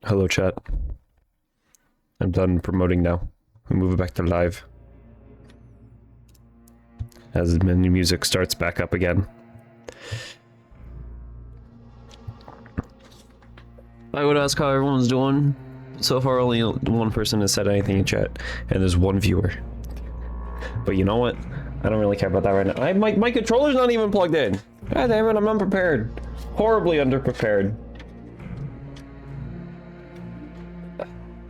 Hello, chat. I'm done promoting now. We move it back to live. As the menu music starts back up again. I would ask how everyone's doing. So far, only one person has said anything in chat, and there's one viewer. But you know what? I don't really care about that right now. My controller's not even plugged in. God damn it, I'm unprepared. Horribly underprepared.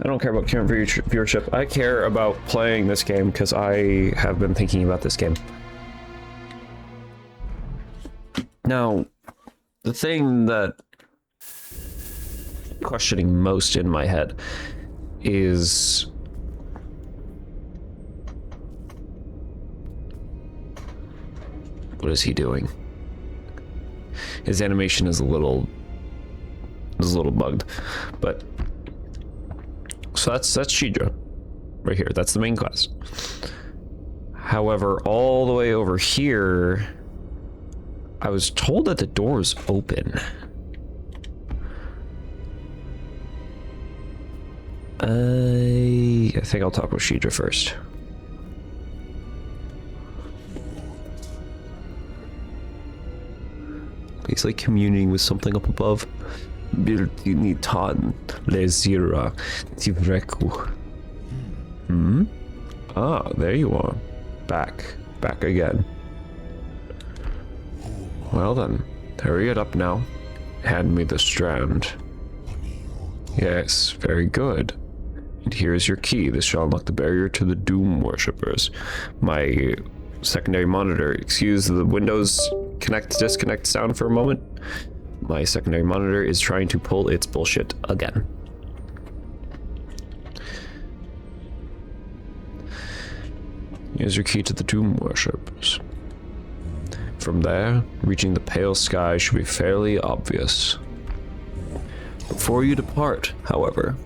I don't care about current viewership. I care about playing this game because I have been thinking about this game. Now, the thing that questioning most in my head is what is he doing? His animation is a little bugged, but so that's Shidra right here. That's the main quest. However, all the way over here, I was told that the door is open. I think I'll talk with Shidra first. He's like communing with something up above. Birtinitan lezira tivreku. Ah, there you are. Back again. Well then, hurry it up now. Hand me the strand. Yes, very good. And here's your key. This shall unlock the barrier to the Doom worshippers. My secondary monitor. Excuse the Windows disconnect sound for a moment. My secondary monitor is trying to pull its bullshit again. Here's your key to the Doom worshippers. From there, reaching the pale sky should be fairly obvious. Before you depart, however,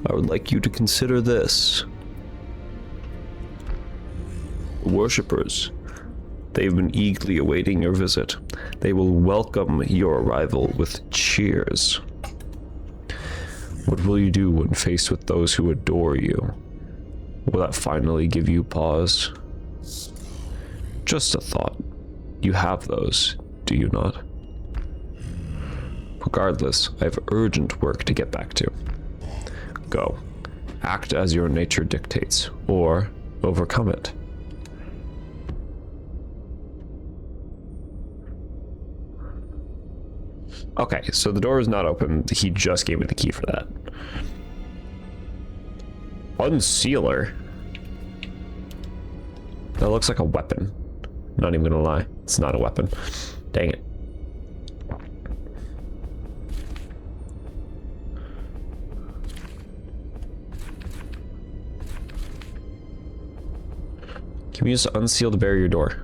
I would like you to consider this. Worshippers, they've been eagerly awaiting your visit. They will welcome your arrival with cheers. What will you do when faced with those who adore you? Will that finally give you pause? Just a thought. You have those, do you not? Regardless, I have urgent work to get back to. Go. Act as your nature dictates, or overcome it. Okay, so the door is not open. He just gave me the key for that. Unsealer? That looks like a weapon. Not even gonna lie. It's not a weapon. Dang it. Can we use to unseal the barrier door?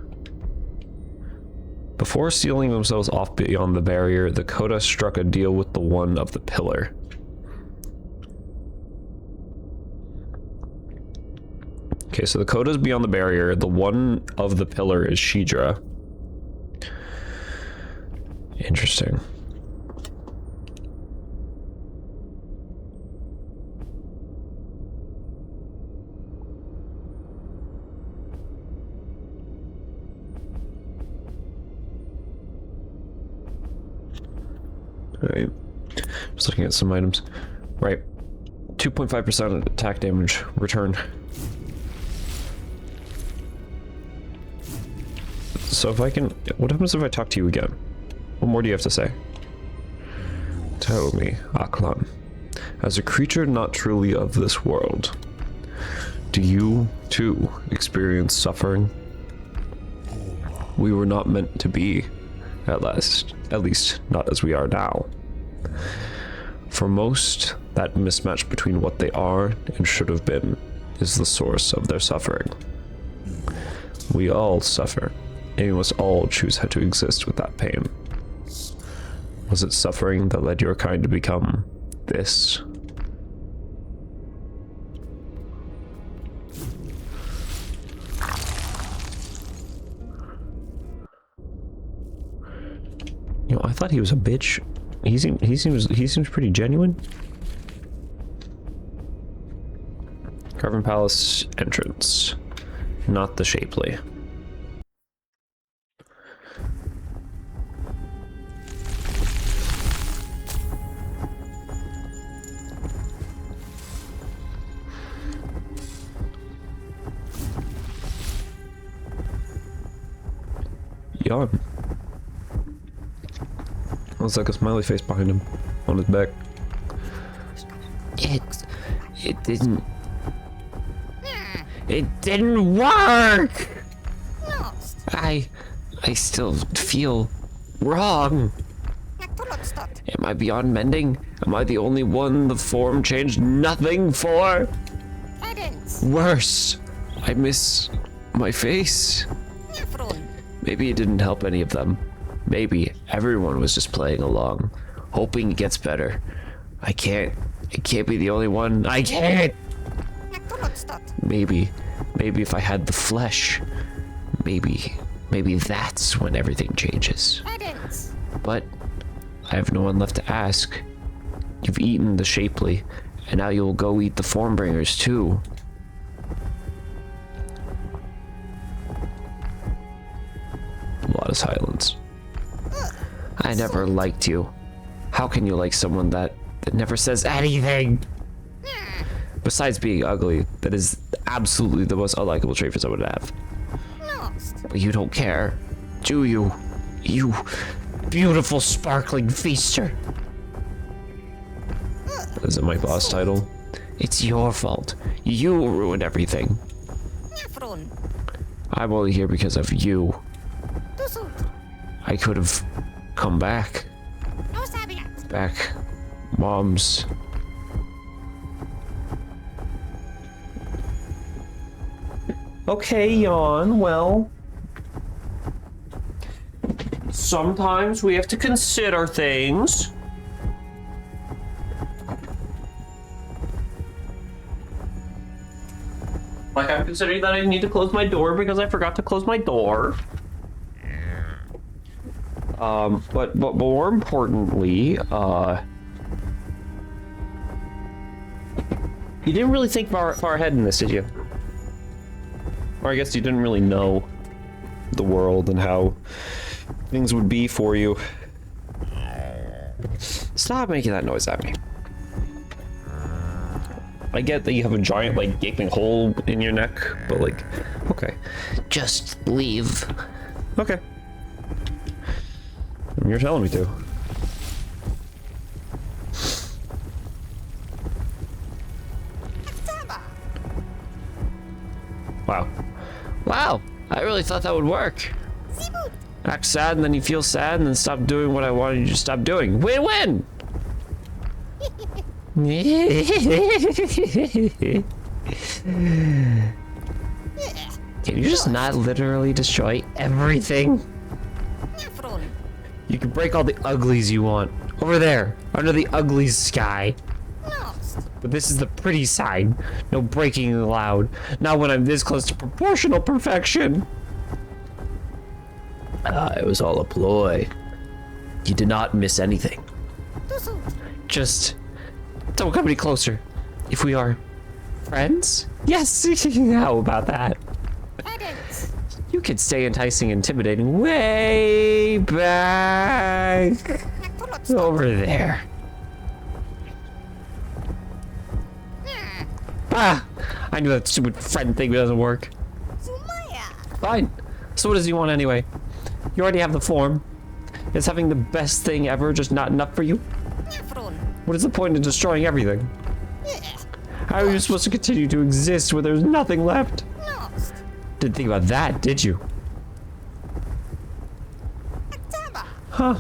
Before sealing themselves off beyond the barrier, the Coda struck a deal with the one of the pillar. Okay, so the Coda's beyond the barrier. The one of the pillar is Shidra. Interesting. Alright. Just looking at some items. Right. 2.5% attack damage. Return. So if I can... What happens if I talk to you again? What more do you have to say? Tell me, Aklan. As a creature not truly of this world, do you, too, experience suffering? We were not meant to be, at least not as we are now. For most, that mismatch between what they are and should have been is the source of their suffering. We all suffer, and we must all choose how to exist with that pain. Was it suffering that led your kind to become this? You know, I thought he was a bitch. He seems pretty genuine. Carven Palace entrance, not the shapely. Yawn. Looks like a smiley face behind him on his back. It didn't work. I still feel wrong. Am I beyond mending? Am I the only one the form changed nothing for? Worse, I miss my face. Maybe it didn't help any of them. Maybe everyone was just playing along, hoping it gets better. I can't be the only one. I can't! Maybe if I had the flesh, maybe that's when everything changes. But I have no one left to ask. You've eaten the shapely, and now you'll go eat the formbringers too. A lot of silence. I never liked you. How can you like someone that never says anything? Besides being ugly, that is absolutely the most unlikable trait for someone to have. But you don't care, do you? You beautiful sparkling feaster. Is it my boss title? It's your fault. You ruined everything. I'm only here because of you. I could have come back. Back. Mom's. Okay, Yawn, well. Sometimes we have to consider things. Like, I'm considering that I need to close my door because I forgot to close my door. But more importantly, you didn't really think far ahead in this, did you? Or I guess you didn't really know the world and how things would be for you. Stop making that noise at me. I get that you have a giant, like, gaping hole in your neck, but, like, okay. Just leave. Okay. You're telling me to. Wow. Wow! I really thought that would work. Act sad and then you feel sad and then stop doing what I wanted you to stop doing. Win-win! Can you just not literally destroy everything? You can break all the uglies you want. Over there, under the uglies sky. But this is the pretty side. No breaking allowed. Not when I'm this close to proportional perfection. It was all a ploy. You did not miss anything. Just don't come any closer. If we are friends? Yes, how about that? You could stay enticing, intimidating way back over there. Ah, I knew that stupid friend thing doesn't work. Fine. So what does he want anyway? You already have the form. Is having the best thing ever just not enough for you? What is the point in destroying everything? How are you supposed to continue to exist where there's nothing left? Didn't think about that, did you? Huh.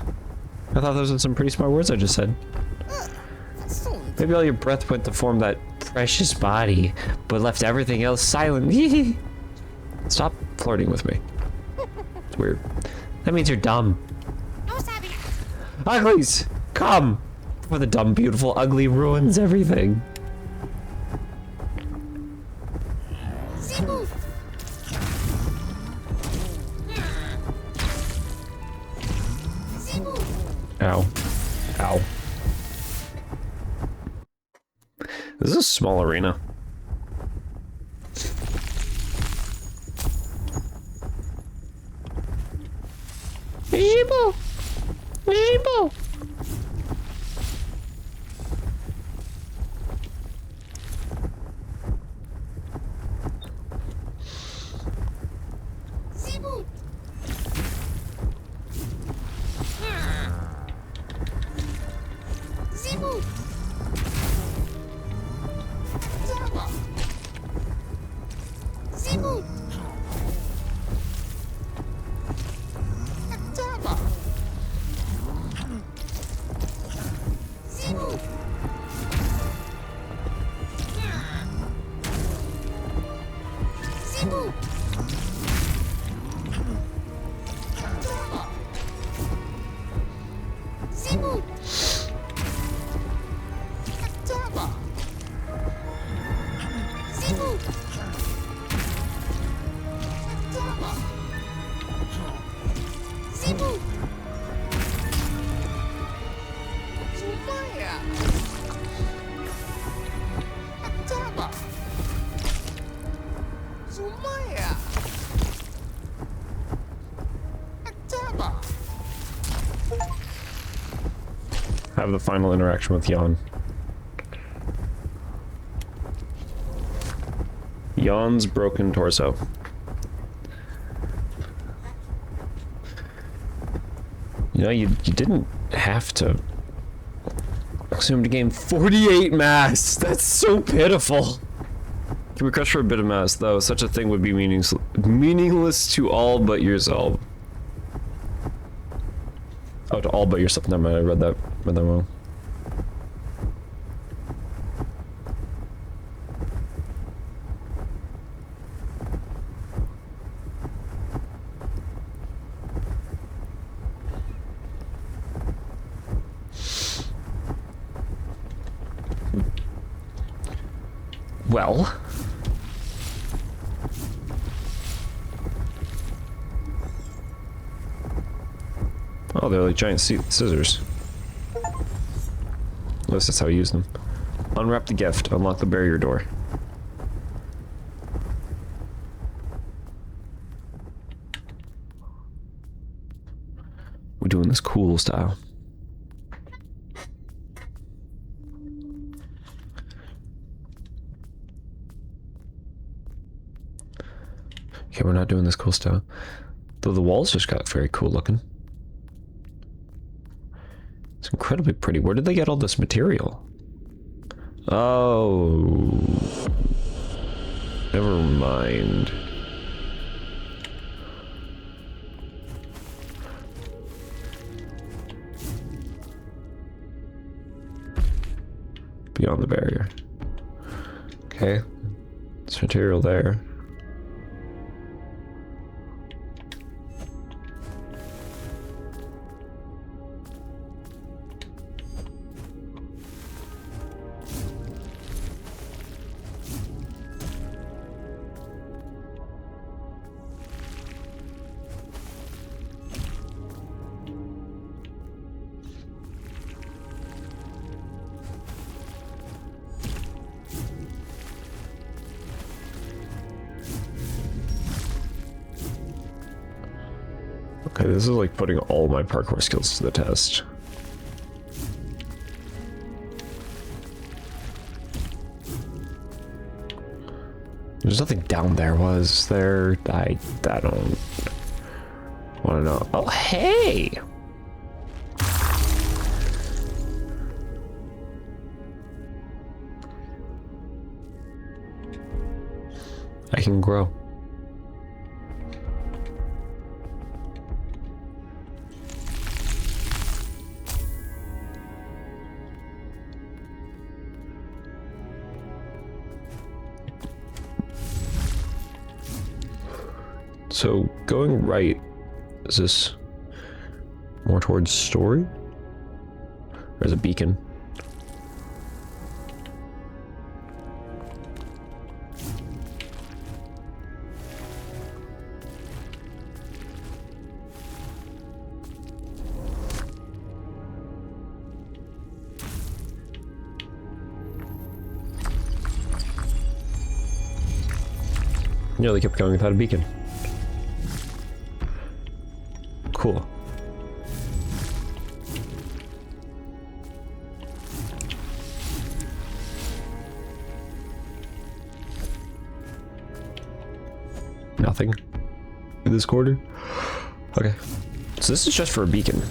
I thought those were some pretty smart words I just said. Maybe all your breath went to form that precious body, but left everything else silent. Stop flirting with me. It's weird. That means you're dumb. Uglies, come! Before the dumb, beautiful, ugly ruins everything. Ow. Ow. This is a small arena. Have the final interaction with Jan. Jan's broken torso. You know, you didn't have to assume to gain 48 mass. That's so pitiful. Can we crush for a bit of mass, though? Such a thing would be meaningless to all but yourself. Oh, to all but yourself. Never mind, I read that wrong. Well. Oh, they're like giant scissors. At least that's how I use them. Unwrap the gift. Unlock the barrier door. We're doing this cool style. Okay, we're not doing this cool style. Though the walls just got very cool looking. It's incredibly pretty. Where did they get all this material? Oh. Never mind. Beyond the barrier. Okay. There's material there. Okay, this is like putting all my parkour skills to the test. There's nothing down there, was there? I don't want to know. Oh, hey! I can grow. So, going right, is this more towards story? Or is it beacon? Nearly kept going without a beacon. Cool. Nothing in this corner. Okay. So this is just for a beacon.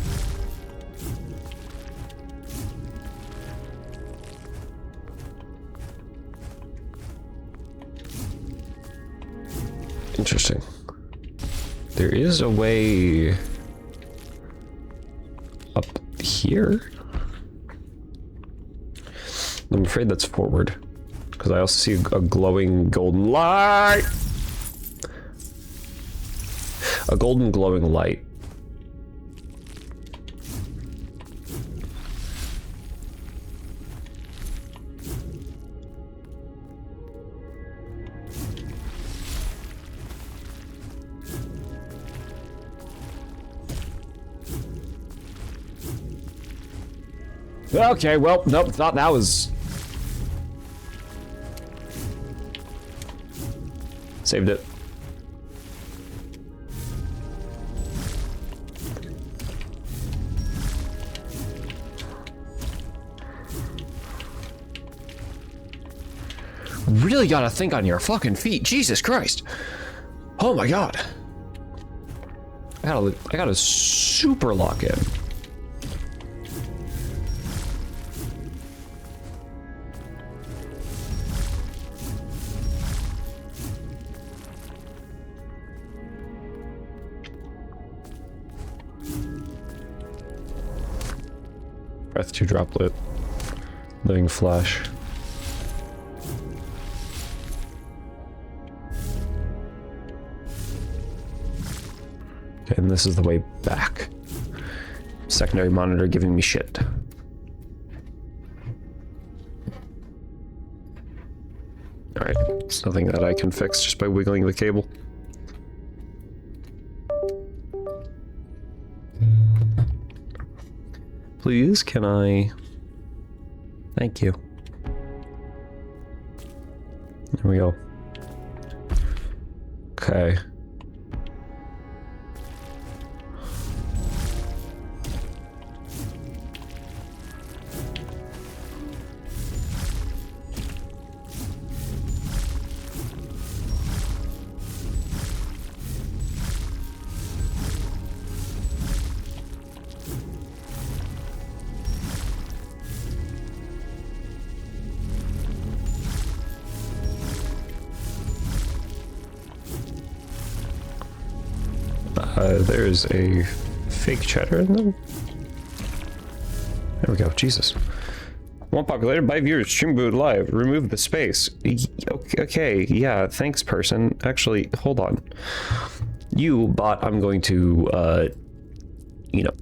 Interesting. There is a way up here. I'm afraid that's forward, because I also see a glowing golden light. A golden glowing light. Okay, well, nope, thought that was... Saved it. Really gotta think on your fucking feet, Jesus Christ. Oh my god. I gotta super lock in. Breath to droplet. Living flash. Okay, and this is the way back. Secondary monitor giving me shit. Alright, it's nothing that I can fix just by wiggling the cable. Please, can I... Thank you. There we go. Okay. There's a fake chatter in them. There we go. Jesus. One populated by viewers. Stream boot live. Remove the space. Okay. Yeah. Thanks, person. Actually, hold on. You bot. I'm going to, you know,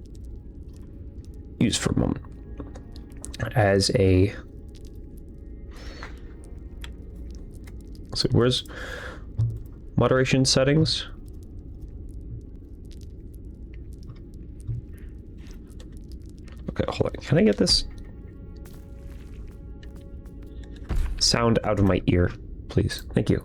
use for a moment as a. So where's moderation settings? Okay, hold on. Can I get this sound out of my ear, please? Thank you.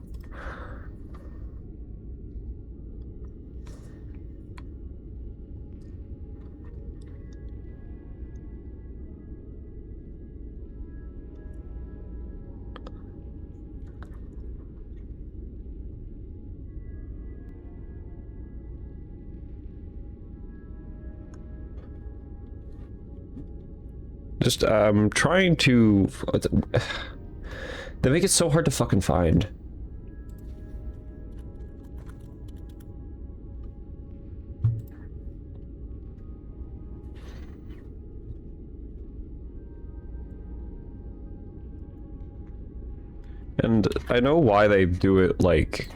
Just, trying to... They make it so hard to fucking find. And I know why they do it, like...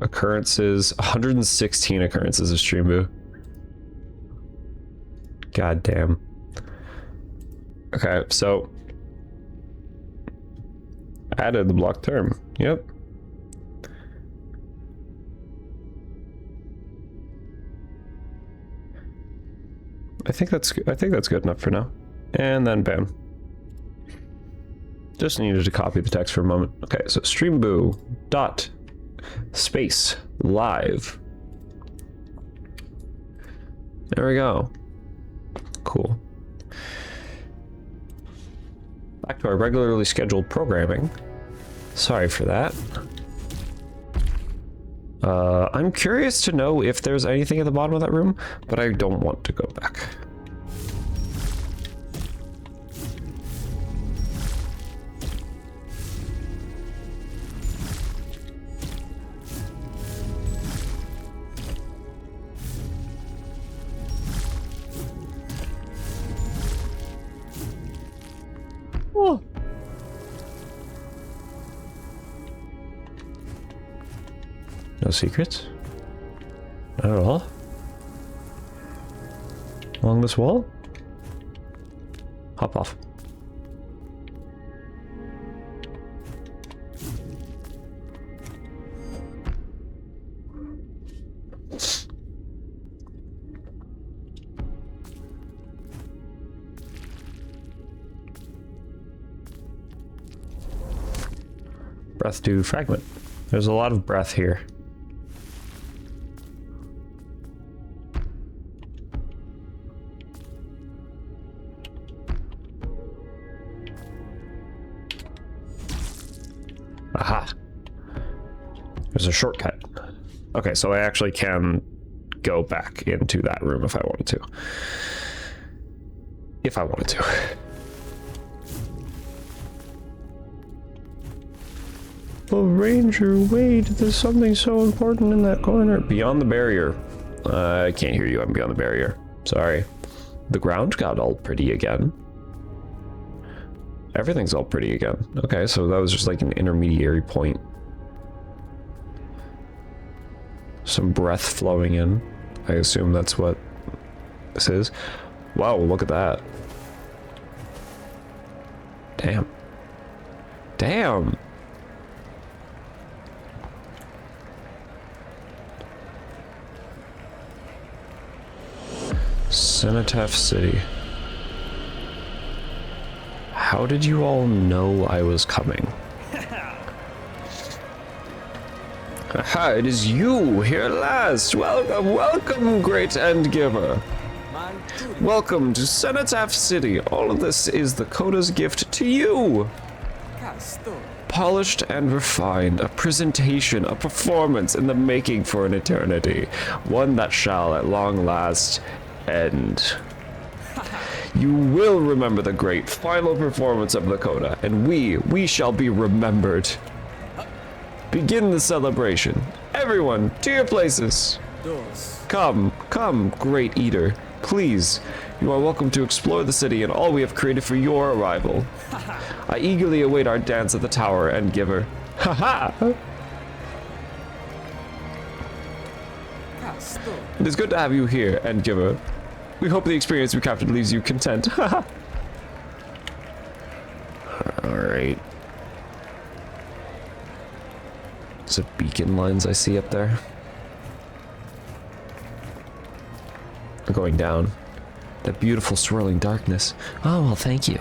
Occurrences, 116 occurrences of stream boo. God damn. Okay, so added the block term. Yep. I think that's good enough for now. And then bam. Just needed to copy the text for a moment. Okay, so stream boo dot space live. There we go. Cool. Back to our regularly scheduled programming. Sorry for that. I'm curious to know if there's anything at the bottom of that room, but I don't want to go back. Oh. No secrets? Not at all? Along this wall? Hop off. Breath to fragment. There's a lot of breath here. Aha. There's a shortcut. Okay, so I actually can go back into that room if I wanted to. If I wanted to. Oh, Ranger, wait, there's something so important in that corner. Beyond the barrier. I can't hear you, I'm beyond the barrier. Sorry. The ground got all pretty again. Everything's all pretty again. Okay, so that was just like an intermediary point. Some breath flowing in. I assume that's what this is. Wow, look at that. Damn. Damn! Cenotaph City. How did you all know I was coming? Aha, it is you here at last. Welcome, welcome, great end giver. Welcome to Cenotaph City. All of this is the Coda's gift to you. Polished and refined, a presentation, a performance in the making for an eternity. One that shall at long last end. You will remember the great final performance of the Coda, and we shall be remembered. Begin the celebration. Everyone, to your places. Come, come, great eater. Please, you are welcome to explore the city and all we have created for your arrival. I eagerly await our dance at the tower, end giver. Haha! It is good to have you here, end giver. We hope the experience we captured leaves you content. Alright. Is it beacon lines I see up there? They're going down. That beautiful swirling darkness. Oh, well, thank you.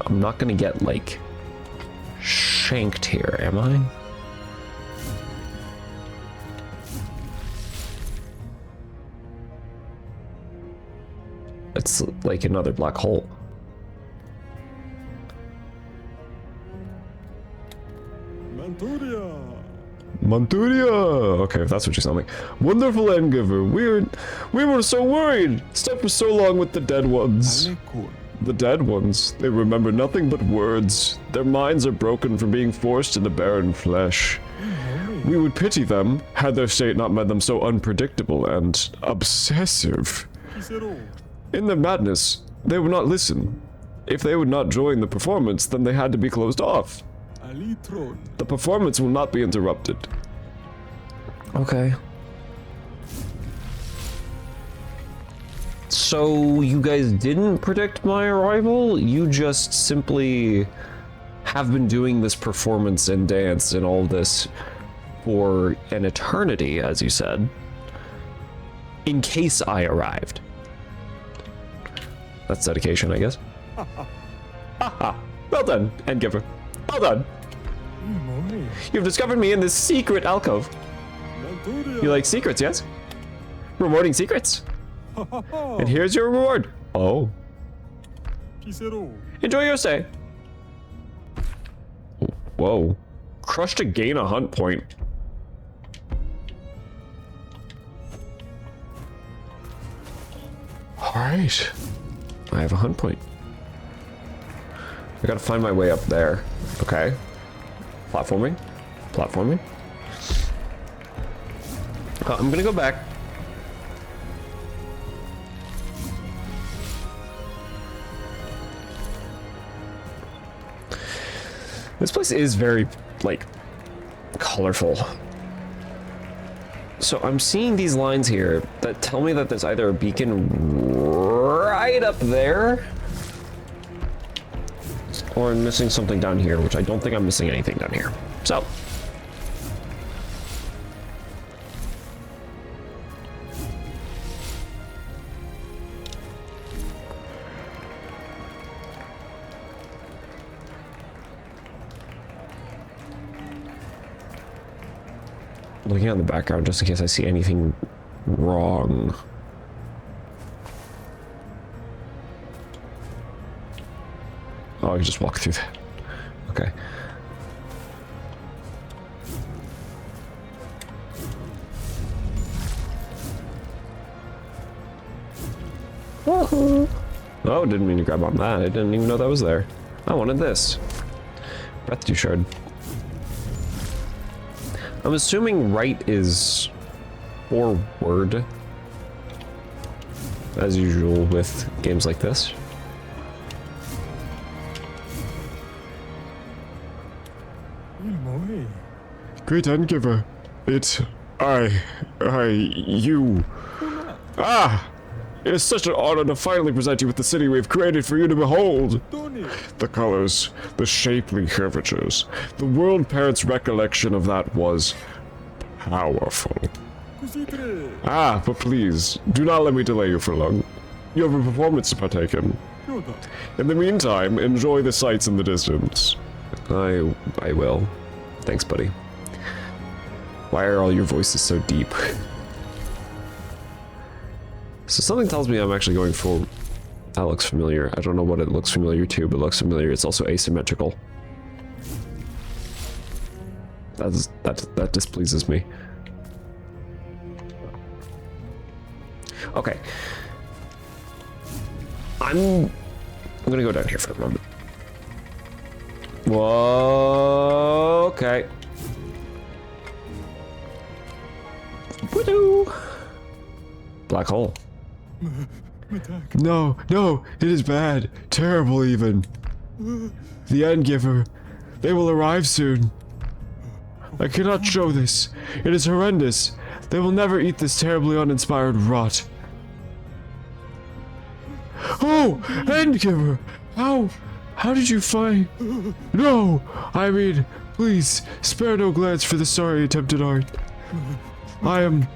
I'm not gonna get, like, shanked here, am I? It's like another black hole. Manturia! Okay, if that's what you sound like. Wonderful Endgiver. We were so worried. Stuck for so long with the dead ones. The dead ones, they remember nothing but words. Their minds are broken from being forced into barren flesh. We would pity them, had their state not made them so unpredictable and obsessive. In their madness, they would not listen. If they would not join the performance, then they had to be closed off. The performance will not be interrupted. Okay. So you guys didn't predict my arrival? You just simply have been doing this performance and dance and all this for an eternity, as you said, in case I arrived. That's dedication, I guess. Haha. Well done, Endgiver. Well done. You've discovered me in this secret alcove. You like secrets, yes? Rewarding secrets. And here's your reward. Oh. Enjoy your stay. Whoa. Crush to gain a hunt point. Alright. I have a hunt point. I gotta find my way up there. Okay. Platforming. Platforming. I'm gonna go back. This place is very, like, colorful. So I'm seeing these lines here that tell me that there's either a beacon right up there, or I'm missing something down here, which I don't think I'm missing anything down here. So. Looking at the background just in case I see anything wrong. Oh, I can just walk through that. Okay. Woohoo! Oh, didn't mean to grab on that. I didn't even know that was there. I wanted this. Breath dew shard. I'm assuming right is forward, as usual with games like this. Great Endgiver, you. Ah! It is such an honor to finally present you with the city we've created for you to behold. The colors, the shapely curvatures, the world parent's recollection of that was powerful. Ah, but please, do not let me delay you for long. You have a performance to partake in. In the meantime, enjoy the sights in the distance. I will. Thanks, buddy. Why are all your voices so deep? So something tells me I'm actually going full. That looks familiar. I don't know what it looks familiar to, but it looks familiar. It's also asymmetrical. That displeases me. Okay. I'm gonna go down here for a moment. Whoa, okay. Woo-doo. Black hole. No, it is bad. Terrible even. The Endgiver. They will arrive soon. I cannot show this. It is horrendous. They will never eat this terribly uninspired rot. Oh, Endgiver! How did you find... No! I mean, please, spare no glance for the sorry attempted art. I am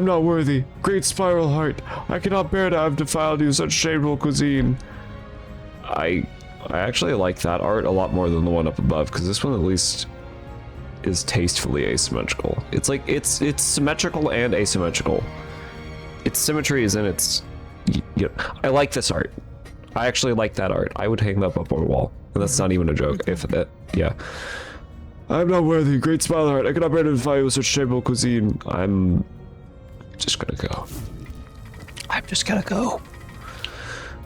not worthy. Great spiral heart. I cannot bear to have defiled you such shameful cuisine. I actually like that art a lot more than the one up above, because this one at least is tastefully asymmetrical. It's like, it's symmetrical and asymmetrical. Its symmetry is in its... I like this art. I actually like that art. I would hang that up on a wall. And that's not even a joke. If that, yeah. I'm not worthy. Great spiral heart. I cannot bear to defile you with such shameful cuisine. I'm just gonna go. I'm just gonna go.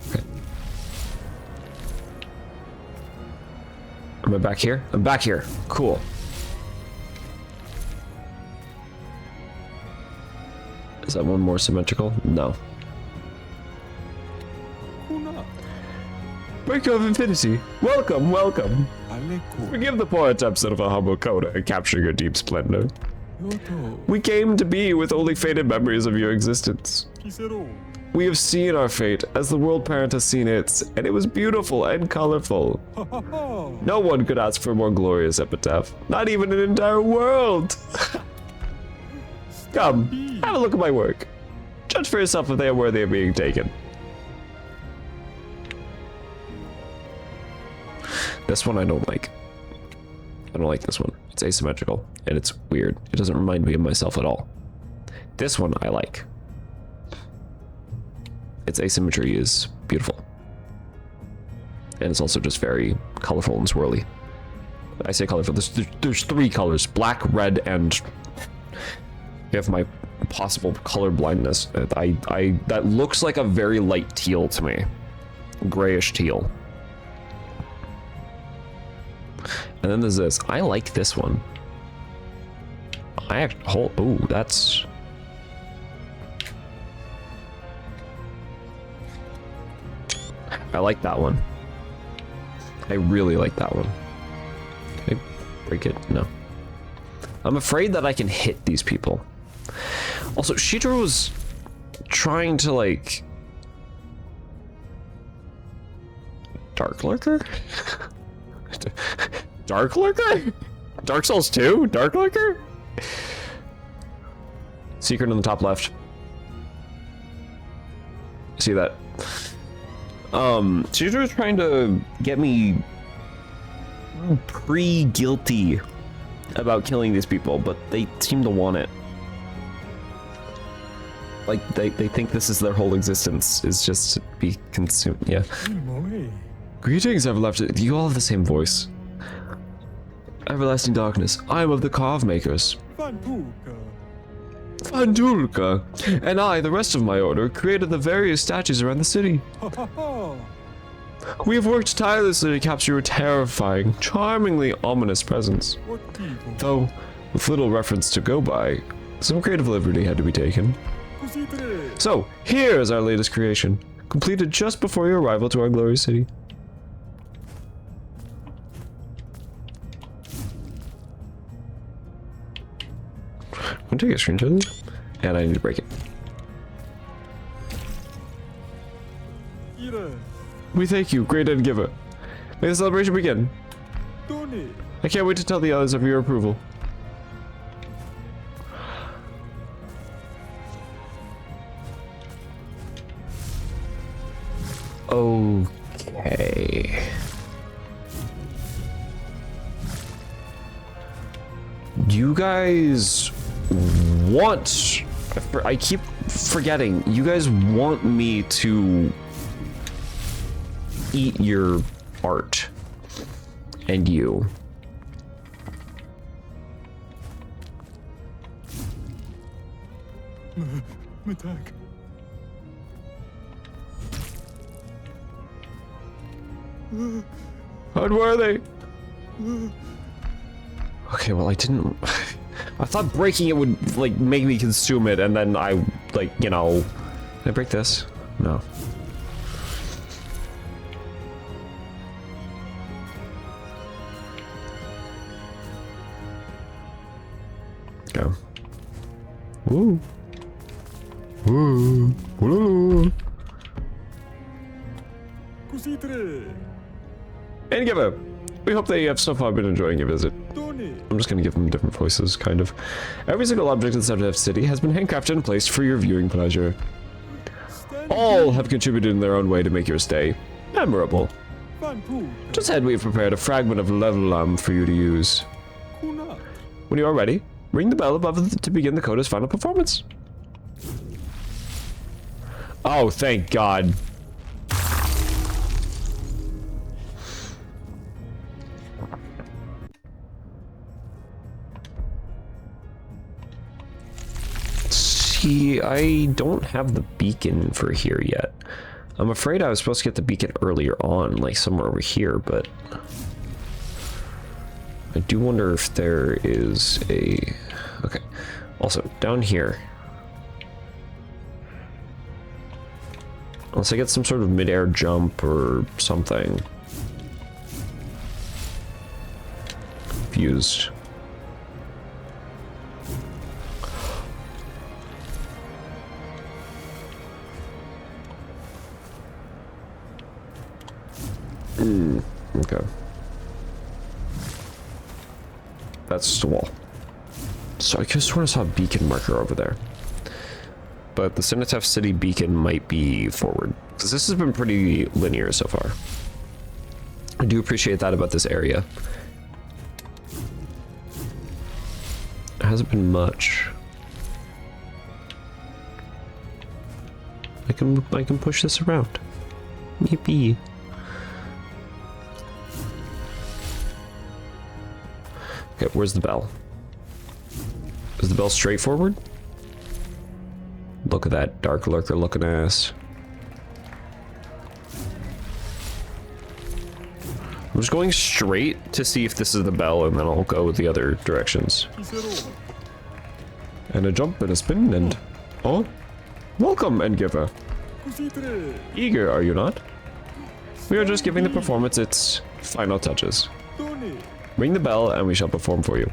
Okay. Am I back here? I'm back here. Cool. Is that one more symmetrical? No. Breaker of Infinity. Welcome, welcome. Forgive the poor attempts of a humble coder in capturing your deep splendor. We came to be with only faded memories of your existence. We have seen our fate as the world parent has seen its, and it was beautiful and colorful. No one could ask for a more glorious epitaph, not even an entire world. Come, have a look at my work. Judge for yourself if they are worthy of being taken. This one I don't like. I don't like this one. It's asymmetrical and it's weird. It doesn't remind me of myself at all. This one I like. Its asymmetry is beautiful. And it's also just very colorful and swirly. I say colorful, there's 3 colors, black, red, and you have my possible color blindness. That looks like a very light teal to me. Grayish teal. And then there's this. I like this one. Oh, that's... I like that one. I really like that one. Can I break it? No. I'm afraid that I can hit these people. Also, Shidra was trying to, like... Dark Lurker? Dark Lurker? Dark Souls 2? Dark Lurker? Secret on the top left. See that? Shidra was trying to get me pre-guilty about killing these people, but they seem to want it. Like, they think this is their whole existence, is just to be consumed. Yeah. Greetings, Everlasting. You all have the same voice. Everlasting Darkness. I am of the Carve Makers. Vandulka. And I, the rest of my order, created the various statues around the city. We have worked tirelessly to capture your terrifying, charmingly ominous presence. Though, with little reference to go by, some creative liberty had to be taken. So, here is our latest creation, completed just before your arrival to our glorious city. I'm gonna take a screenshot of this, and I need to break it. We thank you, great end giver. May the celebration begin. I can't wait to tell the others of your approval. Okay. You guys want... I keep forgetting. You guys want me to eat your art. And you. Unworthy. Okay, well, I didn't... I thought breaking it would, like, make me consume it, and then I, like, you know... Can I break this? No. Go. Woo. Woo. Woo. And give up. We hope that you have so far been enjoying your visit. I'm just gonna give them different voices, kind of. Every single object in the city has been handcrafted and placed for your viewing pleasure. All have contributed in their own way to make your stay memorable. Just ahead, we've prepared a fragment of level for you to use. When you are ready, ring the bell above to begin the coda's final performance. Oh, thank God. See, I don't have the beacon for here yet. I'm afraid I was supposed to get the beacon earlier on, like somewhere over here, but I do wonder if there is a... Okay. Also, down here. Unless I get some sort of mid-air jump or something. Confused. Okay. That's just a wall. So I just want to saw a beacon marker over there. But the Cenotaph City beacon might be forward. Because this has been pretty linear so far. I do appreciate that about this area. hasn't been much. I can push this around. Yippee. Okay, where's the bell? Is the bell straightforward? Look at that dark lurker looking ass. I'm just going straight to see if this is the bell, and then I'll go the other directions. And a jump and a spin and... Oh? Welcome, Endgiver. Eager, are you not? We are just giving the performance its final touches. Ring the bell and we shall perform for you.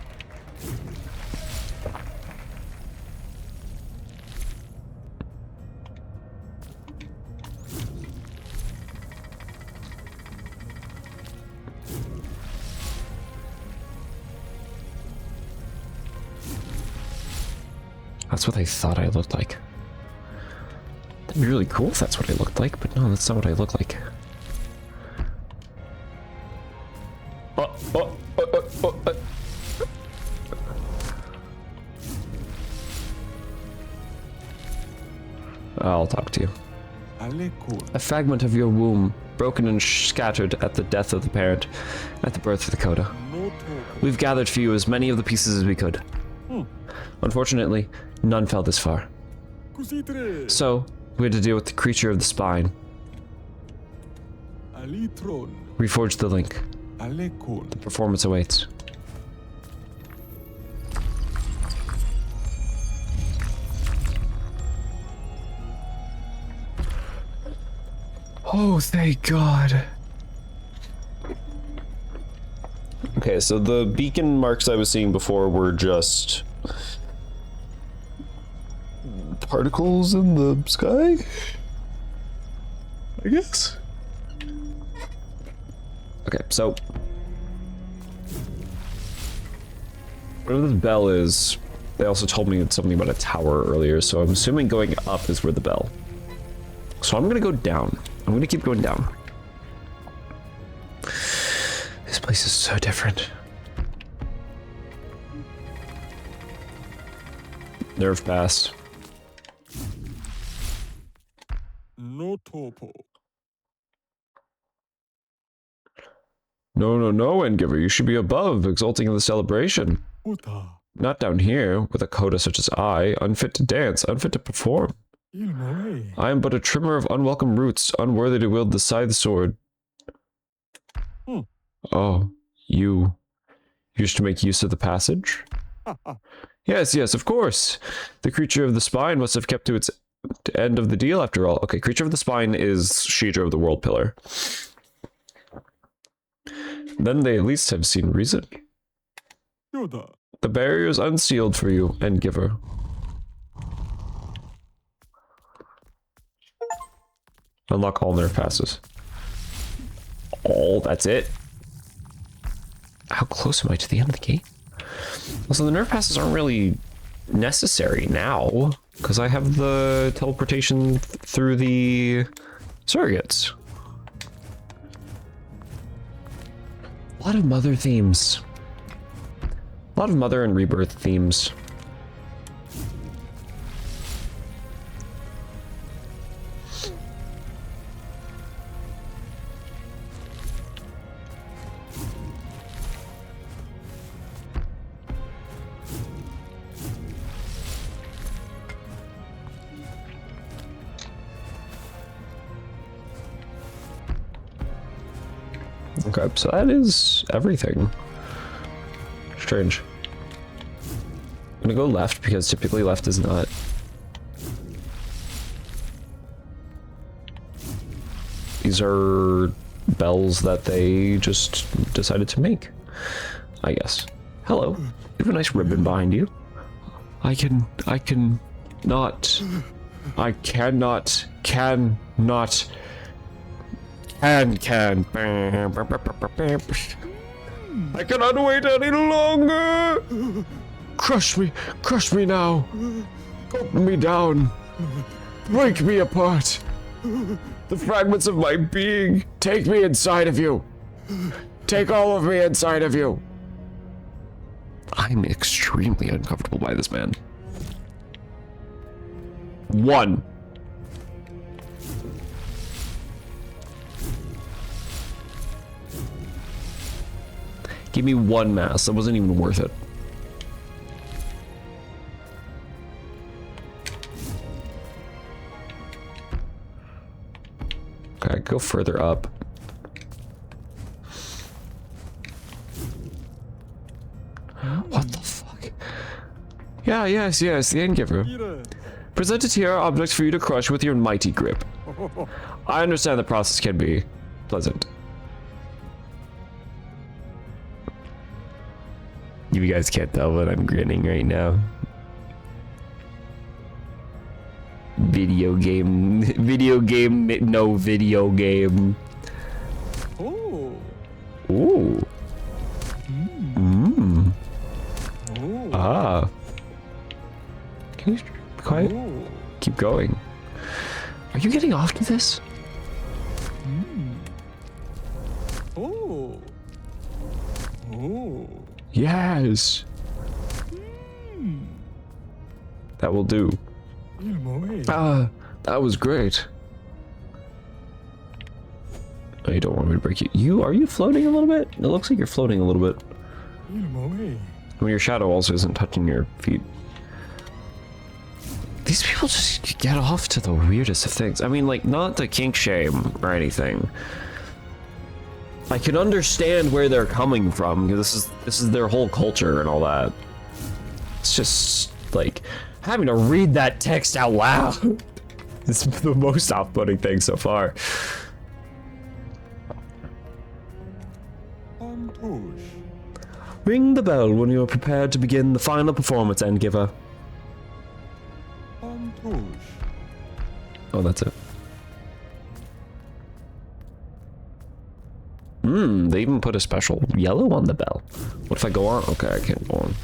That's what I thought I looked like. That'd be really cool if that's what I looked like, but no, that's not what I look like. I'll talk to you. A fragment of your womb, broken and scattered at the death of the parent, at the birth of the coda. We've gathered for you as many of the pieces as we could. Unfortunately, none fell this far. So, we had to deal with the creature of the spine. Reforge the link. The performance awaits. Oh, thank God. Okay, so the beacon marks I was seeing before were just particles in the sky, I guess. Okay, so whatever this bell is, they also told me something about a tower earlier, so I'm assuming going up is where the bell. So I'm gonna go down. I'm gonna keep going down. This place is so different. Nerve passed. No topo. No, Endgiver. You should be above, exulting in the celebration. Uta. Not down here, with a coda such as I, unfit to dance, unfit to perform. Ilmoe. I am but a trimmer of unwelcome roots, unworthy to wield the scythe sword. Oh, you used to make use of the passage? Yes, of course. The creature of the spine must have kept to its end of the deal after all. Okay, creature of the spine is Shidra of the World Pillar. Then they at least have seen reason. Yoda. The barrier is unsealed for you, Endgiver. Unlock all nerf passes. All, that's it? How close am I to the end of the game? Also, the nerf passes aren't really necessary now, because I have the teleportation through the surrogates. A lot of mother themes. A lot of mother and rebirth themes. Okay, so that is everything. Strange. I'm gonna go left because typically left is not. These are bells that they just decided to make, I guess. Hello. You have a nice ribbon behind you. I cannot. I cannot. I cannot wait any longer. Crush me now. Put me down. Break me apart. The fragments of my being. Take me inside of you. Take all of me inside of you. I'm extremely uncomfortable by this man. 1. Give me 1 mass. That wasn't even worth it. Okay, go further up. What the fuck? Yeah, yes, the Endgiver. Ire. Presented here are objects for you to crush with your mighty grip. I understand the process can be pleasant. You guys can't tell, but I'm grinning right now. Video game, no video game. Oh. Ooh. Mmm. Oh. Ah. Can you be quiet? Oh. Keep going. Are you getting off to this? Oh. Oh. Yes. That will do. Ilmoe. Ah, that was great. Oh, you don't want me to break you. Are you floating a little bit? It looks like you're floating a little bit. Ilmoe. Well, your shadow also isn't touching your feet. These people just get off to the weirdest of things. I mean, like, not to kink shame or anything. I can understand where they're coming from, because this is their whole culture and all that. It's just like having to read that text out loud. It's the most off-putting thing so far. Antosh. Ring the bell when you are prepared to begin the final performance, Endgiver. Antosh. Oh, that's it. They even put a special yellow on the bell. What if I go on? Okay, I can't go on.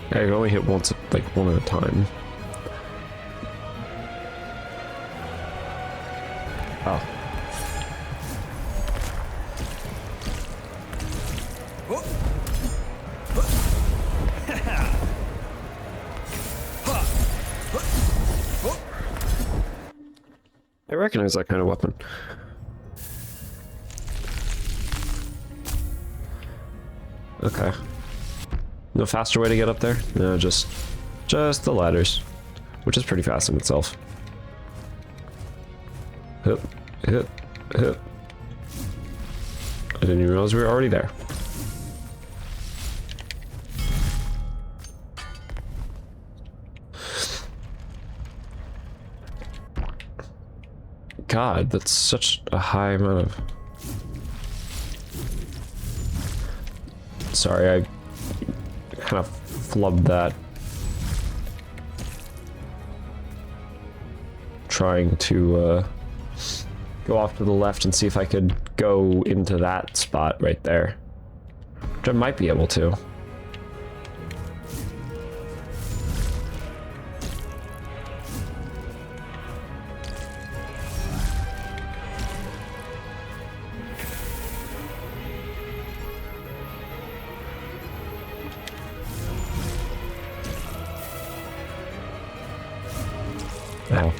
I can only hit once, like one at a time. Oh. I recognize that kind of weapon. Okay. No faster way to get up there? No, just the ladders, which is pretty fast in itself. Hip, hip, hip. I didn't even realize we were already there. God, that's such a high amount of... Sorry, I kind of flubbed that. Trying to go off to the left and see if I could go into that spot right there. Which I might be able to. Ow.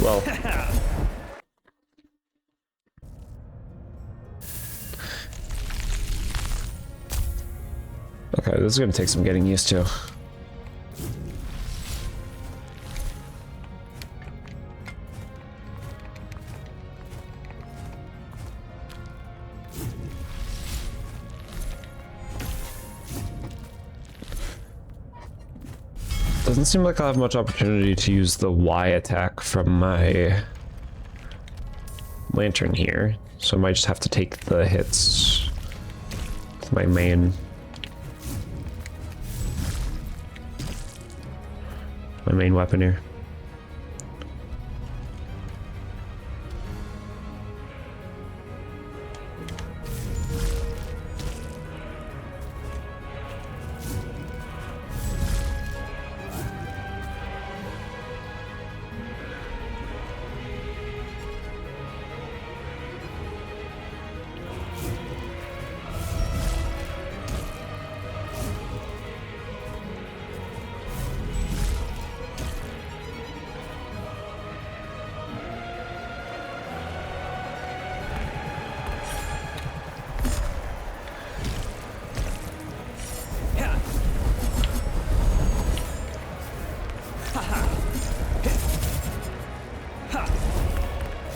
Well. Okay, this is gonna take some getting used to. Doesn't seem like I'll have much opportunity to use the Y attack from my lantern here, so I might just have to take the hits with my main weapon here.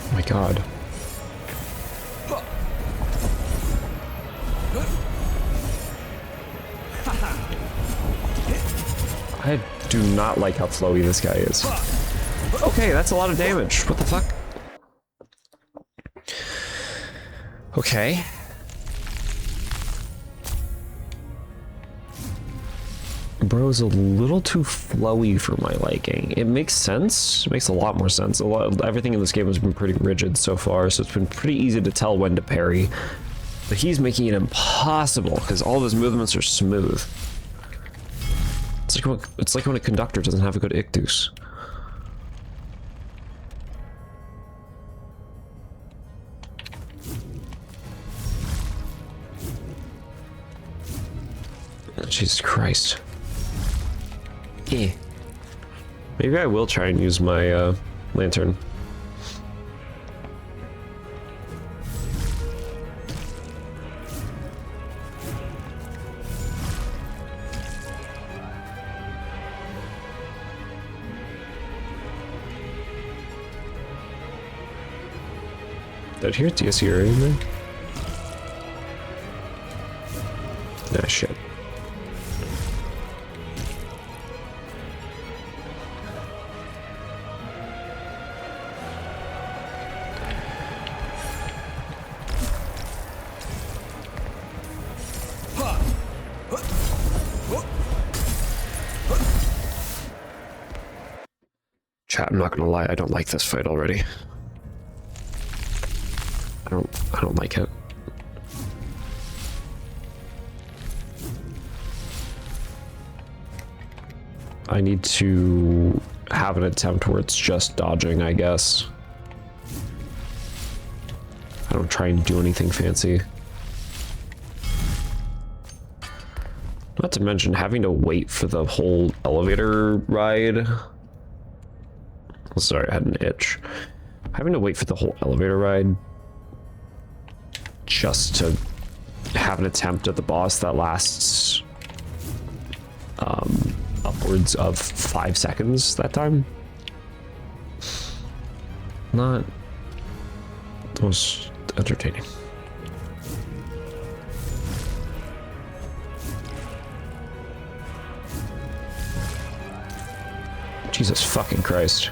Oh my god. I do not like how flowy this guy is. Okay, that's a lot of damage. What the fuck? Okay. Bro's a little too flowy for my liking. It makes sense. It makes a lot more sense. Everything in this game has been pretty rigid so far, so it's been pretty easy to tell when to parry. But he's making it impossible because all of his movements are smooth. It's like when a conductor doesn't have a good ictus. Jesus Christ. Eh. Maybe I will try and use my lantern. Did I hear DSE or anything? Nah, shit. Chat, I'm not gonna lie, I don't like this fight already. I don't like it. I need to have an attempt where it's just dodging, I guess. I don't try and do anything fancy. Not to mention having to wait for the whole elevator ride. Oh, sorry, I had an itch. Having to wait for the whole elevator ride just to have an attempt at the boss that lasts upwards of 5 seconds that time. Not the most entertaining. Jesus fucking Christ.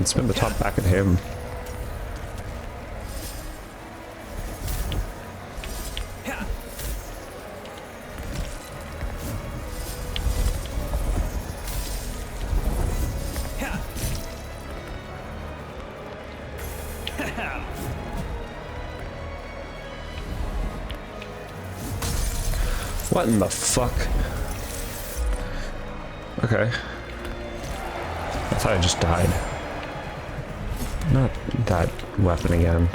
spin the top back at him. What in the fuck? Okay. I thought I just died. Not that weapon again.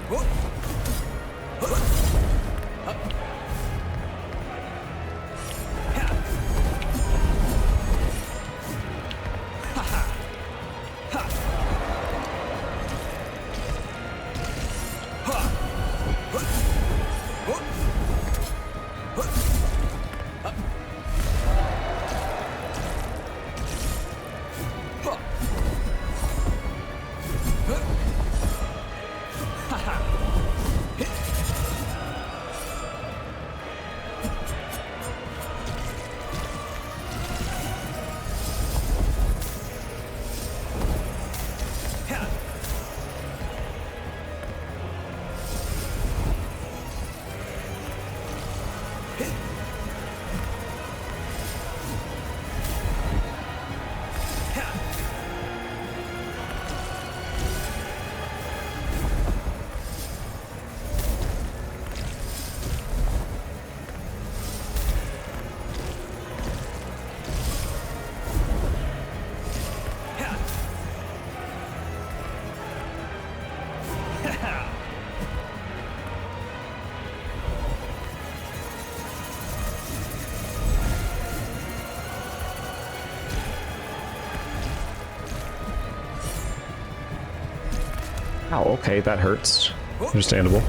Oh, okay, that hurts. Understandable.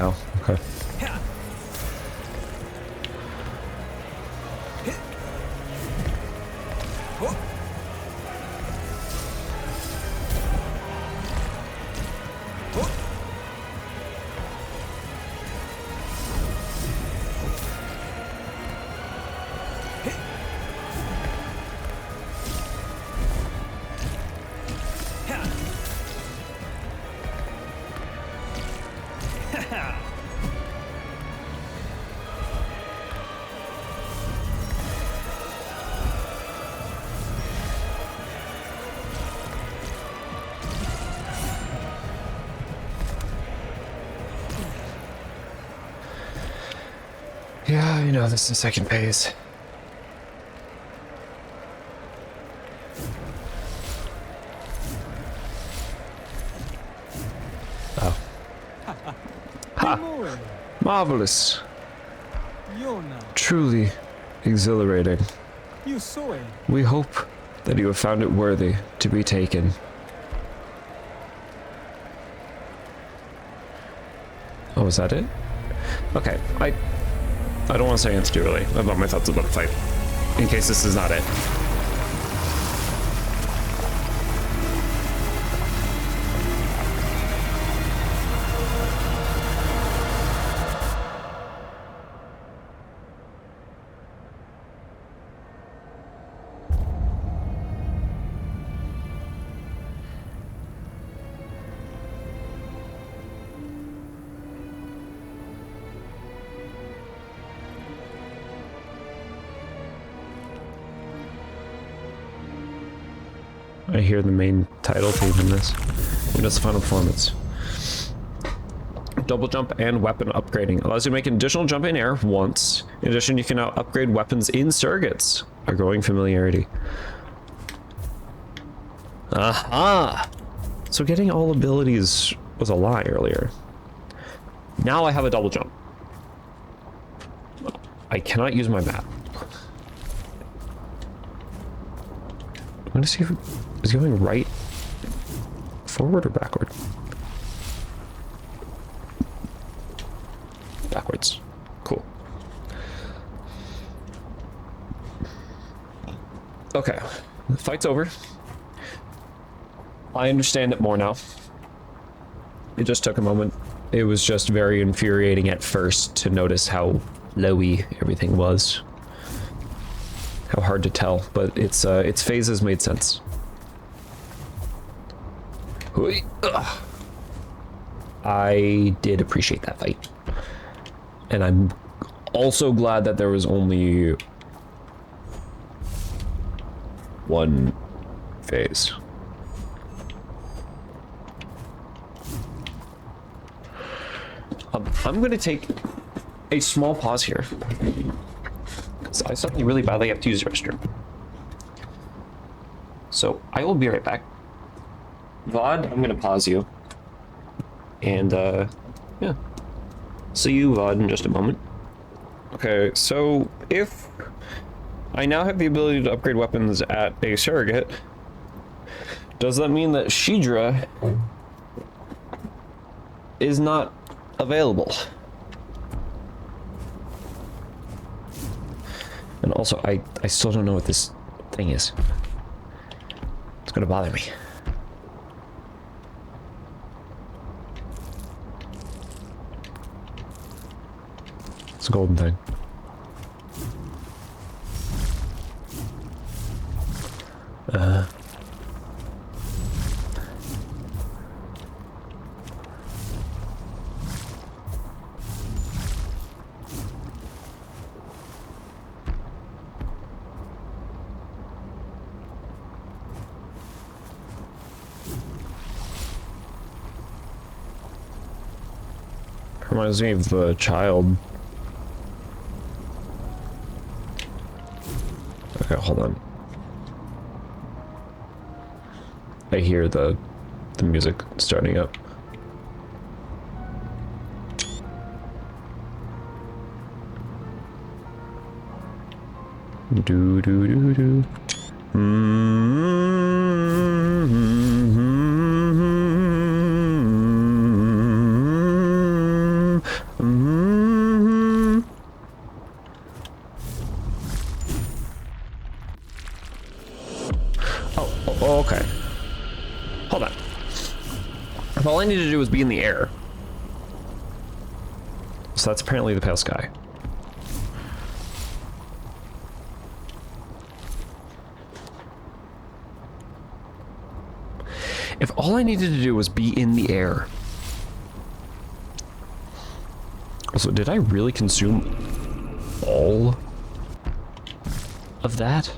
Oh, okay. Yeah, you know, this is the second phase. Oh. Ha! Marvelous. Truly exhilarating. We hope that you have found it worthy to be taken. Oh, is that it? Okay, I don't want to say anything too early about my thoughts about the fight, in case this is not it. I hear the main title theme in this. And it's the final performance. Double jump and weapon upgrading. Allows you to make an additional jump in air once. In addition, you can now upgrade weapons in surrogates. A growing familiarity. Aha! So getting all abilities was a lie earlier. Now I have a double jump. I cannot use my map. I'm gonna see if it's going right, forward or backward. Backwards. Cool. Okay, the fight's over. I understand it more now. It just took a moment. It was just very infuriating at first to notice how lowy everything was. How hard to tell, but its phases made sense. I did appreciate that fight. And I'm also glad that there was only one phase. I'm gonna take a small pause here. Because I suddenly really badly have to use the restroom. So I will be right back. VOD, I'm gonna pause you. And yeah. See you, VOD, in just a moment. Okay, so if I now have the ability to upgrade weapons at a surrogate, does that mean that Shidra is not available? And also, I still don't know what this thing is. It's gonna bother me. It's a golden thing. Reminds me of the child. Okay, hold on. I hear the music starting up. Do do do do. Oh, okay. Hold on. If all I need to do is be in the air. So that's apparently the pale sky. If all I needed to do was be in the air. Also, did I really consume all of that?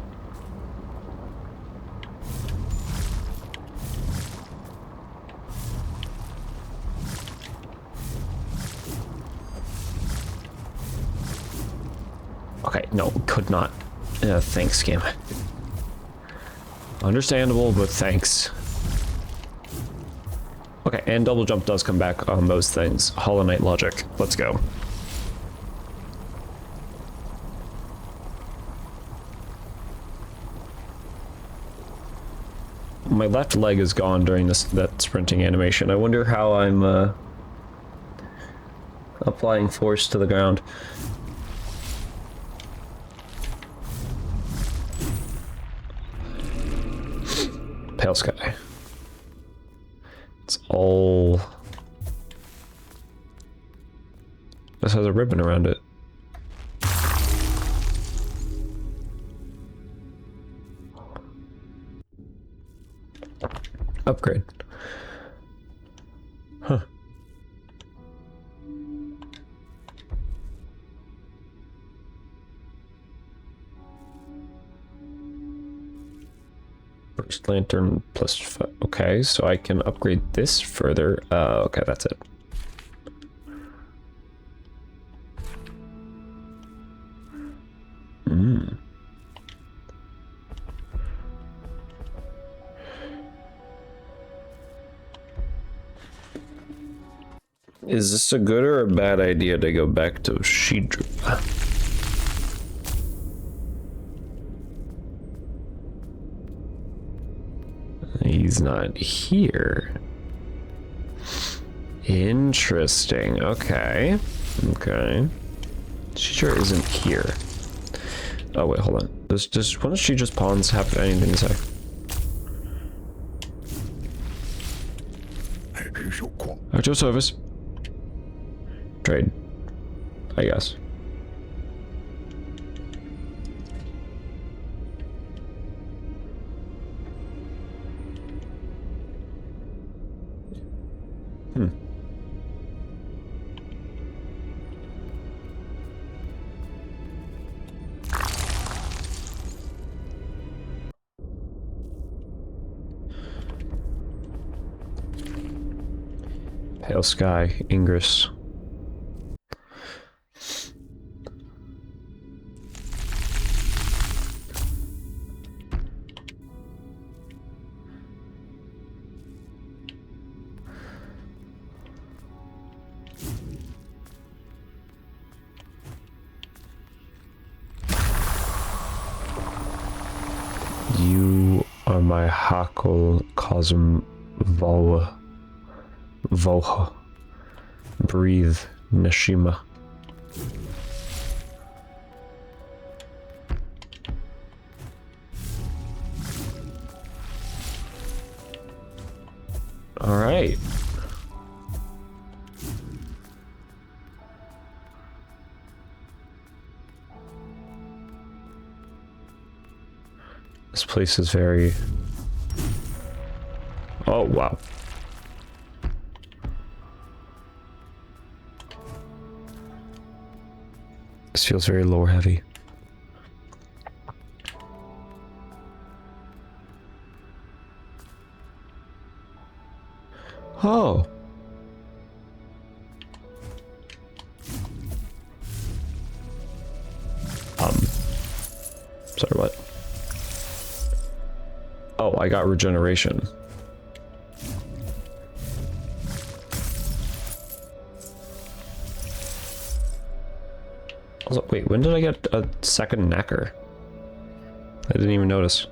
Okay, no, could not. Thanks, game. Understandable, but thanks. Okay, and double jump does come back on those things. Hollow Knight logic. Let's go. My left leg is gone during that sprinting animation. I wonder how I'm applying force to the ground. Pale sky. It's all... This has a ribbon around it. Upgrade. Huh. Burst lantern plus 5. Okay, so I can upgrade this further. Okay, that's it. Is this a good or a bad idea to go back to Shidra? He's not here. Interesting. Okay. Okay. She sure isn't here. Oh wait, hold on. Does one of she just pawns have anything to say? At your service. Trade. I guess. Pale sky, Ingress. You are my Hakol Cosm Voha. Breathe, Neshima. All right. This place is very... Oh, wow. This feels very lore heavy. Oh. Sorry, what? Oh, I got regeneration. Also, wait, when did I get a second knacker? I didn't even notice.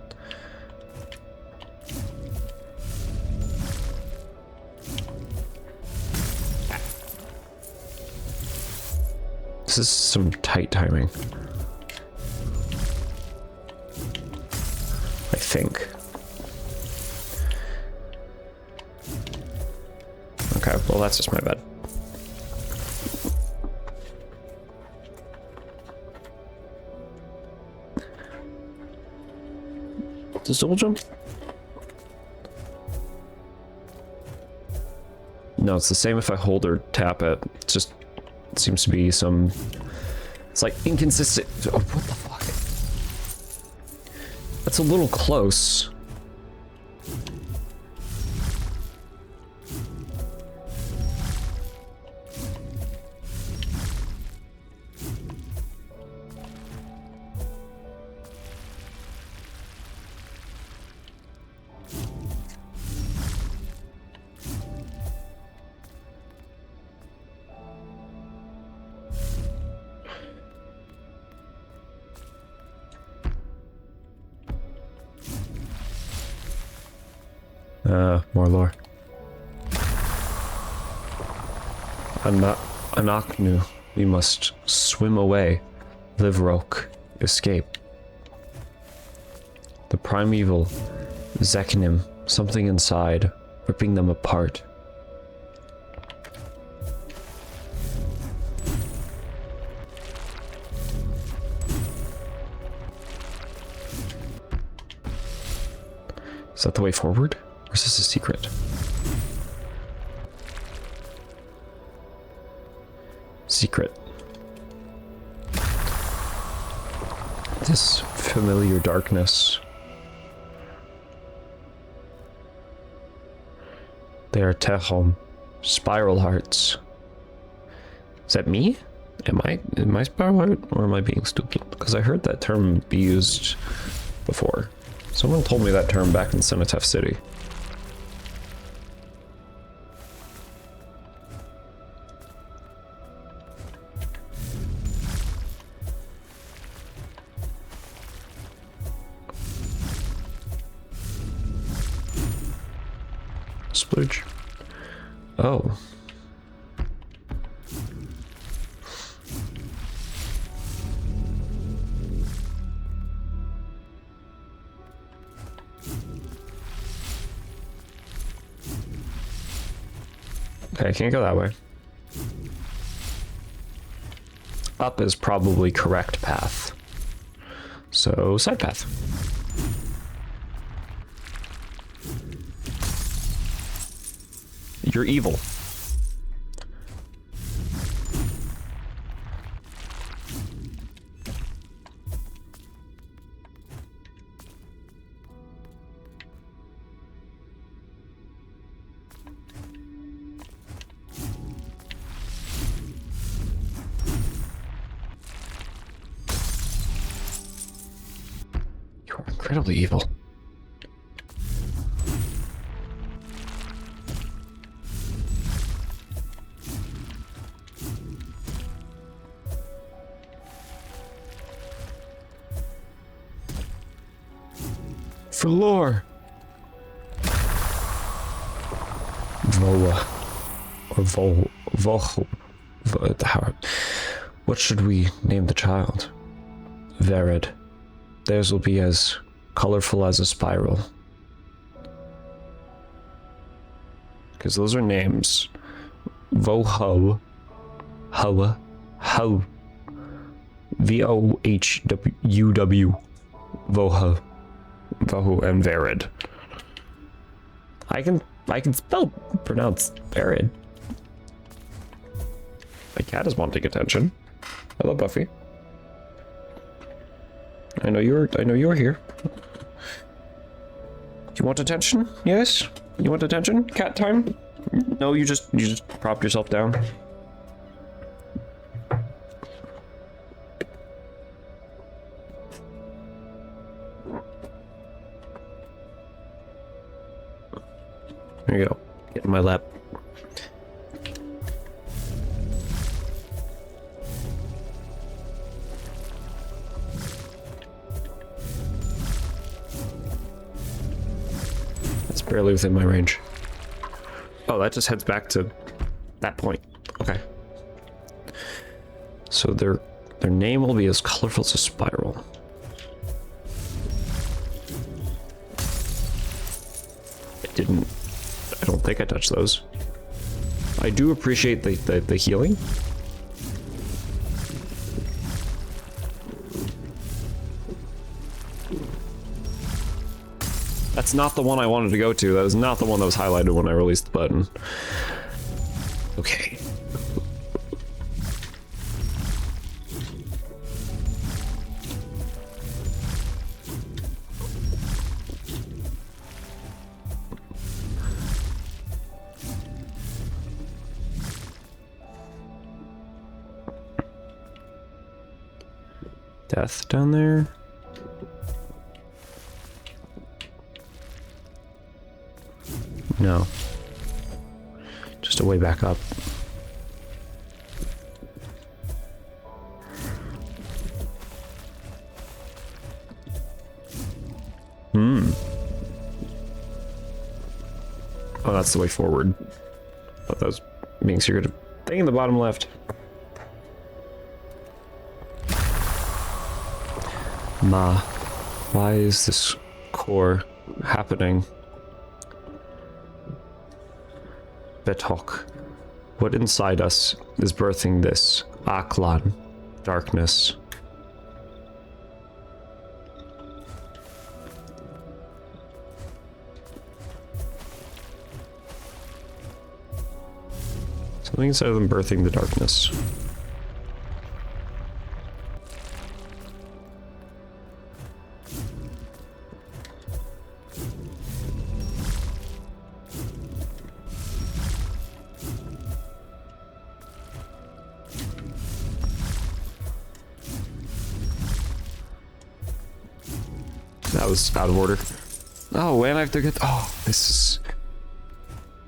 This is some tight timing. I think. Okay, well that's just my bad. Does double jump? No, it's the same if I hold or tap it. It just seems to be some... It's like inconsistent. Oh, what the fuck? That's a little close. More lore. Anaknu. We must swim away. Live Roke. Escape. The primeval Zekinim. Something inside. Ripping them apart. Is that the way forward? Or is this a secret? Secret. This familiar darkness. They are Tehom. Spiral hearts. Is that me? Am I spiral heart? Or am I being stupid? Because I heard that term be used before. Someone told me that term back in Cenotaph City. Splurge. Oh. Okay, I can't go that way. Up is probably correct path. So, side path. You're evil. You're incredibly evil. For lore. Vola. Or what should we name the child? Vered. Theirs will be as colorful as a spiral. Because those are names. Voho. Hoa. Ho. Vohwuw. Voho. Vohu and Vered. I can pronounce Vered. My cat is wanting attention. Hello, Buffy. I know you're here. You want attention? Yes? You want attention? Cat time? No, you just propped yourself down. There you go. Get in my lap. That's barely within my range. Oh, that just heads back to that point. Okay. So their name will be as colorful as a spiral. I don't think I touched those. I do appreciate the healing. That's not the one I wanted to go to. That is not the one that was highlighted when I released the button. Okay. Death down there. No. Just a way back up. Oh, that's the way forward. Thought that was being secretive. Thing in the bottom left. Ma, why is this core happening? Betok, what inside us is birthing this? Aklan, darkness. Something inside of them birthing the darkness. That was out of order. Oh, and I have to get... Oh, this is...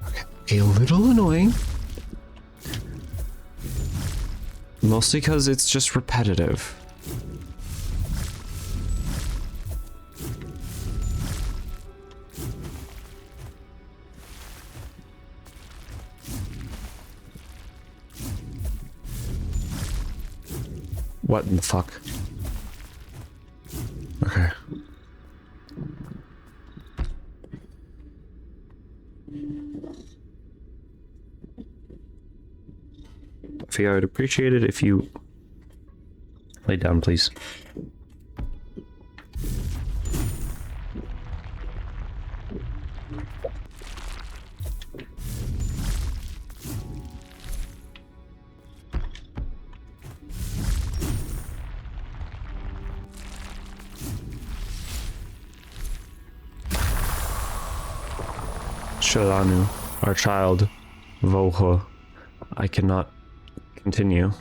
Okay, a little annoying. Mostly because it's just repetitive. What in the fuck? Okay. Buffy, I would appreciate it if you lay down, please. Shalanu, our child, Voho, I cannot continue.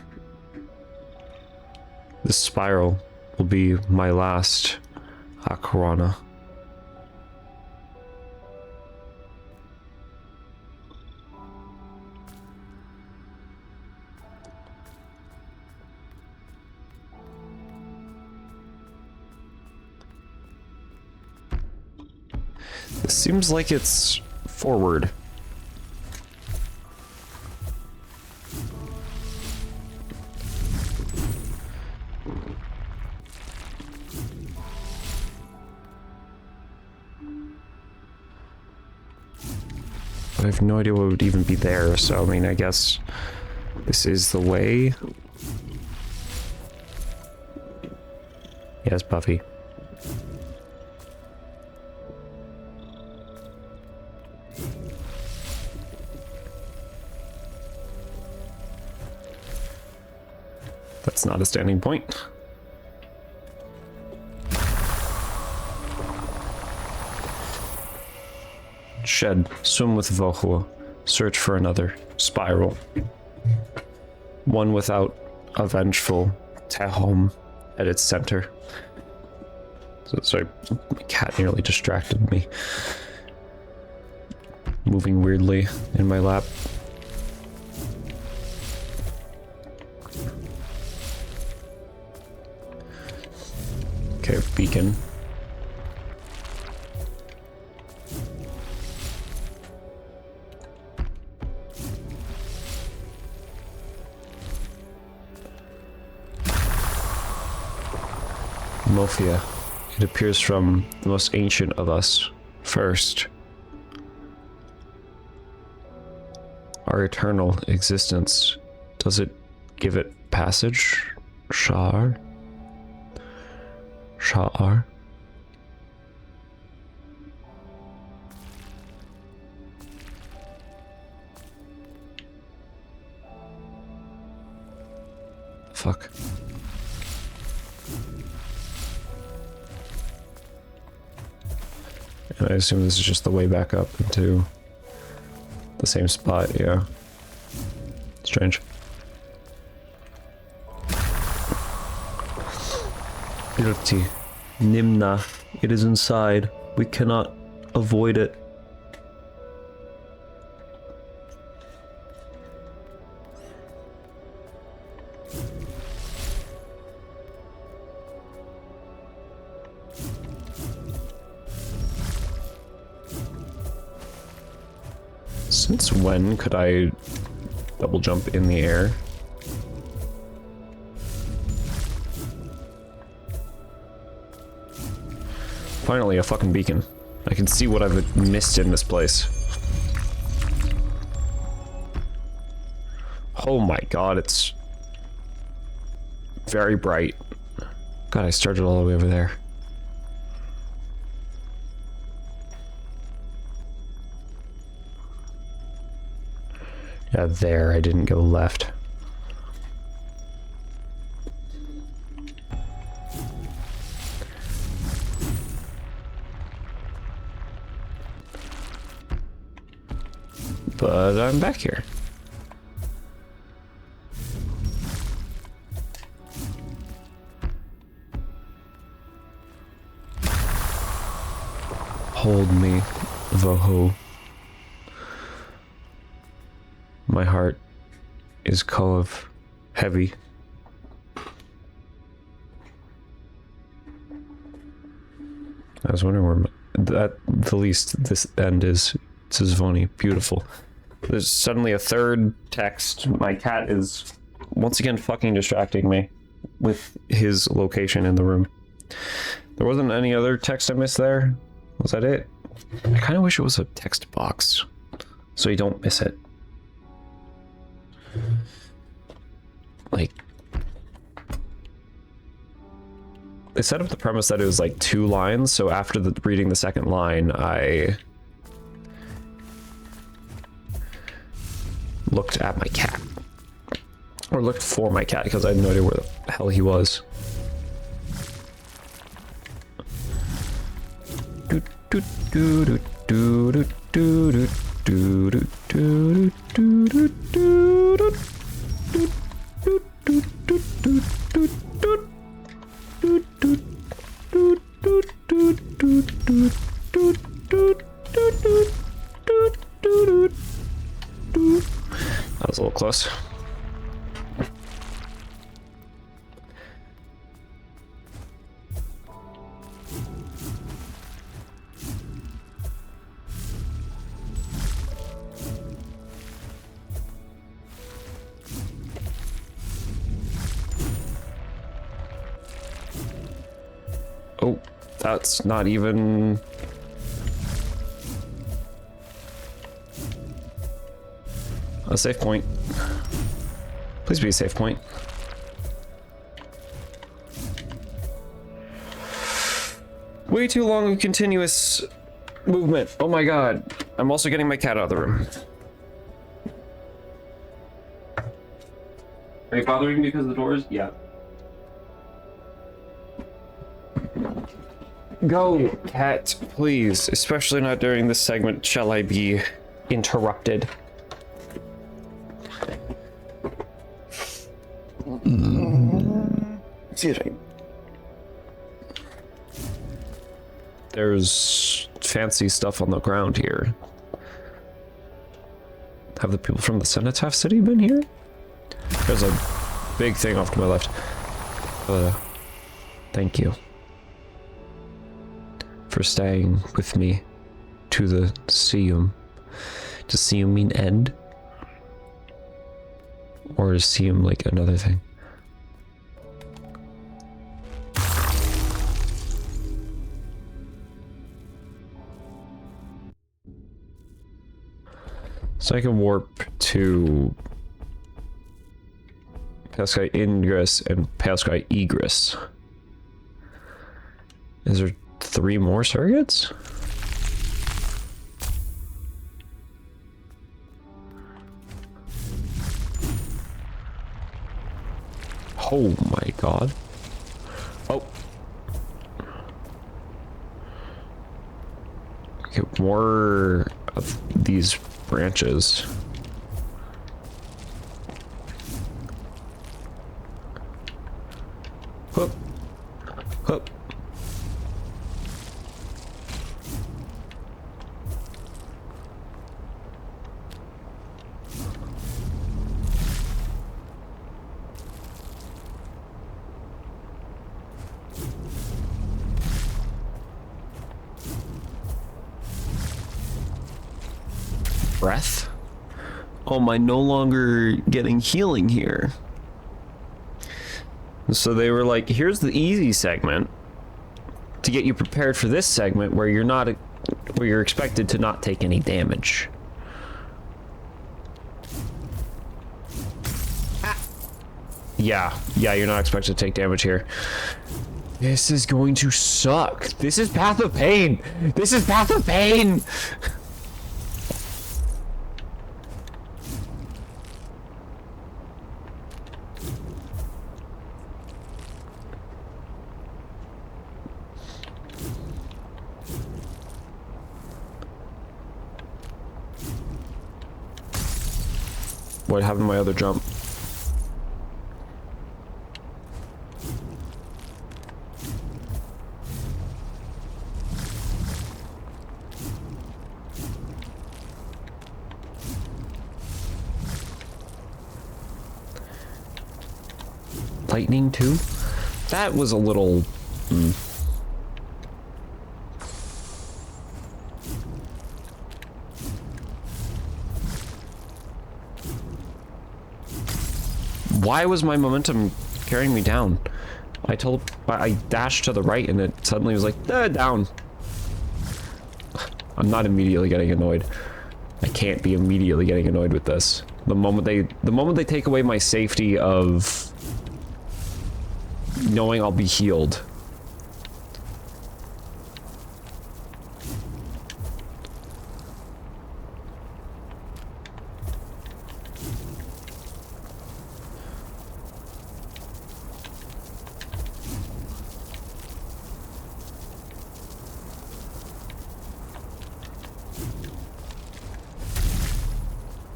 This spiral will be my last Akarana. This seems like it's forward. But I have no idea what would even be there, so I mean, I guess this is the way. Yes, Buffy. That's not a standing point. Shed, swim with Vohua, search for another spiral. One without a vengeful Tehom at its center. So, sorry, my cat nearly distracted me. Moving weirdly in my lap. Okay, beacon. Mofia. It appears from the most ancient of us. First. Our eternal existence. Does it give it passage? Shar? Sha'ar? Fuck. And I assume this is just the way back up into the same spot, yeah. Strange. Irti. Nimna. It is inside. We cannot avoid it. Since when could I double jump in the air? Finally, a fucking beacon. I can see what I've missed in this place. Oh my god, it's very bright. God, I started all the way over there. Yeah, there, I didn't go left. But I'm back here. Hold me, Voho. My heart is Kov, heavy. I was wondering where at the least this end is. It says Zvoni. Beautiful. There's suddenly a third text. My cat is once again fucking distracting me. with his location in the room. There wasn't any other text I missed there. Was that it? I kind of wish it was a text box so you don't miss it. Like, they set up the premise that it was like 2 lines, so after reading the second line, I looked at my cat. Or looked for my cat, because I had no idea where the hell he was. That was a little close. Oh, that's not even... a safe point. Please be a safe point. Way too long of continuous movement. Oh my god. I'm also getting my cat out of the room. Are you bothering me because of the doors? Yeah. Go, cat, please. Especially not during this segment shall I be interrupted. Excuse me. There's fancy stuff on the ground here. Have the people from the Cenotaph City been here? There's a big thing off to my left. Thank you for staying with me to the Seum. Does Seum mean end? Or is Seum like another thing? So I can warp to Pale Sky Ingress and Pale Sky Egress. Is there 3 more surrogates? Oh my god. Oh. Get more of these branches. Hup. Hup. Breath? Oh, am I no longer getting healing here? So they were like, here's the easy segment to get you prepared for this segment where you're expected to not take any damage. Yeah, you're not expected to take damage here. This is going to suck. This is Path of Pain. This is Path of Pain. What happened to my other jump? Lightning too? That was a little... Why was my momentum carrying me down. I dashed to the right and it suddenly was like, down. I'm not immediately getting annoyed. I can't be immediately getting annoyed with this. The moment they take away my safety of knowing I'll be healed.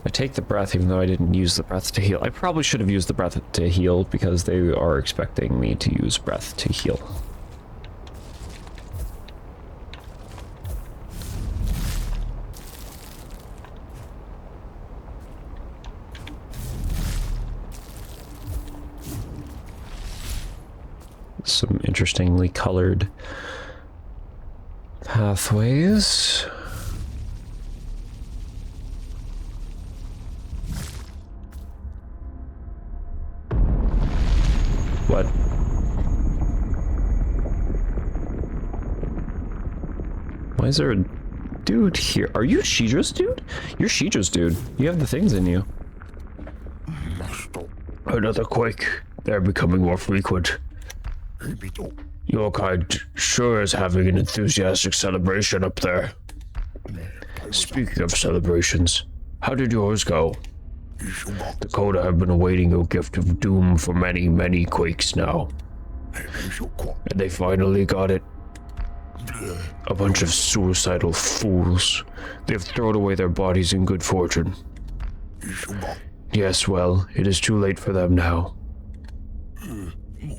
I take the breath even though I didn't use the breath to heal. I probably should have used the breath to heal because they are expecting me to use breath to heal. Some interestingly colored pathways. What? Why is there a dude here? Are you Shidra's dude? You're Shidra's dude. You have the things in you. Another quake. They're becoming more frequent. Your kind sure is having an enthusiastic celebration up there. Speaking of celebrations, how did yours go? Dakota have been awaiting your gift of doom for many, many quakes now. And they finally got it. A bunch of suicidal fools. They've thrown away their bodies in good fortune. Yes, well, it is too late for them now.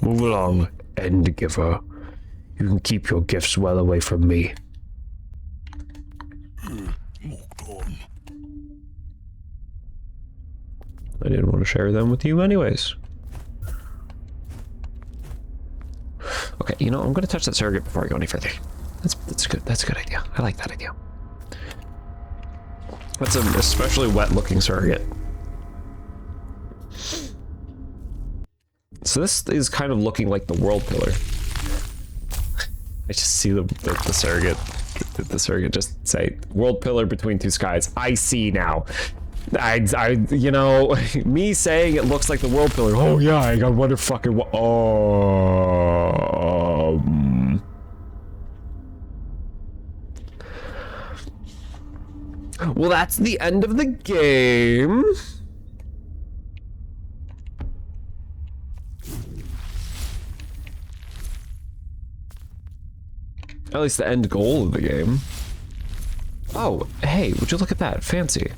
Move along, End Giver. You can keep your gifts well away from me. I didn't want to share them with you anyways. Okay, you know, I'm going to touch that surrogate before I go any further. That's good. That's a good idea. I like that idea. That's an especially wet-looking surrogate. So this is kind of looking like the world pillar. I just see the surrogate. The surrogate just say, world pillar between two skies. I see now. You know, me saying it looks like the world pillar. Oh yeah, I got wonder fucking well, that's the end of the game. At least the end goal of the game. Oh, hey, would you look at that? Fancy.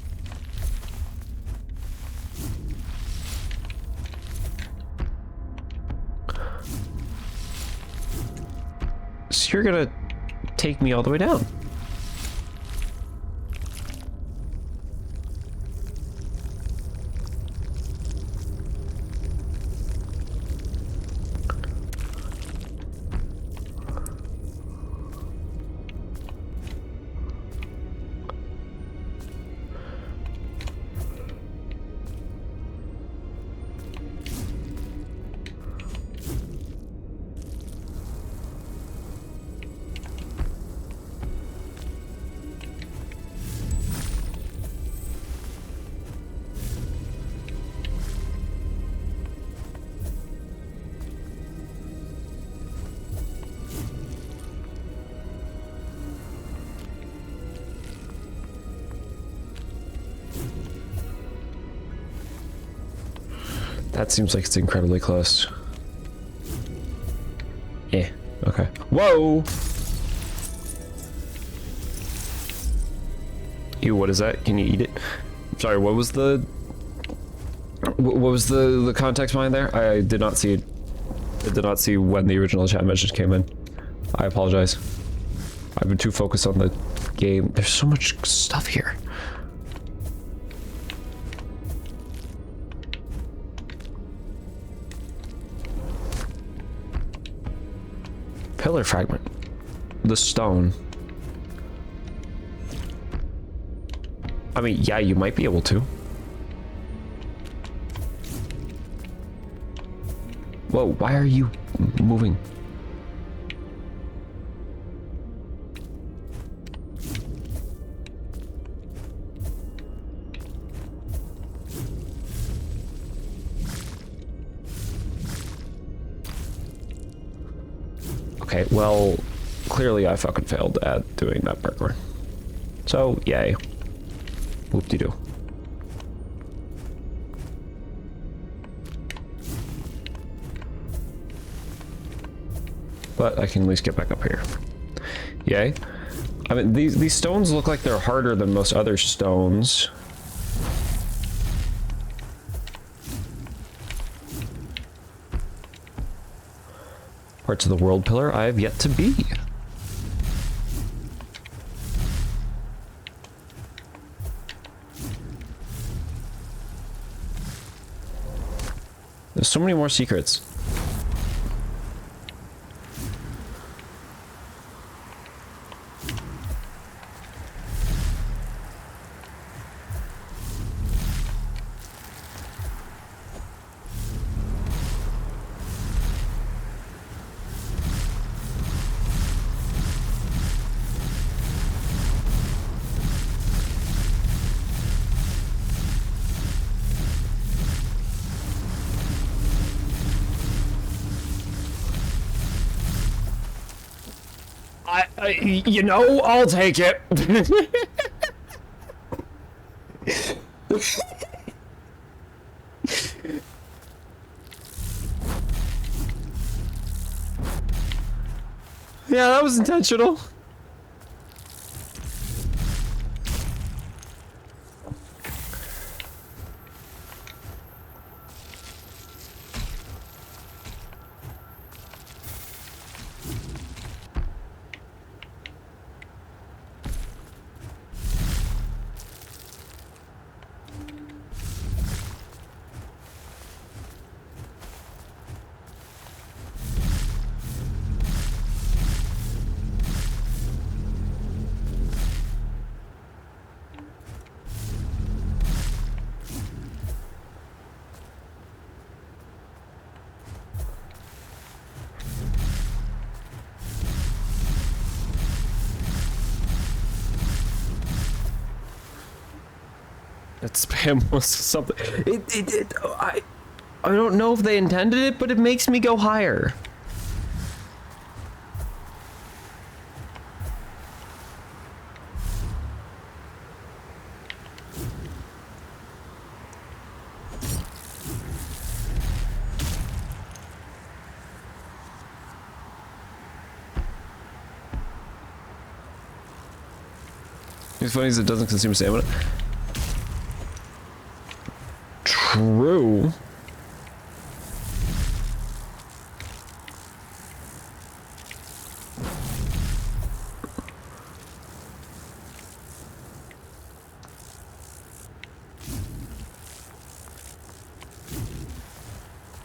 So you're gonna take me all the way down. That seems like it's incredibly close. Yeah, okay. Whoa! Ew, what is that? Can you eat it? Sorry, what was the context behind there? I did not see it. I did not see when the original chat message came in. I apologize. I've been too focused on the game. There's so much stuff here. Pillar fragment. The stone. I mean, yeah, you might be able to. Whoa, why are you moving? Okay, well, clearly I fucking failed at doing that parkour. So, yay. Whoop-de-doo. But I can at least get back up here. Yay. I mean, these stones look like they're harder than most other stones. Parts of the world pillar I have yet to be. There's so many more secrets. You know, I'll take it. Yeah, that was intentional. That spam was something. I don't know if they intended it, but it makes me go higher. It's funny as it doesn't consume stamina. True.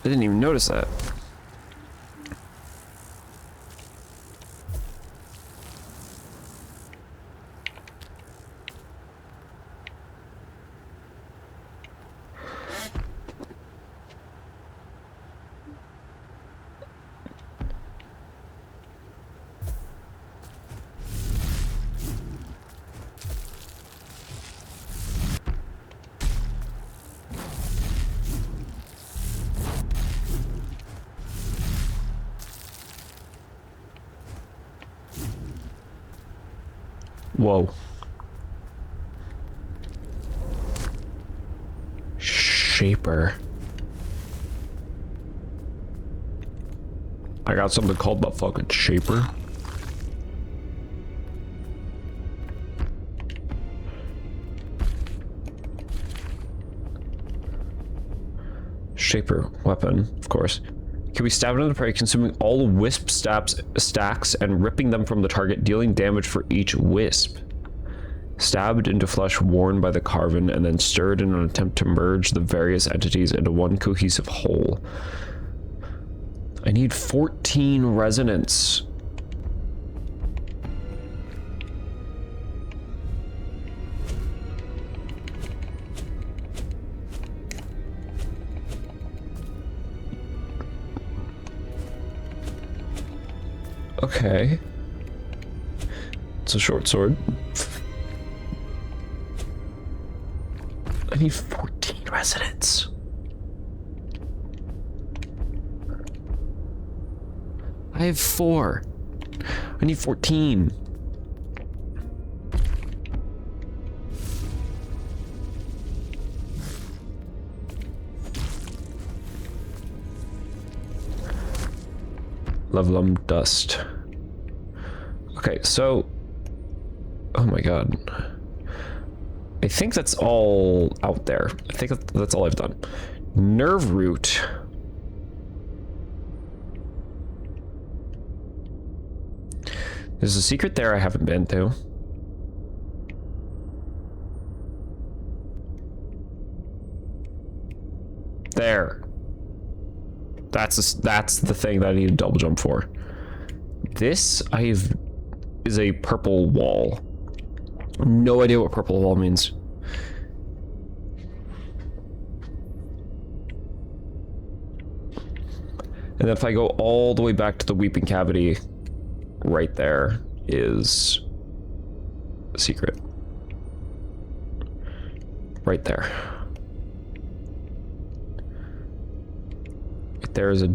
I didn't even notice that. Whoa. Shaper. I got something called the fucking Shaper. Shaper weapon, of course. Can be stabbed into prey, consuming all wisp stacks and ripping them from the target, dealing damage for each wisp. Stabbed into flesh worn by the carven and then stirred in an attempt to merge the various entities into one cohesive whole. I need 14 resonance. Okay. It's a short sword. I need 14 residents. I have 4. I need 14. Levelum dust. Okay, so... Oh my god. I think that's all out there. I think that's all I've done. Nerve root. There's a secret there I haven't been to. There. That's the thing that I need to double jump for. This is a purple wall. No idea what purple wall means. And then if I go all the way back to the weeping cavity, right there is a secret. Right there. There is a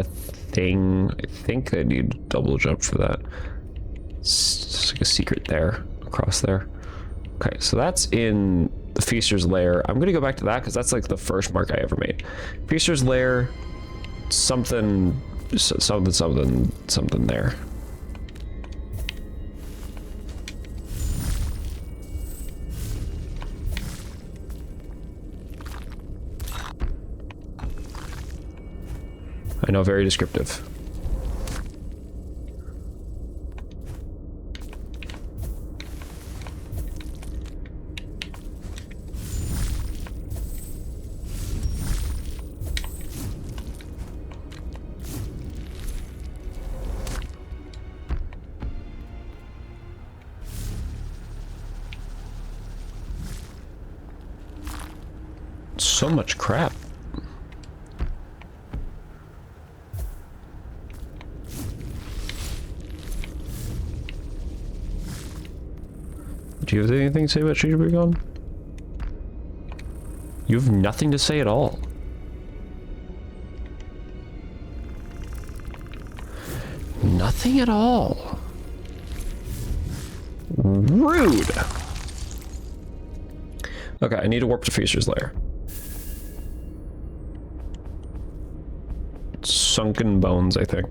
thing. I think I need to double jump for that. It's like a secret there, across there. Okay, so that's in the Feaster's Lair. I'm gonna go back to that because that's like the first mark I ever made. Feaster's Lair, something there. I know, very descriptive. So much crap. Do you have anything to say about Shijibrigon? You have nothing to say at all. Nothing at all. Rude. Okay, I need to warp to Feaster's Lair. Sunken bones, I think.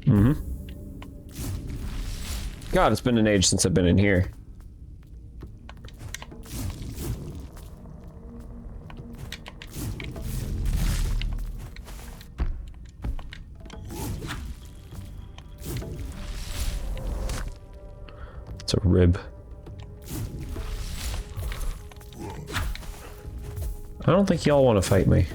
Mm-hmm. God, it's been an age since I've been in here. It's a rib. I don't think y'all want to fight me.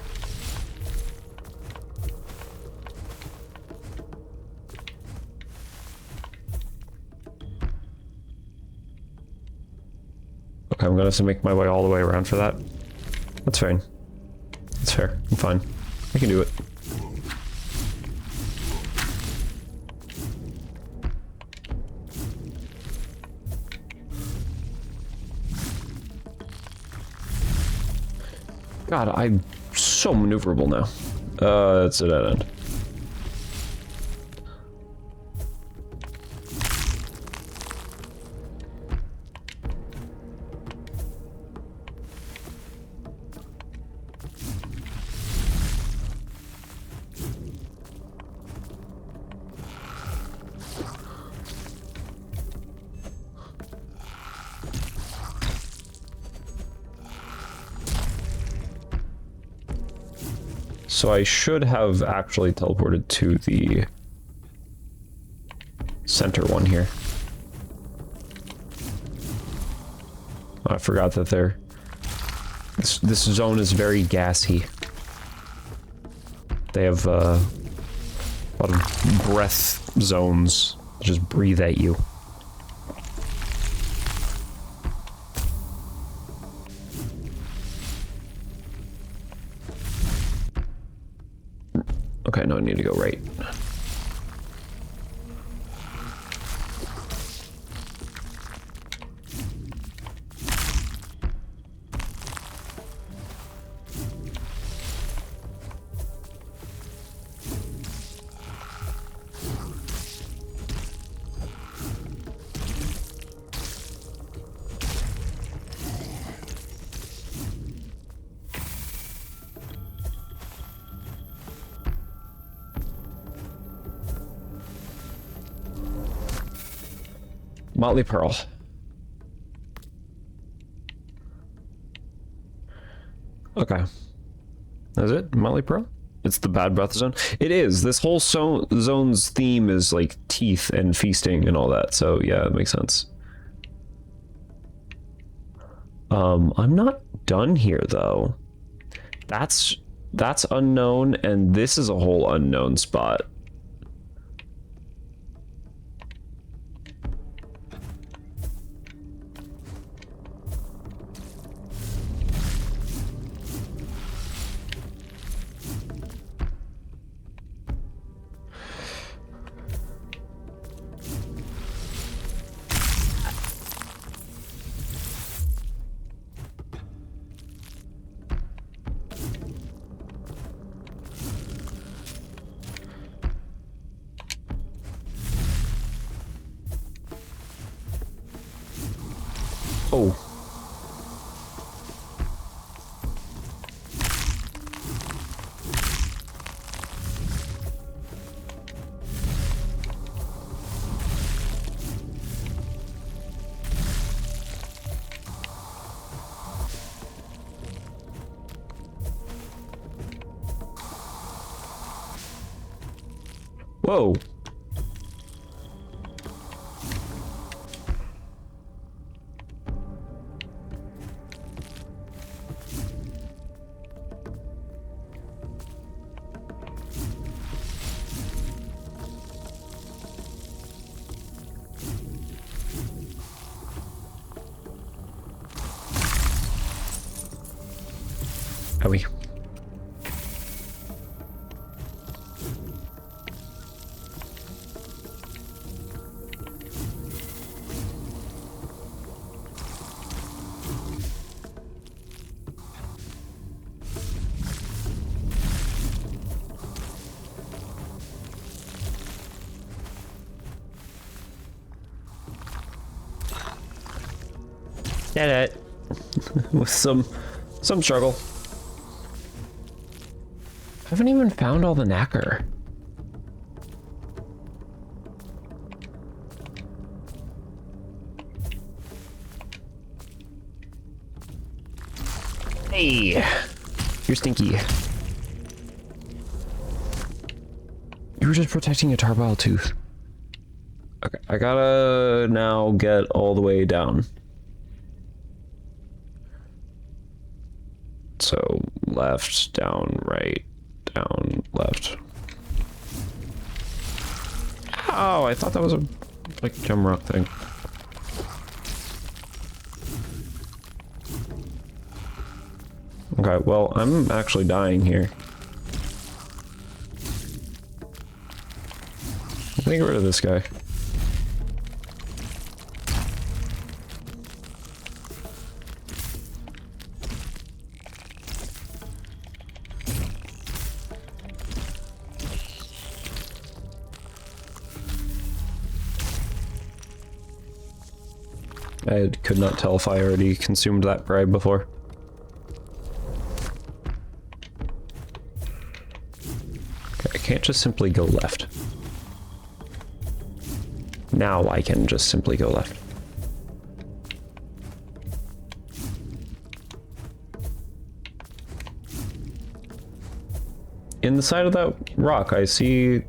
Okay, I'm gonna have to make my way all the way around for that. That's fine. That's fair. I'm fine. I can do it. God, I'm so maneuverable now. It's a dead end. So I should have actually teleported to the center one here. I forgot that this zone is very gassy. They have a lot of breath zones. Just breathe at you. I need to go right. Motley Pearl. Okay. Is it Motley Pearl? It's the Bad Breath Zone? It is. This whole zone's theme is like teeth and feasting and all that. So yeah, it makes sense. I'm not done here though. That's unknown, and this is a whole unknown spot. Oh. Whoa. Owie. Did it. With some struggle. I haven't even found all the knacker. Hey, you're stinky. You were just protecting a tarbile tooth. Okay, I gotta now get all the way down. So left, down, right, down, left. Oh, I thought that was a like jump rock thing. Okay, well, I'm actually dying here. I'm gonna get rid of this guy. I could not tell if I already consumed that bribe before. Okay, I can't just simply go left. Now I can just simply go left. In the side of that rock, I see...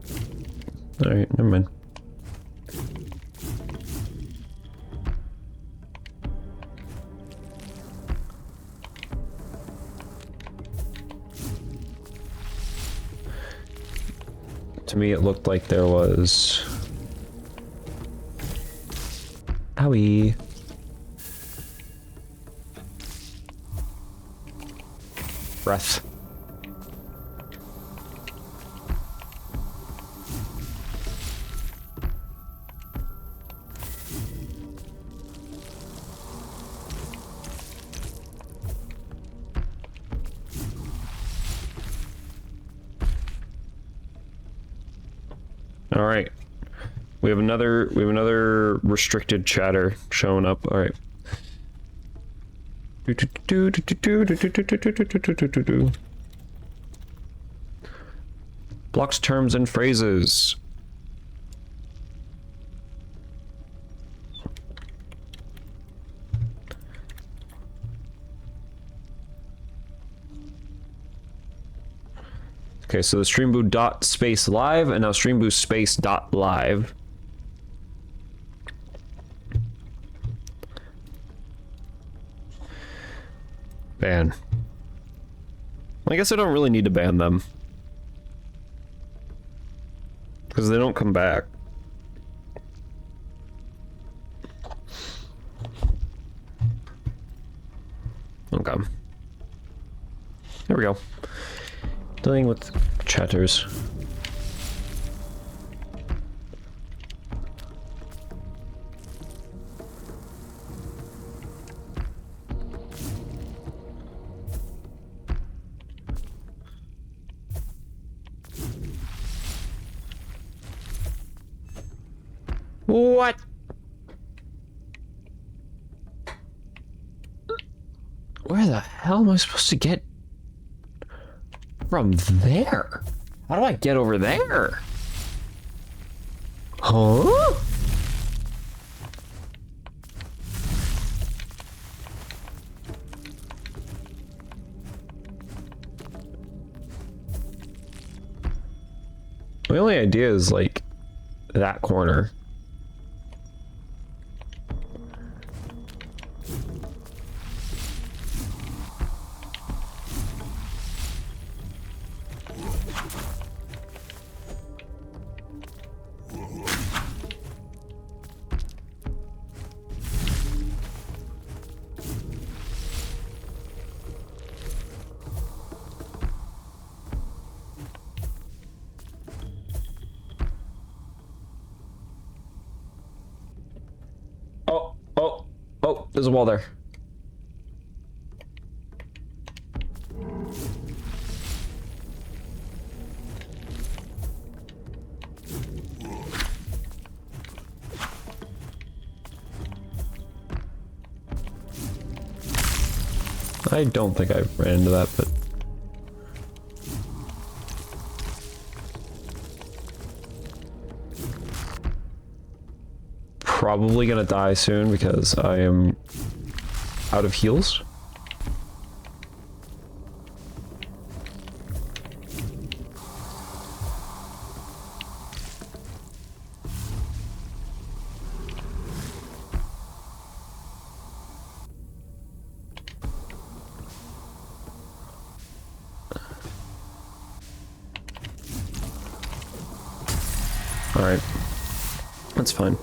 Alright, never mind. To me, it looked like there was... Owie. Breath. All right. We have another restricted chatter showing up. All right. Blocks terms and phrases. Okay, so the streamboo dot space live and now streamboo space dot live. Ban. I guess I don't really need to ban them. Because they don't come back. Okay. There we go. Dealing with chatters. What? Where the hell am I supposed to get from there? How do I get over there? Huh? My only idea is like that corner. Oh, there's a wall there. I don't think I ran into that, but... Probably gonna die soon because I am out of heals. Alright. That's fine.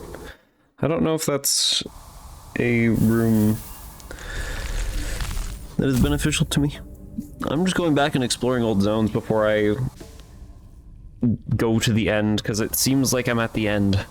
I don't know if that's a room that is beneficial to me. I'm just going back and exploring old zones before I go to the end, because it seems like I'm at the end.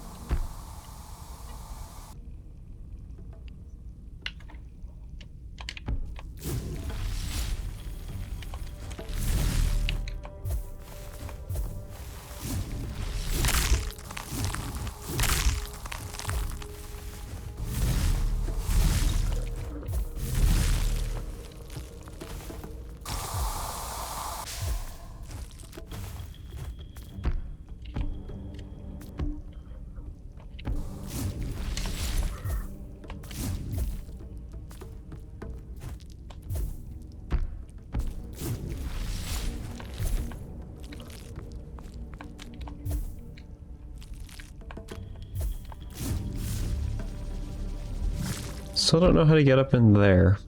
Still don't know how to get up in there.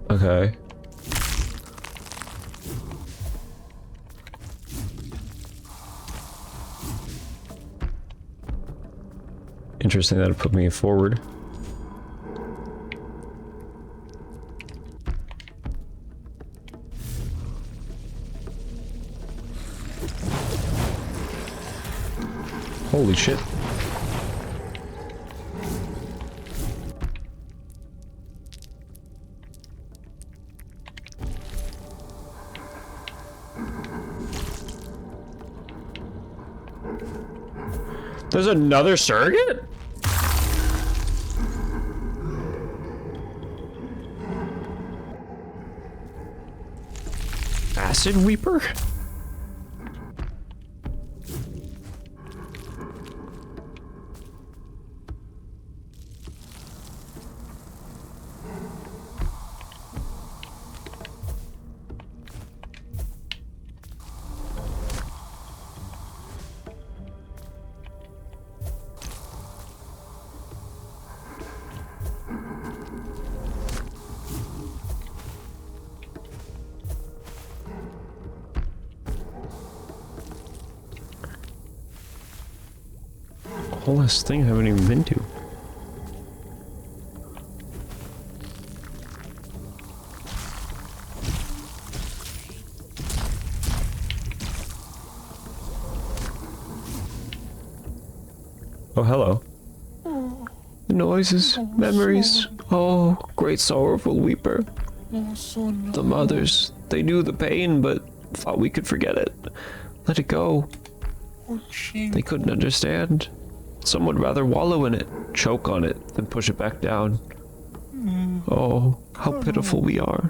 Okay. interesting that it put me forward. Holy shit. There's another surrogate? Acid Weeper? Whole last thing I haven't even been to. Oh, hello. The noises, memories. Oh, great sorrowful weeper. The mothers, they knew the pain, but thought we could forget it. Let it go. They couldn't understand. Some would rather wallow in it, choke on it, than push it back down. Oh, how pitiful we are.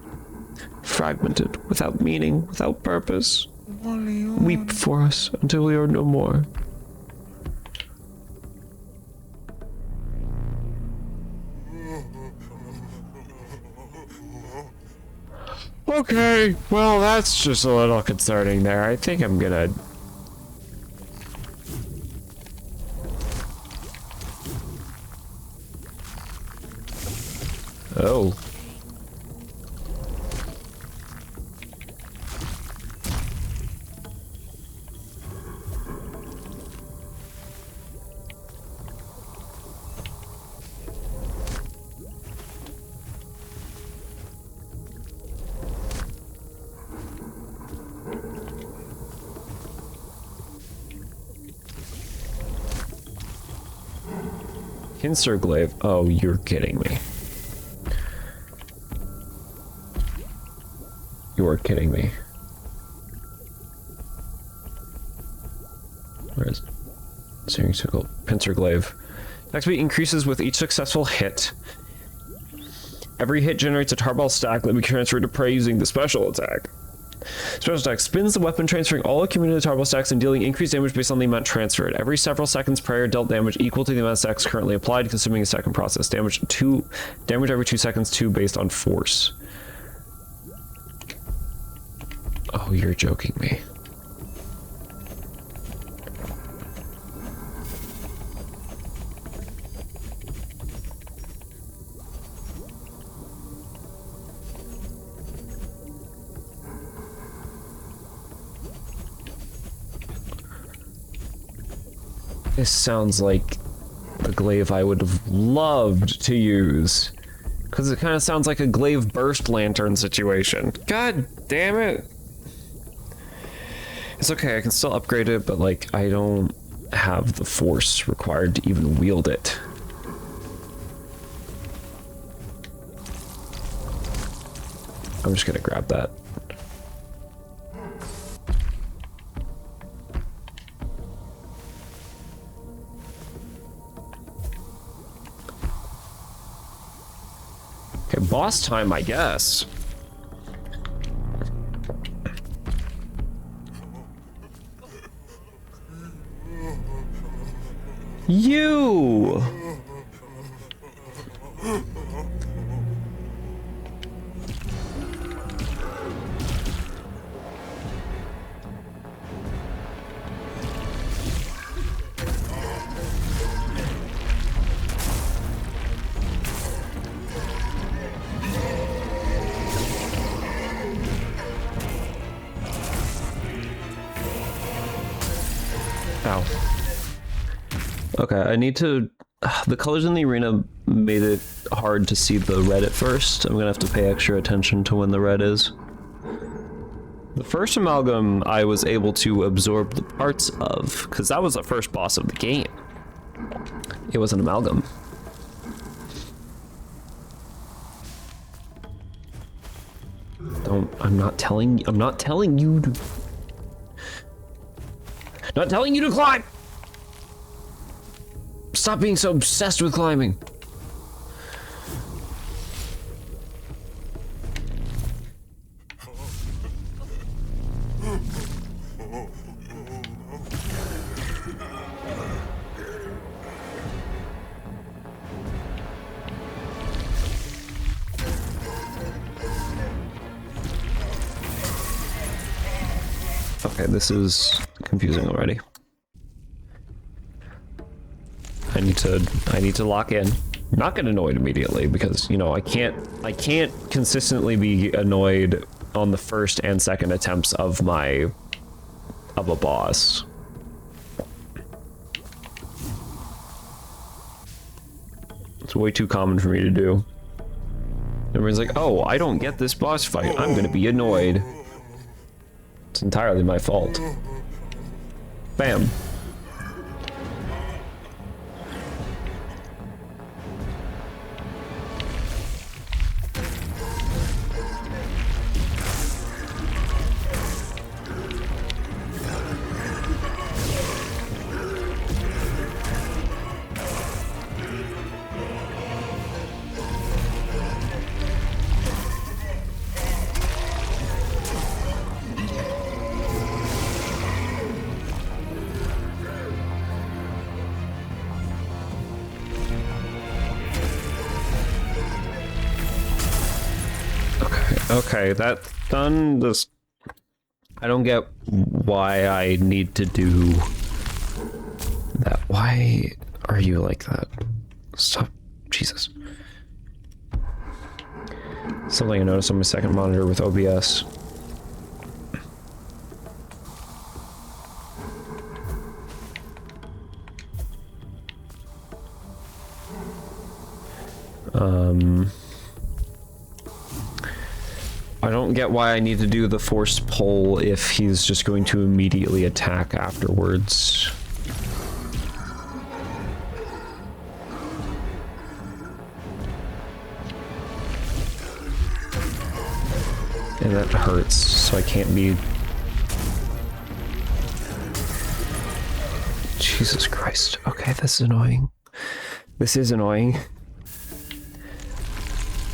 Fragmented, without meaning, without purpose. Weep for us until we are no more. Okay, well that's just a little concerning there. I think I'm gonna... Oh. Kinserglaive. Oh, you're kidding me. You are kidding me. Where is it? Searing circle. Pincerglaive. Attack speed increases with each successful hit. Every hit generates a tarball stack that we can transfer to prey using the special attack. Special attack spins the weapon, transferring all accumulated tarball stacks and dealing increased damage based on the amount transferred. Every several seconds, prayer dealt damage equal to the amount of stacks currently applied, consuming a second process. Damage every 2 seconds, 2 based on force. Oh, you're joking me. This sounds like the glaive I would have loved to use. Because it kind of sounds like a glaive burst lantern situation. God damn it. It's okay, I can still upgrade it, but like, I don't have the force required to even wield it. I'm just gonna grab that. Okay, boss time, I guess. You! Ow. Okay, I need to the colors in the arena made it hard to see the red at first. I'm gonna have to pay extra attention to when the red is. The first amalgam I was able to absorb the parts of, because that was the first boss of the game. It was an amalgam. I'm not telling you to... Not telling you to climb! Stop being so obsessed with climbing. Okay, this is confusing already. I need to lock in. Not get annoyed immediately because, you know, I can't consistently be annoyed on the first and second attempts of a boss. It's way too common for me to do. Everyone's like, oh, I don't get this boss fight. I'm gonna be annoyed. It's entirely my fault. Bam. Okay, that's done. This, I don't get why I need to do that. Why are you like that? Stop. Jesus. Something I noticed on my second monitor with OBS. I don't get why I need to do the forced pull if he's just going to immediately attack afterwards. And that hurts, so I can't be... Jesus Christ. Okay, this is annoying. This is annoying.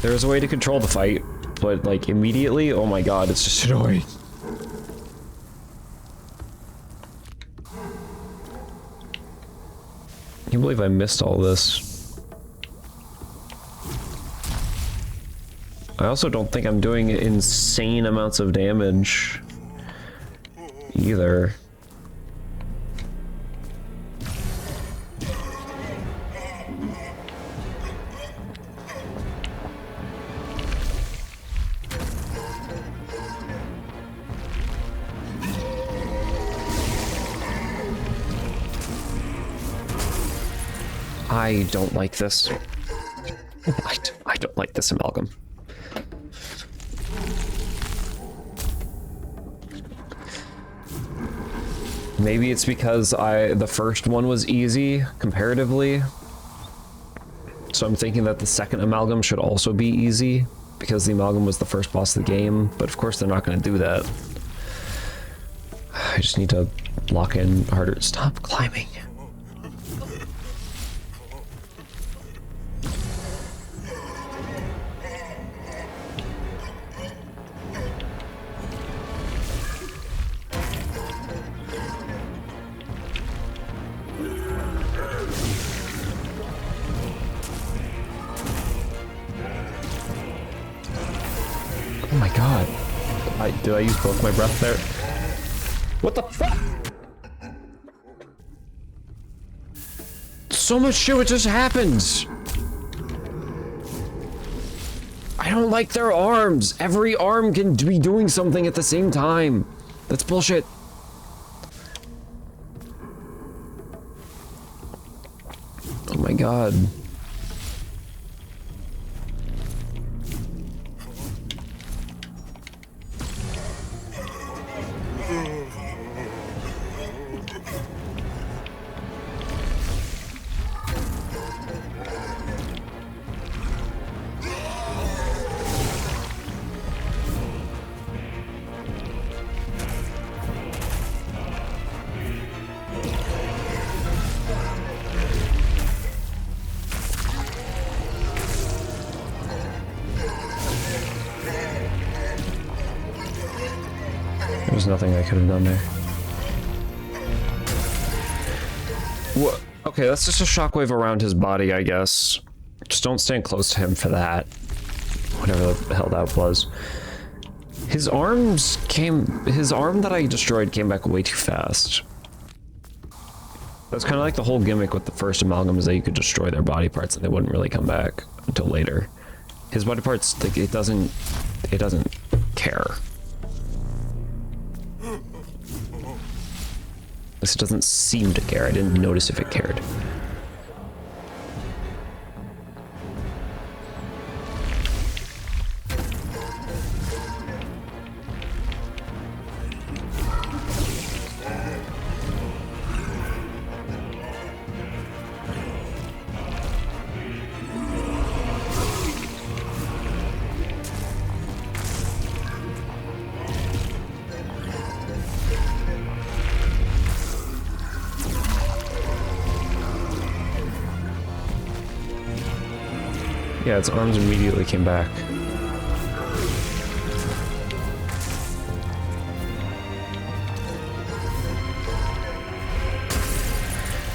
There's a way to control the fight. But, like, immediately, oh my god, it's just annoying. I can't believe I missed all this. I also don't think I'm doing insane amounts of damage either. I don't like this. I don't like this amalgam. Maybe it's because the first one was easy comparatively. So I'm thinking that the second amalgam should also be easy because the amalgam was the first boss of the game, but of course they're not going to do that. I just need to lock in harder. Stop climbing. Oh my god. Did I use both my breath there? What the fuck? So much shit just happens. I don't like their arms. Every arm can be doing something at the same time. That's bullshit. Oh my god. god. There's nothing I could have done there. What? Okay, that's just a shockwave around his body, I guess. Just don't stand close to him for that. Whatever the hell that was. His arm that I destroyed came back way too fast. That's kind of like the whole gimmick with the first amalgam, is that you could destroy their body parts and they wouldn't really come back until later. His body parts, like, it doesn't care. It doesn't seem to care. I didn't notice if it cared. Yeah, its arms immediately came back.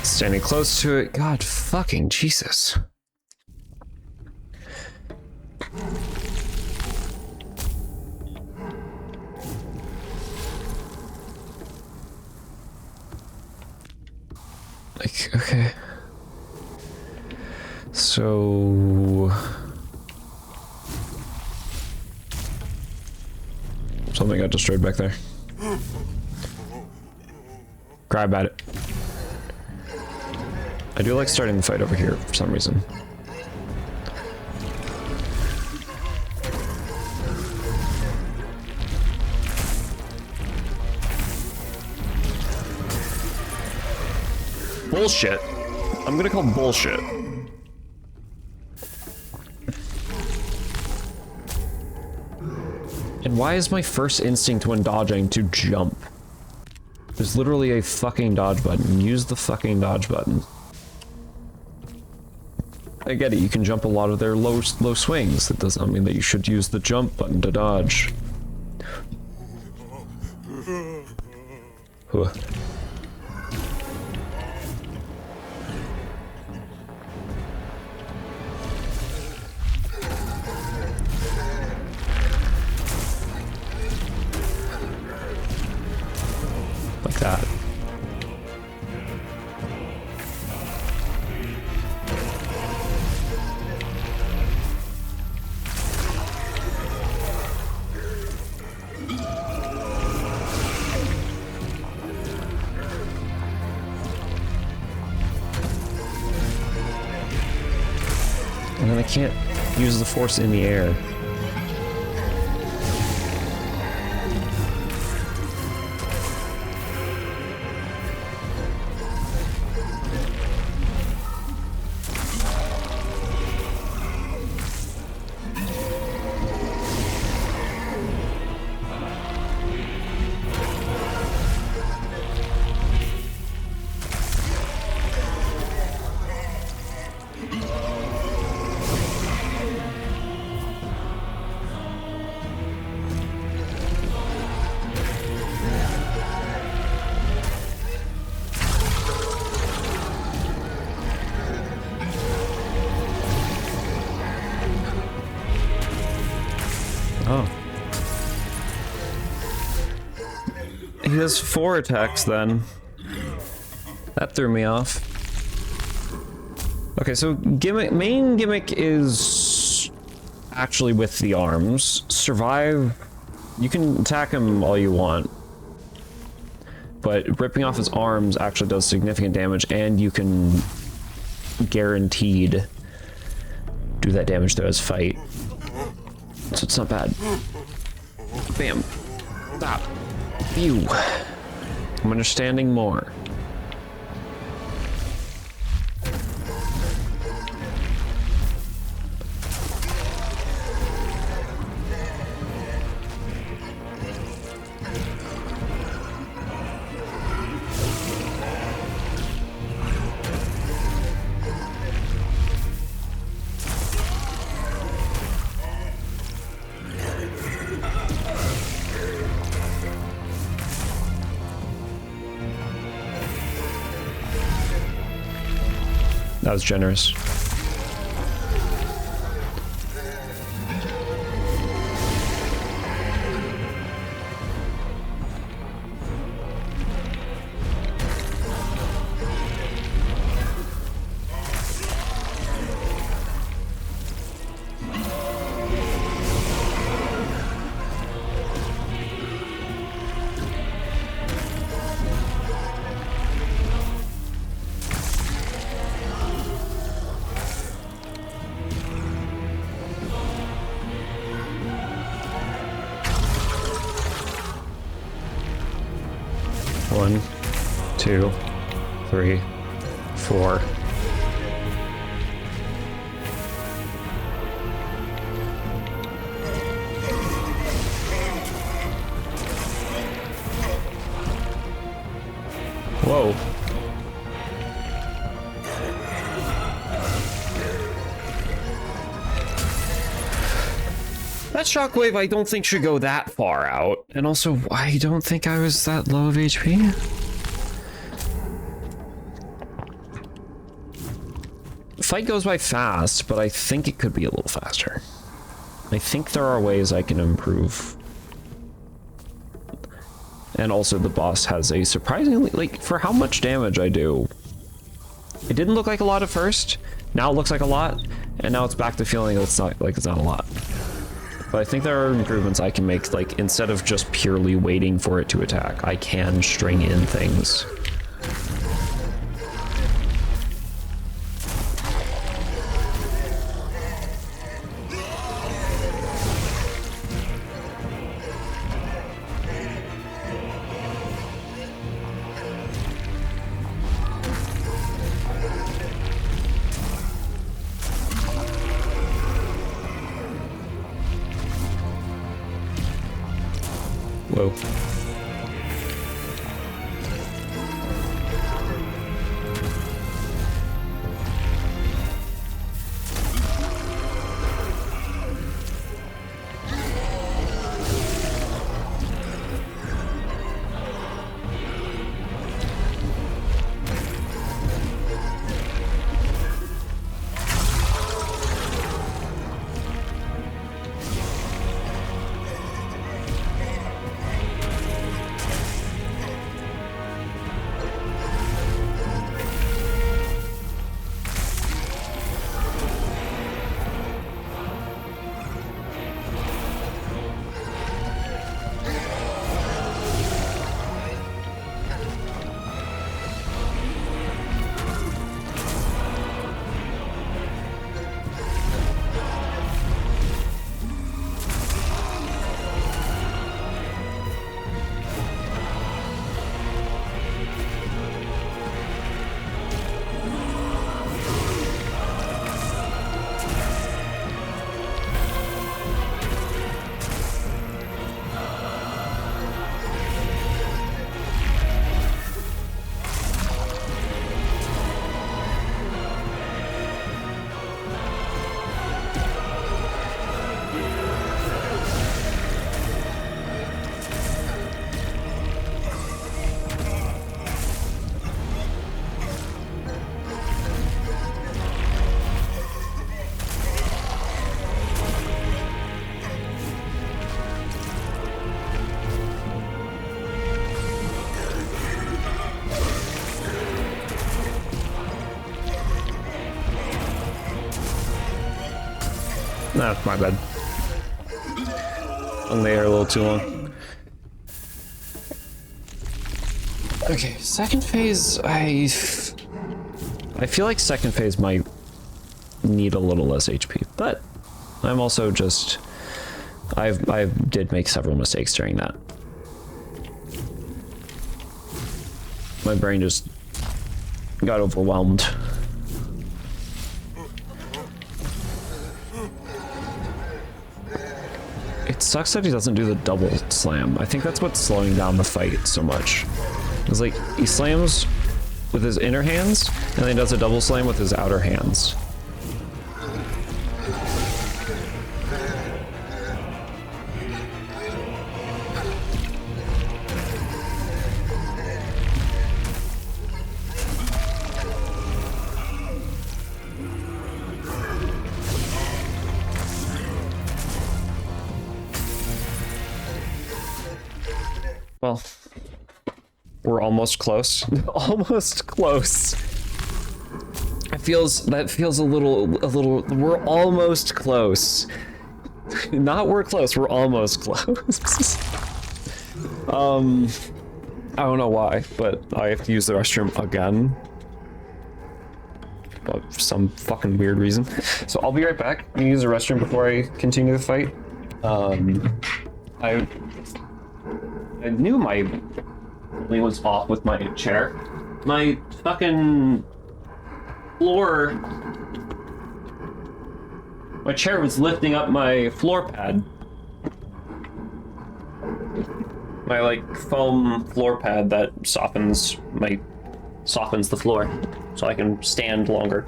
Standing close to it. God fucking Jesus. Like, okay. So... something got destroyed back there. Grab at it. I do like starting the fight over here for some reason. Bullshit. I'm gonna call bullshit. And why is my first instinct when dodging to jump? There's literally a fucking dodge button. Use the fucking dodge button. I get it, you can jump a lot of their low swings. That does not mean that you should use the jump button to dodge. Huh. Like that. And then I can't use the force in the air. Oh. He has 4 attacks then. That threw me off. Okay, so main gimmick is actually with the arms. Survive. You can attack him all you want. But ripping off his arms actually does significant damage, and you can guaranteed do that damage to his fight. So it's not bad. Bam. Stop. Phew. I'm understanding more. That was generous. One, two, three, four. Whoa. That shockwave I don't think should go that far out. And also, I don't think I was that low of HP. The fight goes by fast, but I think it could be a little faster. I think there are ways I can improve. And also the boss has a surprisingly, like, for how much damage I do, it didn't look like a lot at first. Now it looks like a lot, and now it's back to feeling it's not like it's not a lot. But I think there are improvements I can make, like, instead of just purely waiting for it to attack, I can string in things. Whoa. Nah, my bad. I'm there a little too long. Okay, second phase, I feel like second phase might need a little less HP, but I'm also just... I did make several mistakes during that. My brain just got overwhelmed. It sucks that he doesn't do the double slam. I think that's what's slowing down the fight so much. It's like he slams with his inner hands and then he does a double slam with his outer hands. Well, we're almost close. Almost close. That feels a little, we're almost close. Not we're close, we're almost close. I don't know why, but I have to use the restroom again. For some fucking weird reason. So I'll be right back. I'm gonna use the restroom before I continue the fight. I knew my lane was off with my chair. My fucking floor... My chair was lifting up my floor pad. My, like, foam floor pad that softens the floor so I can stand longer.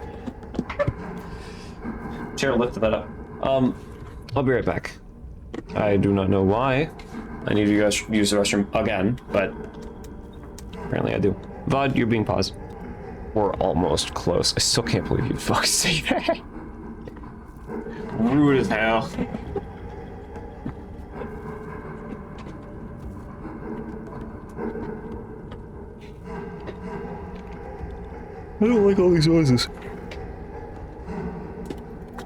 Chair lifted that up. I'll be right back. I do not know why. I need you guys to use the restroom again, but apparently I do. VOD, you're being paused. We're almost close. I still can't believe you fucking say that. Rude as hell. I don't like all these noises.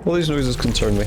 All these noises concern me.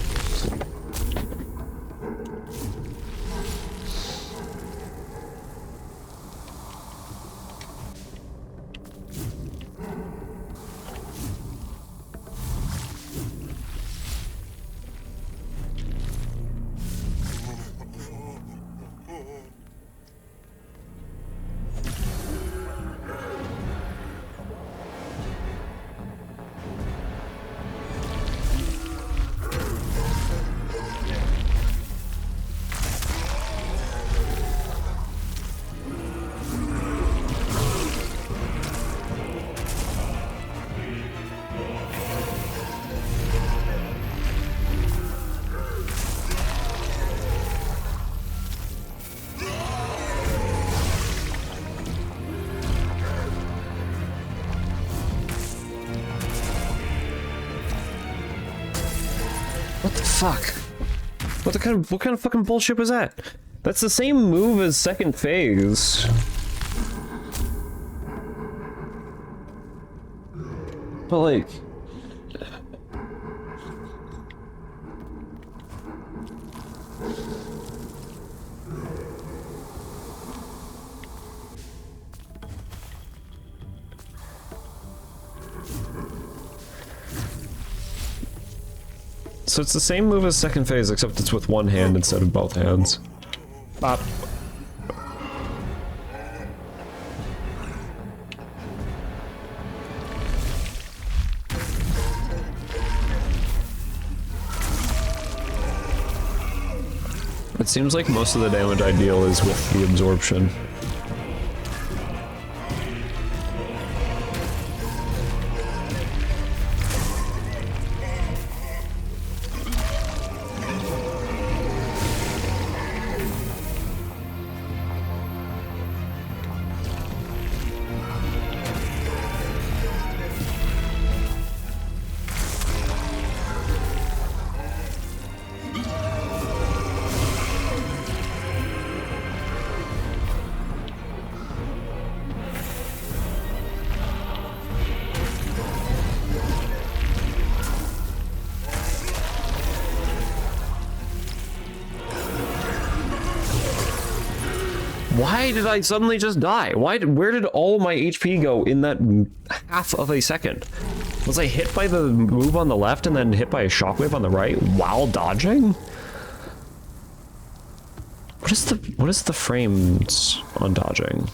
What the fuck? What kind of fucking bullshit was that? That's the same move as second phase. But like... So it's the same move as second phase, except it's with one hand instead of both hands. Bop. It seems like most of the damage I deal is with the absorption. Why did I suddenly just die? Where did all my HP go in that half of a second? Was I hit by the move on the left and then hit by a shockwave on the right while dodging? What is the frames on dodging?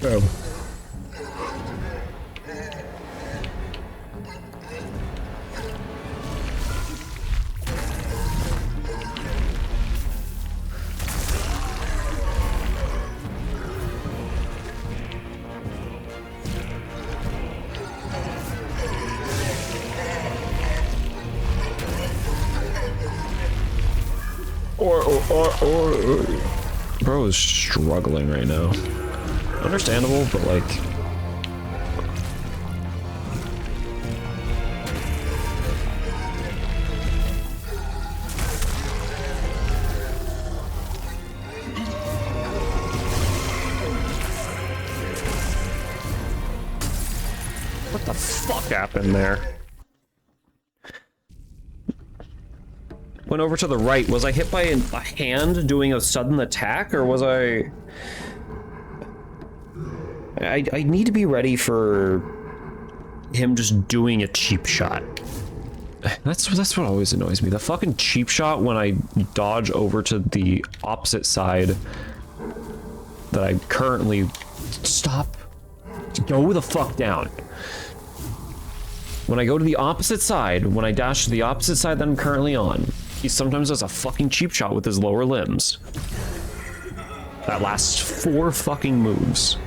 Oh. Bro is struggling right now. Understandable, but like... What the fuck happened there? Went over to the right. Was I hit by a hand doing a sudden attack, or was I need to be ready for him just doing a cheap shot. That's what always annoys me. The fucking cheap shot when I dodge over to the opposite side that I currently... Stop. Go the fuck down. When I go to the opposite side, when I dash to the opposite side that I'm currently on, he sometimes does a fucking cheap shot with his lower limbs. That lasts 4 fucking moves.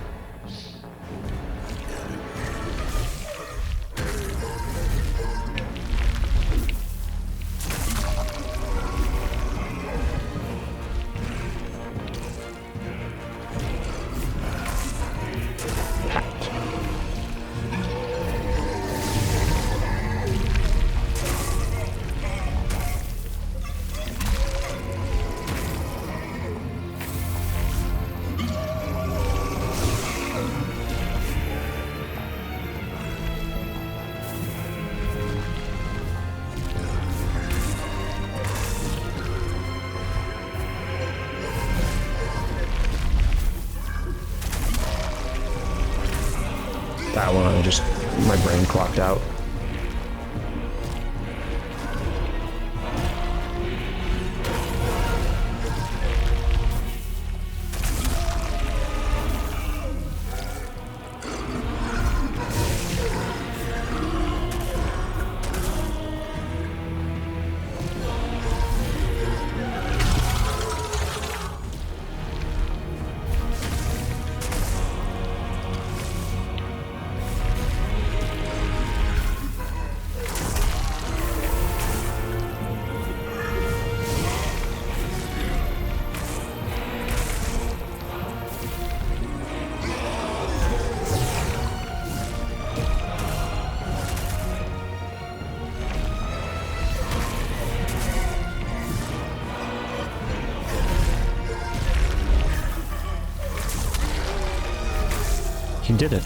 That one, my brain clocked out. He did it.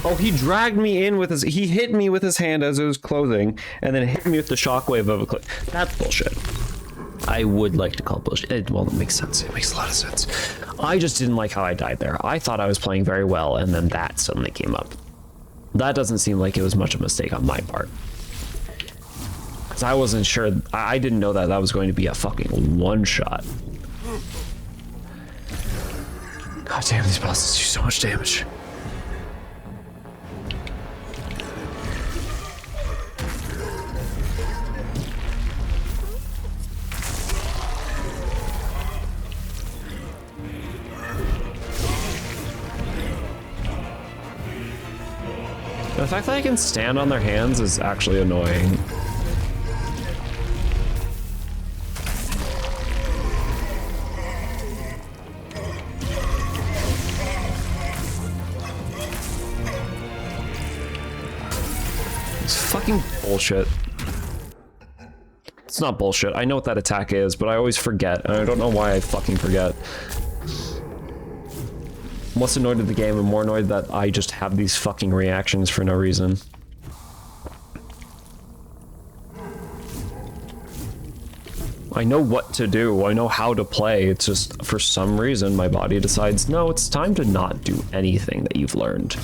Oh, he dragged me in with his... He hit me with his hand as it was closing, and then hit me with the shockwave of a click. That's bullshit. I would like to call it bullshit. Well, it makes sense. It makes a lot of sense. I just didn't like how I died there. I thought I was playing very well, and then that suddenly came up. That doesn't seem like it was much of a mistake on my part. Because I wasn't sure... I didn't know that that was going to be a fucking one-shot. God damn, these bosses do so much damage. The fact that I can stand on their hands is actually annoying. It's fucking bullshit. It's not bullshit. I know what that attack is, but I always forget, and I don't know why I fucking forget. I'm less annoyed at the game and more annoyed that I just have these fucking reactions for no reason. I know what to do, I know how to play, it's just, for some reason, my body decides, no, it's time to not do anything that you've learned.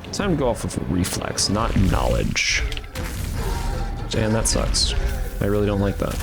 It's time to go off of reflex, not knowledge. And that sucks. I really don't like that.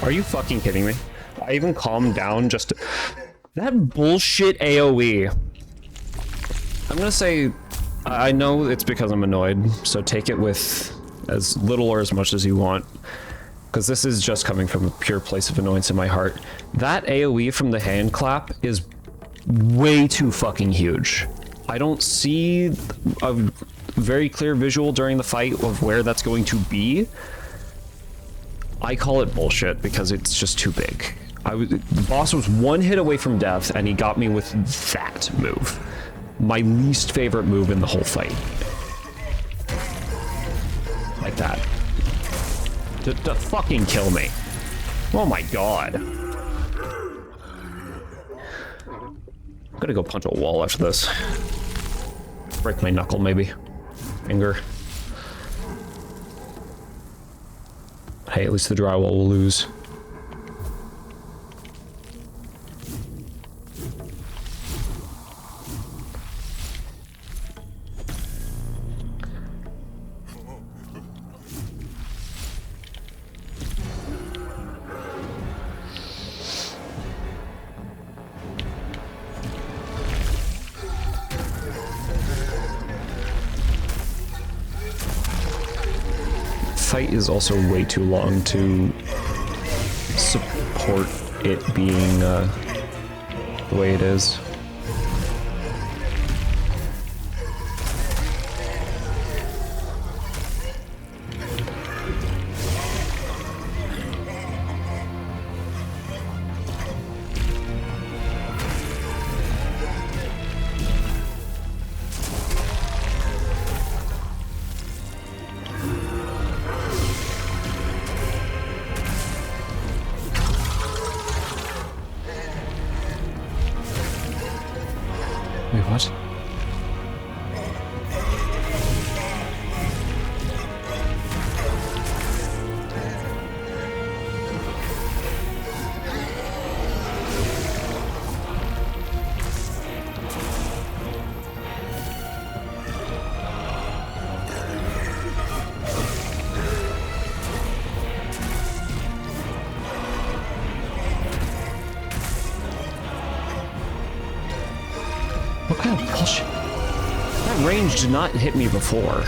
Are you fucking kidding me? I even calmed down just to... That bullshit AoE. I'm gonna say... I know it's because I'm annoyed, so take it with as little or as much as you want. Because this is just coming from a pure place of annoyance in my heart. That AoE from the hand clap is way too fucking huge. I don't see a very clear visual during the fight of where that's going to be. I call it bullshit because it's just too big. The boss was one hit away from death and he got me with that move. My least favorite move in the whole fight. Like that. To fucking kill me. Oh my god. I'm gonna go punch a wall after this. Break my knuckle, maybe. Finger. Hey, at least the drywall will lose. Fight is also way too long to support it being the way it is. Wait, what? What kind of bullshit? That range did not hit me before.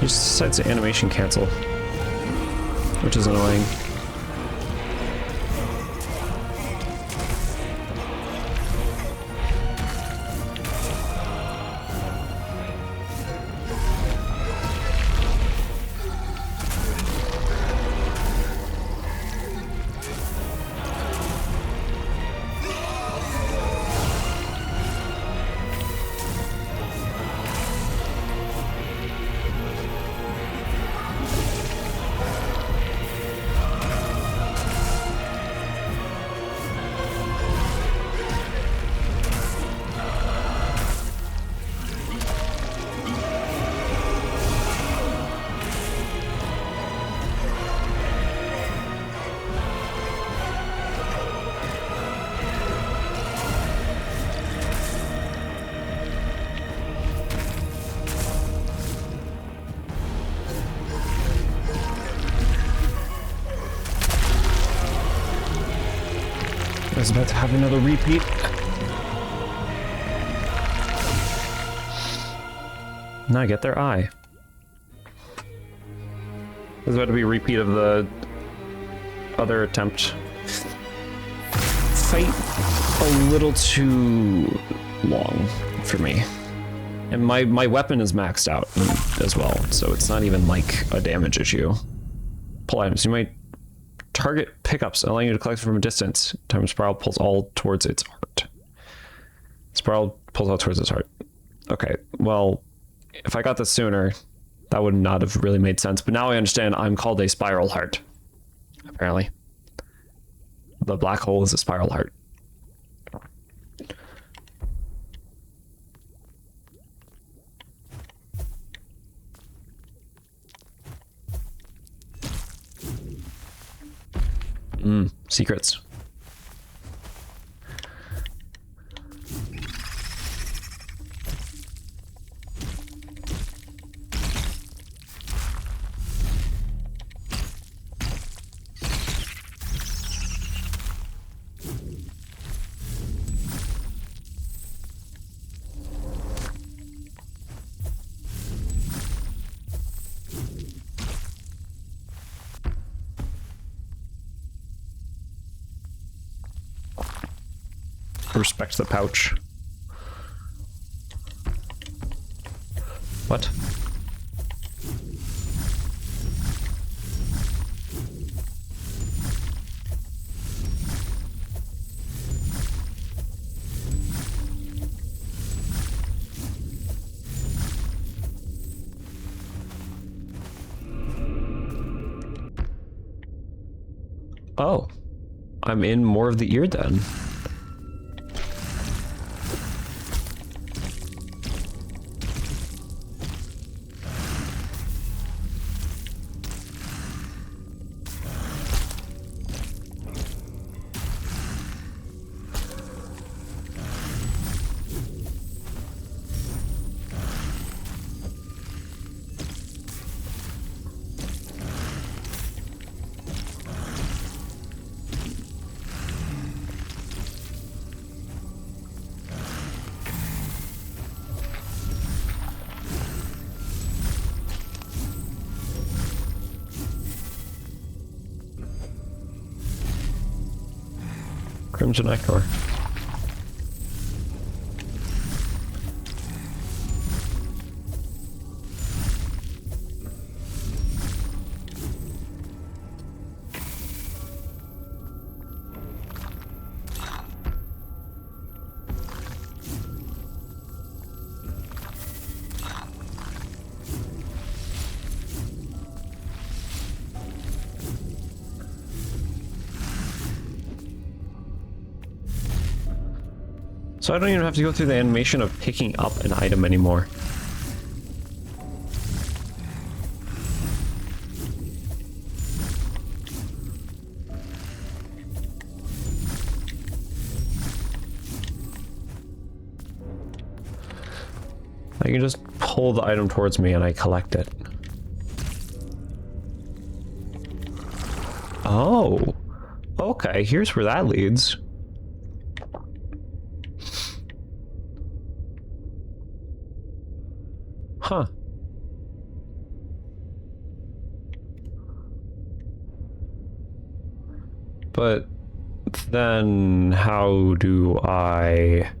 He just decides to animation cancel, which is annoying. I was about to have another repeat. Now I get their eye. There's about to be a repeat of the other attempt. Fight a little too long for me. And my weapon is maxed out as well, so it's not even like a damage issue. Pull items. You might target pickups, allowing you to collect from a distance. Time Spiral pulls all towards its heart. Spiral pulls all towards its heart. Okay, well, if I got this sooner, that would not have really made sense. But now I understand I'm called a spiral heart. Apparently. The black hole is a spiral heart. Secrets. Respect the pouch. What? Oh, I'm in more of the ear then. Crimson Ichor. So I don't even have to go through the animation of picking up an item anymore. I can just pull the item towards me and I collect it. Oh, okay, here's where that leads. Huh. But then how do I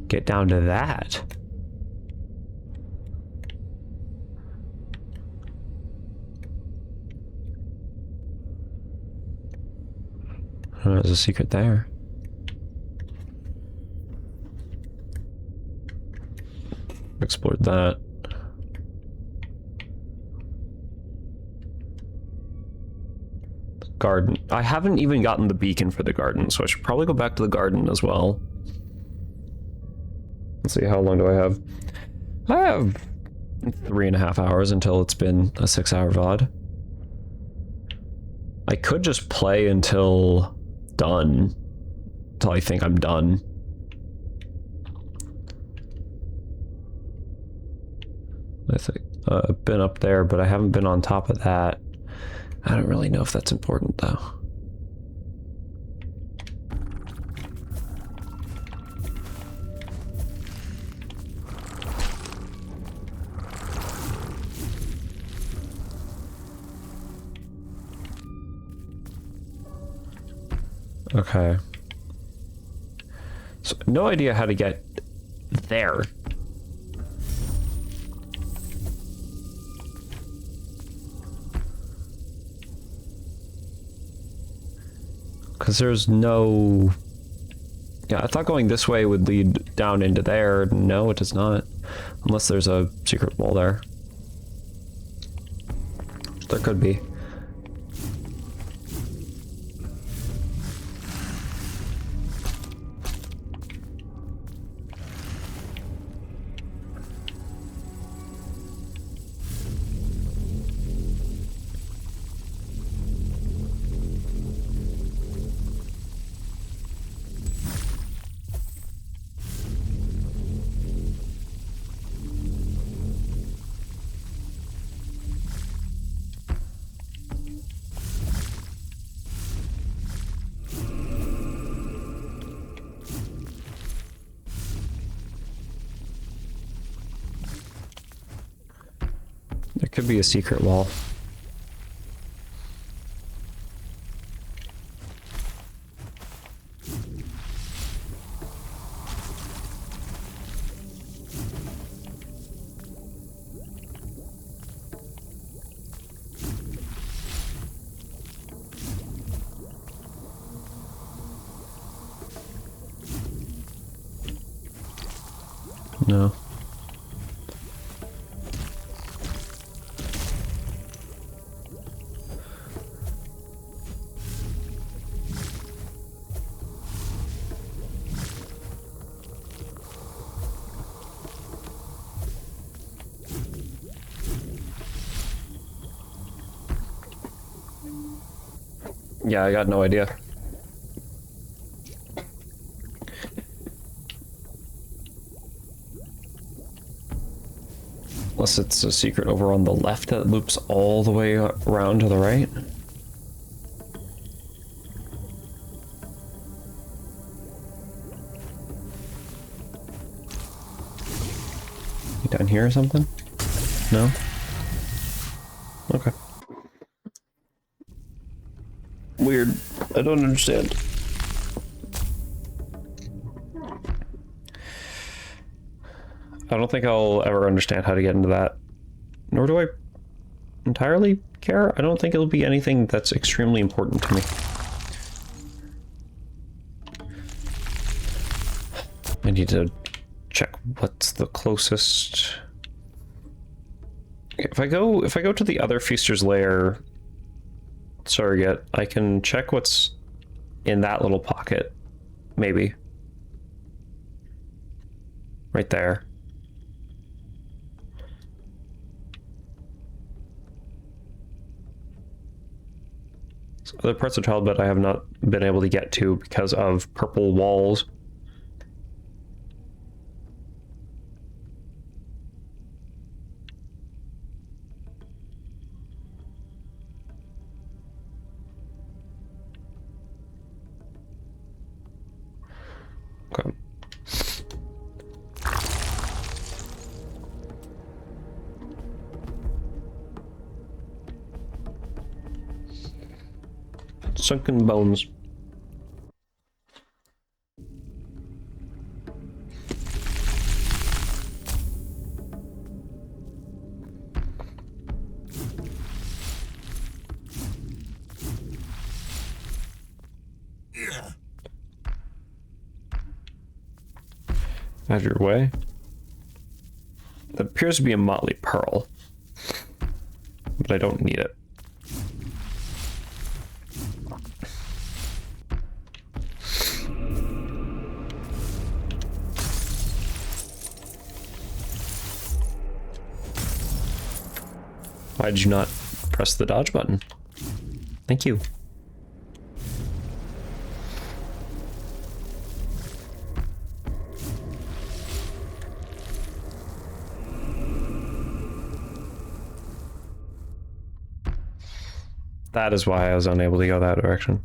get down to that? Oh, there's a secret there. Explored that. Garden. I haven't even gotten the beacon for the garden, so I should probably go back to the garden as well. Let's see, how long do I have? I have 3.5 hours until it's been a 6-hour VOD. I could just play until done. Until I think I'm done. I think I've been up there, but I haven't been on top of that. I don't really know if that's important though. Okay. So no idea how to get there. Because there's no... Yeah, I thought going this way would lead down into there. No, it does not. Unless there's a secret wall there. There could be. There could be a secret wall. No. Yeah, I got no idea. Unless it's a secret over on the left that loops all the way around to the right. Down here or something? No? Okay. Weird. I don't understand. I don't think I'll ever understand how to get into that. Nor do I entirely care. I don't think it'll be anything that's extremely important to me. I need to check what's the closest. If I go to the other Feaster's Lair surrogate, I can check what's in that little pocket Maybe. Right there. So other parts of Childbed I have not been able to get to because of purple walls. Okay. Sunken bones. Out of your way. That appears to be a motley pearl, but I don't need it. Why did you not press the dodge button? Thank you. That is why I was unable to go that direction.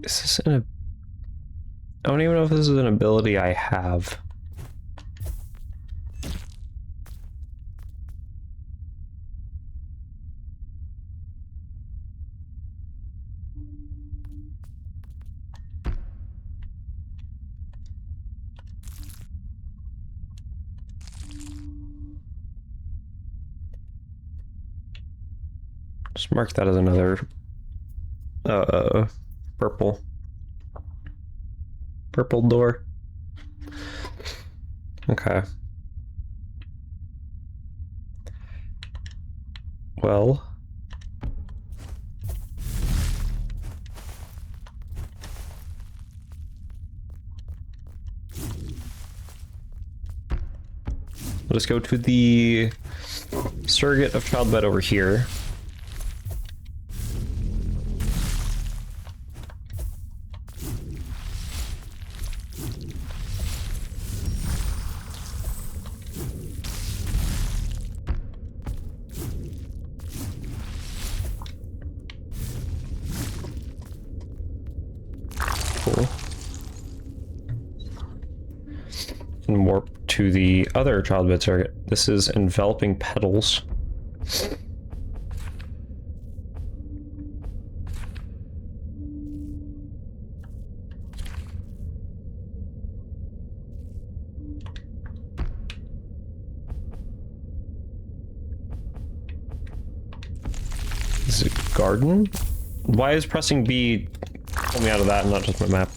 Is this an... I don't even know if this is an ability I have. Just mark that as another purple door. Okay. Well, let's go to the surrogate of Childbed over here. Cool. And warp to the other Childbed surrogate. This is enveloping petals. Is it garden? Why is pressing B pull me out of that and not just my map?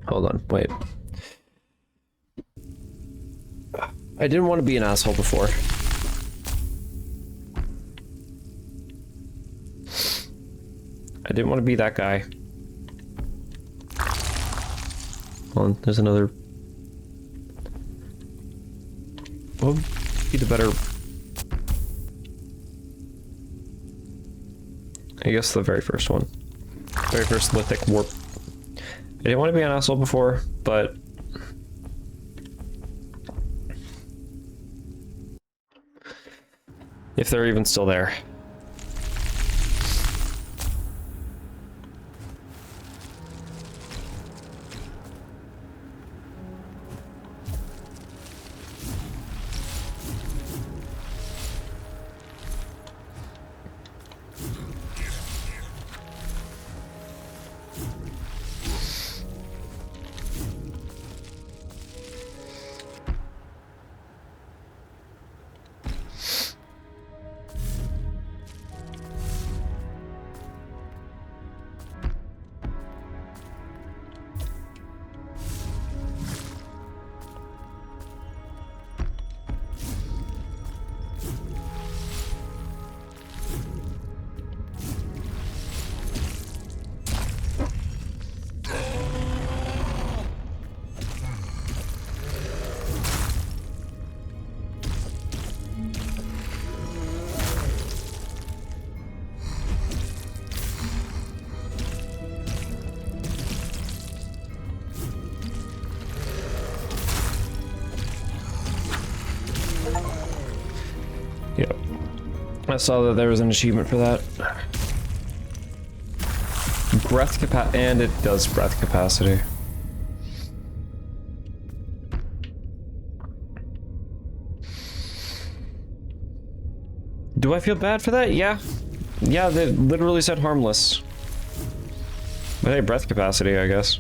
Hold on, wait. I didn't want to be an asshole before. I didn't want to be that guy. Hold on, there's another. What would be the better I guess the very first one. Very first lithic warp. I didn't want to be an asshole before, but if they're even still there. Yep. I saw that there was an achievement for that. Breath capacity, and it does breath capacity. Do I feel bad for that? Yeah. Yeah, they literally said harmless. But hey, breath capacity, I guess.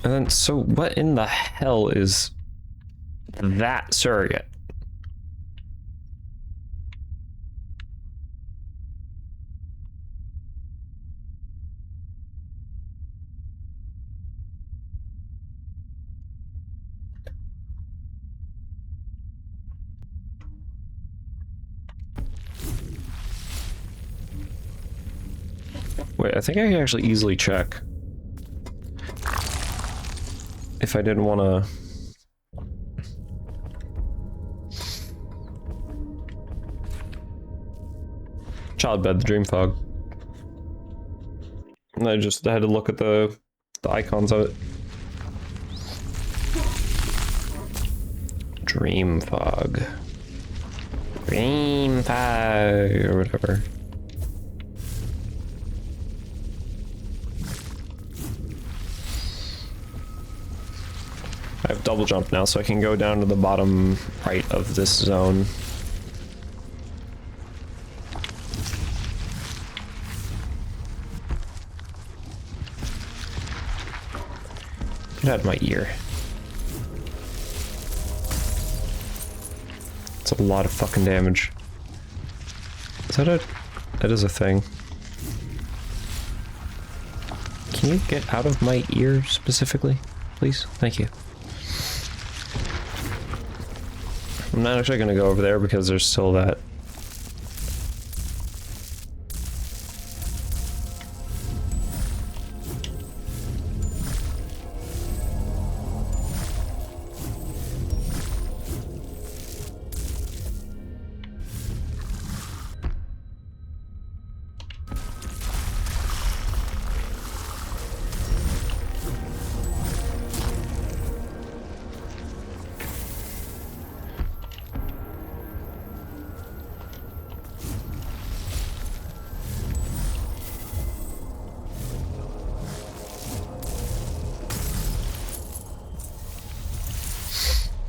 And then, so what in the hell is that surrogate? Wait, I think I can actually easily check. If I didn't want to... Childbed, the dream fog. And I had to look at the icons of it. Dream fog. Dream fog, or whatever. I have double jump now, so I can go down to the bottom right of this zone. Get out of my ear. It's a lot of fucking damage. Is that that is a thing. Can you get out of my ear specifically, please? Thank you. I'm not actually going to go over there because there's still that.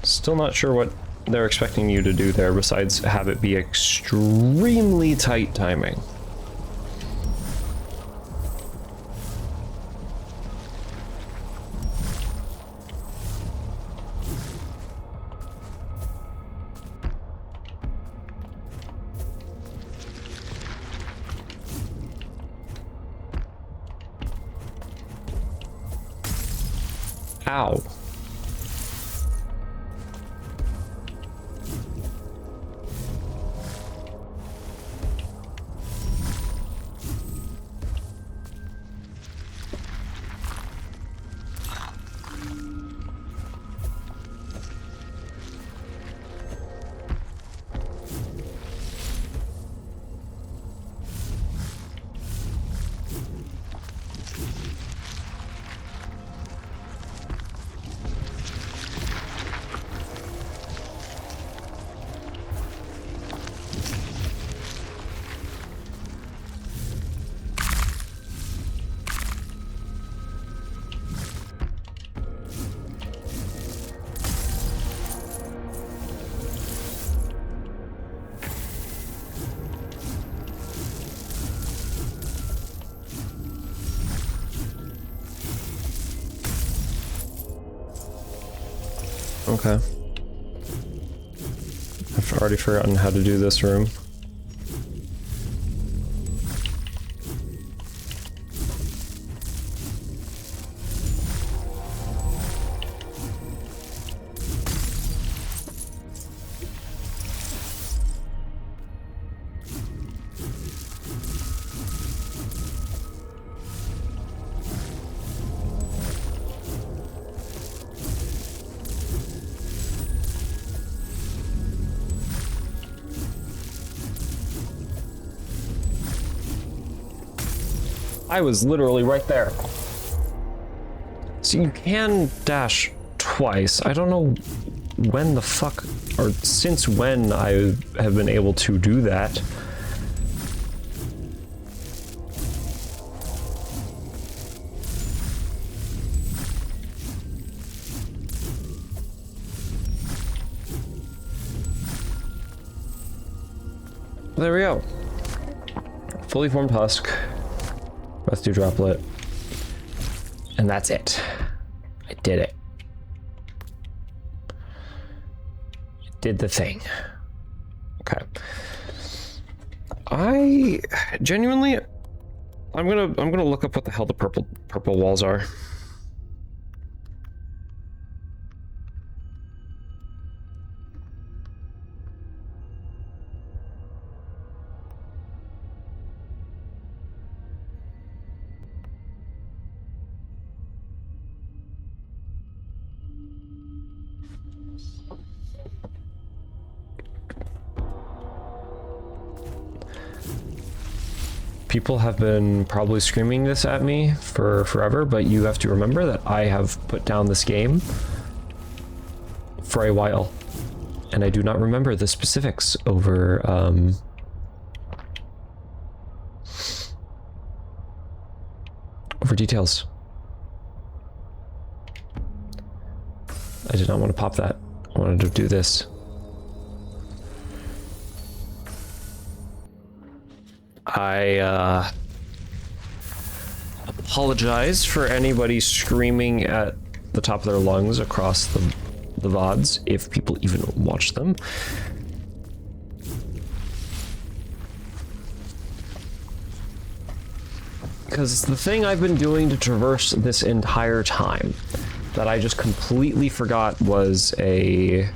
Still not sure what they're expecting you to do there besides have it be extremely tight timing. Ow. Okay. I've already forgotten how to do this room. I was literally right there. So you can dash twice. I don't know when the fuck, or since when I have been able to do that. There we go. Fully formed husk. Breath dew droplet. And that's it. I did it. I did the thing. Okay. I genuinely I'm gonna look up what the hell the purple walls are. People have been probably screaming this at me for forever, but you have to remember that I have put down this game for a while, and I do not remember the specifics over details. I did not want to pop that. I wanted to do this. I apologize for anybody screaming at the top of their lungs across the VODs, if people even watch them. Because the thing I've been doing to traverse this entire time that I just completely forgot was an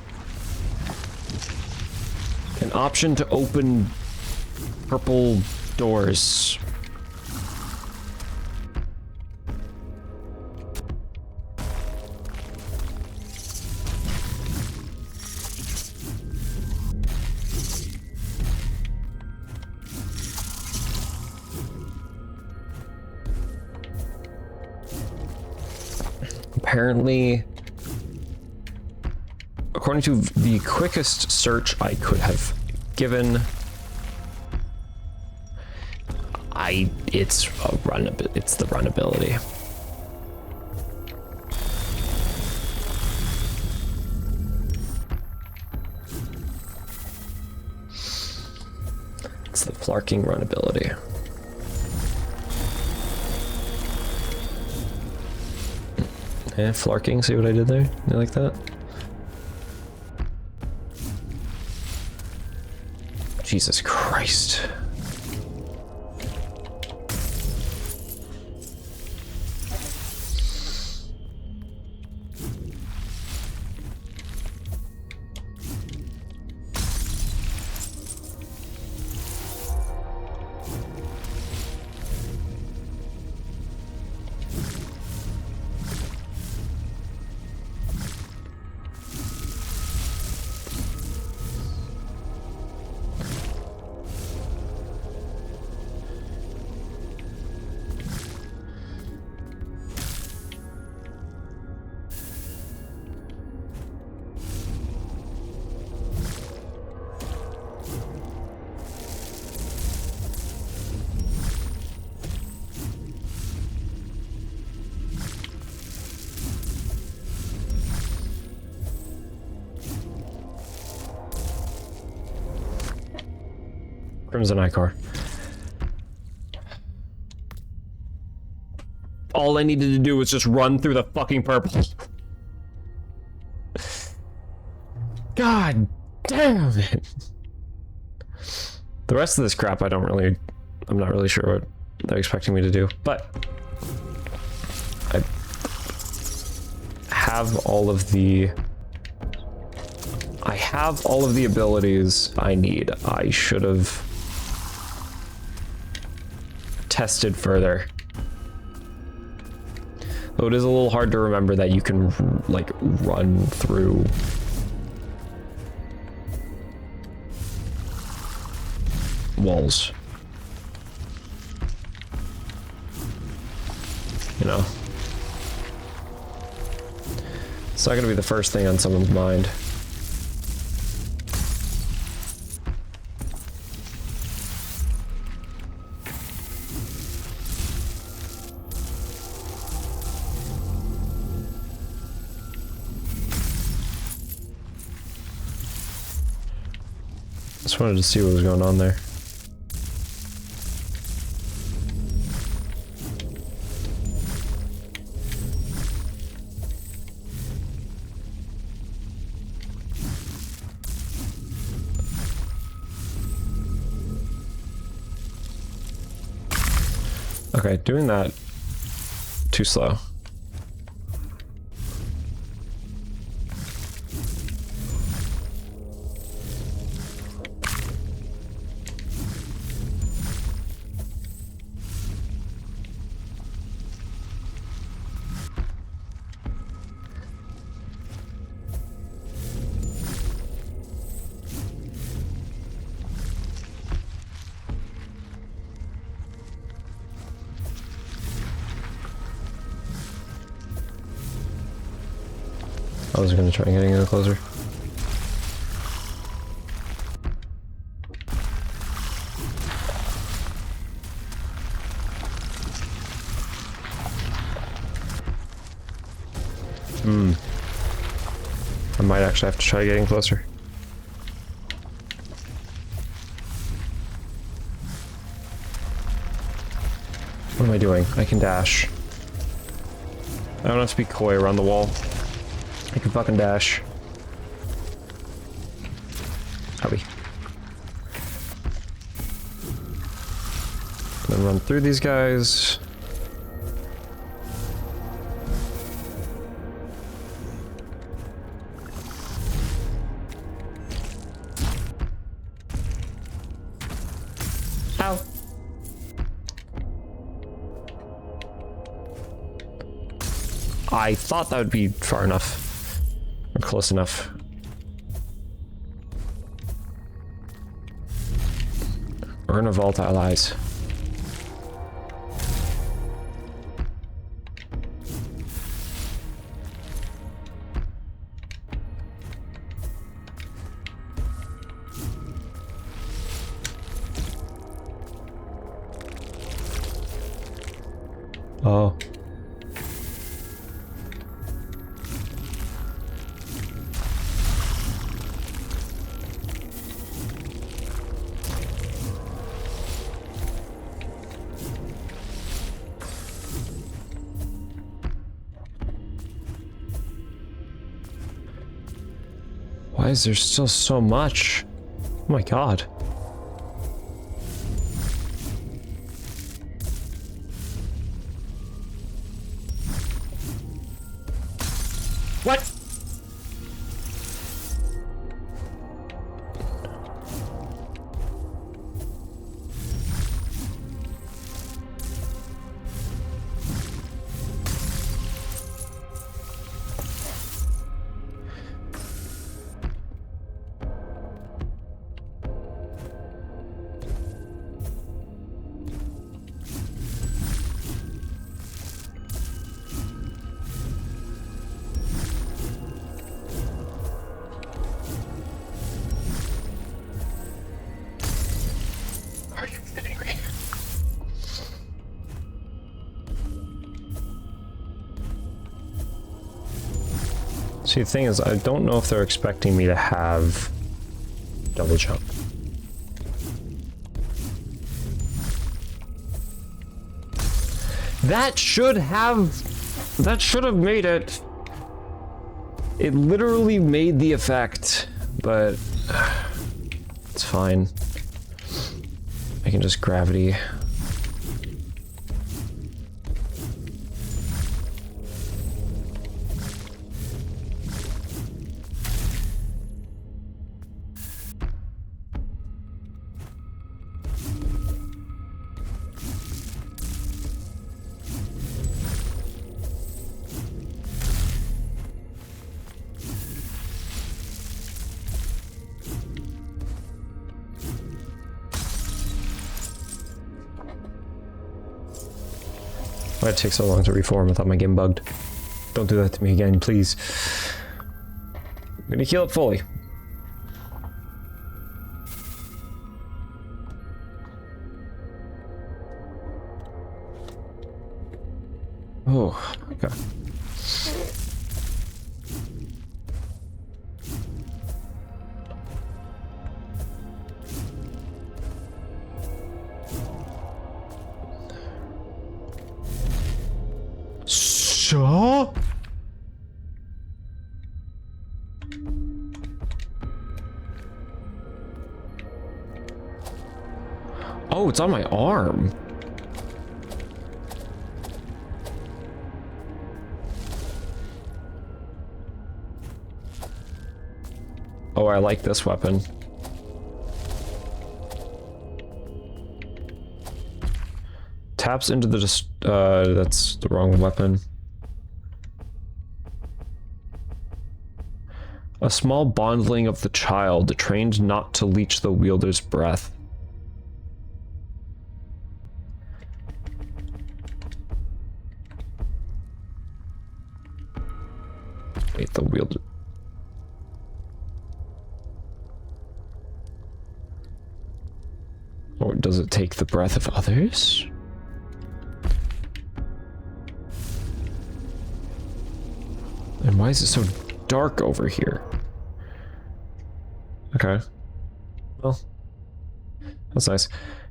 option to open purple doors. Apparently, according to the quickest search I could have given, it's the runability. It's the flarking runability. Yeah, flarking, see what I did there? You like that? Jesus Christ. Crimson Icar. All I needed to do was just run through the fucking purple. God damn it. The rest of this crap, I'm not really sure what they're expecting me to do, but I have all of the abilities I need. I should have tested further. Though it is a little hard to remember that you can like run through walls. You know, it's not gonna be the first thing on someone's mind. Just wanted to see what was going on there. Okay, doing that too slow. I was gonna try getting a closer. I might actually have to try getting closer. What am I doing? I can dash. I don't have to be coy around the wall. I can fucking dash. Howdy. Then run through these guys. Ow. I thought that would be far enough. Or close enough. Earn a volatile eyes. Oh. Why is there still so much? Oh my god. What? Are you kidding me? See, the thing is, I don't know if they're expecting me to have double jump. That should have made it. It literally made the effect but it's fine. I can just gravity. Why'd it take so long to reform? I thought my game bugged. Don't do that to me again, please. I'm gonna heal it fully. Oh, okay. So? Oh, it's on my arm. Oh, I like this weapon. Taps into the that's the wrong weapon. A small bondling of the child, trained not to leech the wielder's breath. Wait, the wielder. Or does it take the breath of others? And why is it so dark over here? Okay. Well, that's nice.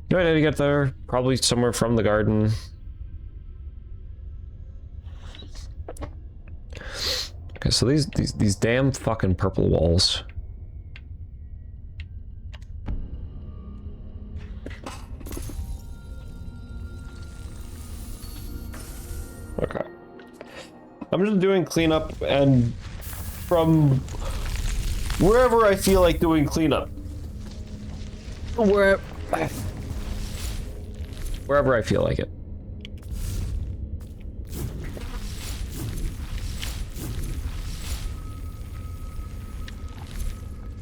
No idea to get there. Probably somewhere from the garden. Okay, so these damn fucking purple walls. Okay. I'm just doing cleanup, and from wherever I feel like doing cleanup. Wherever I feel like it.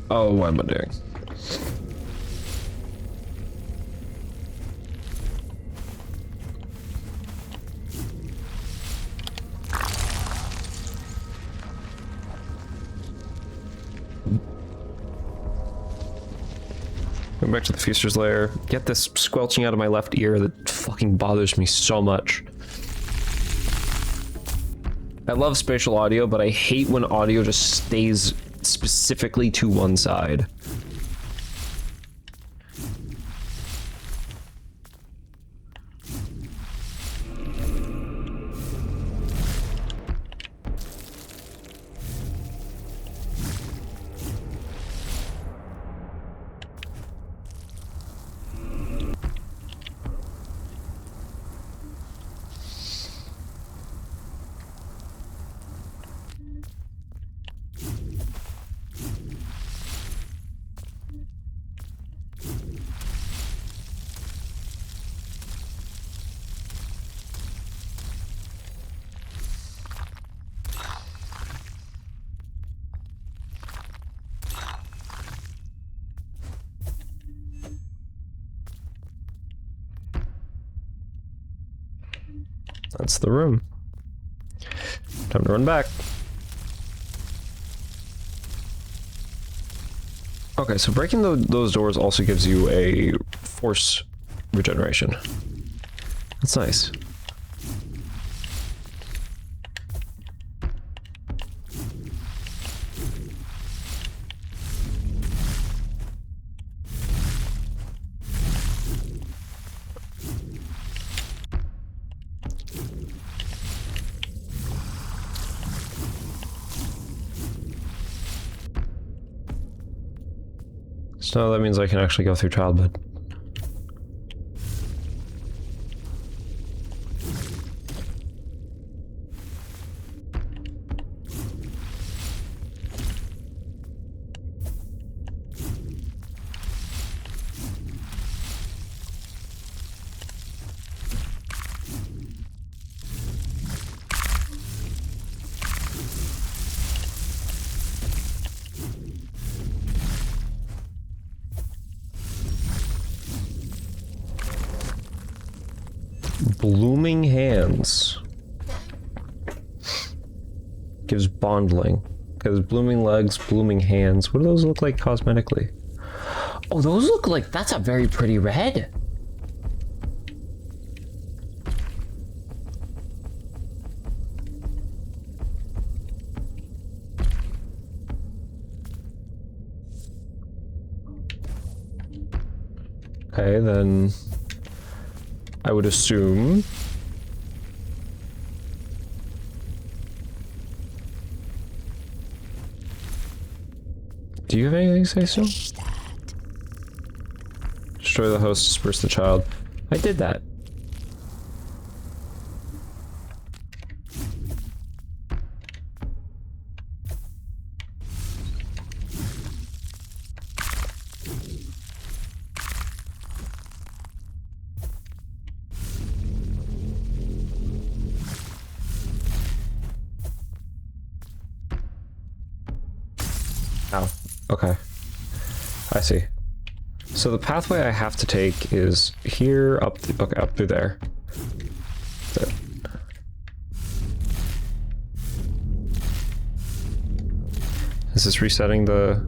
Oh, what am I doing? Going back to the Feaster's Lair. Get this squelching out of my left ear that fucking bothers me so much. I love spatial audio, but I hate when audio just stays specifically to one side. That's the room. Time to run back. Okay, so breaking those doors also gives you a force regeneration. That's nice. So that means I can actually go through childhood. Blooming hands. Gives bondling. Because blooming legs, blooming hands. What do those look like cosmetically? Oh, those look like that's a very pretty red. Okay, then I would assume do you have anything to say still? Destroy the host, disperse the child. I did that. Oh, okay. I see. So the pathway I have to take is here, up, okay, up through there. There. Is this resetting the...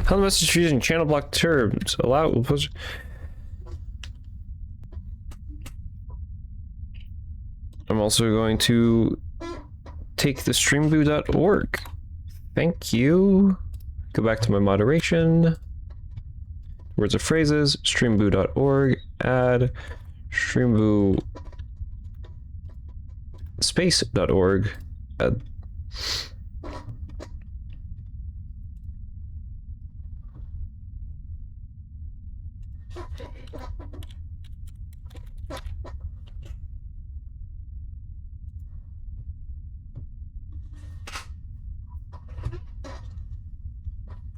How the message using channel block terms? Allow... I'm also going to take the streamboo.org. Thank you. Go back to my moderation. Words of phrases, streamboo.org, add streamboo space.org. Add.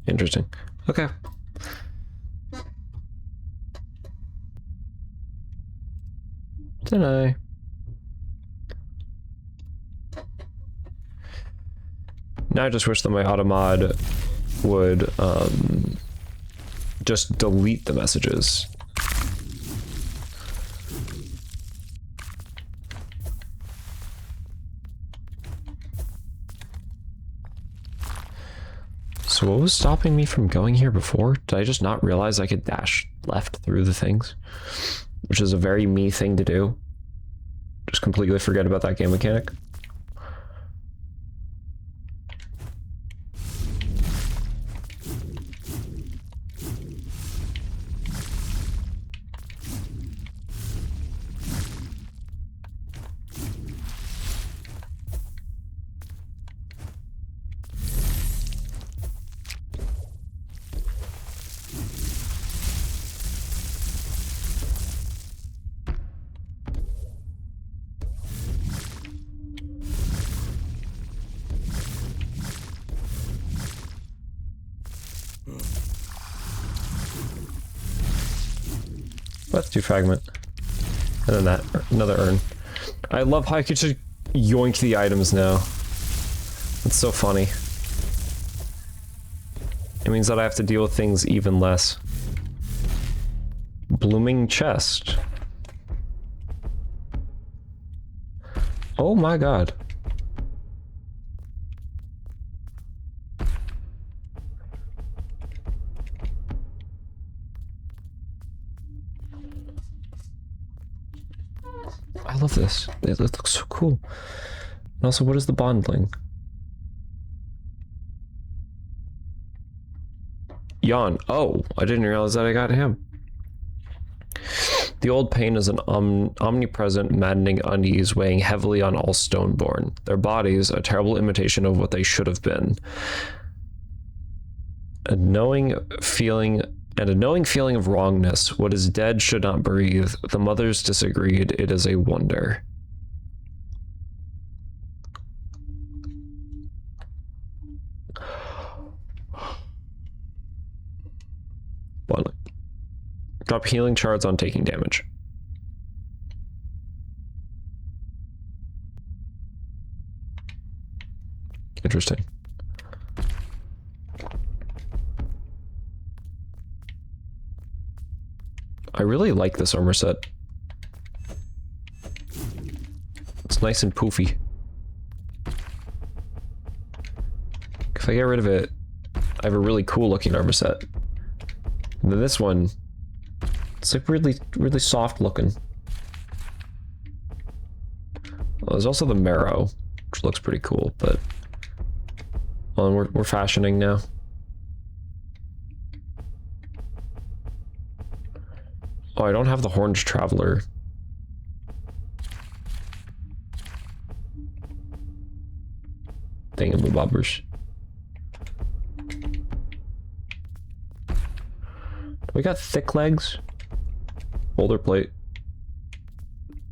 Interesting. Okay. Deny. Now I just wish that my automod would just delete the messages. So what was stopping me from going here before? Did I just not realize I could dash left through the things? Which is a very me thing to do. Just completely forget about that game mechanic. Let's do fragment. And then that, another urn. I love how I could just yoink the items now. It's so funny. It means that I have to deal with things even less. Blooming chest. Oh my god. I love this. It looks so cool. And also, what is the bondling? Yawn. Oh, I didn't realize that I got him. The old pain is an omnipresent, maddening unease weighing heavily on all stoneborn. Their bodies, a terrible imitation of what they should have been. A knowing feeling And a knowing feeling of wrongness. What is dead should not breathe. The mothers disagreed. It is a wonder. One. Drop healing shards on taking damage. Interesting. I really like this armor set. It's nice and poofy. If I get rid of it, I have a really cool looking armor set. And then this one, it's like really, really soft looking. Well, there's also the marrow, which looks pretty cool, but well, and we're fashioning now. Oh, I don't have the Horned Traveler. Thingamabobbers. We got thick legs. Boulder plate.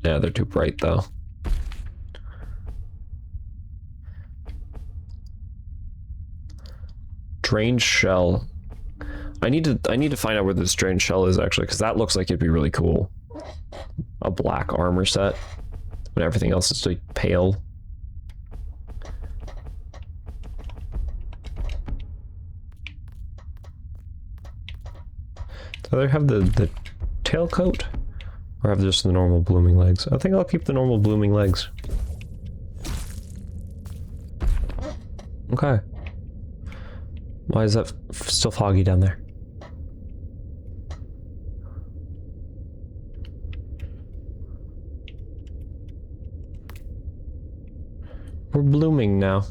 Yeah, they're too bright though. Drained shell. I need to find out where this drained shell is actually, because that looks like it'd be really cool. A black armor set, but everything else is like pale. Do they have the tailcoat, or have just the normal blooming legs? I think I'll keep the normal blooming legs. Okay. Why is that still foggy down there? We're blooming now.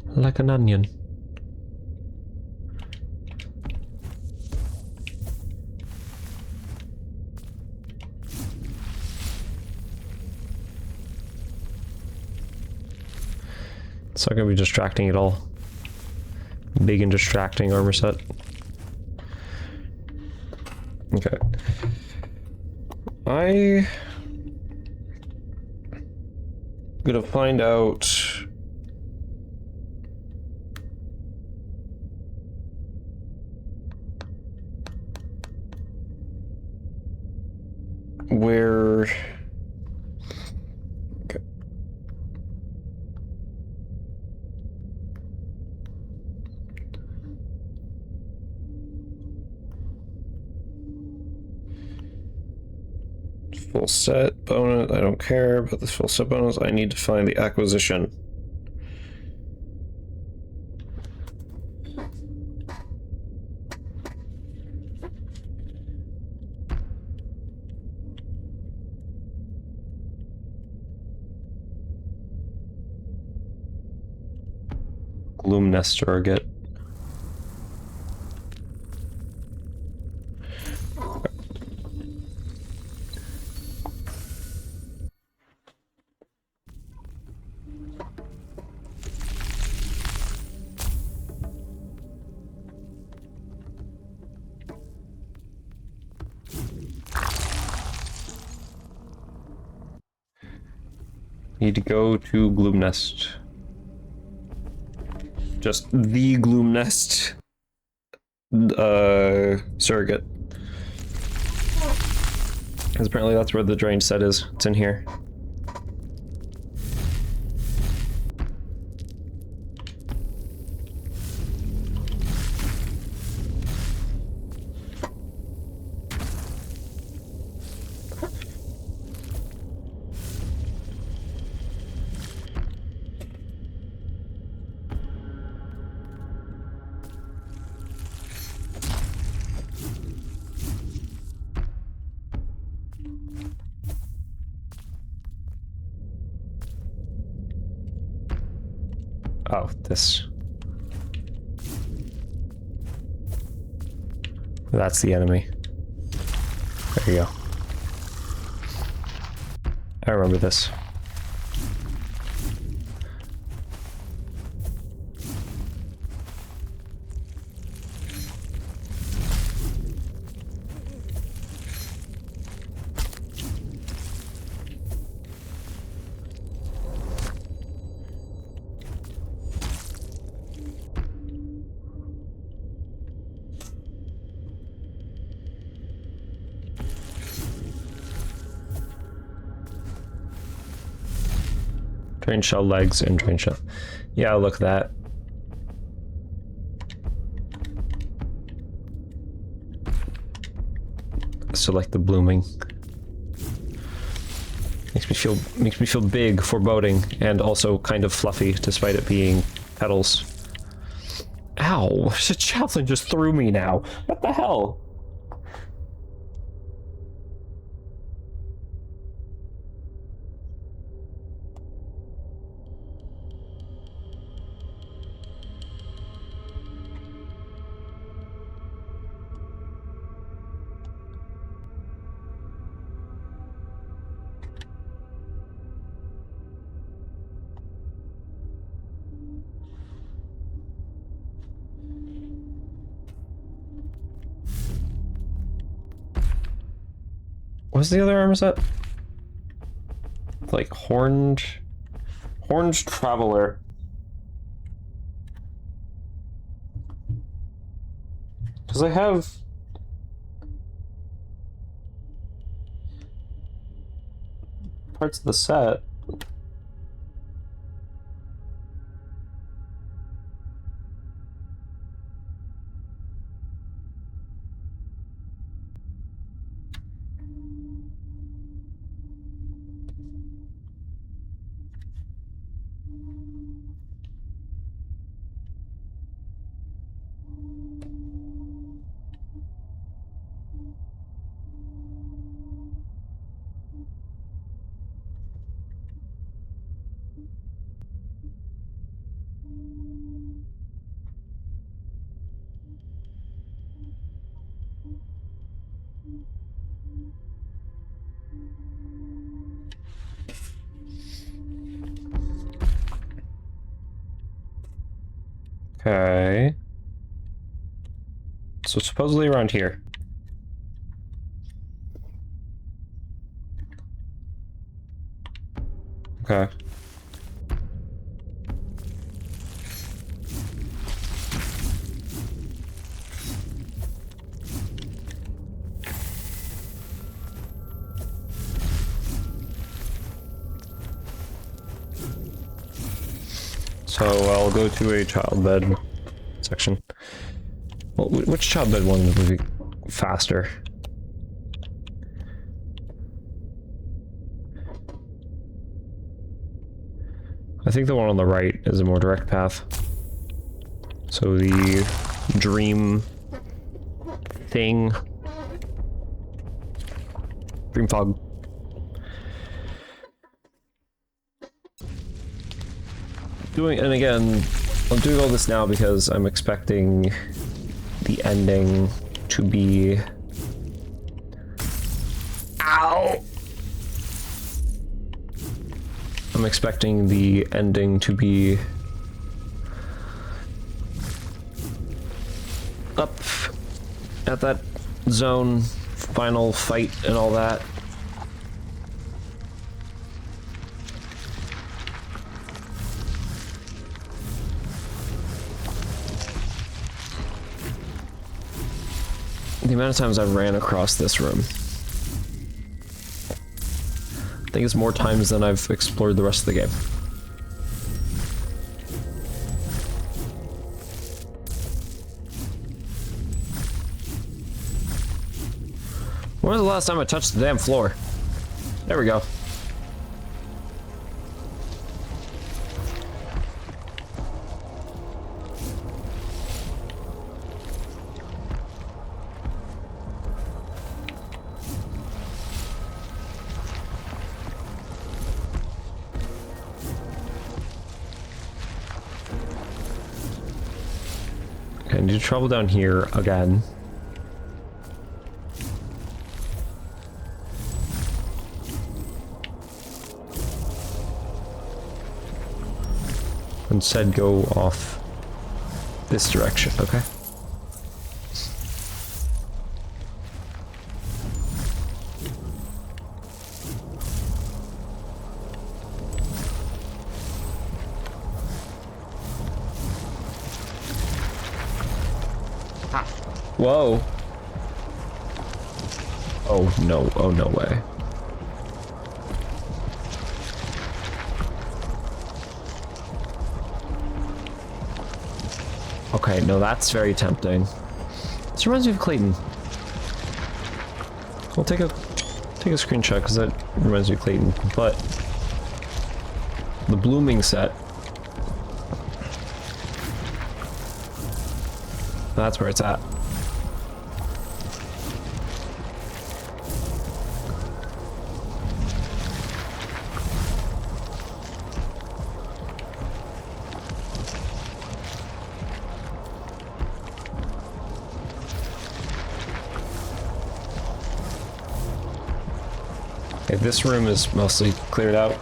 Like an onion. It's not gonna be distracting at all. Big and distracting armor set. Okay. I'm gonna find out where full set bonus, I don't care about this full set bonus. I need to find the acquisition. Gloom Nest Surrogate. Need to go to Gloom Nest. Just the Gloom Nest surrogate. Because apparently that's where the drained set is. It's in here. Oh, this. That's the enemy. There you go. I remember this. Drain shell legs and drain shell. Yeah, look at that. So like the blooming. Makes me feel big, foreboding, and also kind of fluffy, despite it being petals. Ow! The chaplain just threw me now. What the hell? What's the other armor set? Like horned traveler. Because I have parts of the set. Okay. So supposedly around here. Okay. So I'll go to a child bed section. Well, which child bed one would be faster? I think the one on the right is a more direct path. So the dream thing. Dream fog. And again, I'm doing all this now because I'm expecting the ending to be... Ow! I'm expecting the ending to be up at that zone, final fight and all that. The amount of times I've ran across this room. I think it's more times than I've explored the rest of the game. When was the last time I touched the damn floor? There we go. Okay, I need to travel down here again. Instead go off this direction, okay? Whoa. Oh no way. Okay, no, that's very tempting. This reminds me of Clayton. I'll take a screenshot because that reminds me of Clayton. But the blooming set. That's where it's at. Okay, this room is mostly cleared out.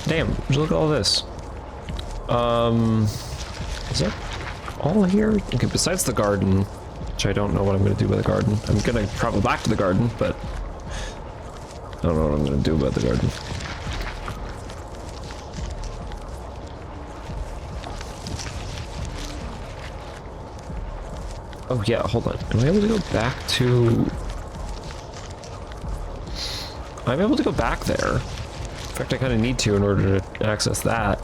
Damn, would you look at all this? Is that all here? Okay, besides the garden, which I don't know what I'm gonna do by the garden. I'm gonna travel back to the garden, but I don't know what I'm gonna do about the garden. Oh yeah, hold on. Am I able to go back to... I'm able to go back there. In fact, I kind of need to in order to access that.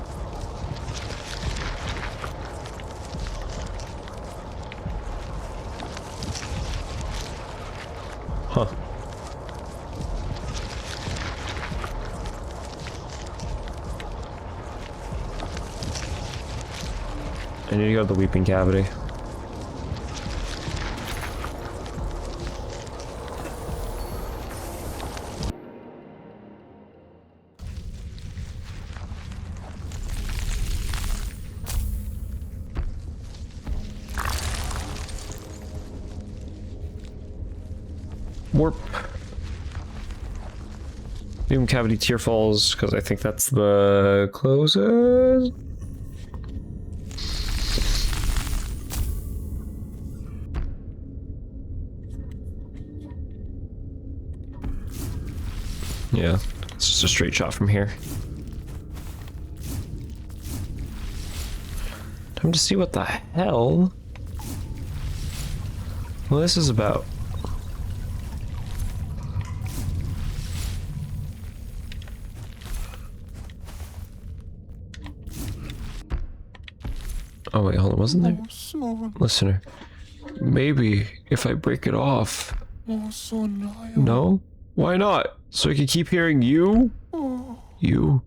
Huh. I need to go to the Weeping Cavity. Warp. Doom Cavity Tear Falls, because I think that's the closest. Yeah, it's just a straight shot from here. Time to see what the hell. Well, this is about. Oh wait, hold on, wasn't there? Listener, maybe if I break it off. No? Why not? So I can keep hearing you? You.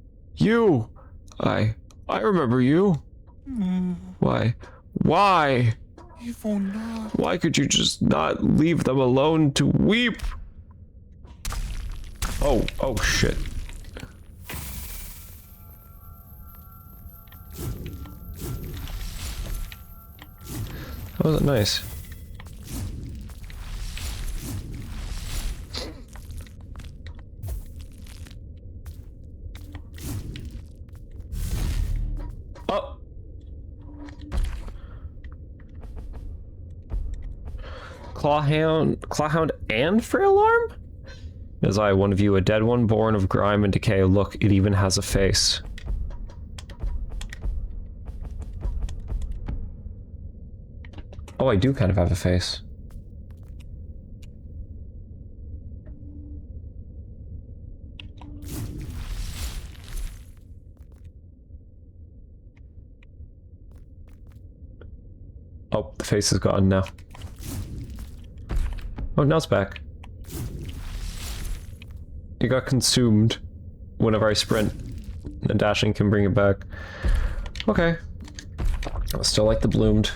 I remember you. Why? Why? Why could you just not leave them alone to weep? Oh shit. That wasn't nice. Oh! Clawhound and Frail Alarm? As I, one of you, a dead one born of grime and decay. Look, it even has a face. Oh, I do kind of have a face. Oh, the face is gone now. Oh, now it's back. It got consumed whenever I sprint, and dashing can bring it back. Okay. I still like the bloomed.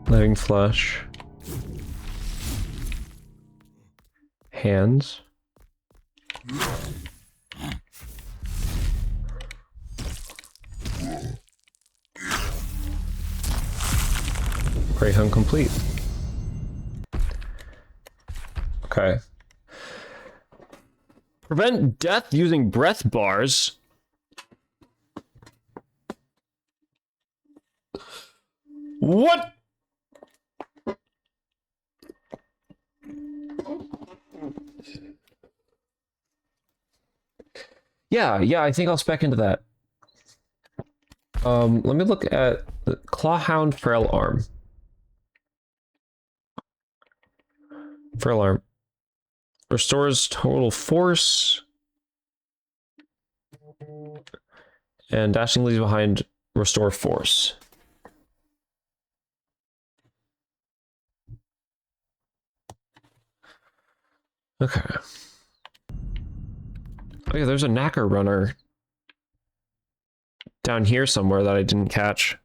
Living flesh. Hands. Great hunt complete. Okay. Prevent death using breath bars. What? Yeah, I think I'll spec into that. Let me look at the Clawhound Frail Arm. Frail Arm. Restores total force. And dashing leaves behind restore force. Okay. Oh yeah, there's a knacker runner down here somewhere that I didn't catch.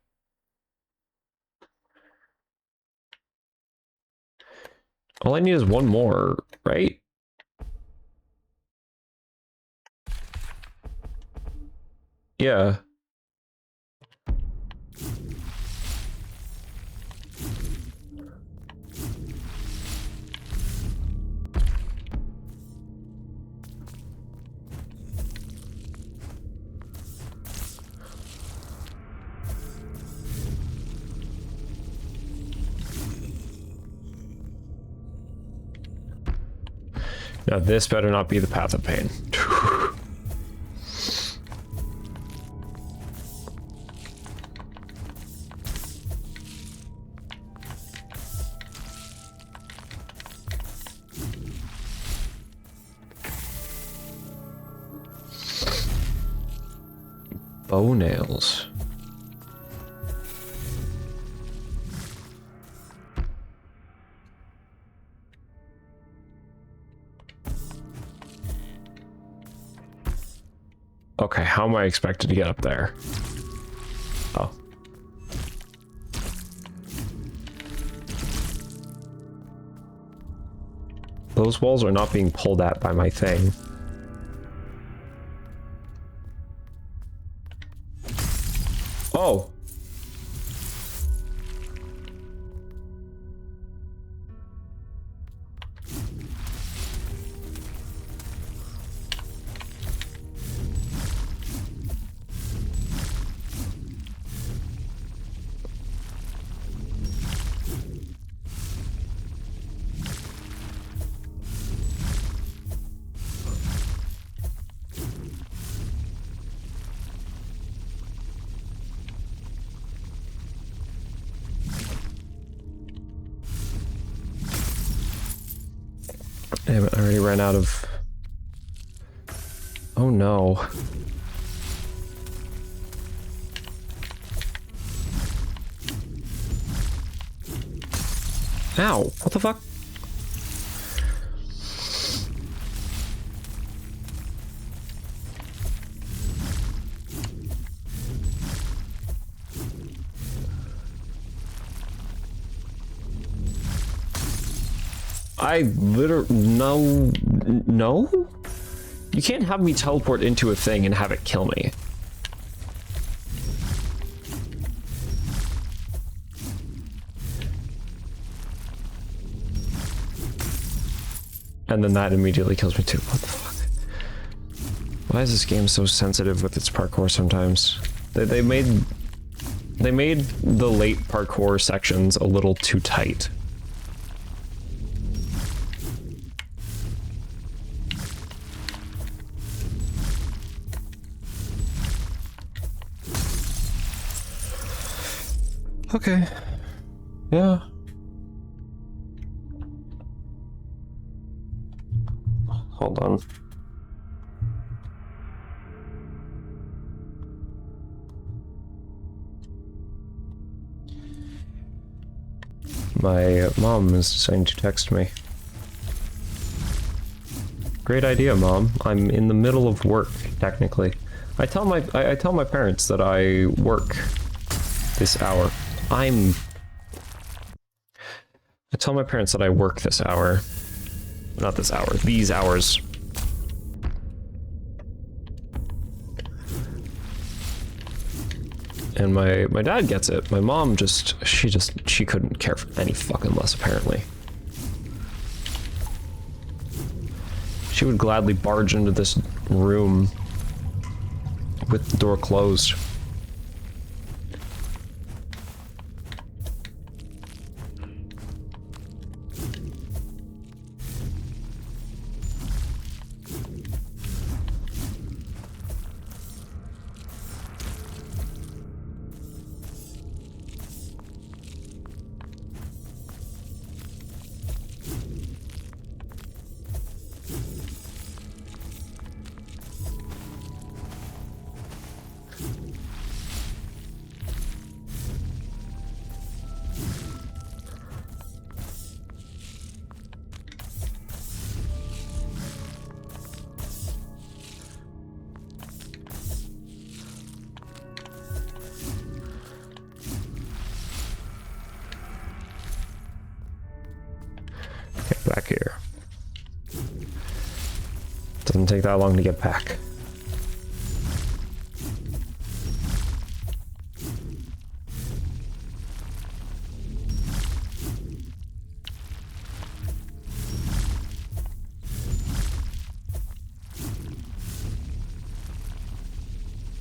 All I need is one more, right? Yeah. Now this better not be the path of pain. Bow nails. Okay, how am I expected to get up there? Oh. Those walls are not being pulled at by my thing. Oh. Damn it, I already ran out of... Oh no. Ow, what the fuck? I literally... No? You can't have me teleport into a thing and have it kill me. And then that immediately kills me too. What the fuck? Why is this game so sensitive with its parkour sometimes? They made the late parkour sections a little too tight. Okay. Yeah. Hold on. My mom is deciding to text me. Great idea, Mom. I'm in the middle of work, technically. I tell my parents that I work this hour. I tell my parents that I work this hour. Not this hour, these hours. And my dad gets it. My mom she couldn't care any fucking less, apparently. She would gladly barge into this room with the door closed. Back here. Doesn't take that long to get back.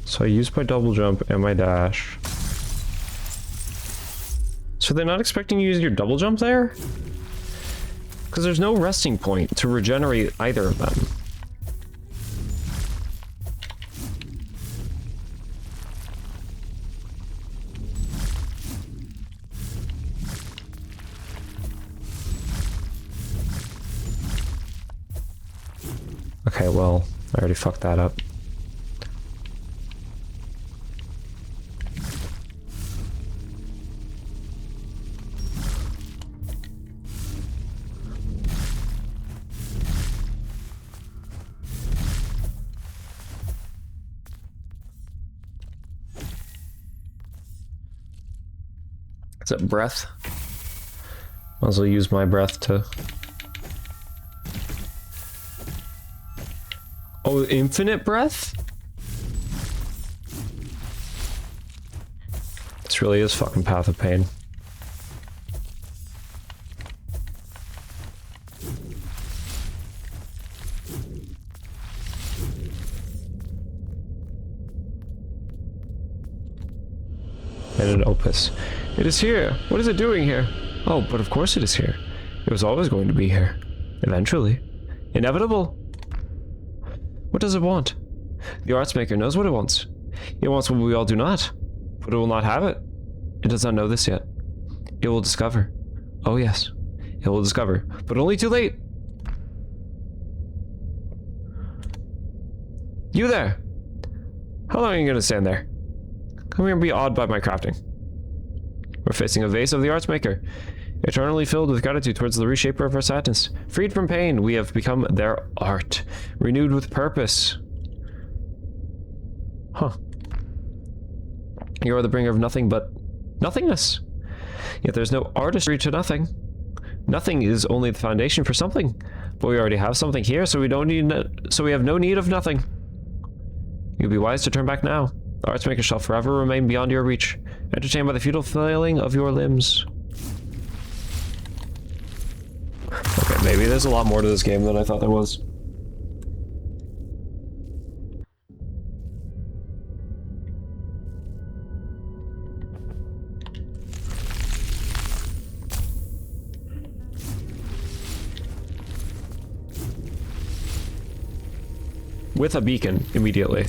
So I used my double jump and my dash. So they're not expecting you to use your double jump there? Because there's no resting point to regenerate either of them. Okay, well, I already fucked that up. Is it breath? Might as well use my breath to... Oh, infinite breath? This really is fucking Path of Pain. And an opus. It is here. What is it doing here? Oh, but of course it is here. It was always going to be here. Eventually. Inevitable. What does it want? The arts maker knows what it wants. It wants what we all do not. But it will not have it. It does not know this yet. It will discover. Oh yes. It will discover. But only too late. You there! How long are you going to stand there? Come here and be awed by my crafting. We're facing a vase of the arts maker, eternally filled with gratitude towards the reshaper of our sadness. Freed from pain, we have become their art, renewed with purpose. Huh. You are the bringer of nothing but nothingness. Yet there's no artistry to nothing. Nothing is only the foundation for something. But we already have something here, so we have no need of nothing. You'd be wise to turn back now. The arts maker shall forever remain beyond your reach, entertained by the futile flailing of your limbs. Okay, maybe there's a lot more to this game than I thought there was. With a beacon, immediately.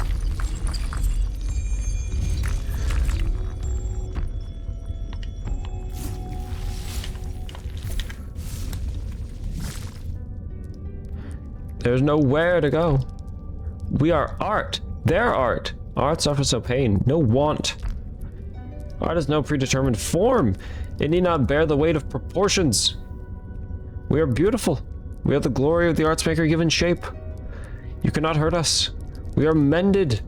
There's nowhere to go. We are art. Their art. Art suffers no pain, no want. Art has no predetermined form. It need not bear the weight of proportions. We are beautiful. We have the glory of the arts maker given shape. You cannot hurt us. We are mended.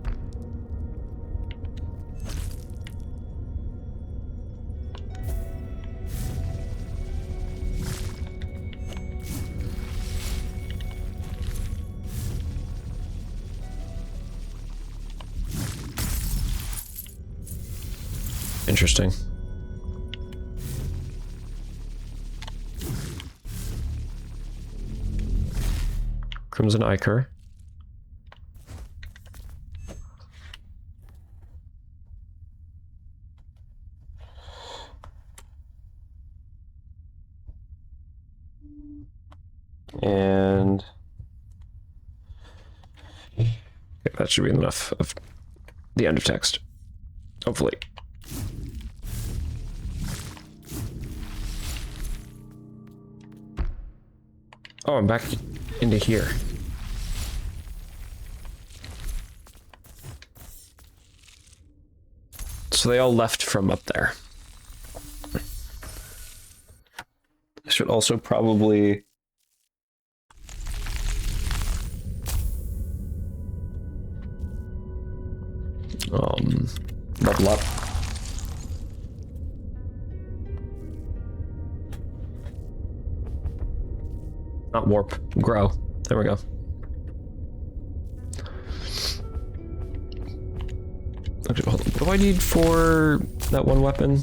Interesting. Crimson Ichor. And okay, that should be enough of the end of text. Hopefully. Oh, I'm back into here. So they all left from up there. I should also probably level up. Not warp, grow. There we go. Actually, hold on. What do I need for that one weapon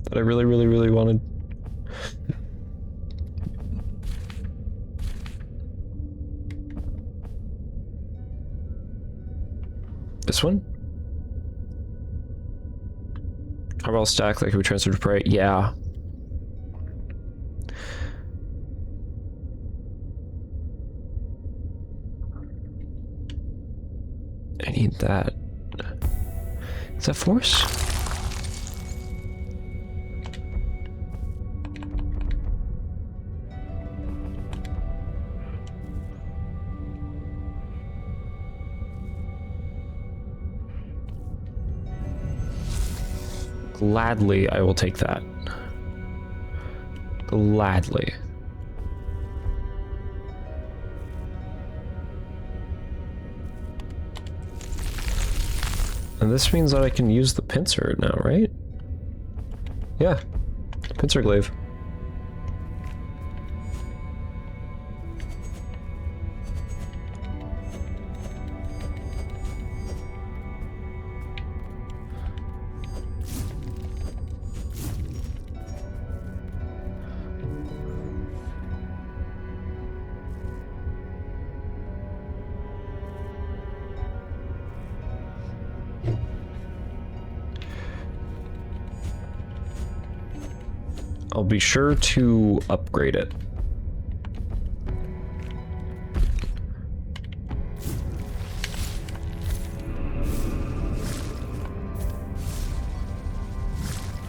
that I really, really, really wanted? This one? Carball stack that can be transferred to prey. Yeah. I need that. Is that force? Gladly, I will take that. Gladly. And this means that I can use the pincer now, right? Yeah, pincer glaive. I'll be sure to upgrade it.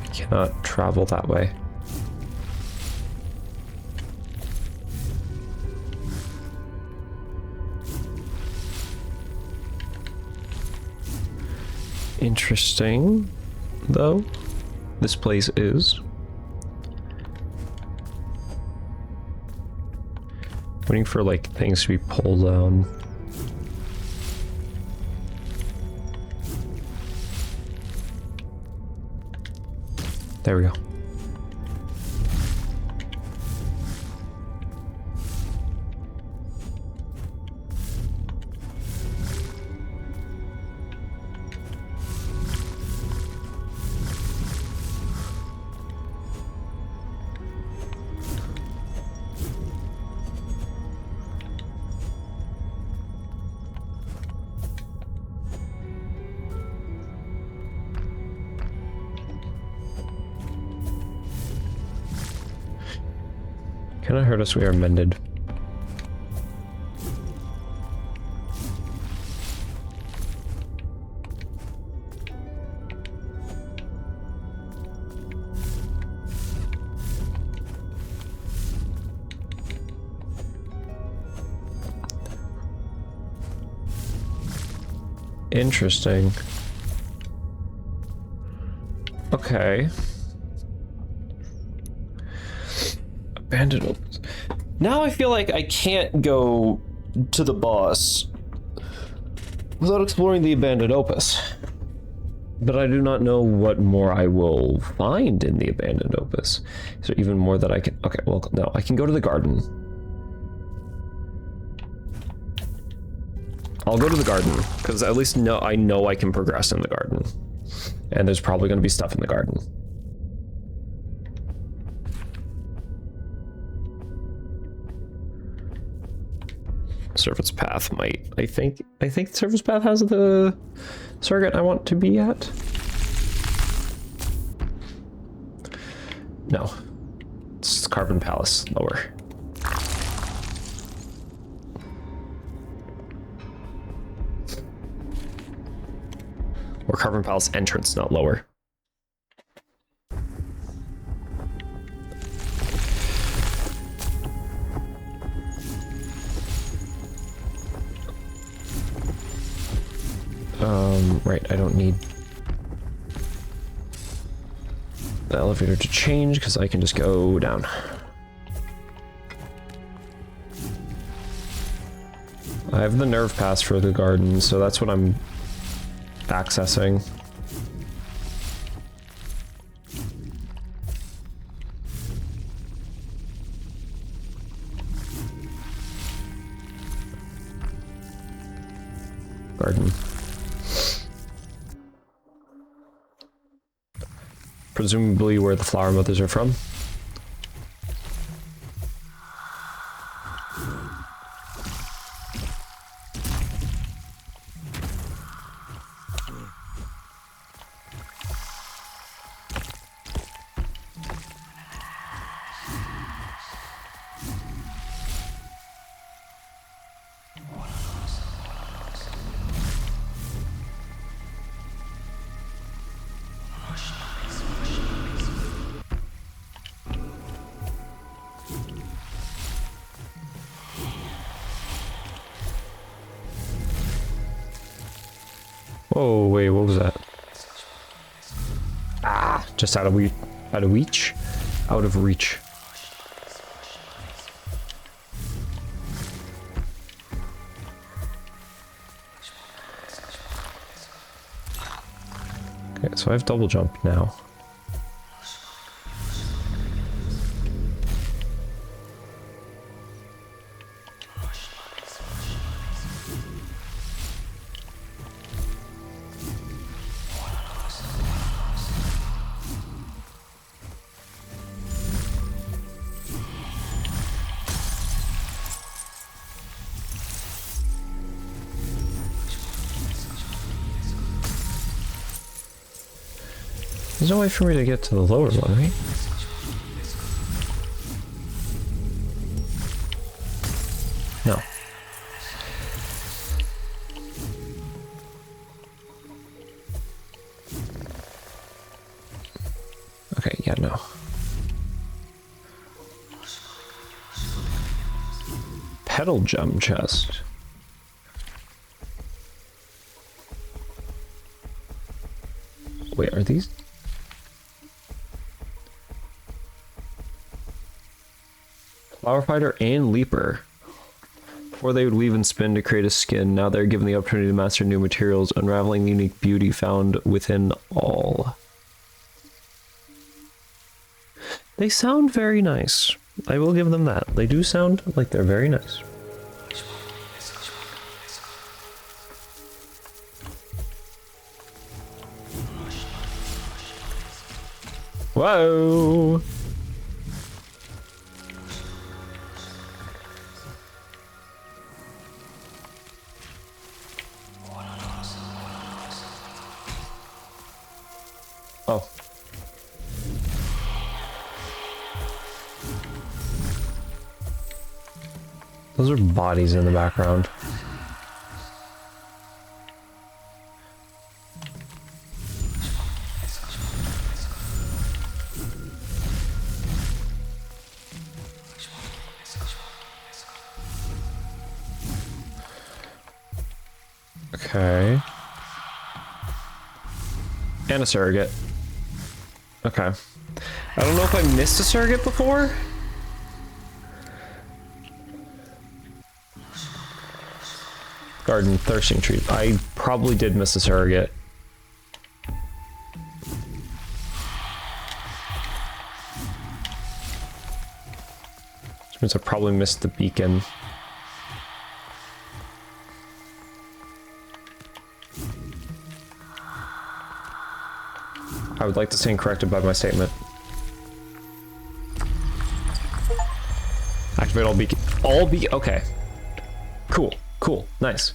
I cannot travel that way. Interesting, though, this place is. Waiting for like things to be pulled down. There we go. Cannot hurt us, we are mended. Interesting. Okay. Abandoned opus. Now I feel like I can't go to the boss without exploring the abandoned opus. But I do not know what more I will find in the abandoned opus. Is there even more that I can... Okay, well, no. I can go to the garden. I'll go to the garden, because at least I know I can progress in the garden. And there's probably going to be stuff in the garden. Service path might. I think the service path has the surrogate I want to be at. No. It's Carbon Palace, lower. Or Carbon Palace entrance, not lower. Right, I don't need the elevator to change because I can just go down. I have the nerve pass for the garden, so that's what I'm accessing. Garden. Presumably where the flower mothers are from. Oh wait, what was that? Ah, just out of reach. Out of reach. Out of reach. Okay, so I have double jump now. There's no way for me to get to the lower one, right? No. Okay, yeah, no. Petal gem chest. Wait, are these? Flower Fighter and Leaper. Before they would weave and spin to create a skin, now they're given the opportunity to master new materials, unraveling the unique beauty found within all. They sound very nice. I will give them that. They do sound like they're very nice. Whoa! Oh. Those are bodies in the background. Okay. And a surrogate. Okay. I don't know if I missed a surrogate before. Garden thirsting tree. I probably did miss a surrogate. Which means I probably missed the beacon. I would like to stand corrected by my statement. Activate all beacon. Okay. Cool, cool, nice.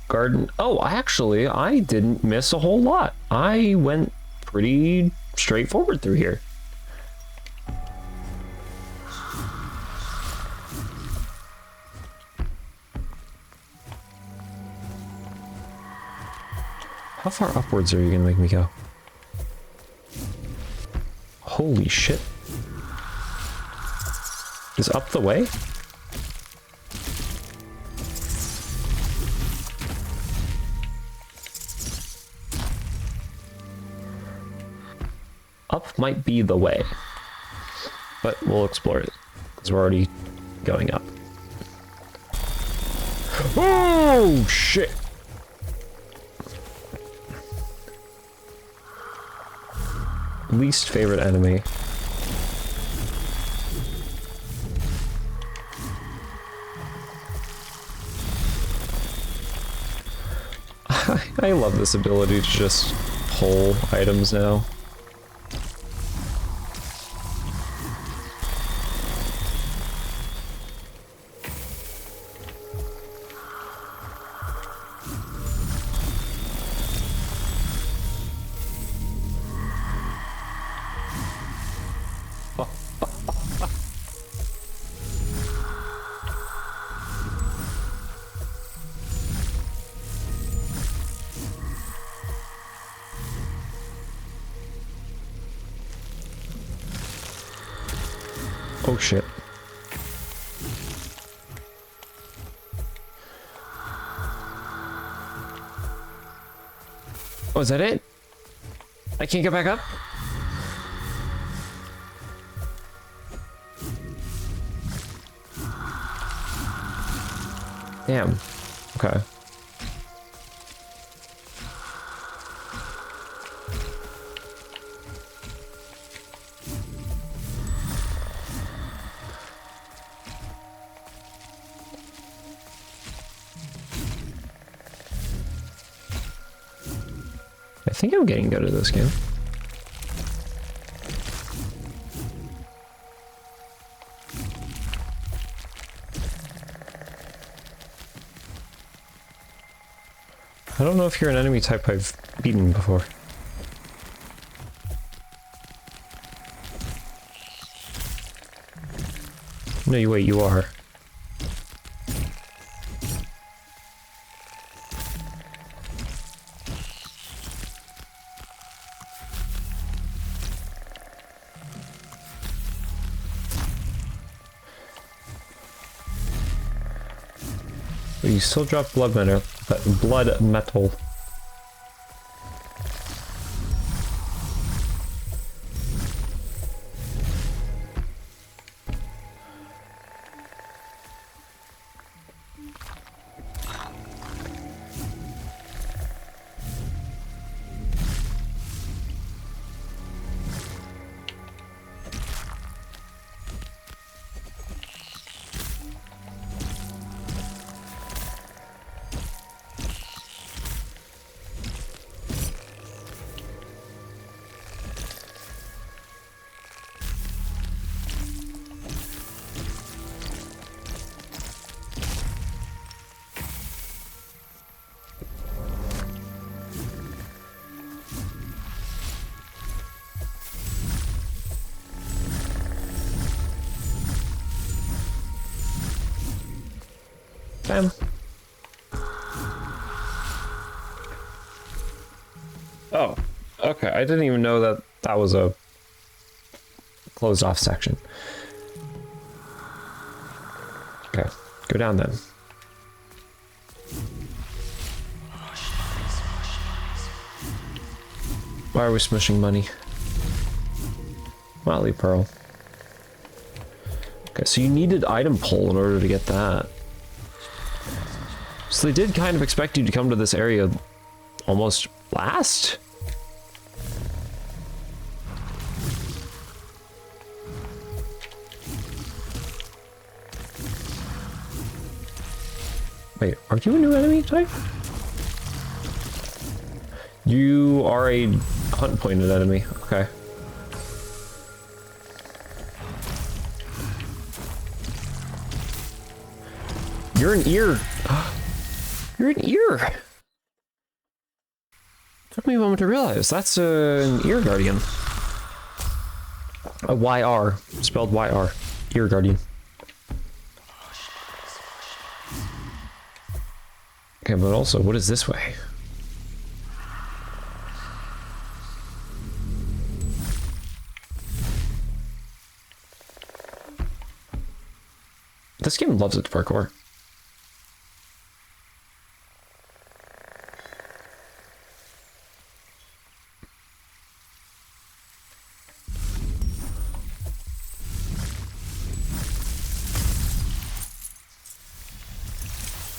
Garden. Oh, I didn't miss a whole lot. I went pretty straightforward through here. How far upwards are you gonna make me go? Holy shit. Is up the way? Up might be the way, but we'll explore it because we're already going up. Oh shit! Least favorite enemy. I love this ability to just pull items now. Oh shit. Oh, is that it? I can't get back up? Damn. Okay. I think I'm getting good at this game. I don't know if you're an enemy type I've beaten before. No, wait, you are. But you still drop blood metal. Blood metal. Bam. Oh, okay. I didn't even know that that was a closed off section. Okay, go down then. Why are we smishing money? Motley Pearl. Okay, so you needed item pull in order to get that. So they did kind of expect you to come to this area almost last? Wait, are you a new enemy type? You are a hunt pointed enemy, okay. You're an ear. You're an ear. Took me a moment to realize that's an ear guardian. A YR, spelled YR. Ear guardian. Okay, but also, what is this way? This game loves its parkour.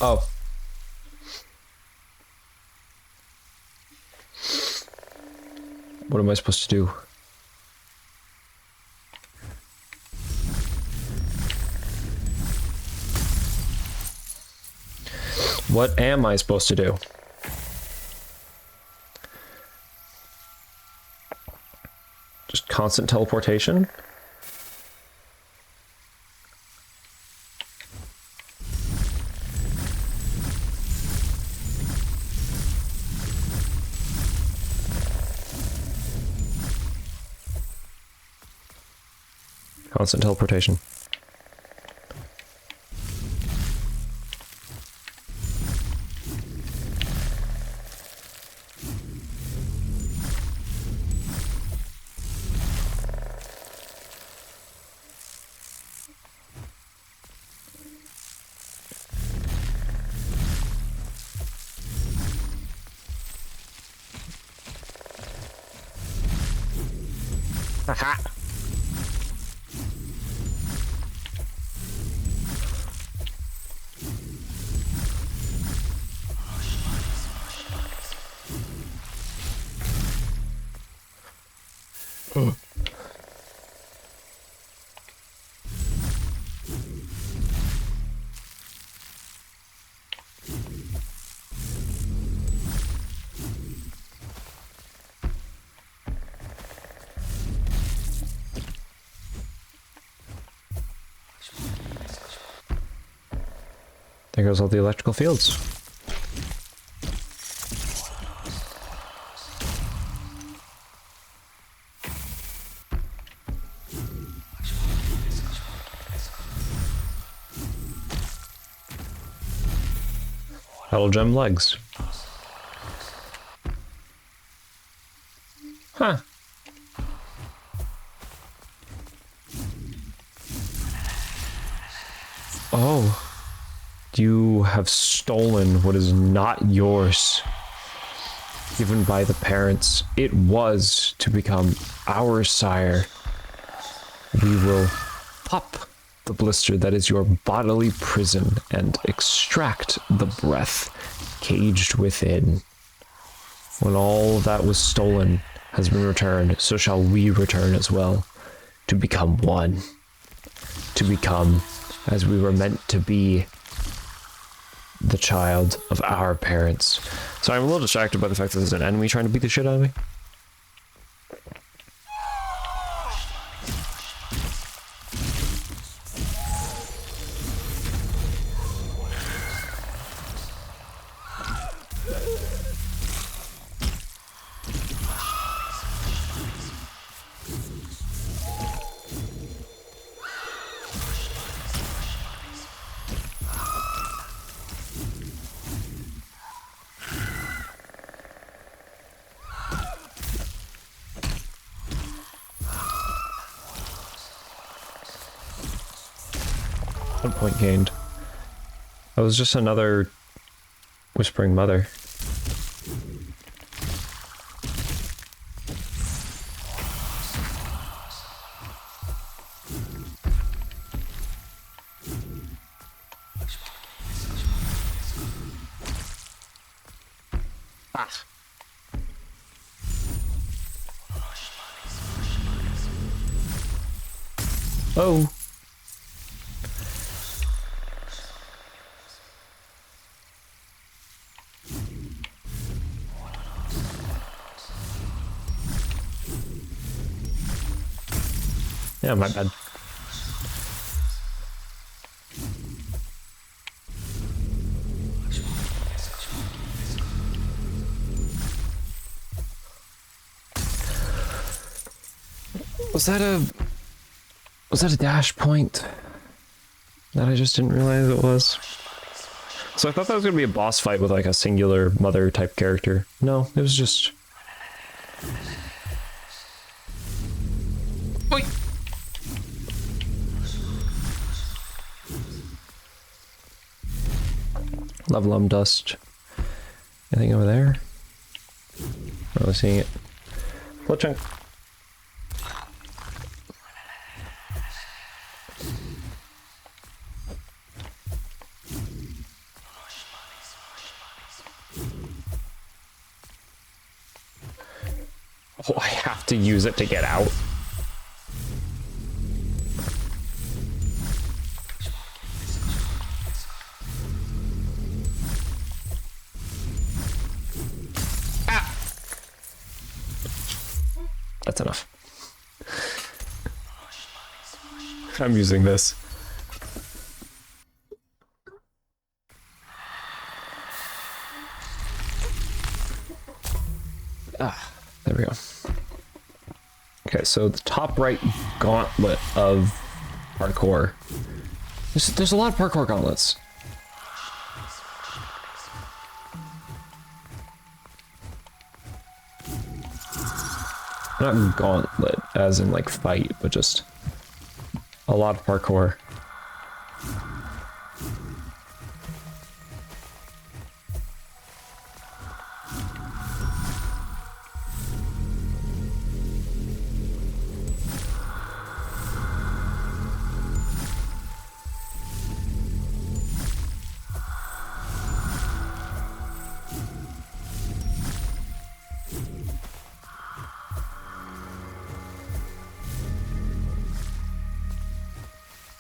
Oh. What am I supposed to do? What am I supposed to do? Just constant teleportation? Constant teleportation. Haha. There goes all the electrical fields. Metal gem legs. Huh. Oh. You have stolen what is not yours, given by the parents. It was to become our sire. We will pop the blister that is your bodily prison and extract the breath caged within. When all that was stolen has been returned, so shall we return as well, to become one, to become as we were meant to be, the child of our parents. So I'm a little distracted by the fact that there's an enemy trying to beat the shit out of me. Point gained. That was just another whispering mother. Ah. Oh. Yeah, my bad. Was that a dash point that I just didn't realize it was? So I thought that was gonna be a boss fight with like a singular mother type character. No, it was just. Wait. Level dust. Anything over there? Not really seeing it. Blood chunk. Oh, I have to use it to get out. Ah! That's enough. I'm using this. Ah, there we go. Okay, so the top right gauntlet of parkour. There's a lot of parkour gauntlets. Not gauntlet as in like fight, but just a lot of parkour.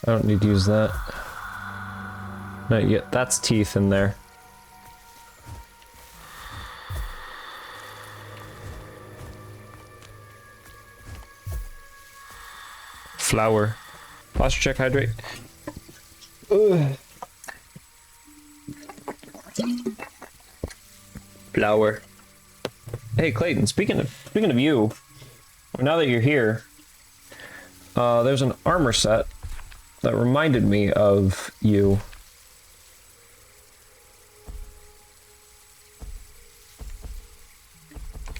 I don't need to use that. Not yet. That's teeth in there. Flour. Posture check, hydrate. Ugh. Flour. Hey Clayton, speaking of you, now that you're here, there's an armor set that reminded me of you.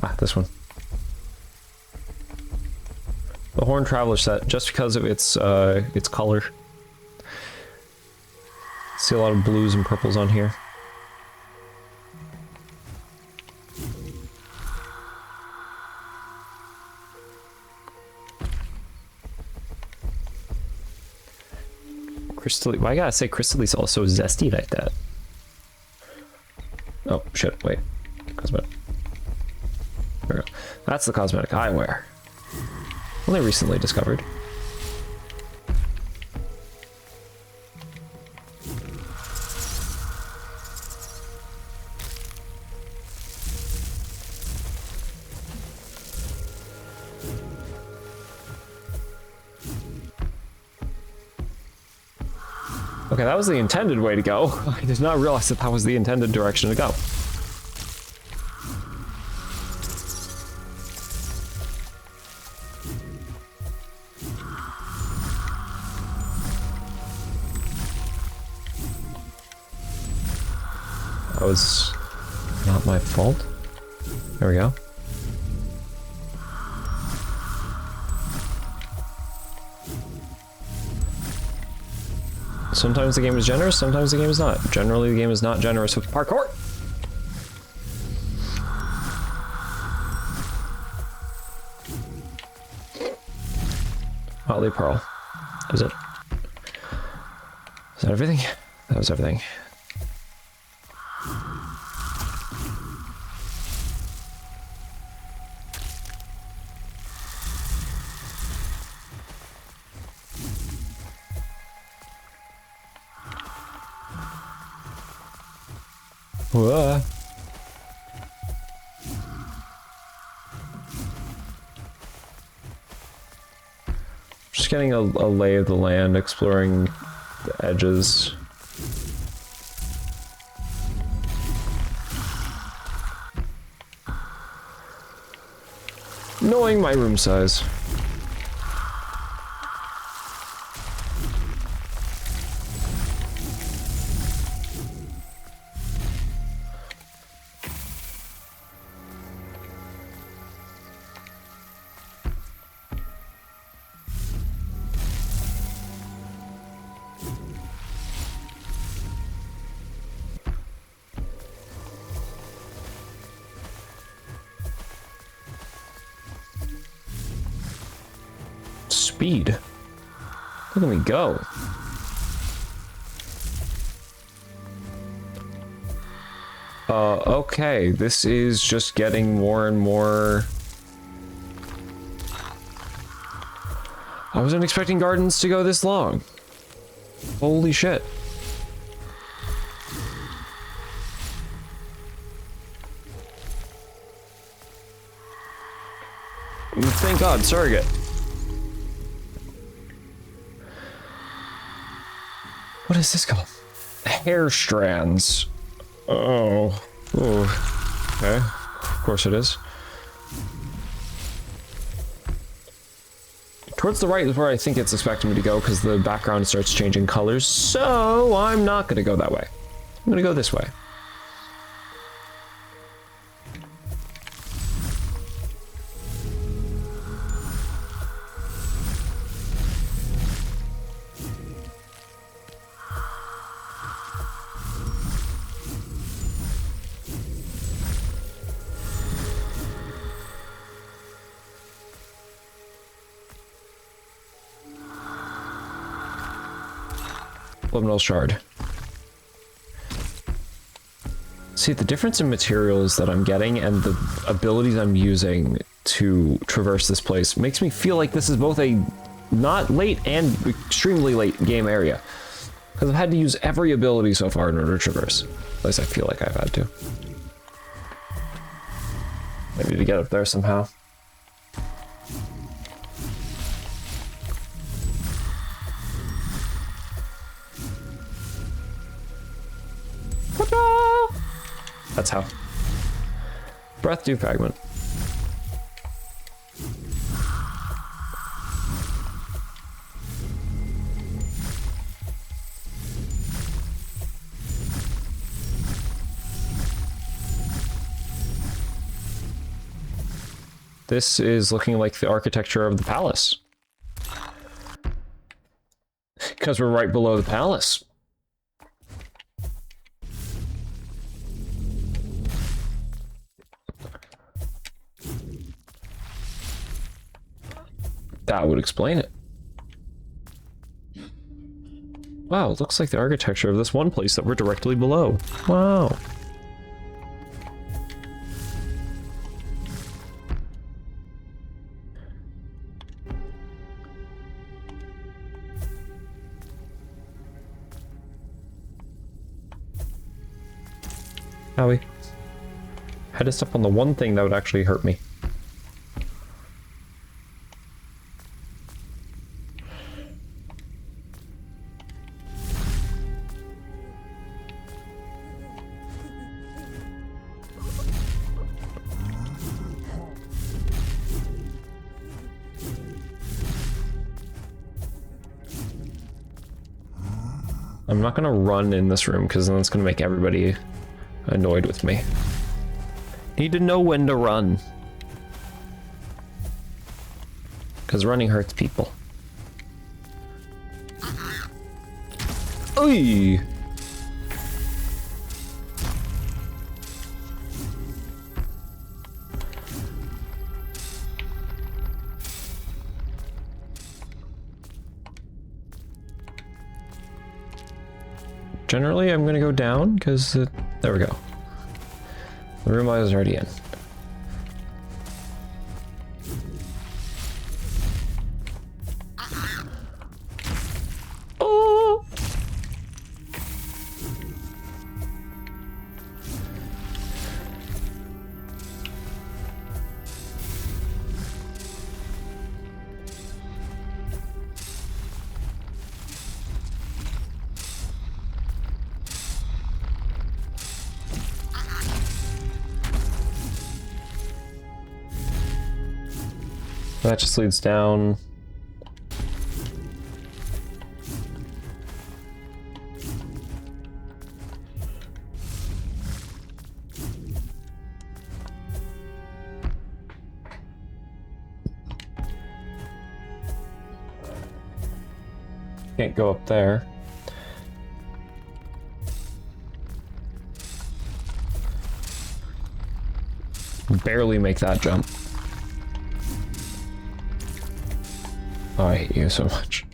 Ah, this one. The Horn Traveler set, just because of its color. See a lot of blues and purples on here. Crystal, why I gotta say Crystally's also zesty like that? Oh shit, wait. Cosmetic. There we go. That's the cosmetic I wear. Only recently discovered. Okay, that was the intended way to go. I did not realize that that was the intended direction to go. That was not my fault. There we go. Sometimes the game is generous, sometimes the game is not. Generally, the game is not generous with parkour. Motley Pearl. That was it. Is that everything? That was everything. Whoa. Just getting a lay of the land, exploring the edges. Knowing my room size. speed. Look at me go. Okay, this is just getting more and more... I wasn't expecting gardens to go this long. Holy shit. Thank God, surrogate. What is this called? Hair strands. Oh. Ooh. Okay. Of course it is. Towards the right is where I think it's expecting me to go because the background starts changing colors. So I'm not going to go that way. I'm going to go this way. Liminal shard. See, the difference in materials that I'm getting and the abilities I'm using to traverse this place makes me feel like this is both a not late and extremely late game area. Because I've had to use every ability so far in order to traverse. At least I feel like I've had to. Maybe to get up there somehow. That's how. Breath dew fragment. This is looking like the architecture of the palace. Because we're right below the palace. That would explain it. Wow, it looks like the architecture of this one place that we're directly below. Wow. Howie. Had to step on the one thing that would actually hurt me. I'm not gonna run in this room because then it's gonna make everybody annoyed with me. Need to know when to run. Because running hurts people. Oy! Generally, I'm gonna go down because there we go. The room I was already in. Oh! That just leads down. Can't go up there. Barely make that jump. Oh, I hate you so much.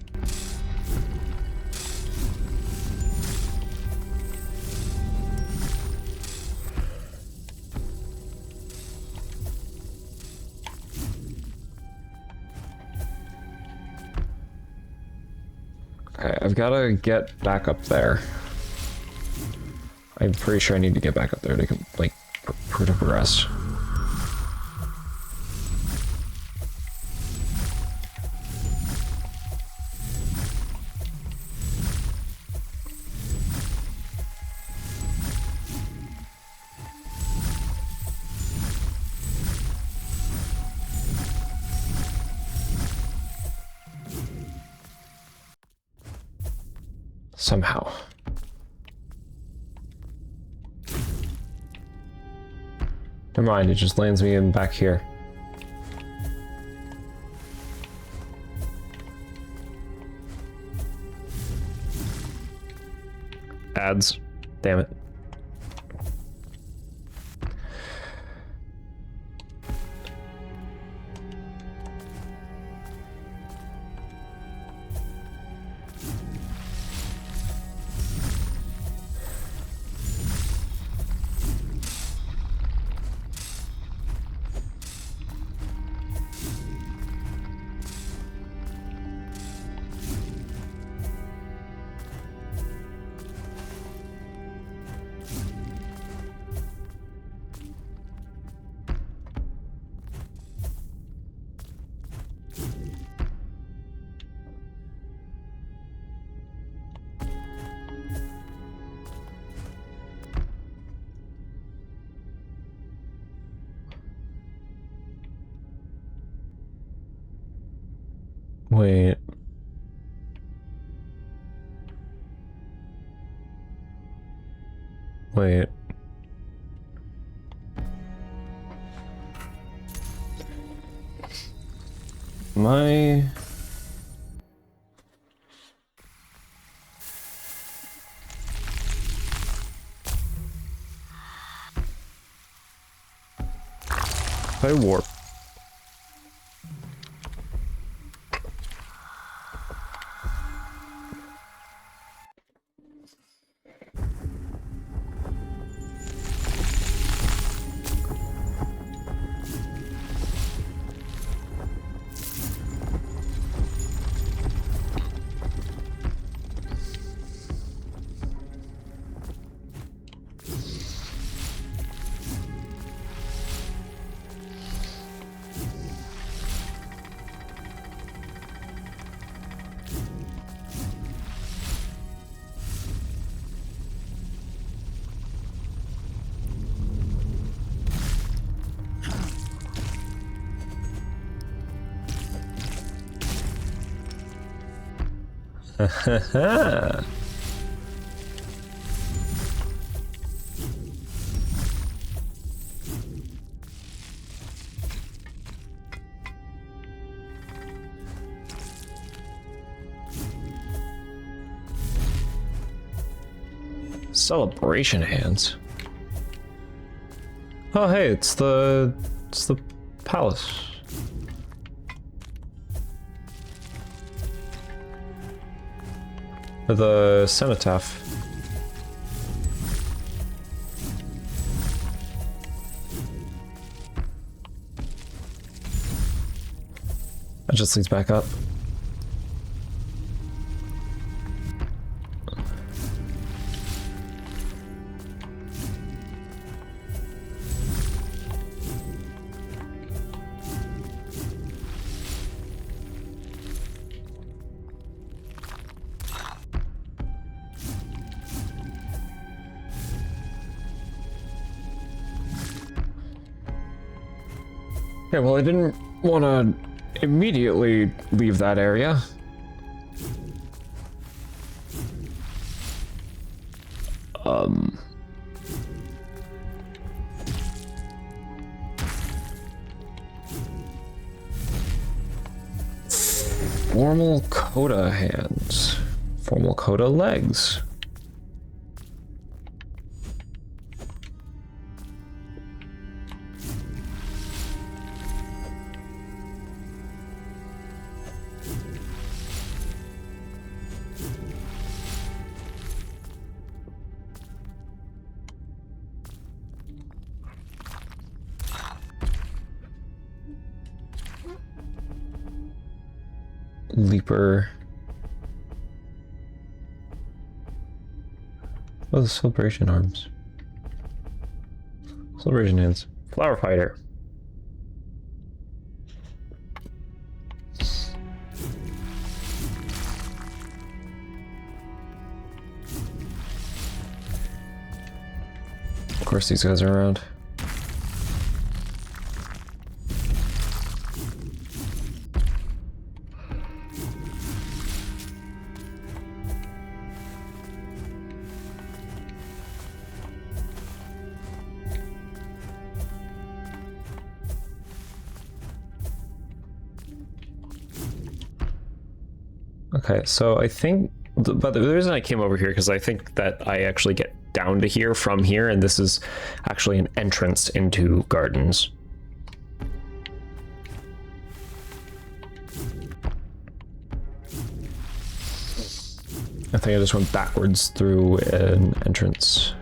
Okay, I've got to get back up there. I'm pretty sure I need to get back up there to, like, progress. Somehow. Never mind, it just lands me in back here. Ads. Damn it. Wait. Wait. My... I warp. Celebration hands. Oh hey, it's the palace. Or the cenotaph. That just leads back up. Yeah, well, I didn't want to immediately leave that area. Formal coda hands. Formal coda legs. Leaper. Oh, the celebration arms. Celebration hands. Flower fighter. Of course, these guys are around. Okay, so I think, but the reason I came over here, because I think that I actually get down to here from here, and this is actually an entrance into gardens. I think I just went backwards through an entrance.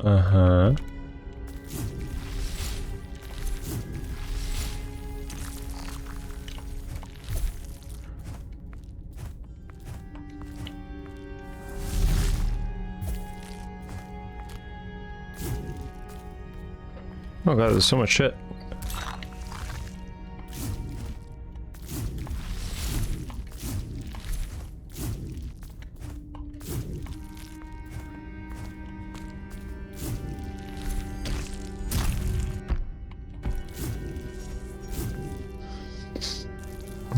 Uh-huh. Oh god, there's so much shit.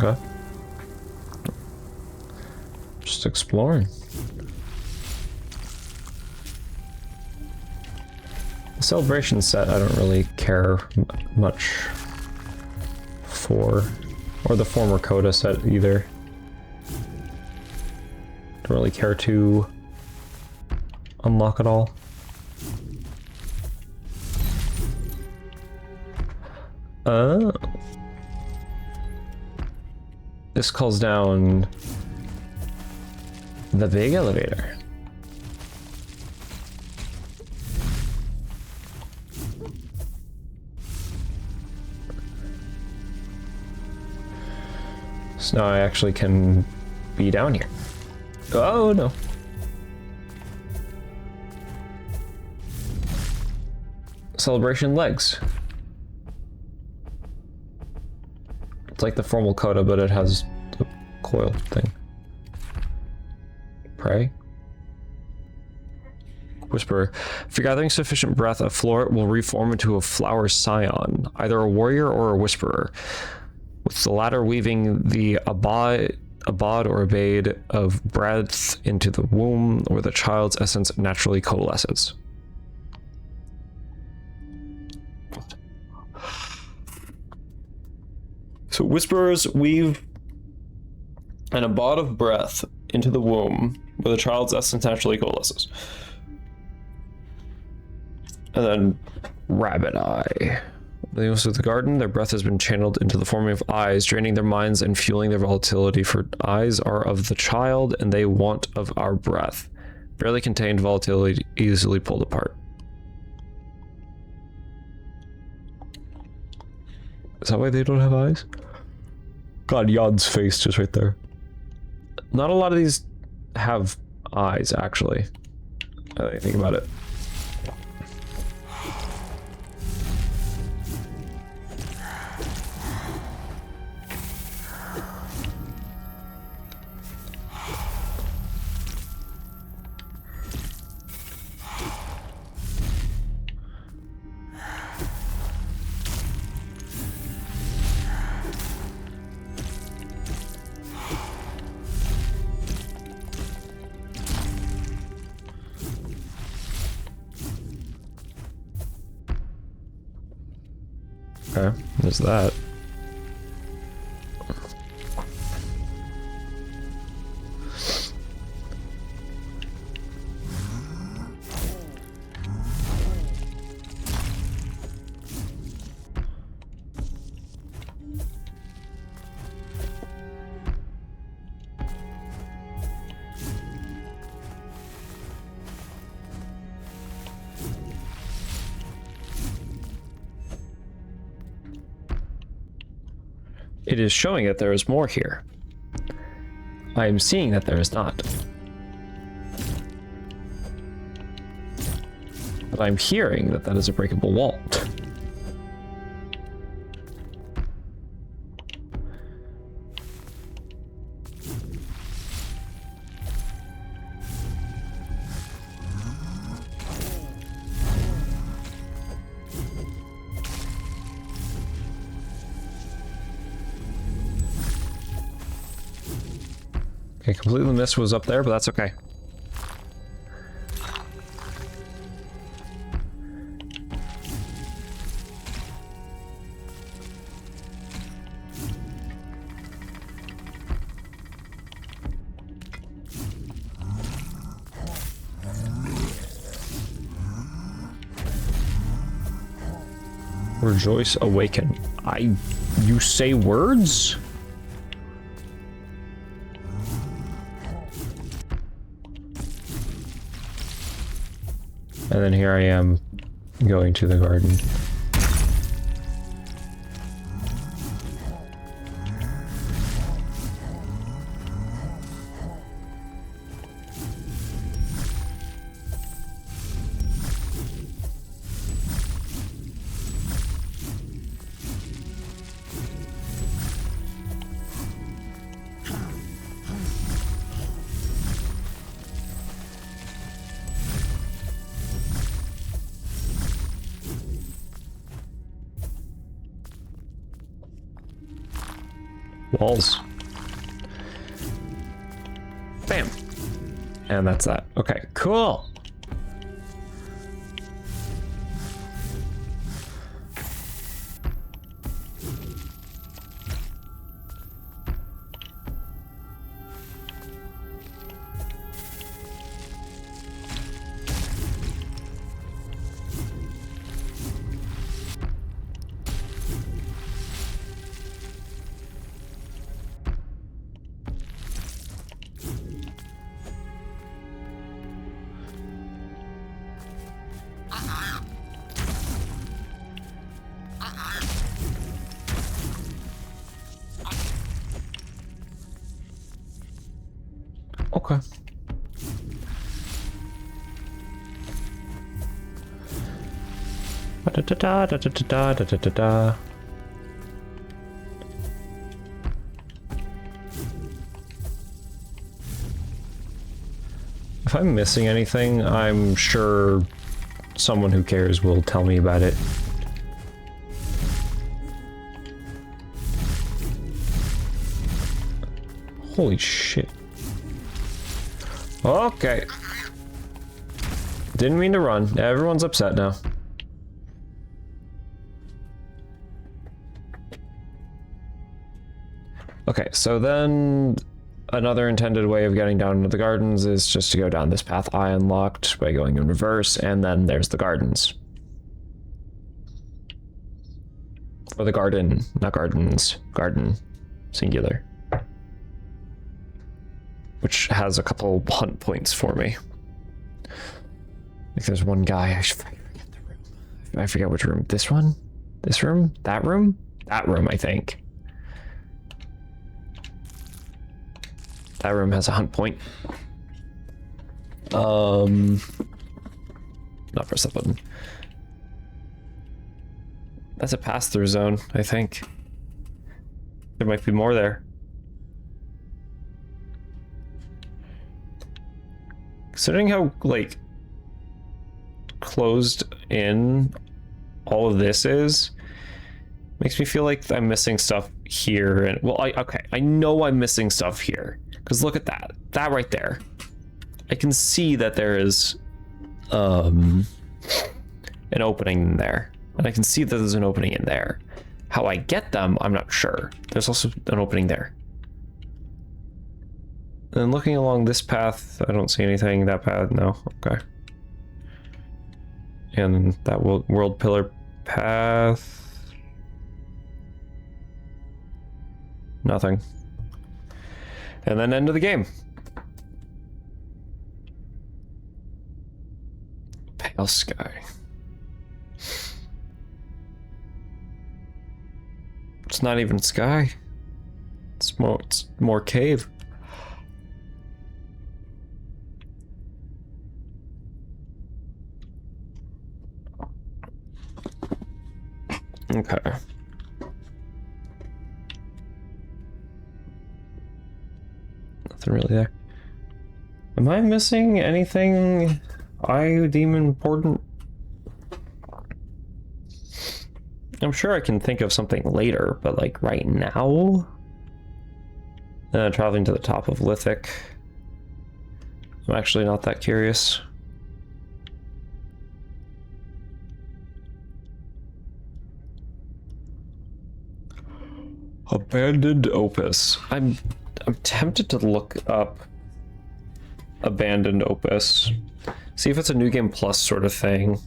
Okay. Just exploring. The celebration set I don't really care much for, or the former Coda set either. Don't really care to unlock it all. Oh. This calls down the big elevator. So now I actually can be down here. Oh no. Celebration legs. It's like the formal Coda, but it has the coil thing. Pray. Whisper. If you're gathering sufficient breath, a floret will reform into a flower scion, either a warrior or a whisperer, with the latter weaving the abad or abade of breath into the womb, where the child's essence naturally coalesces. So whisperers weave an abad of breath into the womb, where the child's essence naturally coalesces. And then rabbit eye. They go through the garden, their breath has been channeled into the forming of eyes, draining their minds and fueling their volatility, for eyes are of the child and they want of our breath. Barely contained volatility easily pulled apart. Is that why they don't have eyes? God, Yod's face just right there. Not a lot of these have eyes, actually. Now that I think about it. Okay, there's that. It is showing that there is more here. I am seeing that there is not. But I'm hearing that that is a breakable wall. Okay, completely missed was up there, but that's okay. Rejoice, awaken. You say words? And then here I am going to the garden. Walls. Bam. And that's that. Okay, cool. Okay. Da da da da da da da da da da. If I'm missing anything, I'm sure someone who cares will tell me about it. Holy shit. Okay. Didn't mean to run. Everyone's upset now. Okay, so then another intended way of getting down into the gardens is just to go down this path I unlocked by going in reverse, and then there's the gardens. Or the garden, not gardens. Garden, singular. Which has a couple hunt points for me. Like there's one guy, I forget the room. I forget which room. This one? This room? That room? That room, I think. That room has a hunt point. Not press that button. That's a pass-through zone, I think. There might be more there. Considering how, like, closed in all of this is, makes me feel like I'm missing stuff here. And well, okay, I know I'm missing stuff here. Because look at that. That right there. I can see that there is an opening in there. And I can see that there's an opening in there. How I get them, I'm not sure. There's also an opening there. And looking along this path, I don't see anything. That path, no. Okay. And that world pillar path. Nothing. And then end of the game. Pale sky. It's not even sky. It's more cave. Okay. Nothing really there. Am I missing anything I deem important? I'm sure I can think of something later, but like right now? Traveling to the top of Lithic. I'm actually not that curious. Abandoned Opus. I'm tempted to look up Abandoned Opus. See if it's a New Game Plus sort of thing.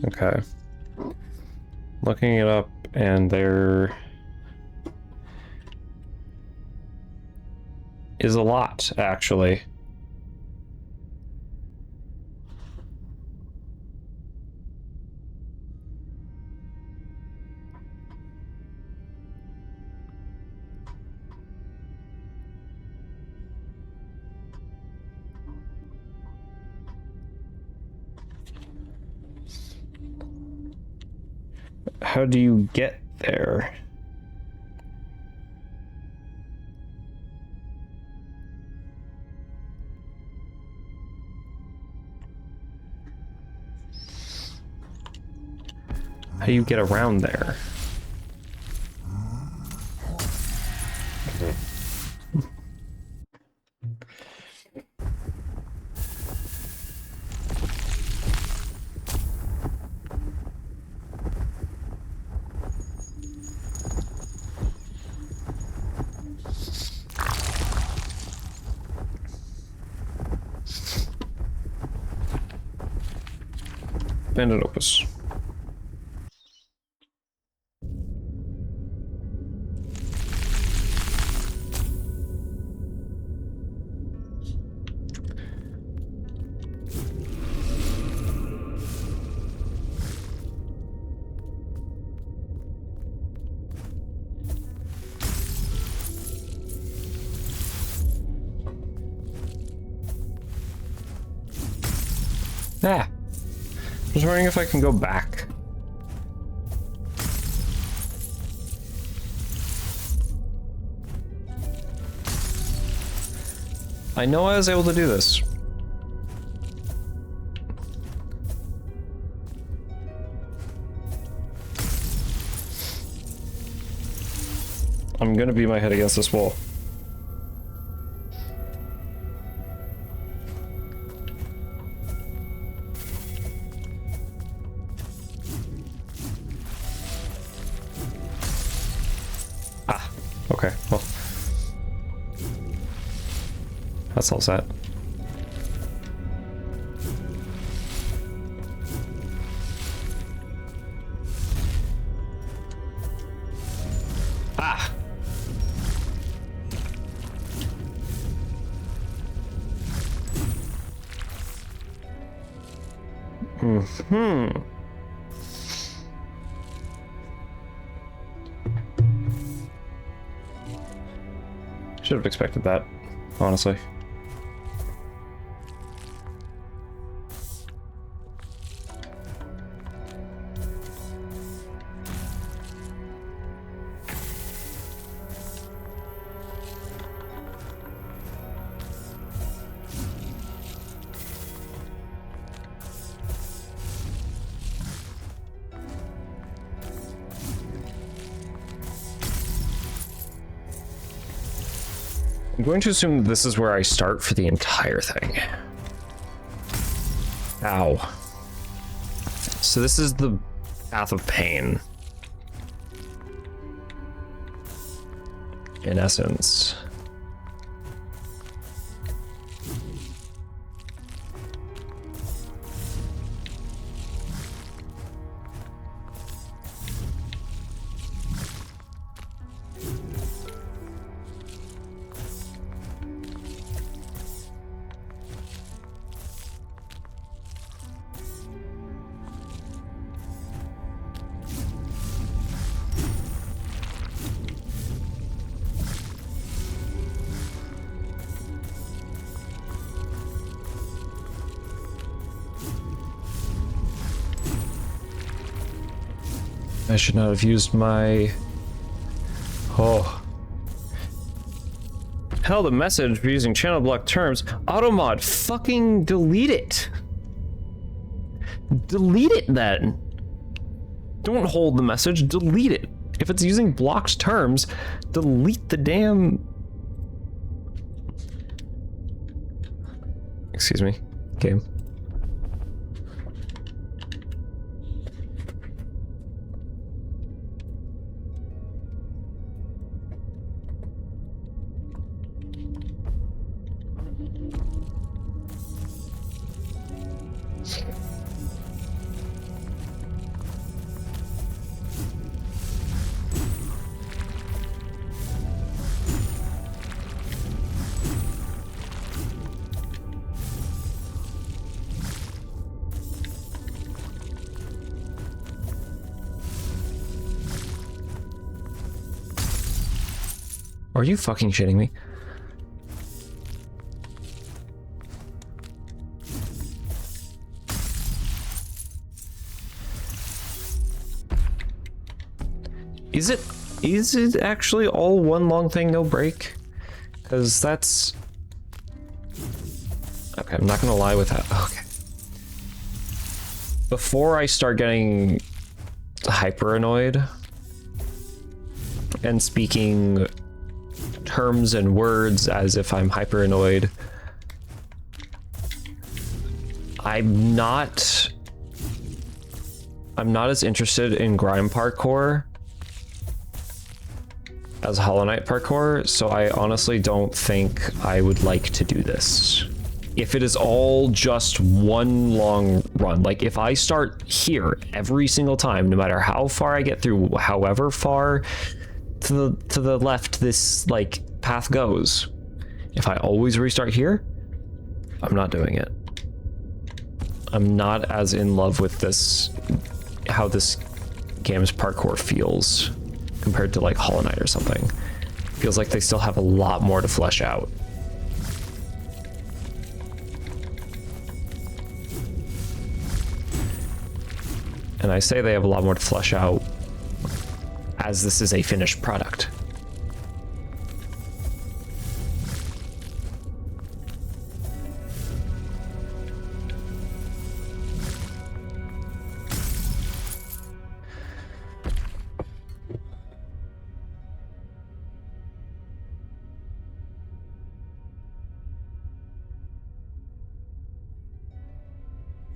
Okay. Looking it up, and there is a lot, actually. How do you get there? How do you get around there? Abandoned Opus. Ah! I was wondering if I can go back. I know I was able to do this. I'm gonna beat my head against this wall. Okay, well. That solves that. Ah! Mm-hmm. Should have expected that, honestly. I'm going to assume this is where I start for the entire thing. Ow. So this is the path of pain. In essence. I should not have used my... Oh. Hell, the message for using channel block terms. Automod, fucking delete it. Delete it then. Don't hold the message, delete it. If it's using blocked terms, delete the damn... Excuse me, game. Are you fucking shitting me? Is it actually all one long thing, no break? Because that's... Okay, I'm not gonna lie with that. Okay. Before I start getting hyper annoyed and speaking terms and words as if I'm hyper annoyed, I'm not as interested in Grime parkour as Hollow Knight parkour, so I honestly don't think I would like to do this. If it is all just one long run, like if I start here every single time, no matter how far I get through, however far to the left this like path goes, if I always restart here, I'm not doing it. I'm not as in love with this, how this game's parkour feels compared to like Hollow Knight or something. Feels like they still have a lot more to flesh out. And I say they have a lot more to flesh out as this is a finished product.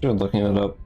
You're looking it up.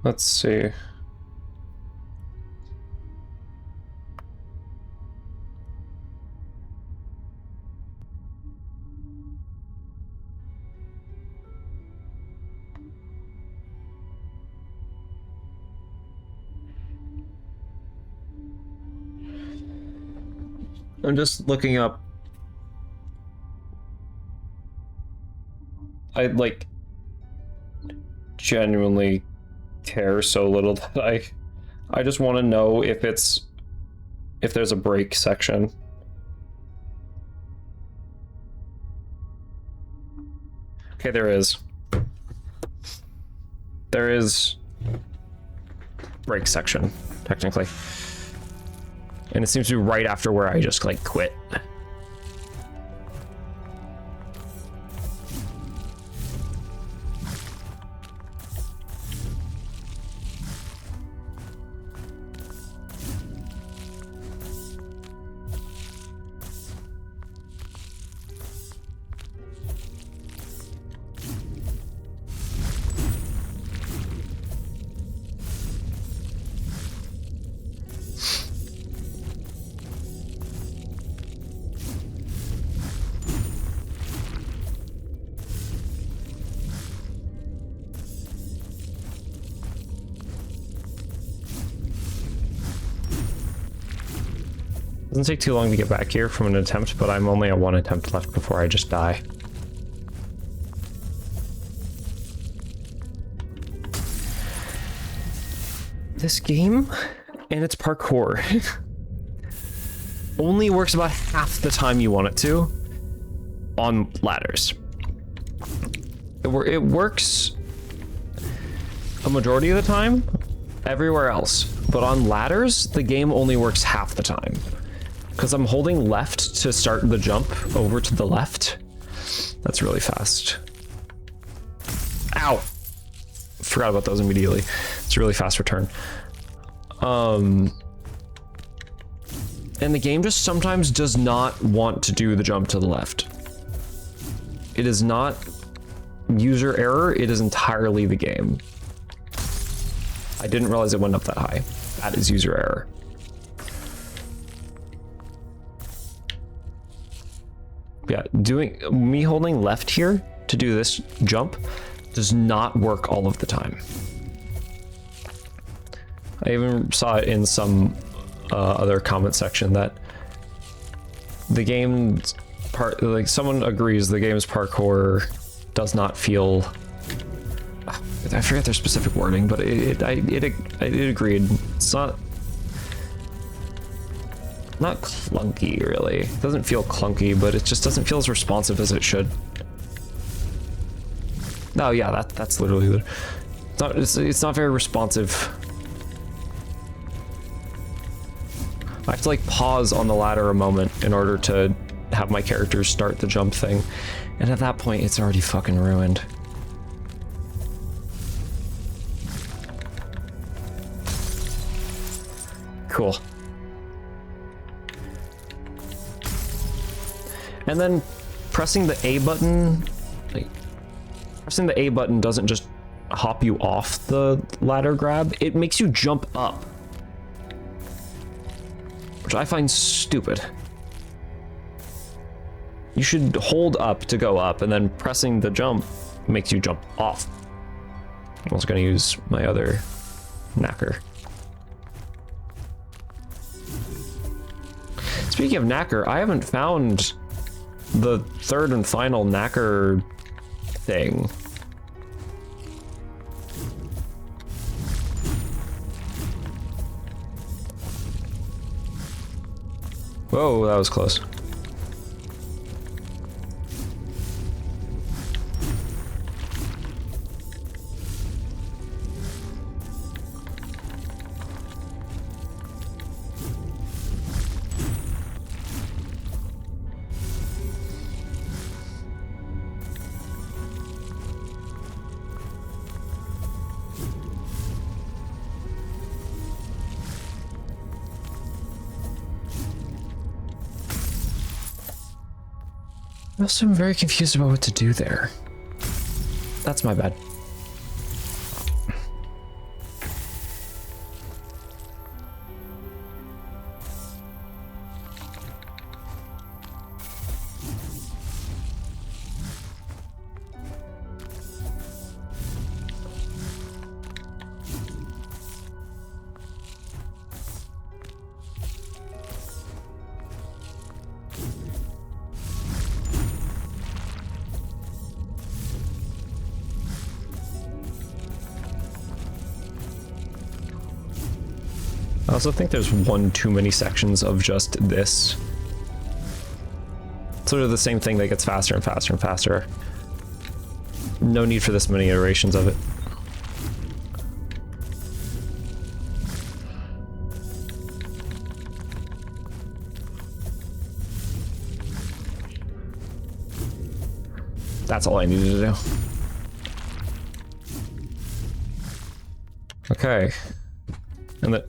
Let's see. I'm just looking up. I like genuinely care so little that I just want to know if there's a break section. Okay, there is. There is break section, technically. And it seems to be right after where I just like quit. Doesn't take too long to get back here from an attempt, but I'm only at one attempt left before I just die. This game and its parkour only works about half the time you want it to on ladders. It works a majority of the time everywhere else, but on ladders, the game only works half the time. Because I'm holding left to start the jump over to the left. That's really fast. Ow! Forgot about those immediately. It's a really fast return. And the game just sometimes does not want to do the jump to the left. It is not user error, it is entirely the game. I didn't realize it went up that high. That is user error. Yeah, me holding left here to do this jump does not work all of the time. I even saw it in some other comment section that the game's like someone agrees the game's parkour does not feel. I forget their specific wording, but it agreed. It's not clunky, really. It doesn't feel clunky, but it just doesn't feel as responsive as it should. Oh yeah, that's literally it's not very responsive. I have to like pause on the ladder a moment in order to have my characters start the jump thing, and at that point it's already fucking ruined. Cool. And then pressing the A button, pressing the A button doesn't just hop you off the ladder grab, it makes you jump up. Which I find stupid. You should hold up to go up, and then pressing the jump makes you jump off. I'm also gonna use my other knacker. Speaking of knacker, I haven't found the third and final knacker thing. Whoa, that was close. I also am very confused about what to do there. That's my bad. I also think there's one too many sections of just this. Sort of the same thing that gets faster and faster and faster. No need for this many iterations of it. That's all I needed to do. Okay. And that.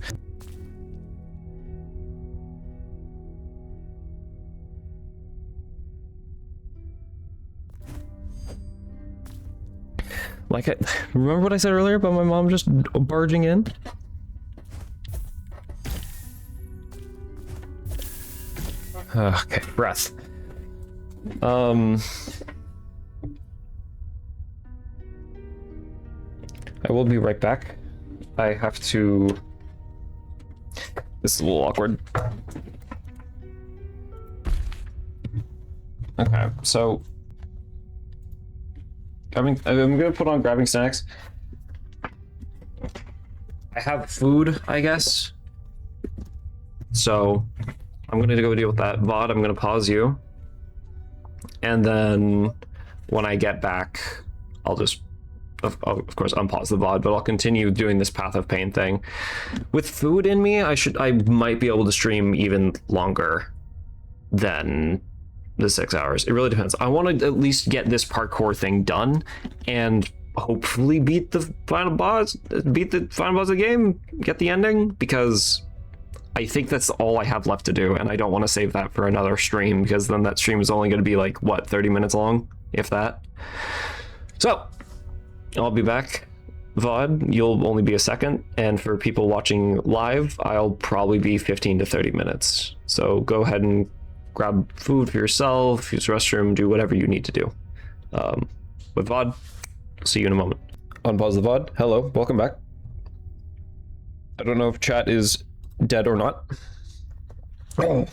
Like, remember what I said earlier about my mom just barging in? Okay, breath. I will be right back. I have to... This is a little awkward. Okay, so... I'm gonna put on grabbing snacks. I have food, I guess. So, I'm gonna go deal with that. VOD, I'm gonna pause you. And then, when I get back, I'll just... Of course, unpause the VOD, but I'll continue doing this Path of Pain thing. With food in me, I might be able to stream even longer than the 6 hours. It really depends. I want to at least get this parkour thing done and hopefully beat the final boss of the game, get the ending, because I think that's all I have left to do, and I don't want to save that for another stream, because then that stream is only going to be like, what, 30 minutes long, if that. So, I'll be back. VOD, you'll only be a second, and for people watching live, I'll probably be 15 to 30 minutes. So go ahead and grab food for yourself, use the restroom, do whatever you need to do. With VOD, see you in a moment. Unpause the VOD. Hello, welcome back. I don't know if chat is dead or not. Oh.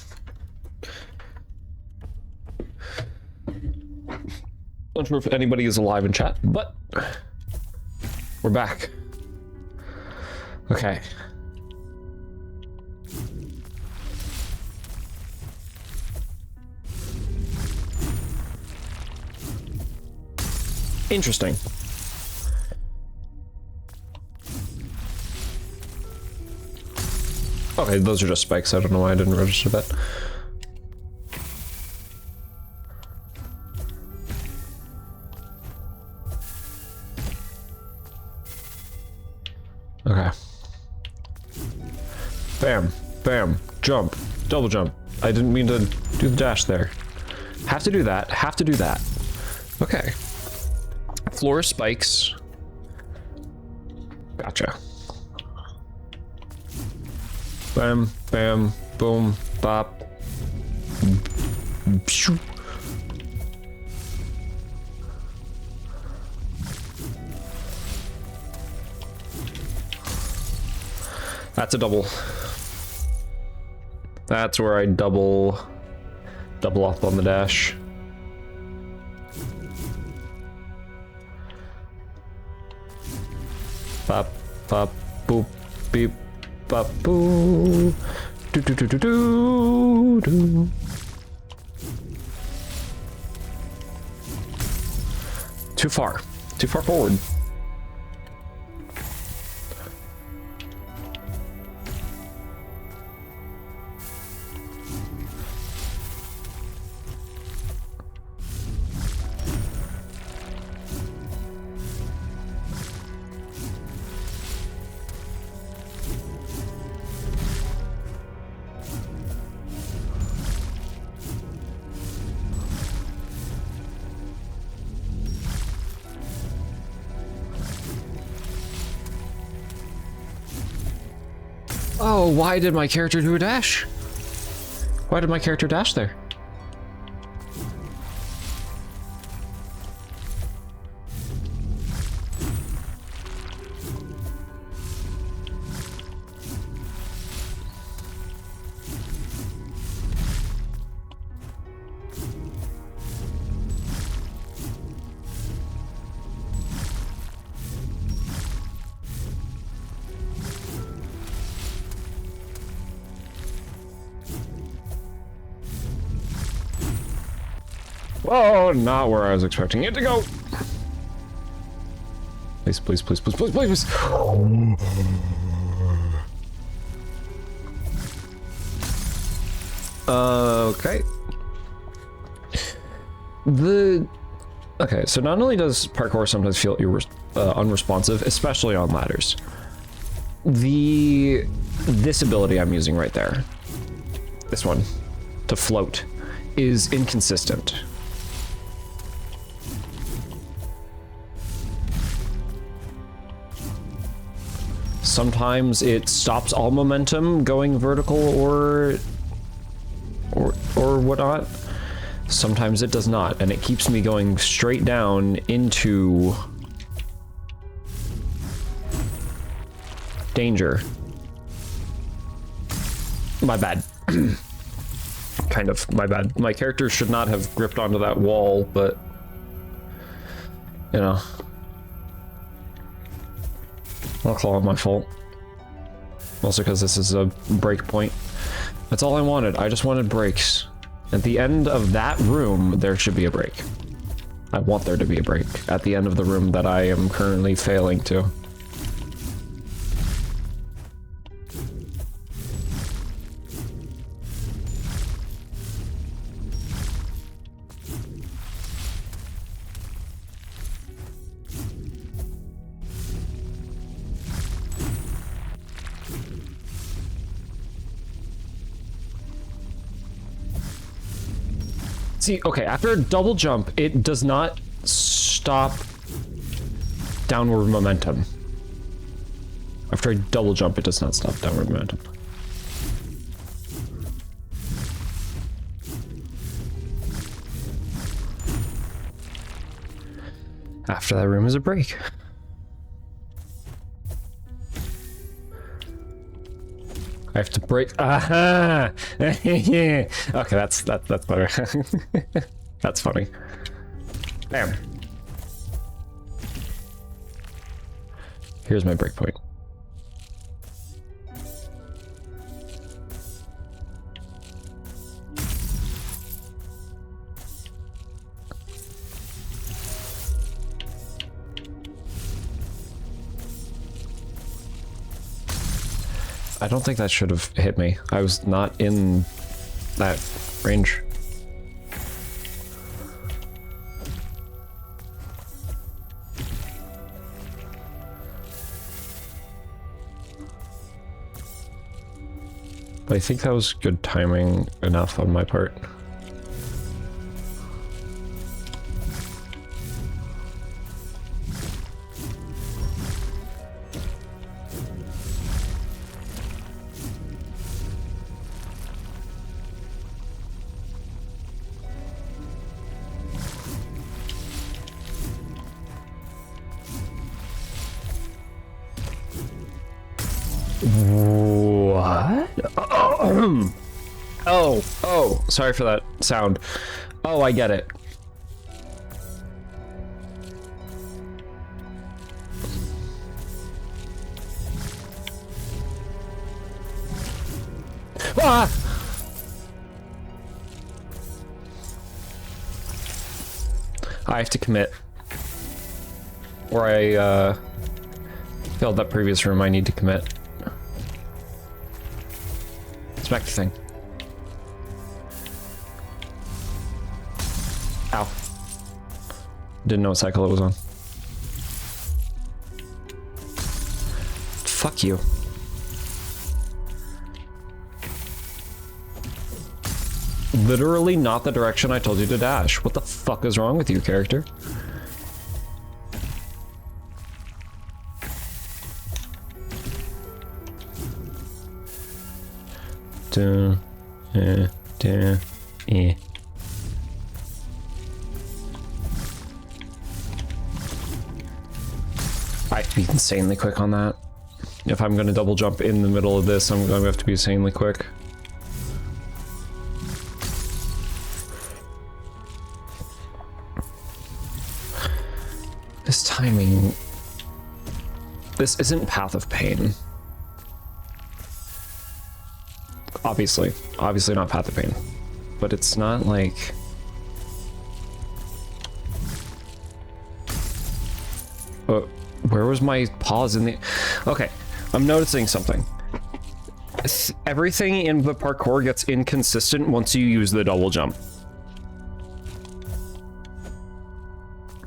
Not sure if anybody is alive in chat, but we're back. Okay. Interesting. Okay, those are just spikes. I don't know why I didn't register that. Okay. Bam, bam, jump, double jump. I didn't mean to do the dash there. Have to do that, have to do that. Okay. Floor spikes. Gotcha. Bam, bam, boom, bop. Pshoo. That's a double. That's where I double up on the dash. Pop, pop, boop, beep, pop, boo. Do do do do do do. Too far forward. Oh, why did my character do a dash? Why did my character dash there? Oh, not where I was expecting it to go. Please, please, please, please, please, please. Okay. Okay, so not only does parkour sometimes feel unresponsive, especially on ladders, this ability I'm using right there, this one, to float, is inconsistent. Sometimes it stops all momentum going vertical or whatnot. Sometimes it does not, and it keeps me going straight down into danger. My bad. Kind of, my bad. My character should not have gripped onto that wall, but you know, I'll call it my fault. Also because this is a break point. That's all I wanted. I just wanted breaks. At the end of that room, there should be a break. I want there to be a break at the end of the room that I am currently failing to. See, okay, after a double jump, it does not stop downward momentum. After a double jump, it does not stop downward momentum. After that room is a break. I have to break. Aha! Okay, that's better. That's funny. Bam. Here's my breakpoint. I don't think that should have hit me. I was not in that range. But I think that was good timing enough on my part. What? Oh, sorry for that sound. Oh, I get it. Ah! I have to commit. Or I failed that previous room, I need to commit. Smack the thing. Ow. Didn't know what cycle it was on. Fuck you. Literally not the direction I told you to dash. What the fuck is wrong with you, character? I have to be insanely quick on that. If I'm gonna double jump in the middle of this, I'm gonna have to be insanely quick. This timing... This isn't Path of Pain. Obviously not Path of Pain, but it's not like Where was my pause in the... Okay, I'm noticing something. Everything in the parkour gets inconsistent once you use the double jump.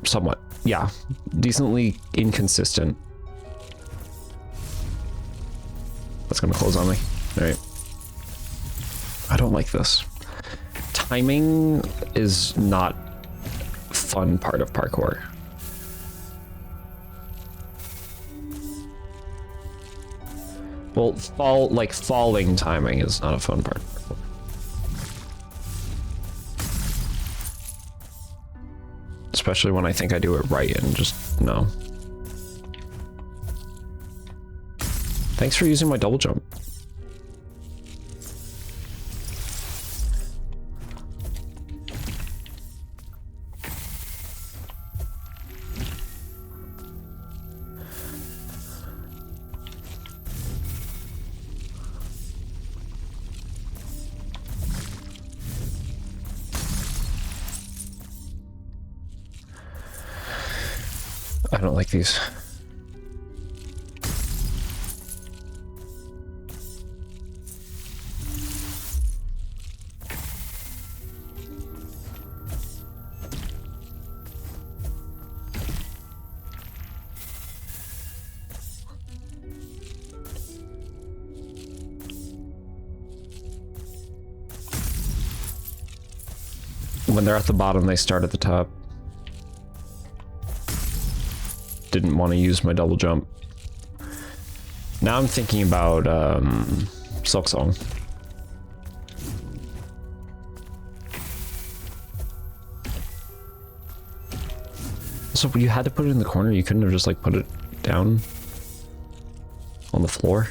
Somewhat. Yeah, decently inconsistent. That's gonna close on me. All right. I don't like this. Timing is not a fun part of parkour. Well, falling timing is not a fun part. Especially when I think I do it right and just, no. Thanks for using my double jump. I don't like these. When they're at the bottom, they start at the top. Didn't want to use my double jump. Now I'm thinking about Silk Song. So you had to put it in the corner? You couldn't have just like put it down on the floor?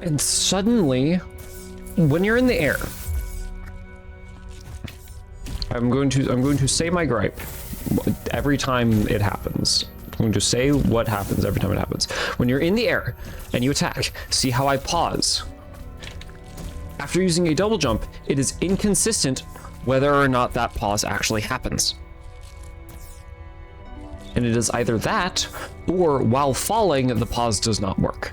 And suddenly, when you're in the air, I'm going to say my gripe every time it happens. I'm going to say what happens every time it happens. When you're in the air and you attack, see how I pause. After using a double jump, it is inconsistent whether or not that pause actually happens. And it is either that, or while falling, the pause does not work.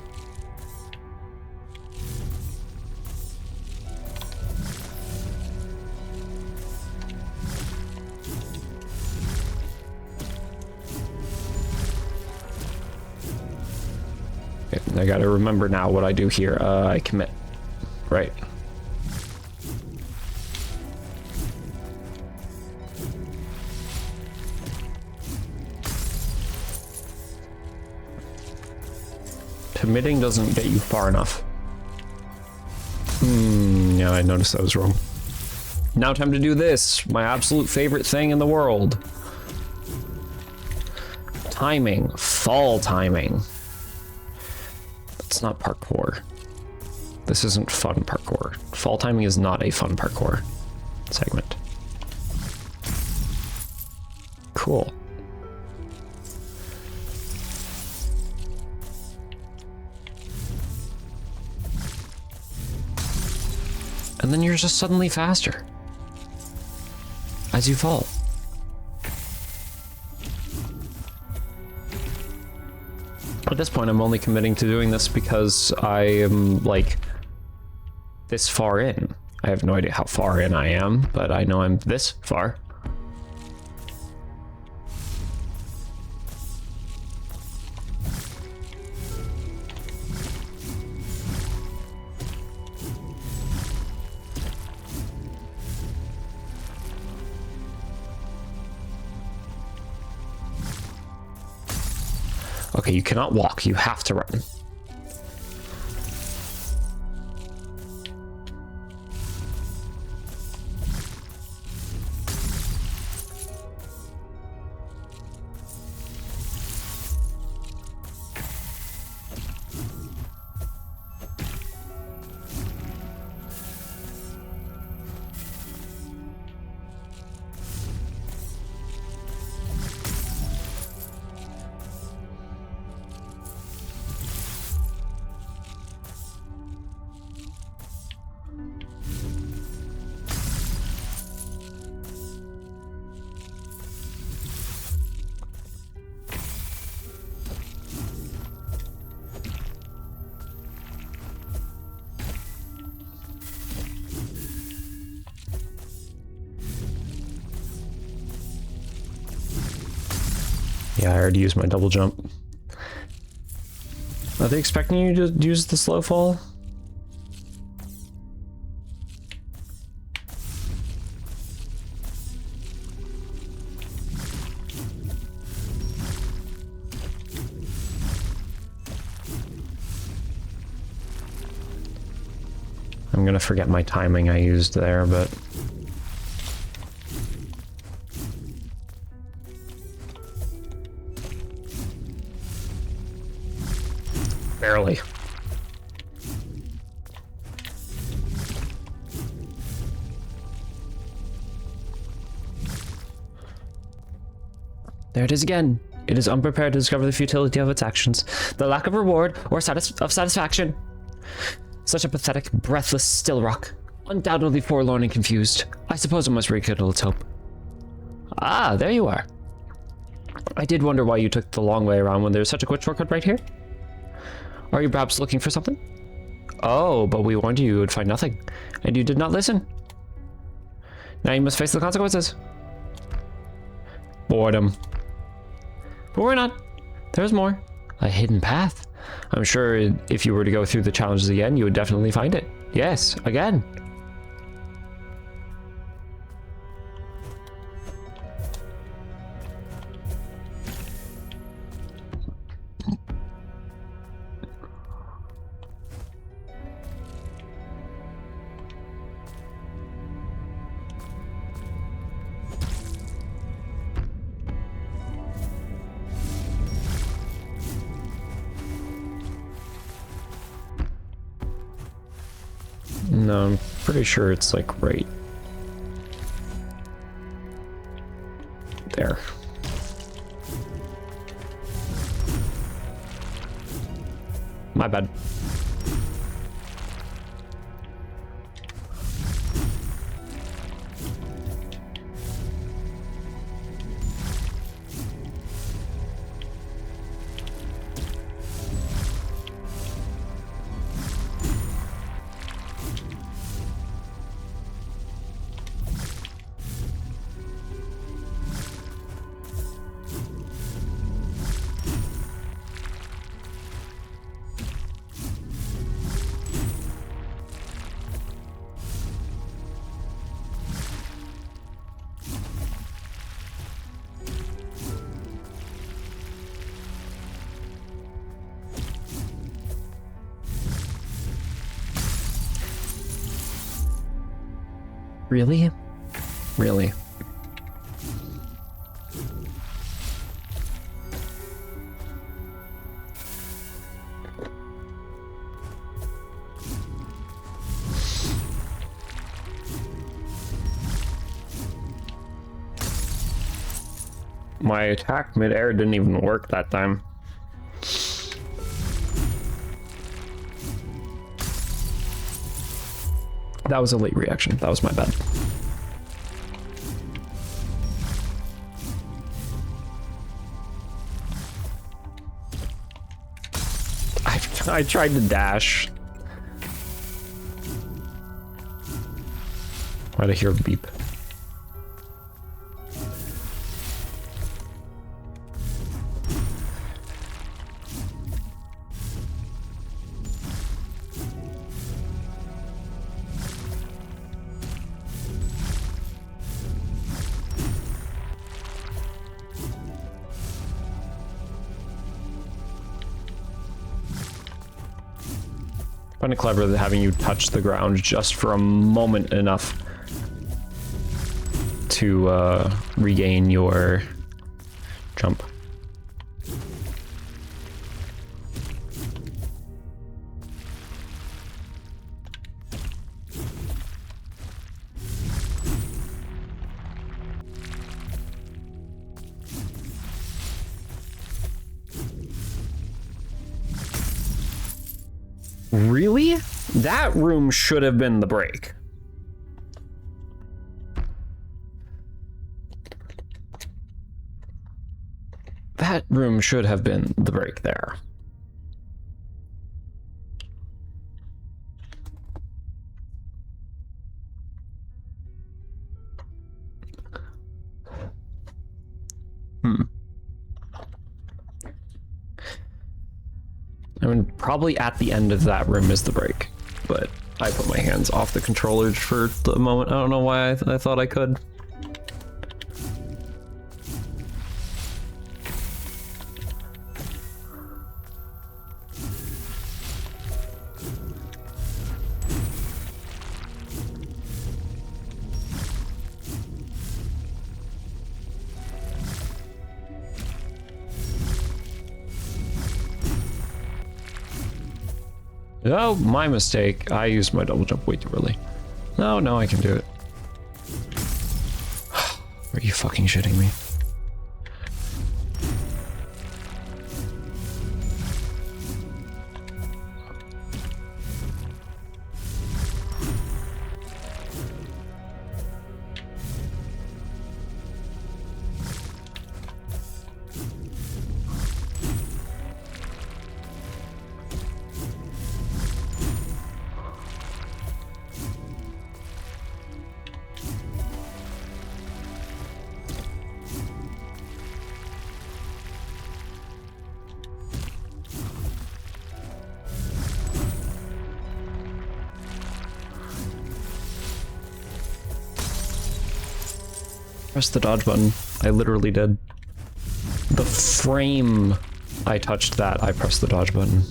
I gotta remember now what I do here. I commit. Right. Committing doesn't get you far enough. Yeah, I noticed I was wrong. Now time to do this, my absolute favorite thing in the world. Timing, fall timing. It's not parkour. This isn't fun parkour. Fall timing is not a fun parkour segment. Cool. And then you're just suddenly faster as you fall. At this point, I'm only committing to doing this because I am, like, this far in. I have no idea how far in I am, but I know I'm this far. Okay, you cannot walk, you have to run. Yeah, I already used my double jump. Are they expecting you to use the slow fall? I'm gonna forget my timing I used there, but... Barely. There it is again. It is unprepared to discover the futility of its actions, the lack of reward or satisfaction. Such a pathetic, breathless still rock, undoubtedly forlorn and confused. I suppose it must rekindle its hope. Ah, there you are. I did wonder why you took the long way around when there's such a quick shortcut right here. Are you perhaps looking for something? Oh, but we warned you would find nothing, and you did not listen. Now you must face the consequences. Boredom. But we're not. There's more. A hidden path. I'm sure if you were to go through the challenges again, you would definitely find it. Yes, again. No, I'm pretty sure it's like right there. My bad. Really? Really? My attack mid-air didn't even work that time. That was a late reaction. That was my bad. I tried to dash. Why'd I hear a beep? Kind of clever that having you touch the ground just for a moment enough to regain your jump. Really? That room should have been the break. That room should have been the break there. I mean, probably at the end of that room is the break, but I put my hands off the controller for the moment. I don't know why I thought I could. Oh, my mistake. I used my double jump way too early. No, I can do it. Are you fucking shitting me? Press the dodge button. I literally did. The frame I touched that, I pressed the dodge button.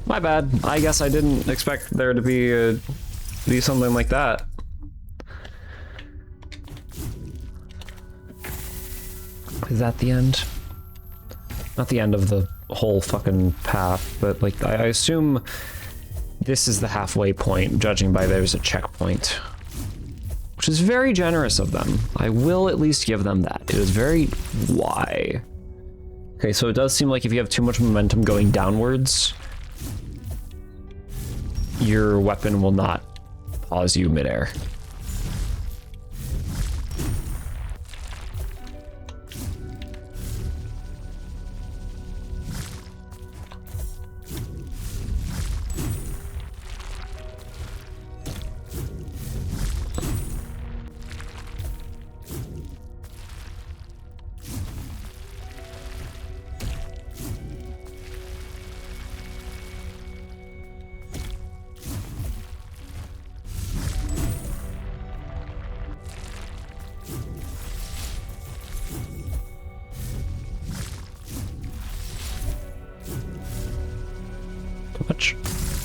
My bad. I guess I didn't expect there to be something like that. Is that the end? Not the end of the whole fucking path, but like I assume this is the halfway point, judging by there's a checkpoint. Which is very generous of them. I will at least give them that. It is very why. Okay, so it does seem like if you have too much momentum going downwards, your weapon will not pause you midair.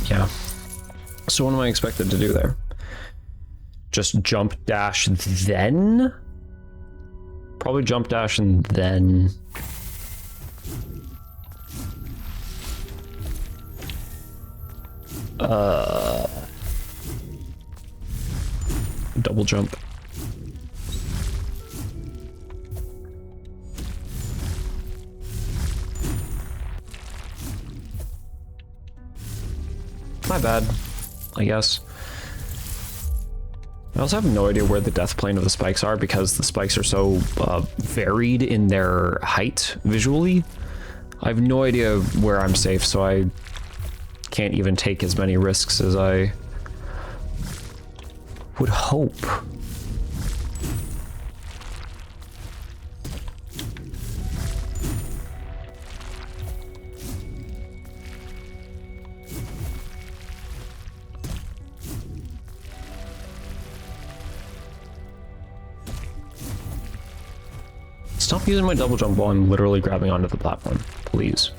Yeah. So what am I expected to do there? Just jump dash then? Probably jump dash and then... double jump. My bad, I guess. I also have no idea where the death plane of the spikes are because the spikes are so varied in their height visually. I have no idea where I'm safe, so I can't even take as many risks as I would hope. Stop using my double jump while I'm literally grabbing onto the platform, please.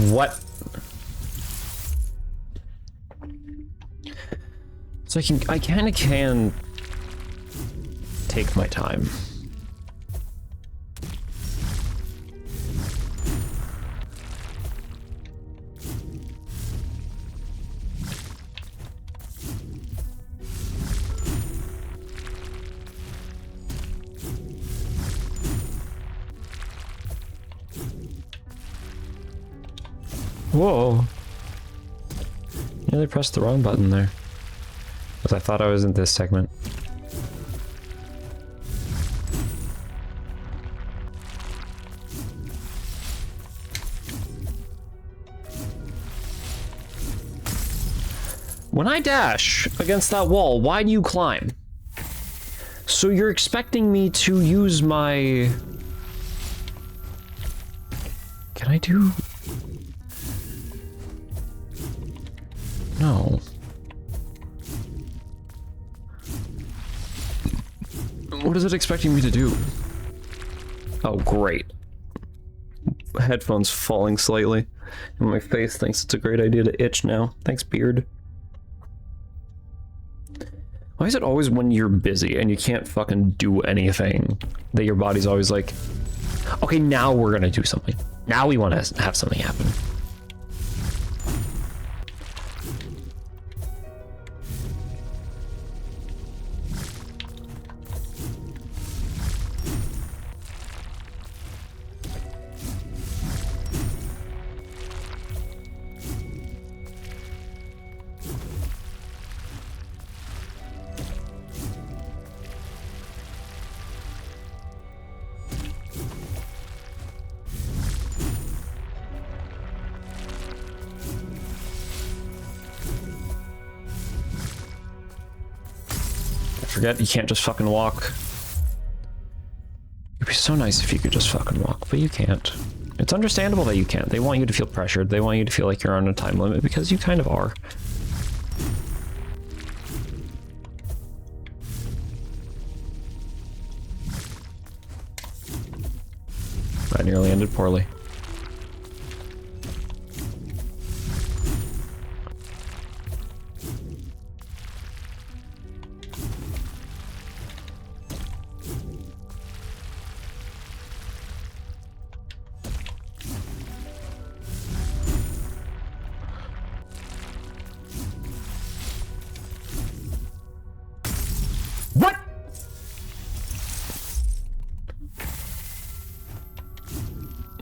What? So I kind of can take my time. Whoa. Nearly pressed the wrong button there. Because I thought I was in this segment. When I dash against that wall, why do you climb? So you're expecting me to use my... Can I do... No. What is it expecting me to do? Oh, great. Headphones falling slightly. And my face thinks it's a great idea to itch now. Thanks, beard. Why is it always when you're busy and you can't fucking do anything that your body's always like, okay, now we're gonna do something. Now we want to have something happen. Forget you can't just fucking walk. It'd be so nice if you could just fucking walk, but you can't. It's understandable that you can't. They want you to feel pressured. They want you to feel like you're on a time limit because you kind of are. That nearly ended poorly.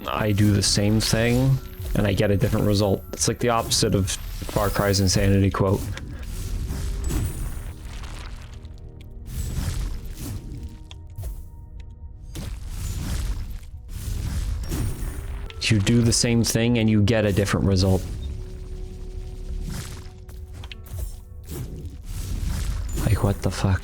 I do the same thing and I get a different result. It's like the opposite of Far Cry's insanity quote. You do the same thing and you get a different result. Like, what the fuck?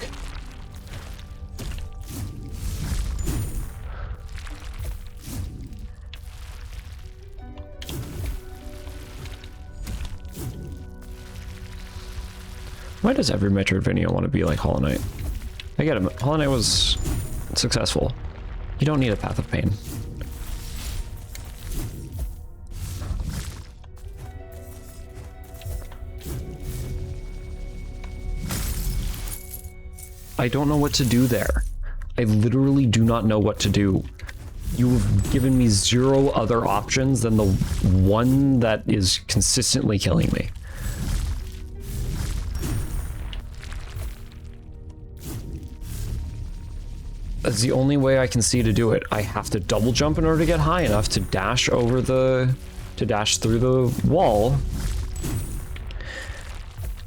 Why does every Metroidvania want to be like Hollow Knight? I get it. Hollow Knight was successful. You don't need a Path of Pain. I don't know what to do there. I literally do not know what to do. You've given me zero other options than the one that is consistently killing me. That's the only way I can see to do it. I have to double jump in order to get high enough to dash over the... to dash through the wall.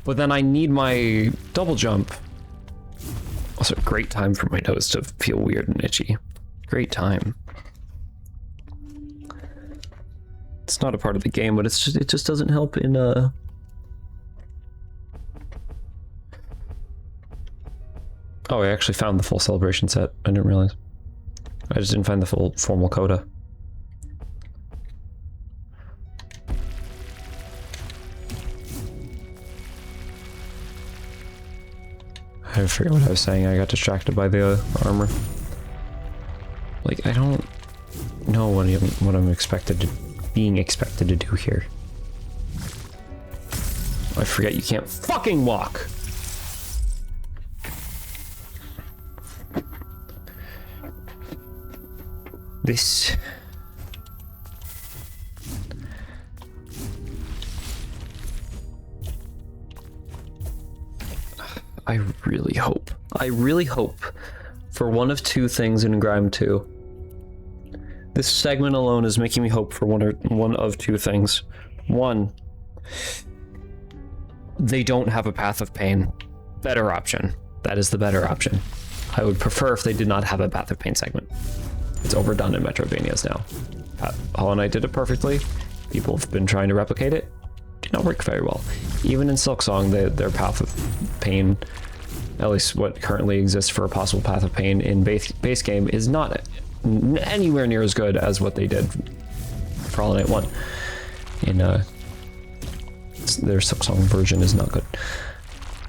But then I need my double jump. Also, great time for my nose to feel weird and itchy. Great time. It's not a part of the game, but it's just, it just doesn't help in Oh, I actually found the full celebration set. I didn't realize. I just didn't find the full formal coda. I forget what I was saying. I got distracted by the armor. Like, I don't know what I'm being expected to do here. I forget you can't fucking walk. This... I really hope for one of two things in Grime 2. This segment alone is making me hope for one of two things. One, they don't have a path of pain. Better option. That is the better option. I would prefer if they did not have a path of pain segment. It's overdone in Metrovanias now. Hollow Knight did it perfectly. People have been trying to replicate it. Did not work very well. Even in Silksong, their path of pain, at least what currently exists for a possible path of pain in base game, is not anywhere near as good as what they did for Hollow Knight 1. In their Silksong version is not good.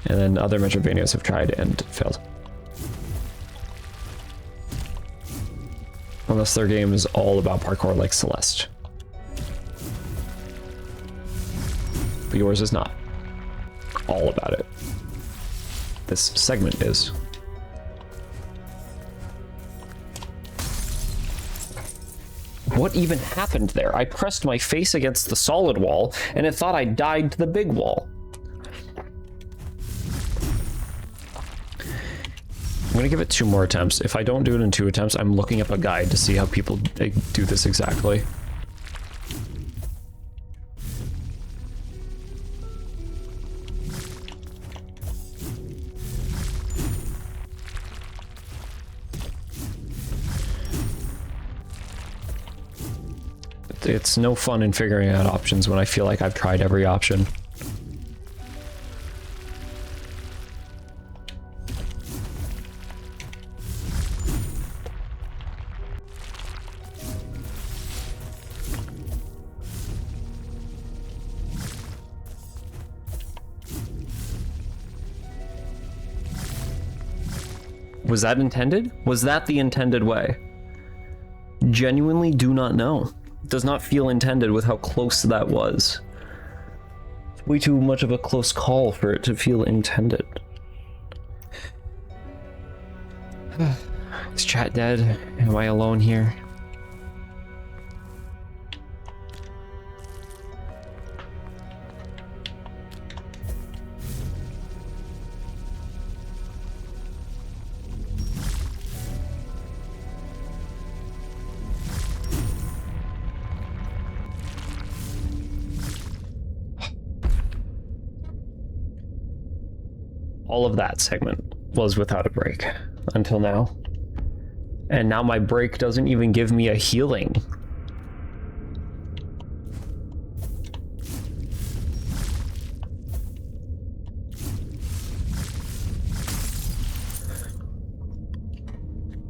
And then other Metrovanias have tried and failed. Unless their game is all about parkour like Celeste. But yours is not all about it. This segment is. What even happened there? I pressed my face against the solid wall and it thought I died to the big wall. I'm gonna give it 2 more attempts. If I don't do it in 2 attempts, I'm looking up a guide to see how people do this exactly. It's no fun in figuring out options when I feel like I've tried every option. Was that intended? Was that the intended way? Genuinely do not know. It does not feel intended with how close that was. It's way too much of a close call for it to feel intended. Is chat dead? Am I alone here? All of that segment was without a break until now. And now my break doesn't even give me a healing.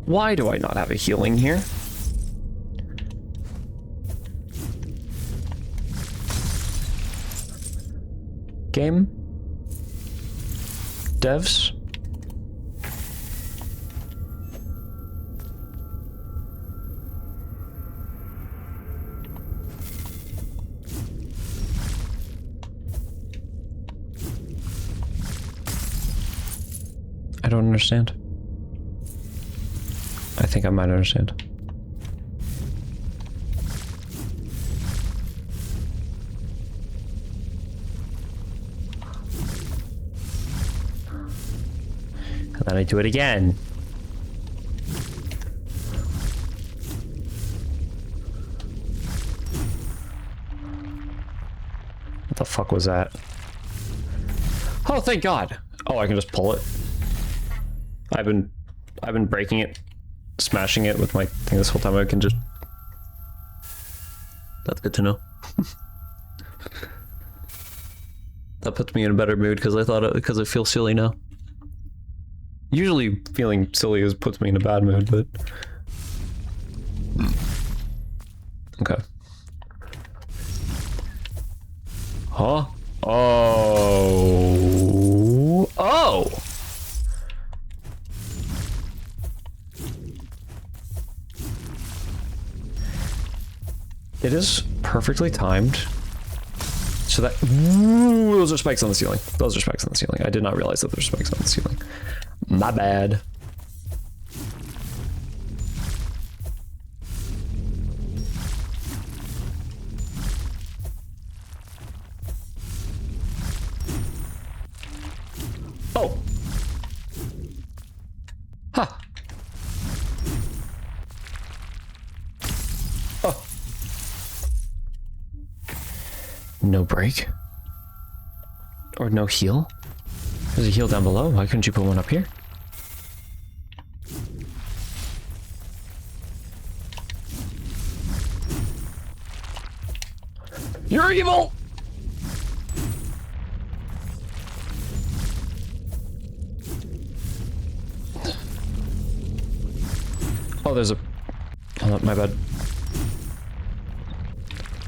Why do I not have a healing here? Game? Devs? I don't understand. I think I might understand. And then I do it again. What the fuck was that? Oh, thank God. Oh, I can just pull it. I've been breaking it, smashing it with my thing this whole time. I can just... That's good to know. That puts me in a better mood because I feel silly now. Usually feeling silly puts me in a bad mood, but... Okay. Huh? Oh. Oh! It is perfectly timed. So that... Ooh, those are spikes on the ceiling. Those are spikes on the ceiling. I did not realize that there's spikes on the ceiling. My bad. Oh. Huh. Oh. No break? Or no heal? There's a heal down below. Why couldn't you put one up here? You're evil! Oh, there's a... Oh, my bad.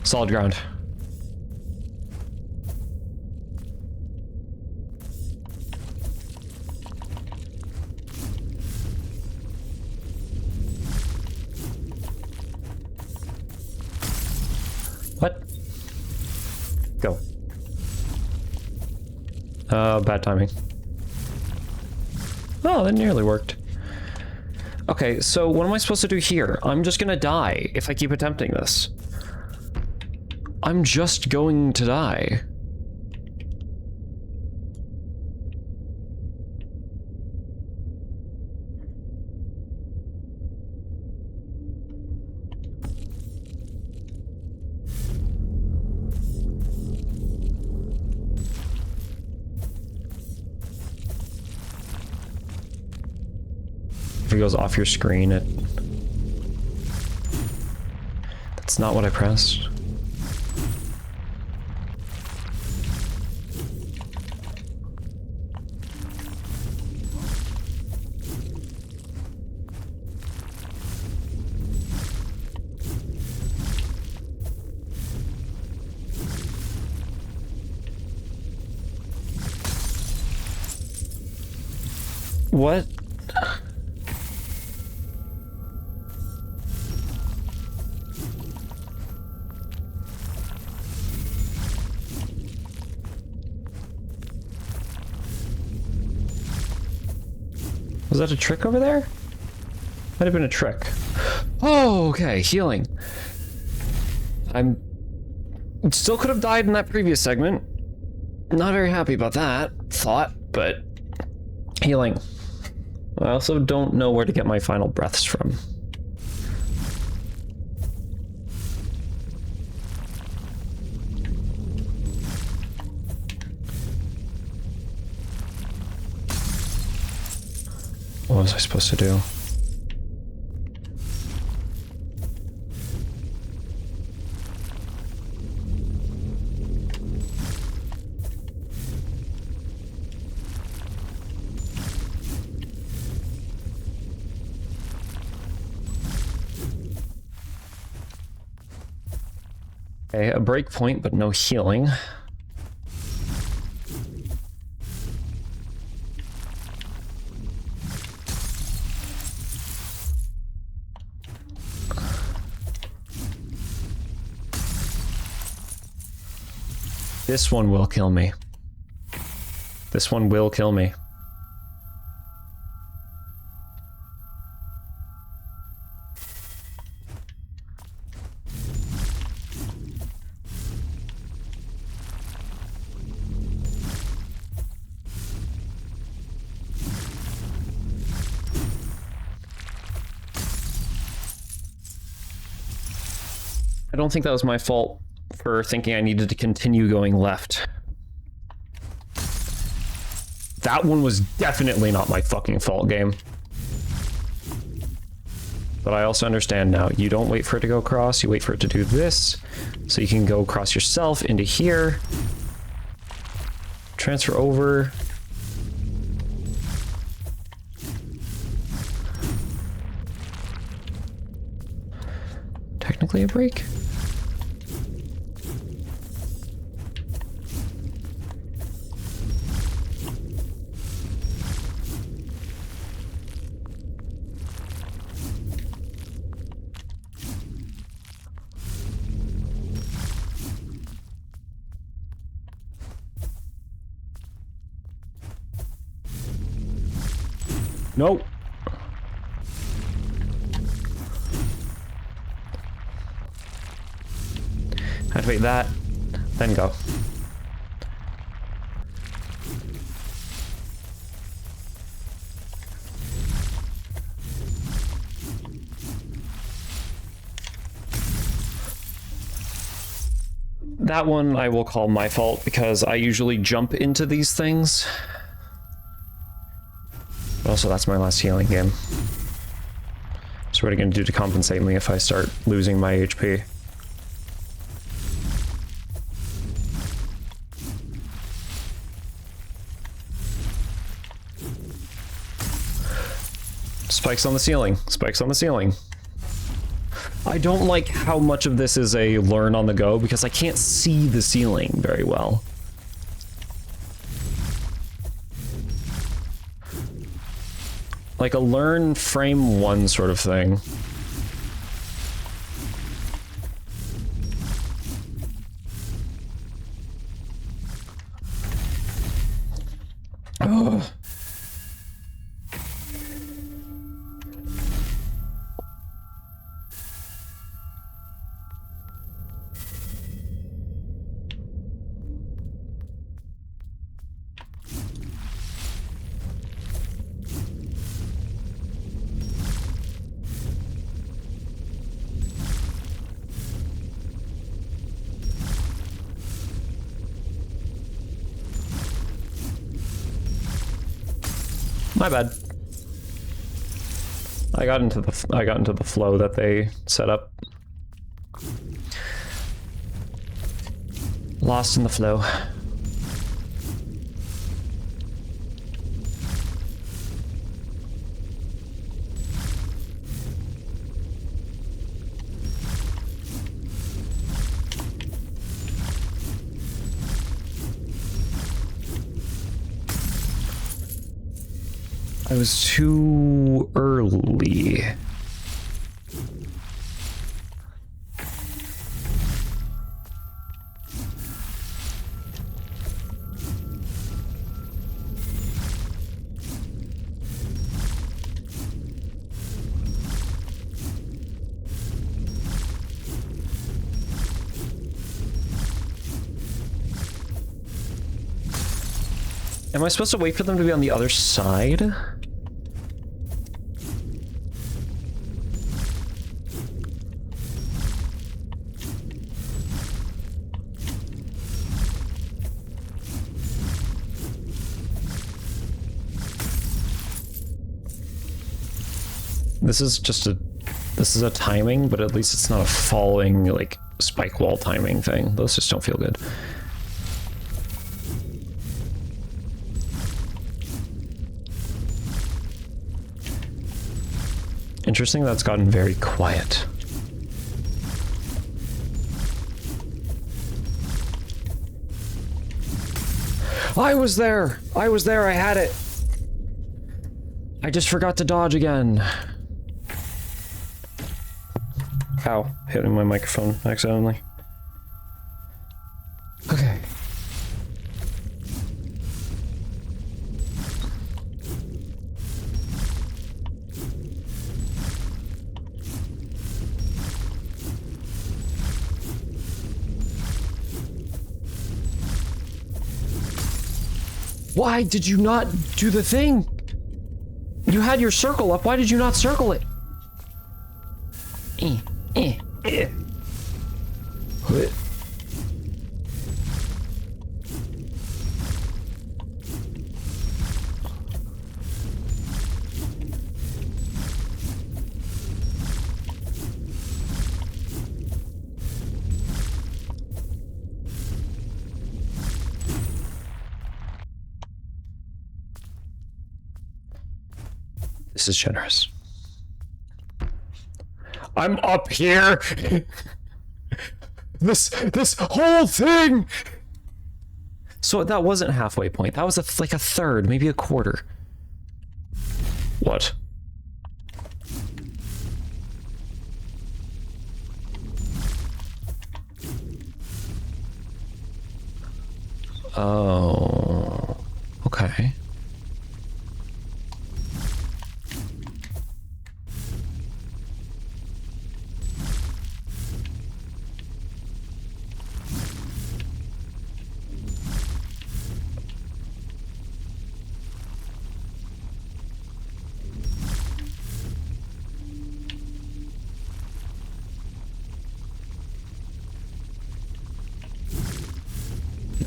Solid ground. What? Go. Bad timing. Oh, that nearly worked. Okay, so what am I supposed to do here? I'm just gonna die if I keep attempting this. I'm just going to die. If it goes off your screen, that's not what I pressed. What? Was that a trick over there? Might have been a trick. Oh, okay, healing. I'm still could have died in that previous segment. Not very happy about that thought, but healing. I also don't know where to get my final breaths from. What was I supposed to do? Okay, a break point, but no healing. This one will kill me. This one will kill me. I don't think that was my fault for thinking I needed to continue going left. That one was definitely not my fucking fault, game. But I also understand now. You don't wait for it to go across, you wait for it to do this, so you can go across yourself into here. Transfer over. Technically a break? Nope. Activate that, then go. That one I will call my fault because I usually jump into these things. Also, that's my last healing game. So what are you going to do to compensate me if I start losing my HP? Spikes on the ceiling. Spikes on the ceiling. I don't like how much of this is a learn on the go because I can't see the ceiling very well. Like a learn frame one sort of thing. Ugh. My bad. I got into the flow that they set up. Lost in the flow. I was too early. Am I supposed to wait for them to be on the other side? This is a timing, but at least it's not a falling, like, spike wall timing thing. Those just don't feel good. Interesting that's gotten very quiet. I was there! I had it! I just forgot to dodge again. Ow, hitting my microphone accidentally. Okay. Why did you not do the thing? You had your circle up, why did you not circle it? This is generous. I'm up here. This whole thing. So that wasn't a halfway point. That was like a third, maybe a quarter. What? Oh. Okay.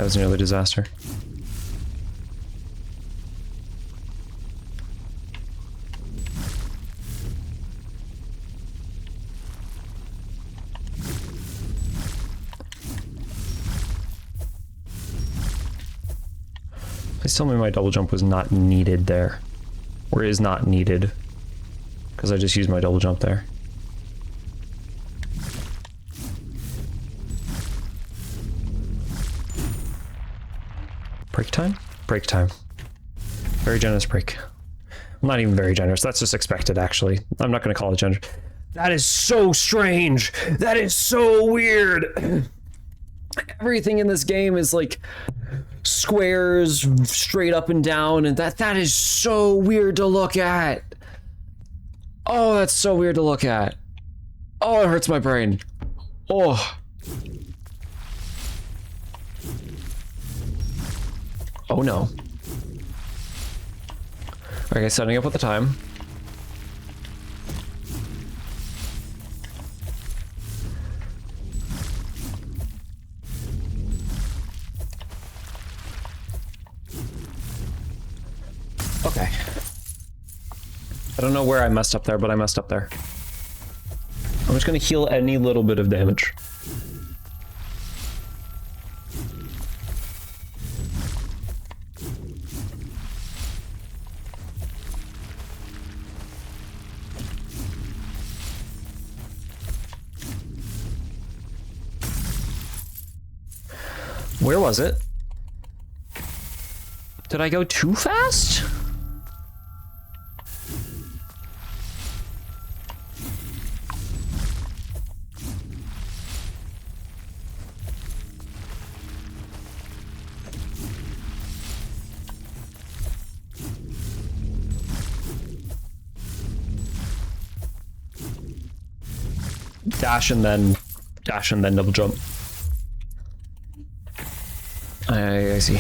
That was nearly a disaster. Please tell me my double jump was not needed there. Or is not needed. Because I just used my double jump there. Break time? Break time. Very generous break. Not even very generous. That's just expected, actually. I'm not going to call it generous. That is so strange. That is so weird. Everything in this game is like squares straight up and down, and that is so weird to look at. Oh, that's so weird to look at. Oh, it hurts my brain. Oh. Oh no. Okay, setting up with the time. Okay. I don't know where I messed up there, but I messed up there. I'm just gonna heal any little bit of damage. Where was it? Did I go too fast? Dash and then double jump. I see.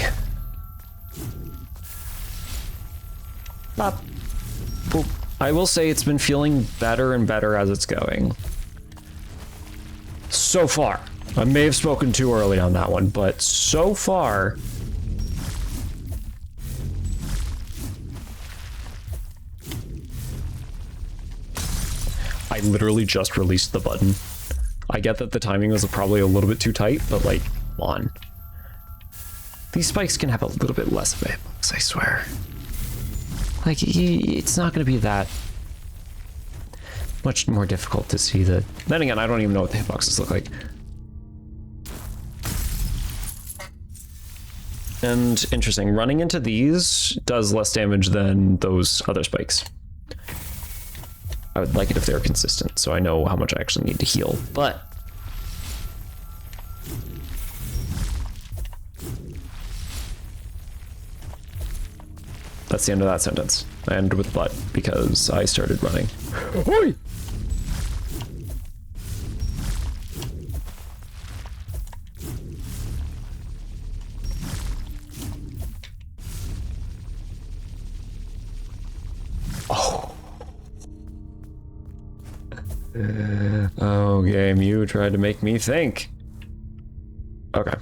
Bop. Boop. I will say it's been feeling better and better as it's going. So far. I may have spoken too early on that one, but so far... I literally just released the button. I get that the timing was probably a little bit too tight, but like, come on. These spikes can have a little bit less of a hitbox, I swear. Like, it's not going to be that much more difficult to see the... Then again, I don't even know what the hitboxes look like. And interesting, running into these does less damage than those other spikes. I would like it if they were consistent, so I know how much I actually need to heal, but... That's the end of that sentence. I ended with but because I started running. Oi! Oh. Oh, game, you tried to make me think. Okay.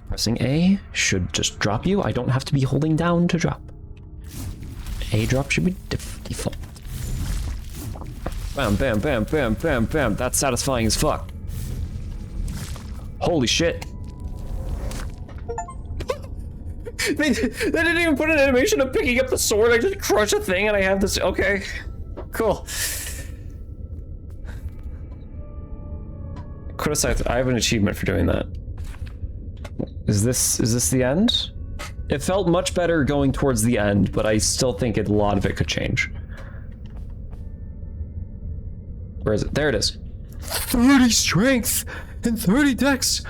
Pressing A should just drop you. I don't have to be holding down to drop. A drop should be default. Bam, bam, bam, bam, bam, bam. That's satisfying as fuck. Holy shit. They didn't even put an animation of picking up the sword. I just crush a thing and I have this. Okay, cool. Criticize. I have an achievement for doing that. Is this the end? It felt much better going towards the end, but I still think a lot of it could change. Where is it? There it is. 30 strength and 30 dex.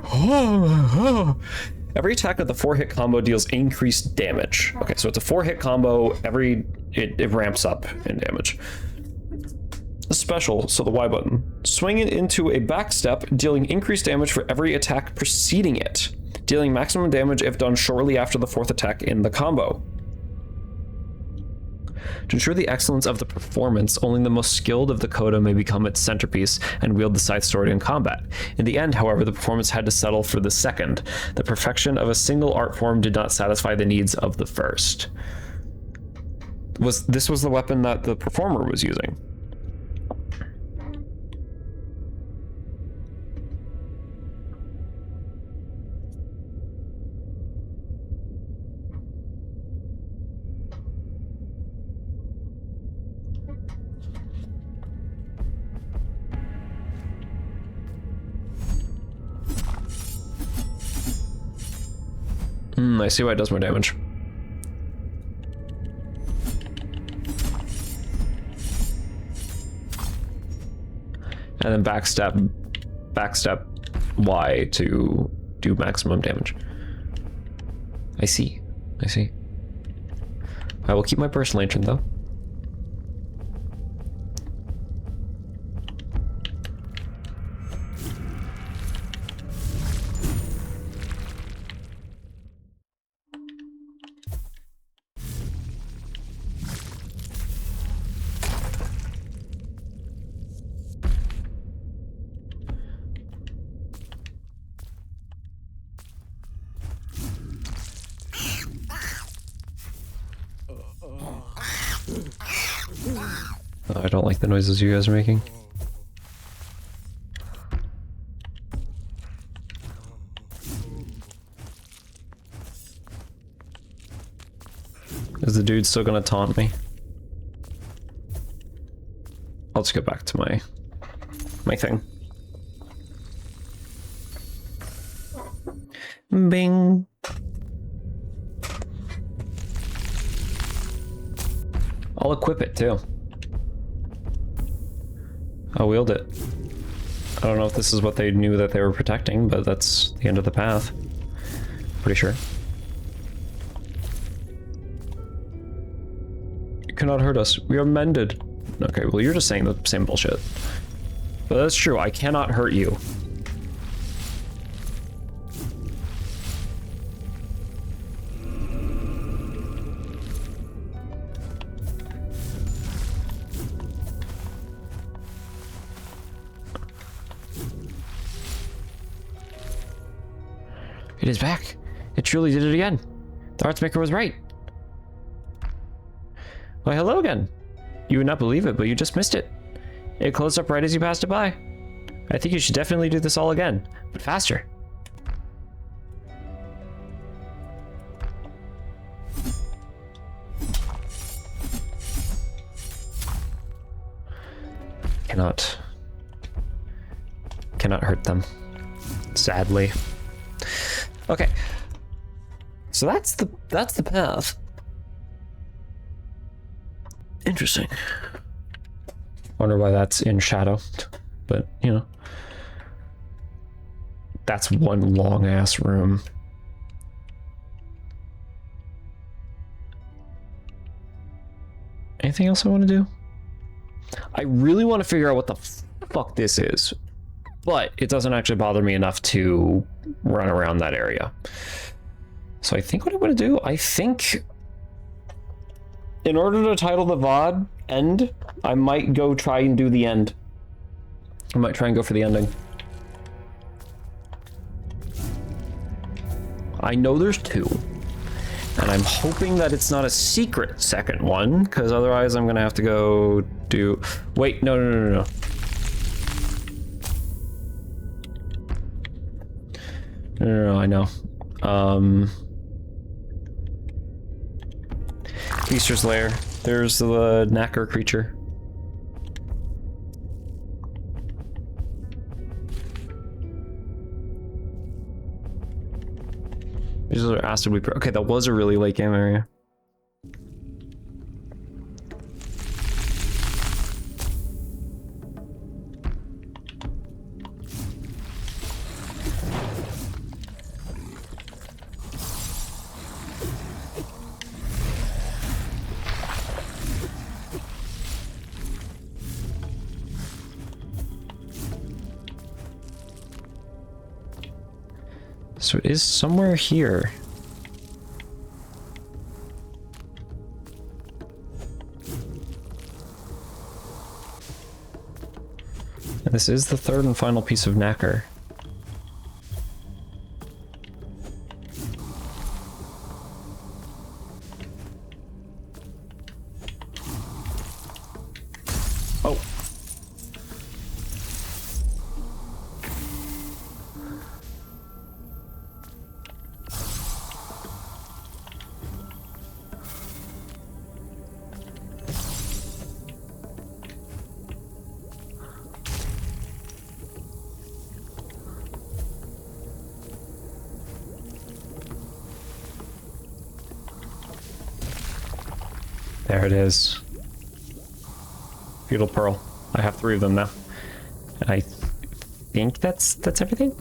Oh. Every attack with the 4-hit combo deals increased damage. Okay, so it's a 4-hit combo. It ramps up in damage. Special, so the Y button. Swing it into a backstep, dealing increased damage for every attack preceding it, dealing maximum damage if done shortly after the 4th attack in the combo. To ensure the excellence of the performance, only the most skilled of the coda may become its centerpiece and wield the scythe sword in combat. In the end, however, the performance had to settle for the second. The perfection of a single art form did not satisfy the needs of the first. This was the weapon that the performer was using. I see why it does more damage. And then backstep Y to do maximum damage. I see. I will keep my burst lantern though. I don't like the noises you guys are making. Is the dude still gonna taunt me? I'll just get back to my thing. Bing. I'll equip it too. I'll wield it. I don't know if this is what they knew that they were protecting, but that's the end of the path. Pretty sure. You cannot hurt us. We are mended. Okay, well you're just saying the same bullshit. But that's true, I cannot hurt you. It is back. It truly did it again. The Artsmaker was right. Why, hello again. You would not believe it, but you just missed it. It closed up right as you passed it by. I think you should definitely do this all again, but faster. Cannot hurt them, sadly. Okay, so that's the path. Interesting. Wonder why that's in shadow, but you know, that's one long ass room. Anything else I want to do? I really want to figure out what the fuck this is, but it doesn't actually bother me enough to run around that area. So I think what I'm going to do, I think in order to title the VOD End, I might go try and do the end. I might try and go for the ending. I know there's two, and I'm hoping that it's not a secret second one, because otherwise I'm going to have to go do... Wait, no. No, I know. Feaster's Lair. There's the knacker creature. These are acid weeper. Okay, that was a really late game area. So it is somewhere here. And this is the third and final piece of nacre. Oh. There it is. Feudal pearl. I have 3 of them now. And I think that's everything?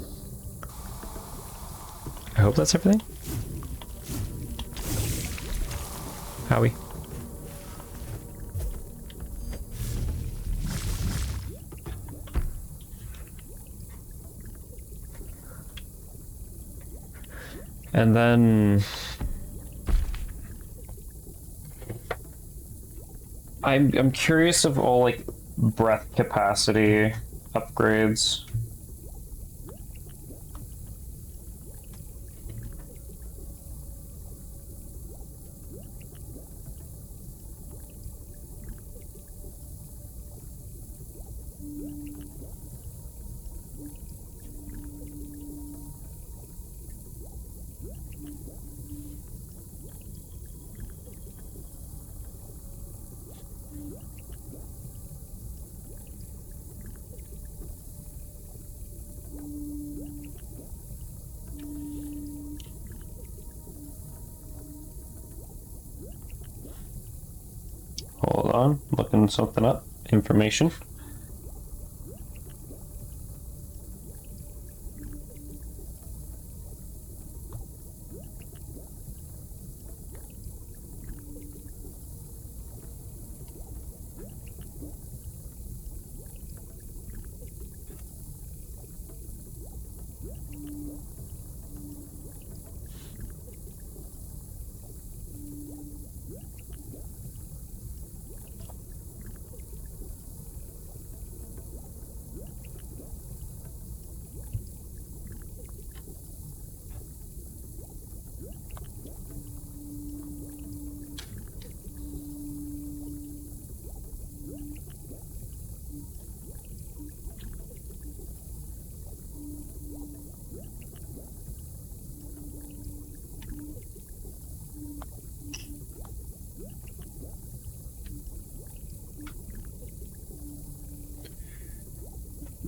I hope that's everything. Howie. And then I'm curious of all like breath capacity upgrades. Hold on, looking something up. Information.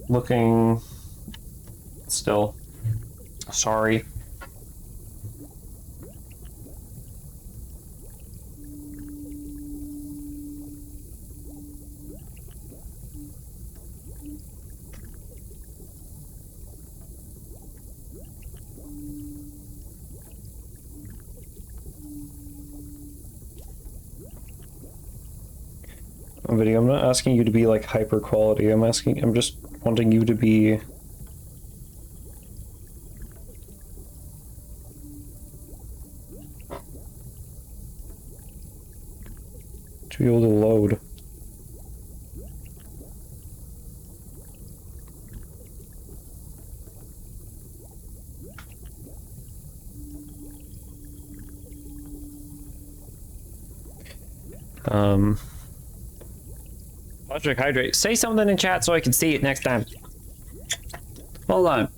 Looking still. Sorry. Video, I'm not asking you to be like hyper quality. I'm just wanting you to be able to load. Logic hydrate. Say something in chat so I can see it next time. Hold on.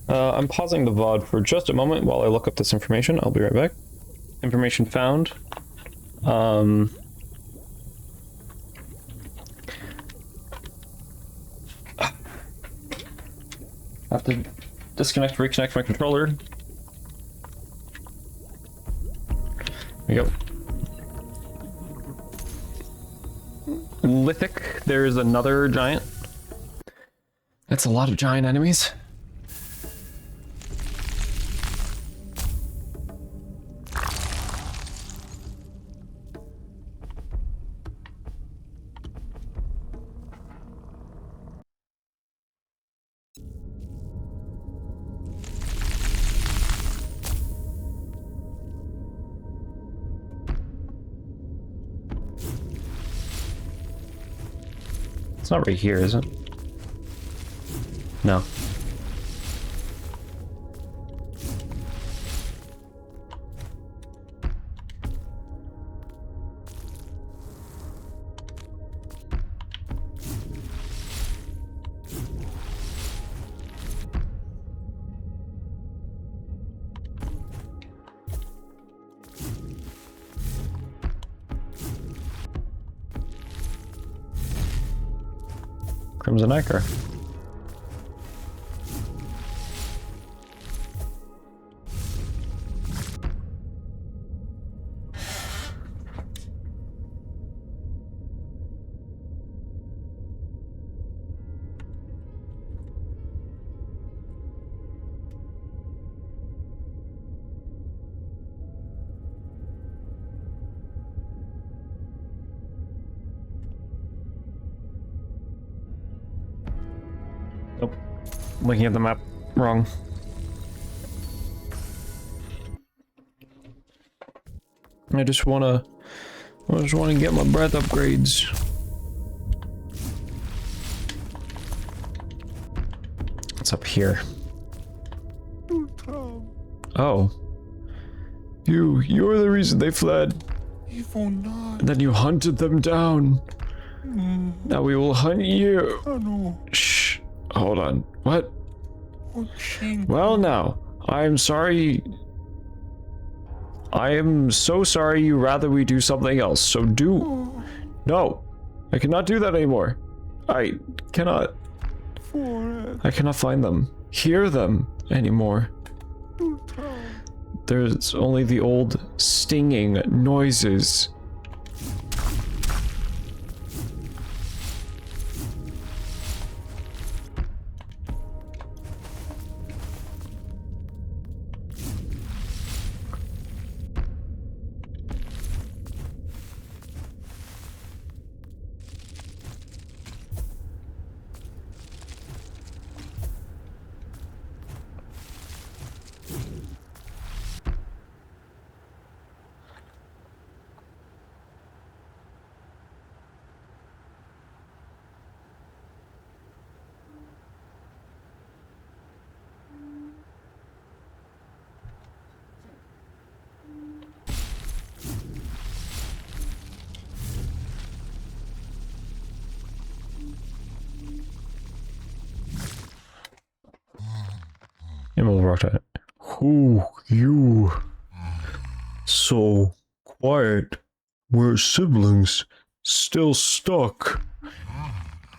I'm pausing the VOD for just a moment while I look up this information. I'll be right back. Information found. I have to disconnect, reconnect my controller. There we go. Lithic, there's another giant. That's a lot of giant enemies. It's not right here, is it? No. Crimson Ichor. Nope. Looking at the map wrong. I just wanna get my breath upgrades. It's up here. Oh. You're the reason they fled. And then you hunted them down. Now we will hunt you. Shh. Hold on. What? Well now, I'm sorry. I am so sorry you rather we do something else, so do... No! I cannot do that anymore. I cannot find them, hear them anymore. There's only the old stinging noises. Who you? So quiet. We're siblings. Still stuck.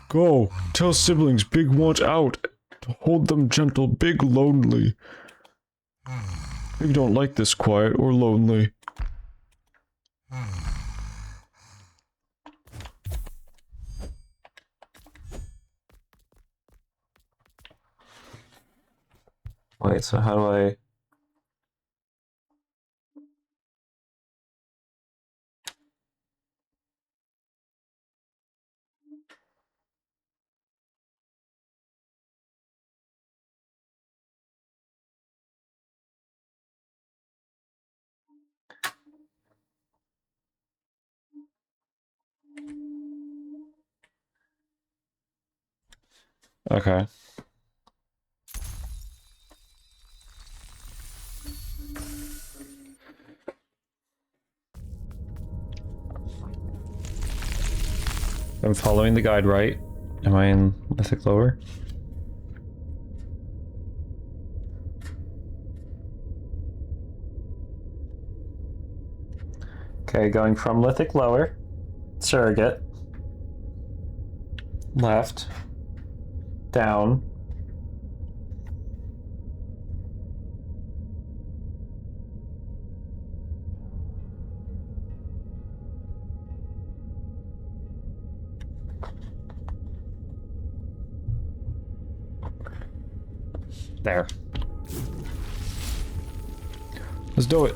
Go. Tell siblings Big want out. To hold them gentle, Big lonely. Big don't like this quiet or lonely. Wait, so how do I... Okay. I'm following the guide, right? Am I in Mythic Lower? Okay, going from Lithic Lower, Surrogate, left, down, there. Let's do it.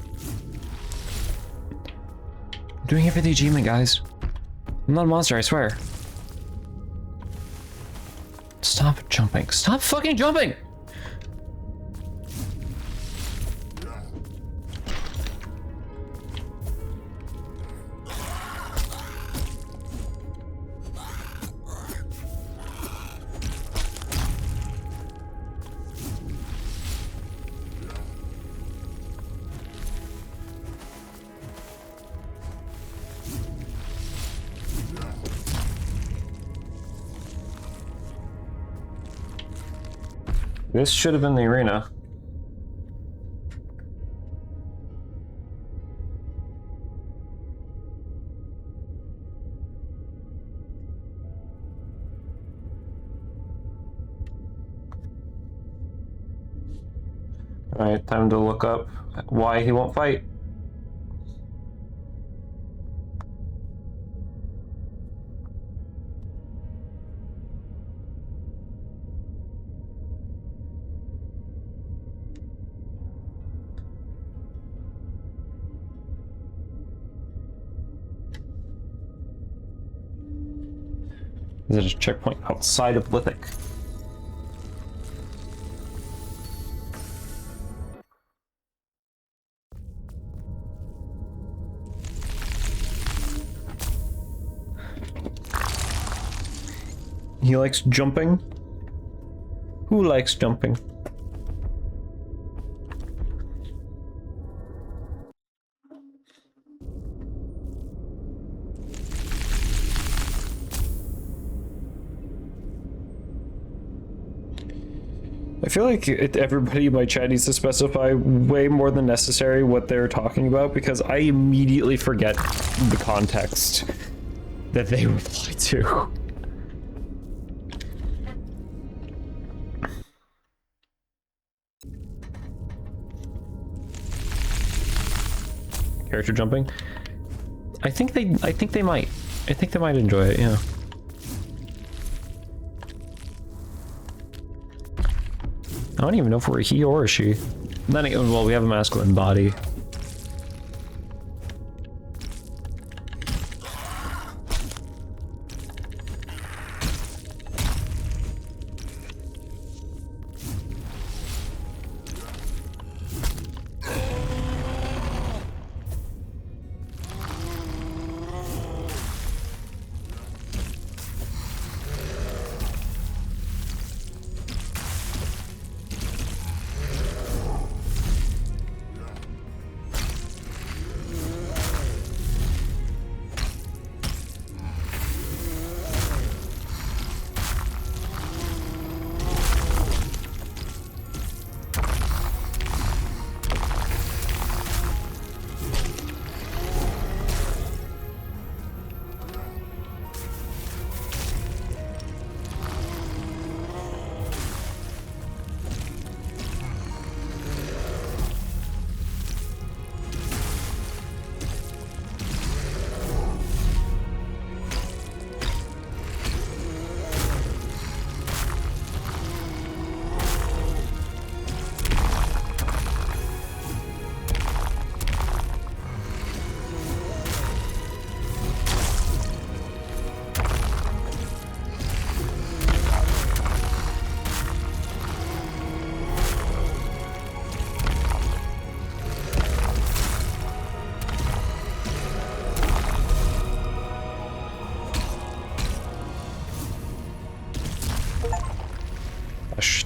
I'm doing it for the achievement, guys. I'm not a monster, I swear. Stop jumping. Stop fucking jumping! This should have been the arena. Alright, time to look up why he won't fight. Is it a checkpoint outside of Lithic? He likes jumping? Who likes jumping? I feel like everybody in my chat needs to specify way more than necessary what they're talking about, because I immediately forget the context that they reply to. Character jumping? I think they might. I think they might enjoy it, yeah. I don't even know if we're a he or a she. Then again, well, we have a masculine body.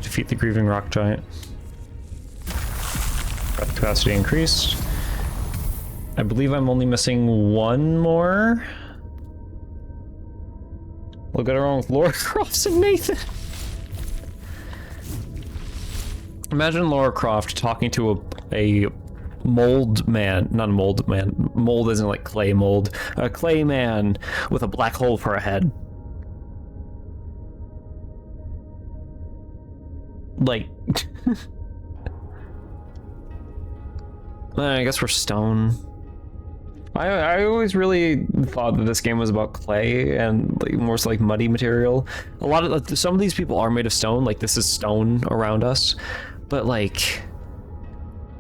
Defeat the grieving rock giant. Breath capacity increased. I believe I'm only missing one more. We'll get around with Laura Croft and Nathan. Imagine Laura Croft talking to a mold man, not a mold man. Mold isn't like clay mold. A clay man with a black hole for a head. Like, I guess we're stone. I always really thought that this game was about clay and like more so like muddy material. A lot of some of these people are made of stone, like this is stone around us, but like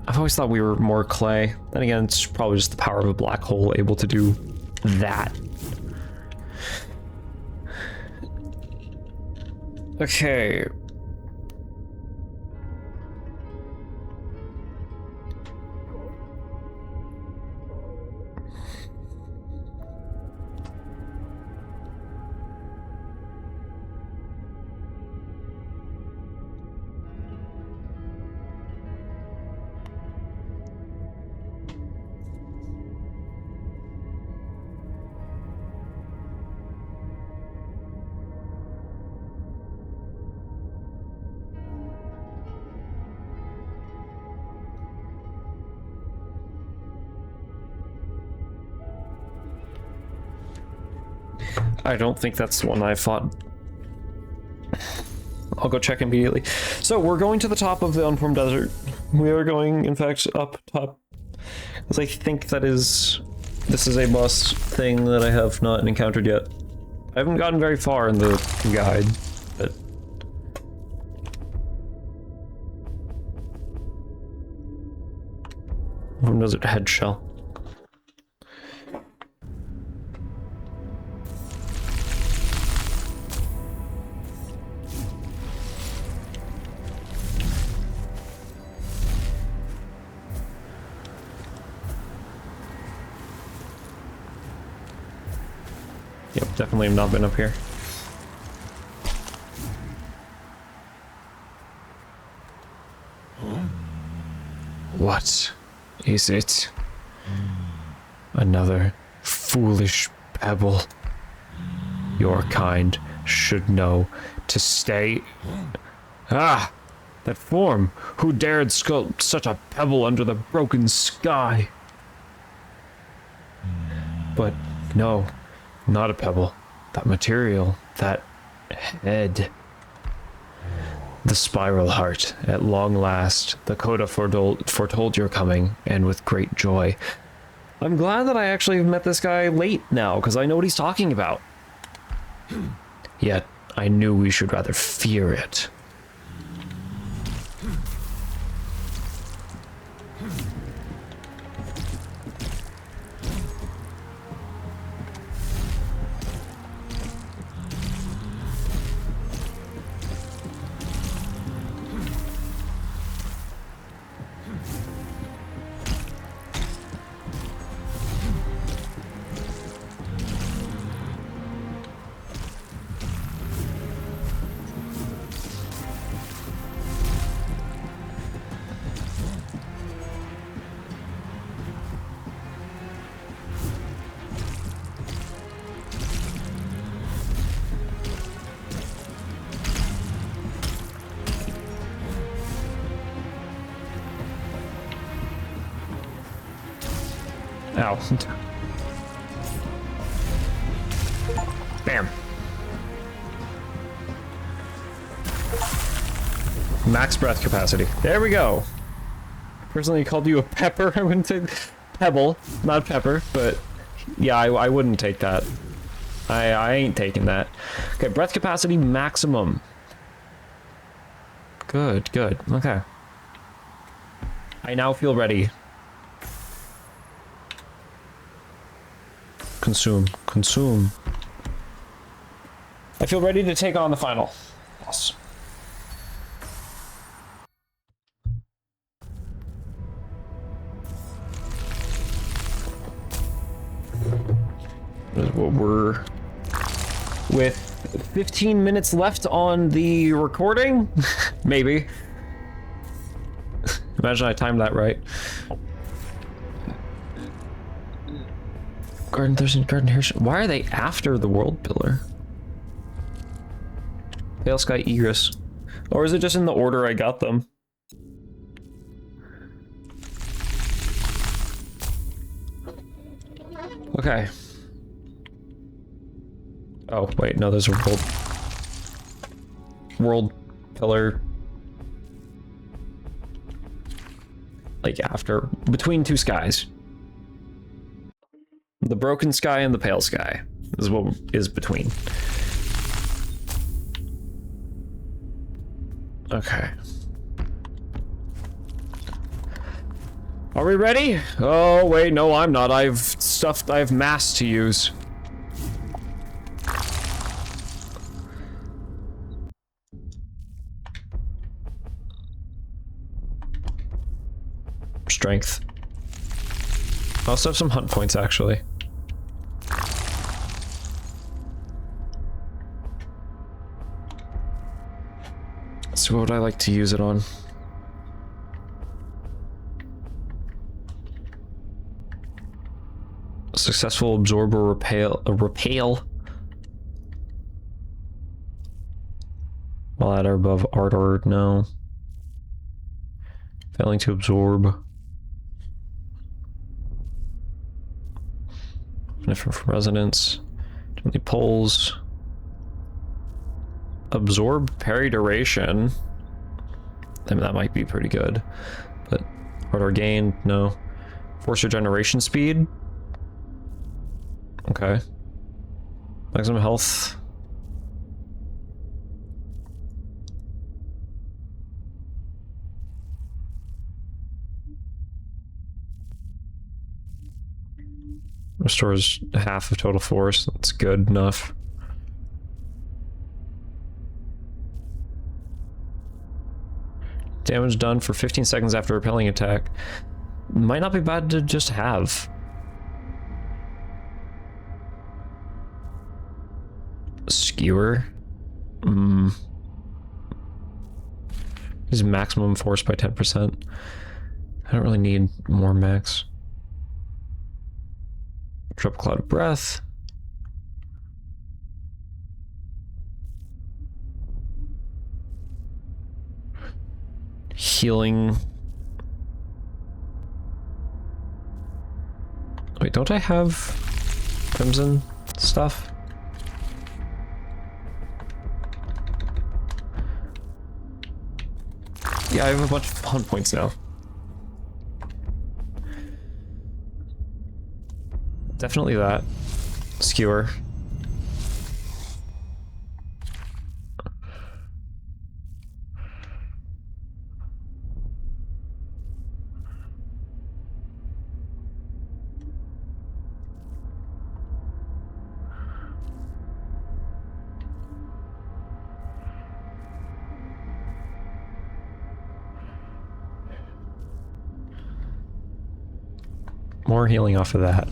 I've always thought we were more clay. Then again, it's probably just the power of a black hole able to do that. Okay. I don't think that's the one I fought. I'll go check immediately. So we're going to the top of the Unformed Desert. We are going, in fact, up top. Because I think this is a boss thing that I have not encountered yet. I haven't gotten very far in the guide, but... Unformed Desert head shell. Yep, definitely have not been up here. What is it? Another foolish pebble. Your kind should know to stay. Ah! That form! Who dared sculpt such a pebble under the broken sky? But no. Not a pebble. That material. That head. The spiral heart. At long last, the Coda foretold your coming, and with great joy. I'm glad that I actually met this guy late now, because I know what he's talking about. Yet, I knew we should rather fear it. Ow. Bam. Max breath capacity. There we go. Personally called you a pepper. I wouldn't say pebble, not pepper, but yeah, I wouldn't take that. I ain't taking that. Okay, breath capacity maximum. Good, good. Okay. I now feel ready. Consume. Consume. I feel ready to take on the final boss. This is what we're... With 15 minutes left on the recording? Maybe. Imagine I timed that right. Garden Thirsty, Garden Hirsch. Why are they after the World Pillar? Pale Sky Egress. Or is it just in the order I got them? Okay. Oh, wait, no, there's a World Pillar. Like after, between two skies. The broken sky and the pale sky is what is between. Okay. Are we ready? Oh, wait, no, I'm not. I have mass to use. Strength. I also have some hunt points, actually. So what would I like to use it on? Successful absorber repel. While at or above ardor, no. Failing to absorb. Different from resonance. He pulls. Absorb parry duration. I mean, that might be pretty good. But order gain, no. Force regeneration speed. Okay. Maximum health. Restores half of total force. That's good enough. Damage done for 15 seconds after repelling attack. Might not be bad to just have. Skewer. Is maximum force by 10%. I don't really need more max. Drop cloud of breath. Healing. Wait, don't I have crimson stuff? Yeah, I have a bunch of hunt points now. Definitely that. Skewer. More healing off of that.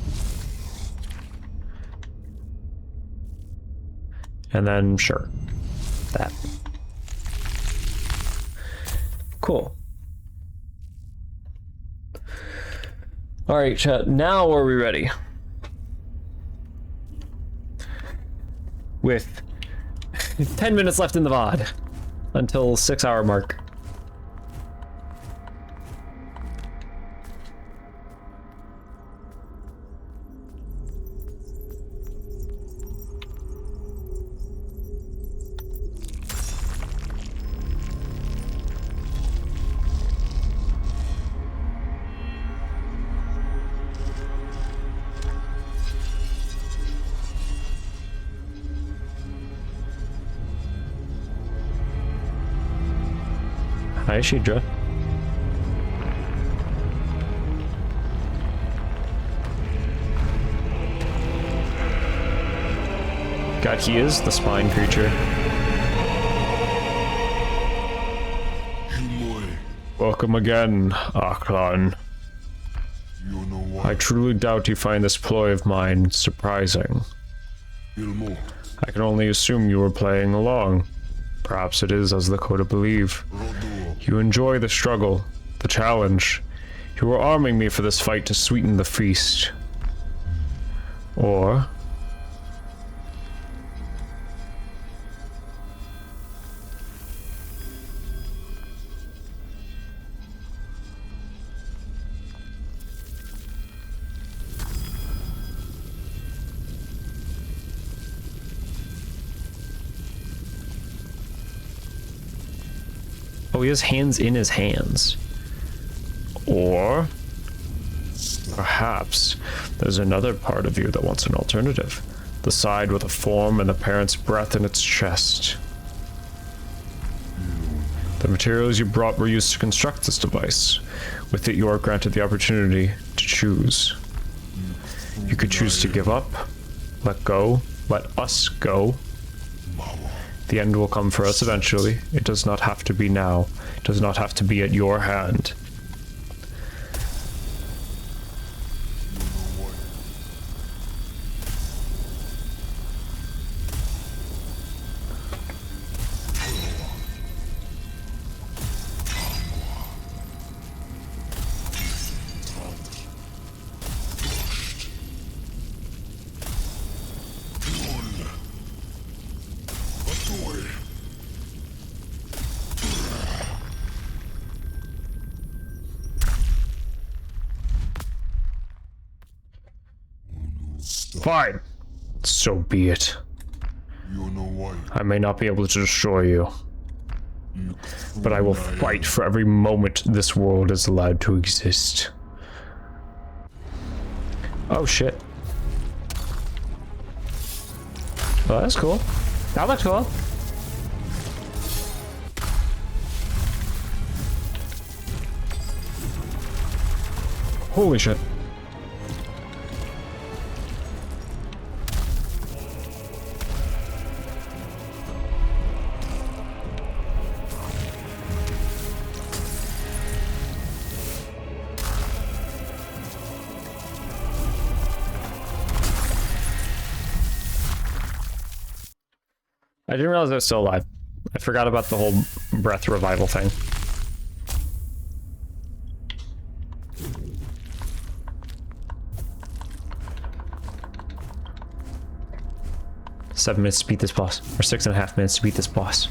And then, sure, that. Cool. All right, chat, now are we ready? With 10 minutes left in the VOD until 6-hour mark. Hi, Shidra. God, he is the spine creature. Welcome again, Aklan. I truly doubt you find this ploy of mine surprising. I can only assume you were playing along. Perhaps it is as the Coda believe. You enjoy the struggle, the challenge. You were arming me for this fight to sweeten the feast. Or... oh, he has hands in his hands. Or perhaps there's another part of you that wants an alternative. The side with a form and the parent's breath in its chest. The materials you brought were used to construct this device. With it, you are granted the opportunity to choose. You could choose to give up, let go, let us go. The end will come for us eventually. It does not have to be now. It does not have to be at your hand. Fine. So be it. You know why? I may not be able to destroy you, but I will fight for every moment this world is allowed to exist. Oh shit. Oh, that's cool. That looks cool. Holy shit. I didn't realize I was still alive. I forgot about the whole breath revival thing. Seven minutes to beat this boss, or 6.5 minutes to beat this boss.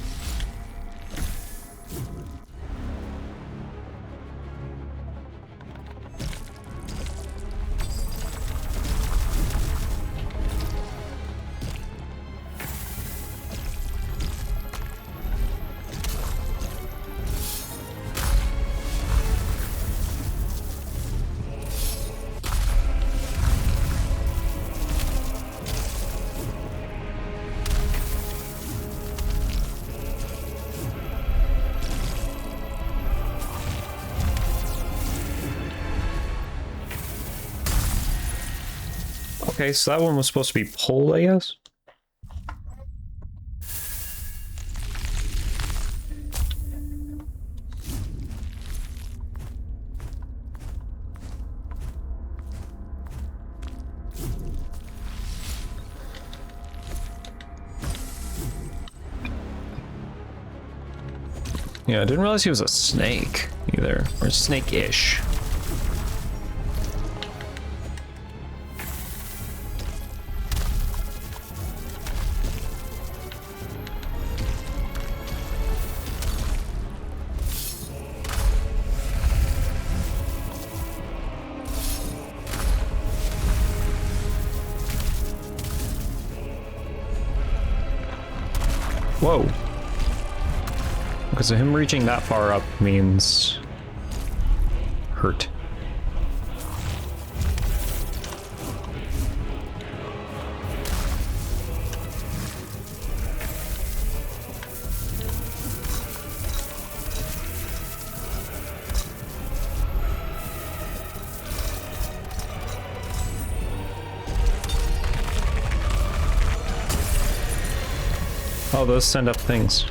Okay, so that one was supposed to be pulled, I guess? Yeah, I didn't realize he was a snake, either. Or snake-ish. Whoa. Because him reaching that far up means hurt. Oh, those send up things.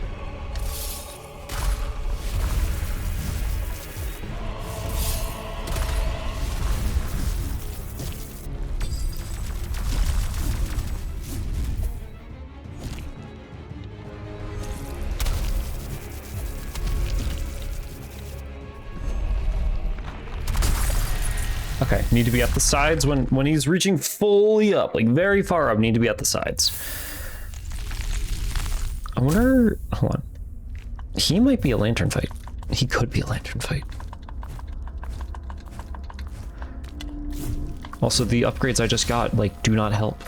Okay, need to be at the sides when he's reaching fully up, like very far up, need to be at the sides. I wonder, hold on. He might be a lantern fight. He could be a lantern fight. Also, the upgrades I just got, like, do not help.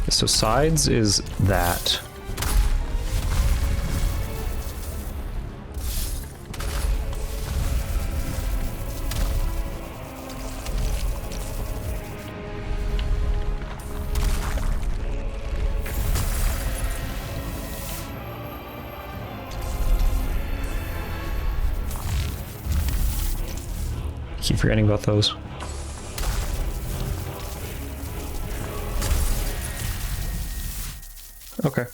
So sides is that. Keep forgetting about those. Okay.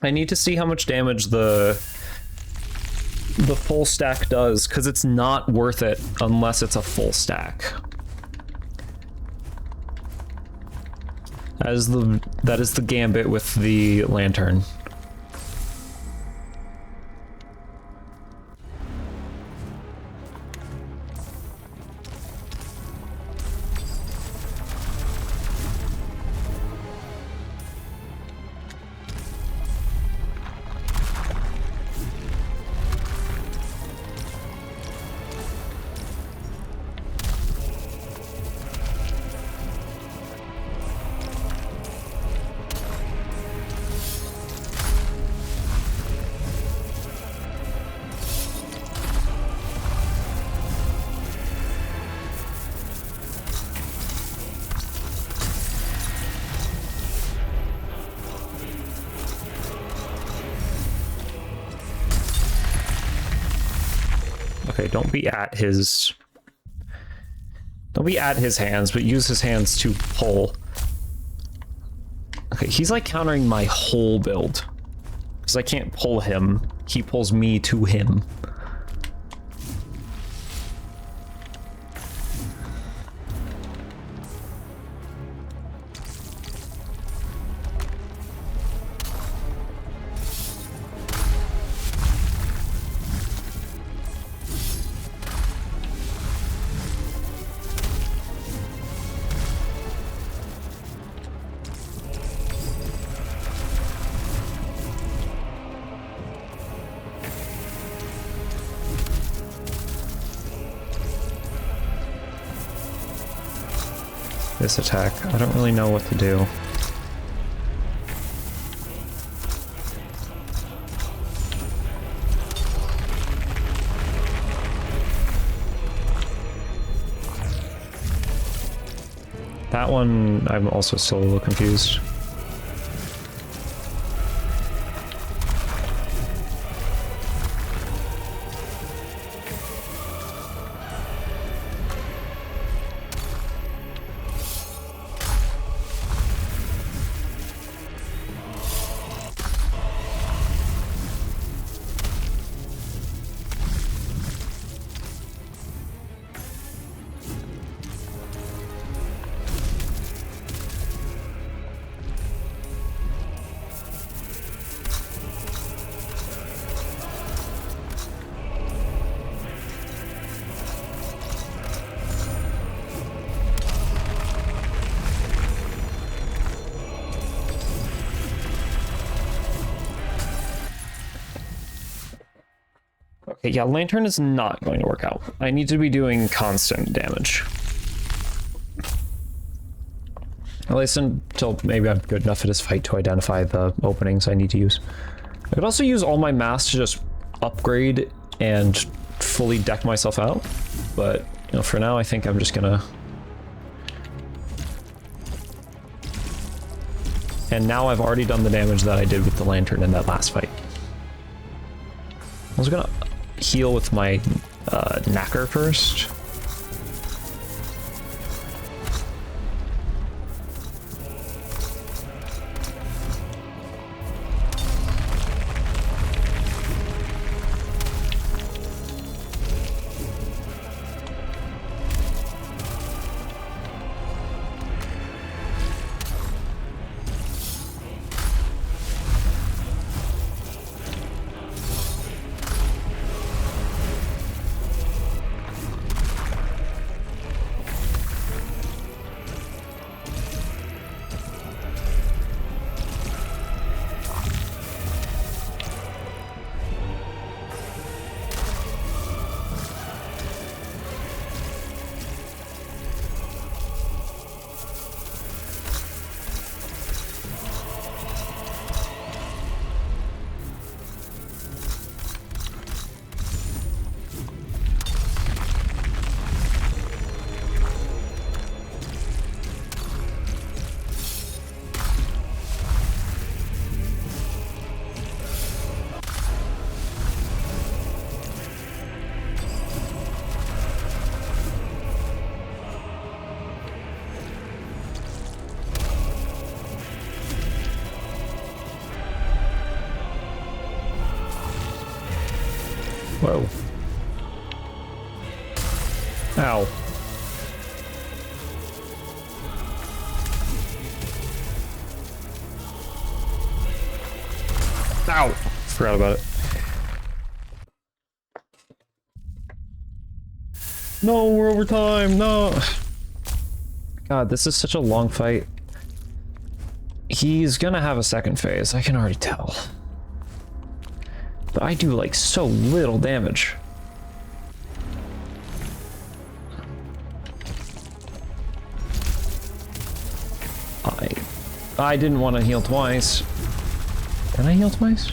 I need to see how much damage the full stack does, because it's not worth it unless it's a full stack. That is the gambit with the lantern. Okay, don't be at his hands, but use his hands to pull. Okay, he's like countering my whole build. Because I can't pull him. He pulls me to him. This attack, I don't really know what to do. That one, I'm also still a little confused. Okay, yeah, Lantern is not going to work out. I need to be doing constant damage. At least until maybe I'm good enough at this fight to identify the openings I need to use. I could also use all my mass to just upgrade and fully deck myself out. But, you know, for now I think I'm just gonna... And now I've already done the damage that I did with the Lantern in that last fight. I was gonna heal with my knacker first. Whoa. Ow. Ow! Forgot about it. No, we're over time. No. God, this is such a long fight. He's gonna have a second phase. I can already tell. But I do like so little damage. I didn't want to heal twice. Can I heal twice?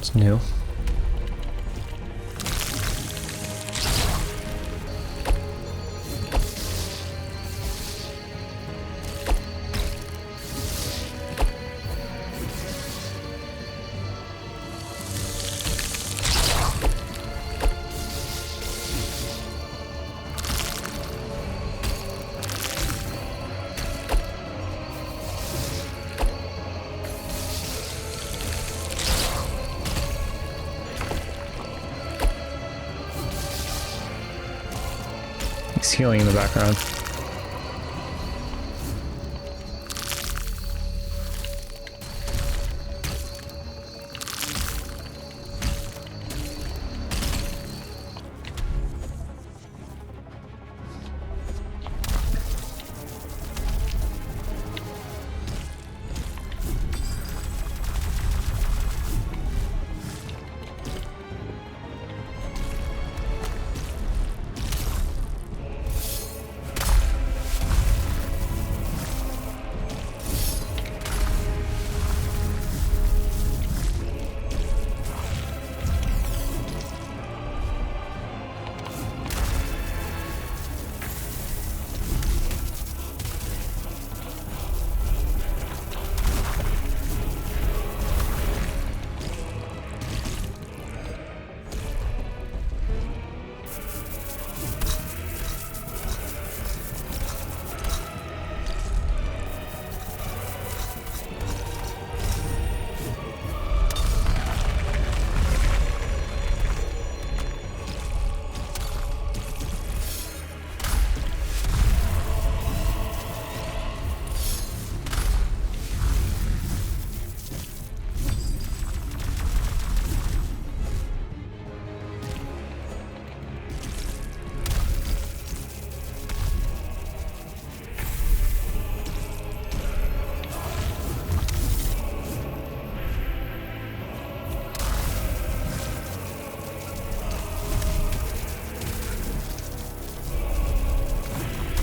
It's new. He's healing in the background.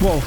Whoa.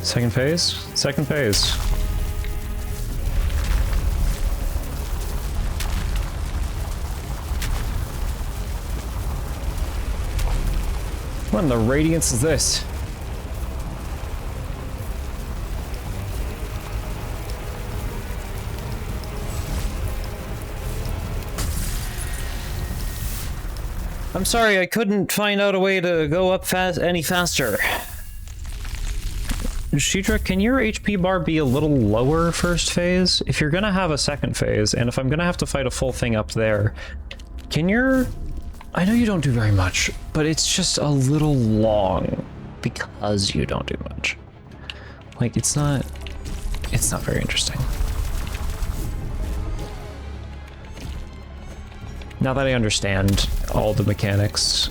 Second phase? Second phase. What in the radiance is this? I'm sorry, I couldn't find out a way to go up any faster. Shidra, can your HP bar be a little lower first phase? If you're gonna have a second phase, and if I'm gonna have to fight a full thing up there, can your... I know you don't do very much, but it's just a little long because you don't do much. Like, it's not very interesting. Now that I understand all the mechanics,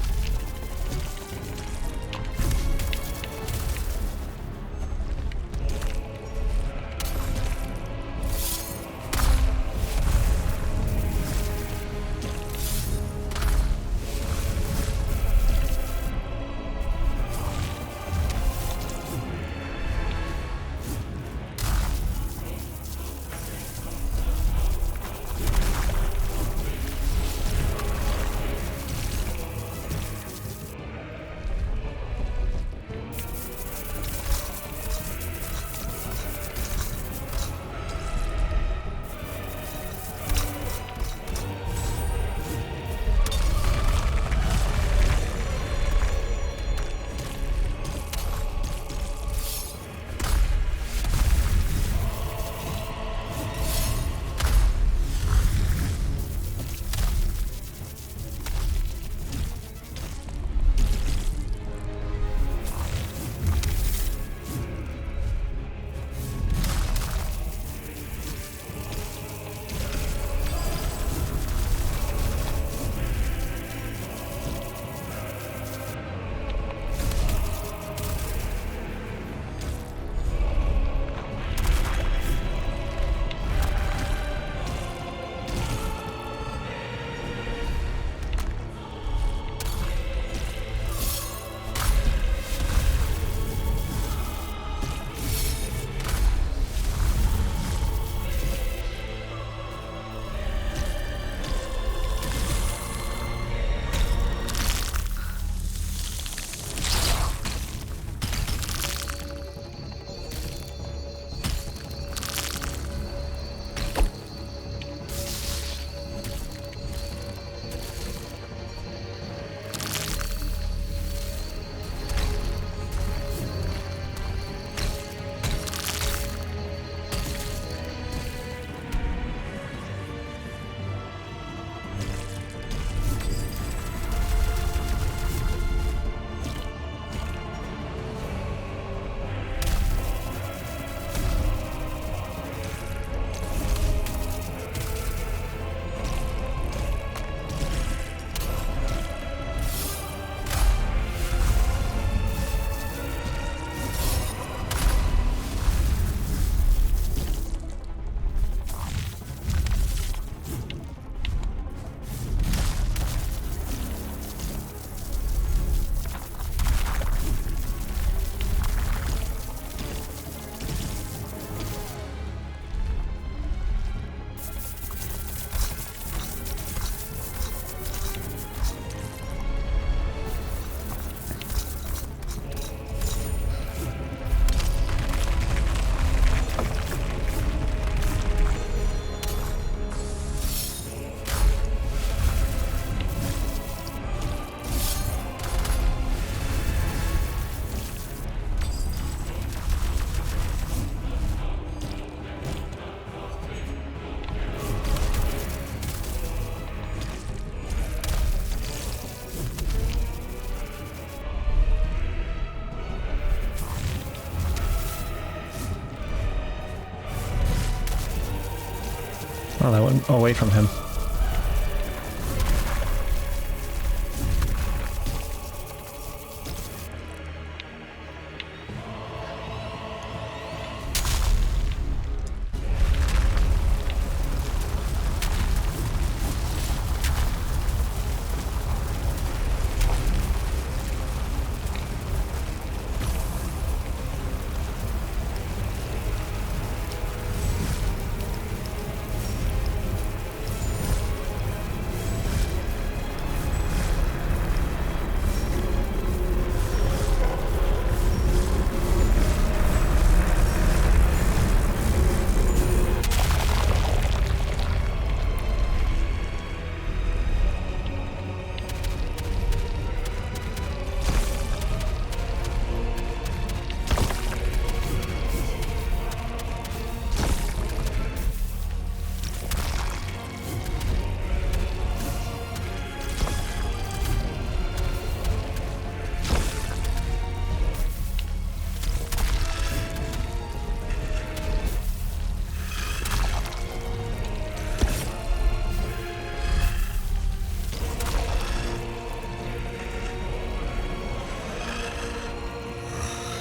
Oh, that went away from him.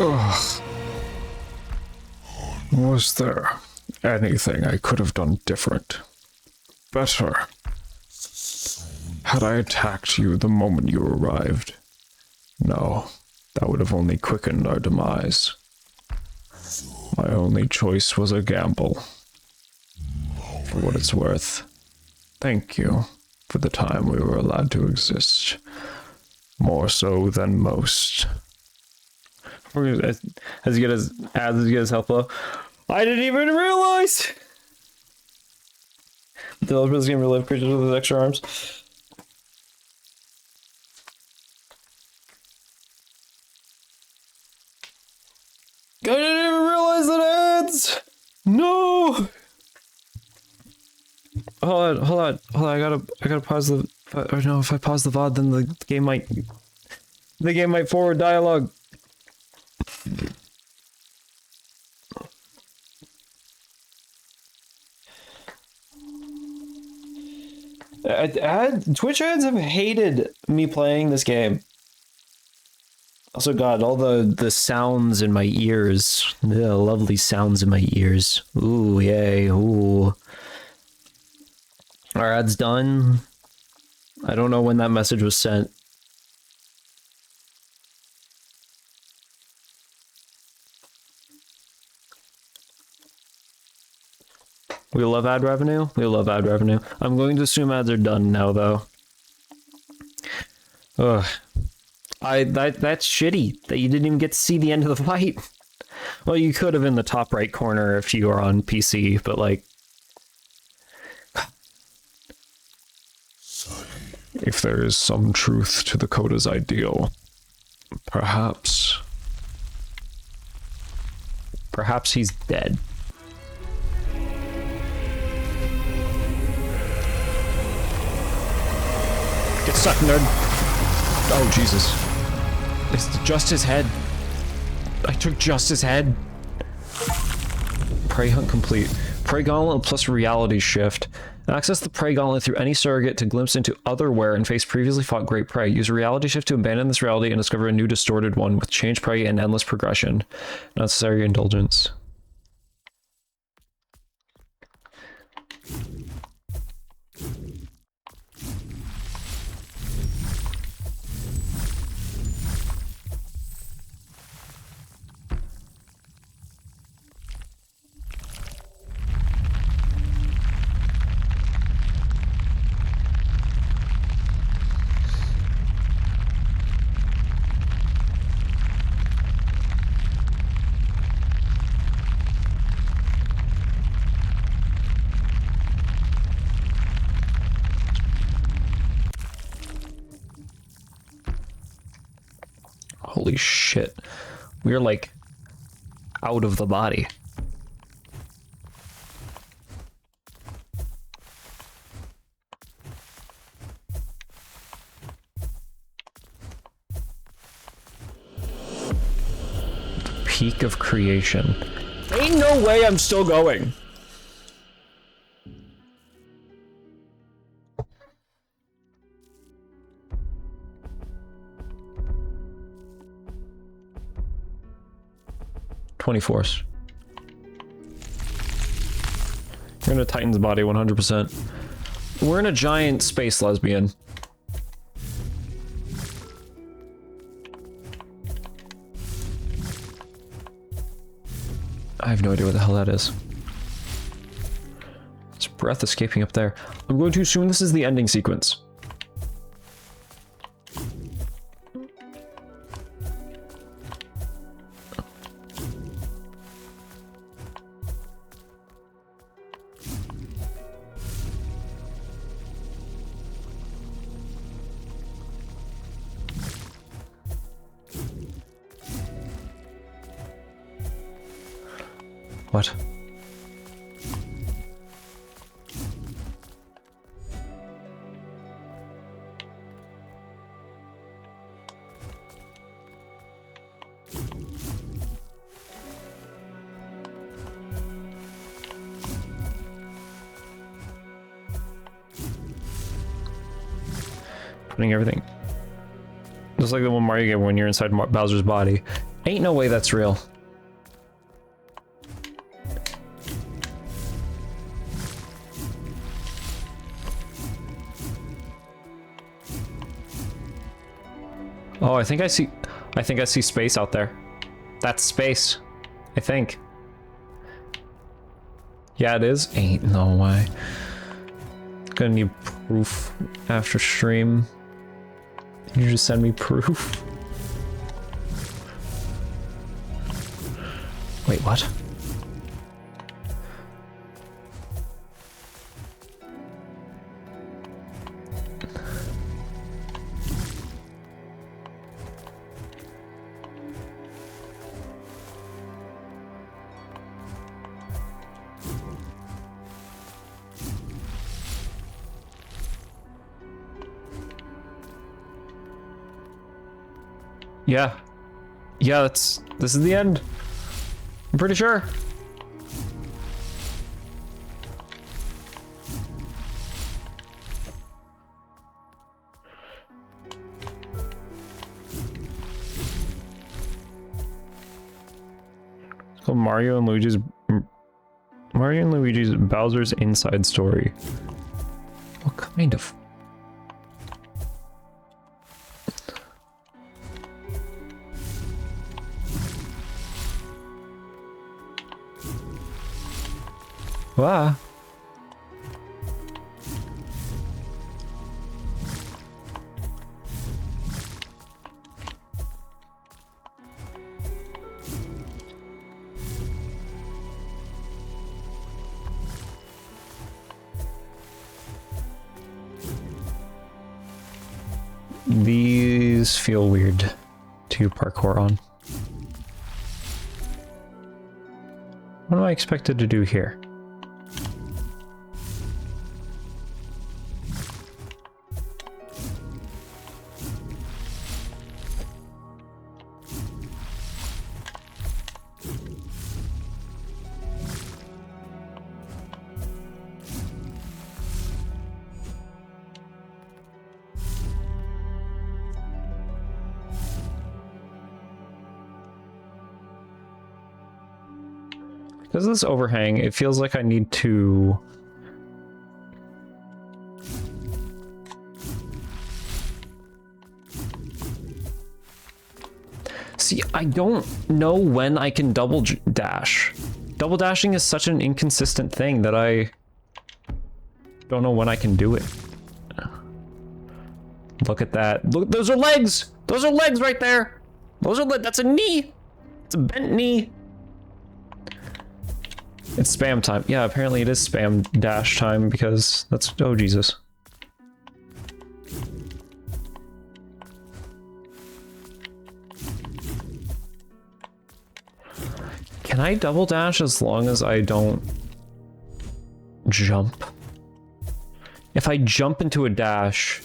Ugh. Was there anything I could have done different? Better? Had I attacked you the moment you arrived? No, that would have only quickened our demise. My only choice was a gamble. For what it's worth, thank you for the time we were allowed to exist. More so than most. As you get his health low. I didn't even realize! Developers can relive creatures with extra arms. I didn't even realize that ends! No! Hold on. I gotta pause the. Or no, if I pause the VOD, then the game might forward dialogue. Twitch ads have hated me playing this game. Also, God, all the sounds in my ears. The lovely sounds in my ears. Ooh, yay, ooh. Our ad's done. I don't know when that message was sent. We love ad revenue? We love ad revenue. I'm going to assume ads are done now, though. Ugh. That's shitty, that you didn't even get to see the end of the fight. Well, you could have in the top right corner if you were on PC, but like... If there is some truth to the Coda's ideal, perhaps he's dead. Get stuck, nerd. Oh, Jesus. It's just his head. I took just his head. Prey hunt complete. Prey gauntlet plus reality shift. Access the prey gauntlet through any surrogate to glimpse into otherwhere and face previously fought great prey. Use a reality shift to abandon this reality and discover a new distorted one with changed prey and endless progression. Not necessary indulgence. Holy shit. We're like out of the body. The peak of creation. Ain't no way I'm still going. 24s. You're in a Titan's body, 100%. We're in a giant space lesbian. I have no idea what the hell that is. There's breath escaping up there. I'm going to assume this is the ending sequence. What? Putting everything. Just like the one Mario gave when you're inside Bowser's body. Ain't no way that's real. Oh, I think I see space out there. That's space. I think. Yeah, it is. Ain't no way. Gonna need proof after stream. Can you just send me proof? Wait, what? Yeah. Yeah, this is the end. I'm pretty sure. It's called Mario and Luigi's Bowser's Inside Story. What kind of? Wow. These feel weird to parkour on. What am I expected to do here? Because of this overhang, it feels like I need to... See, I don't know when I can double dash. Double dashing is such an inconsistent thing that I don't know when I can do it. Look at that. Look, those are legs! Those are legs right there! Those are that's a knee! It's a bent knee. It's spam time. Yeah, apparently it is spam dash time because that's... Oh, Jesus. Can I double dash as long as I don't jump? If I jump into a dash,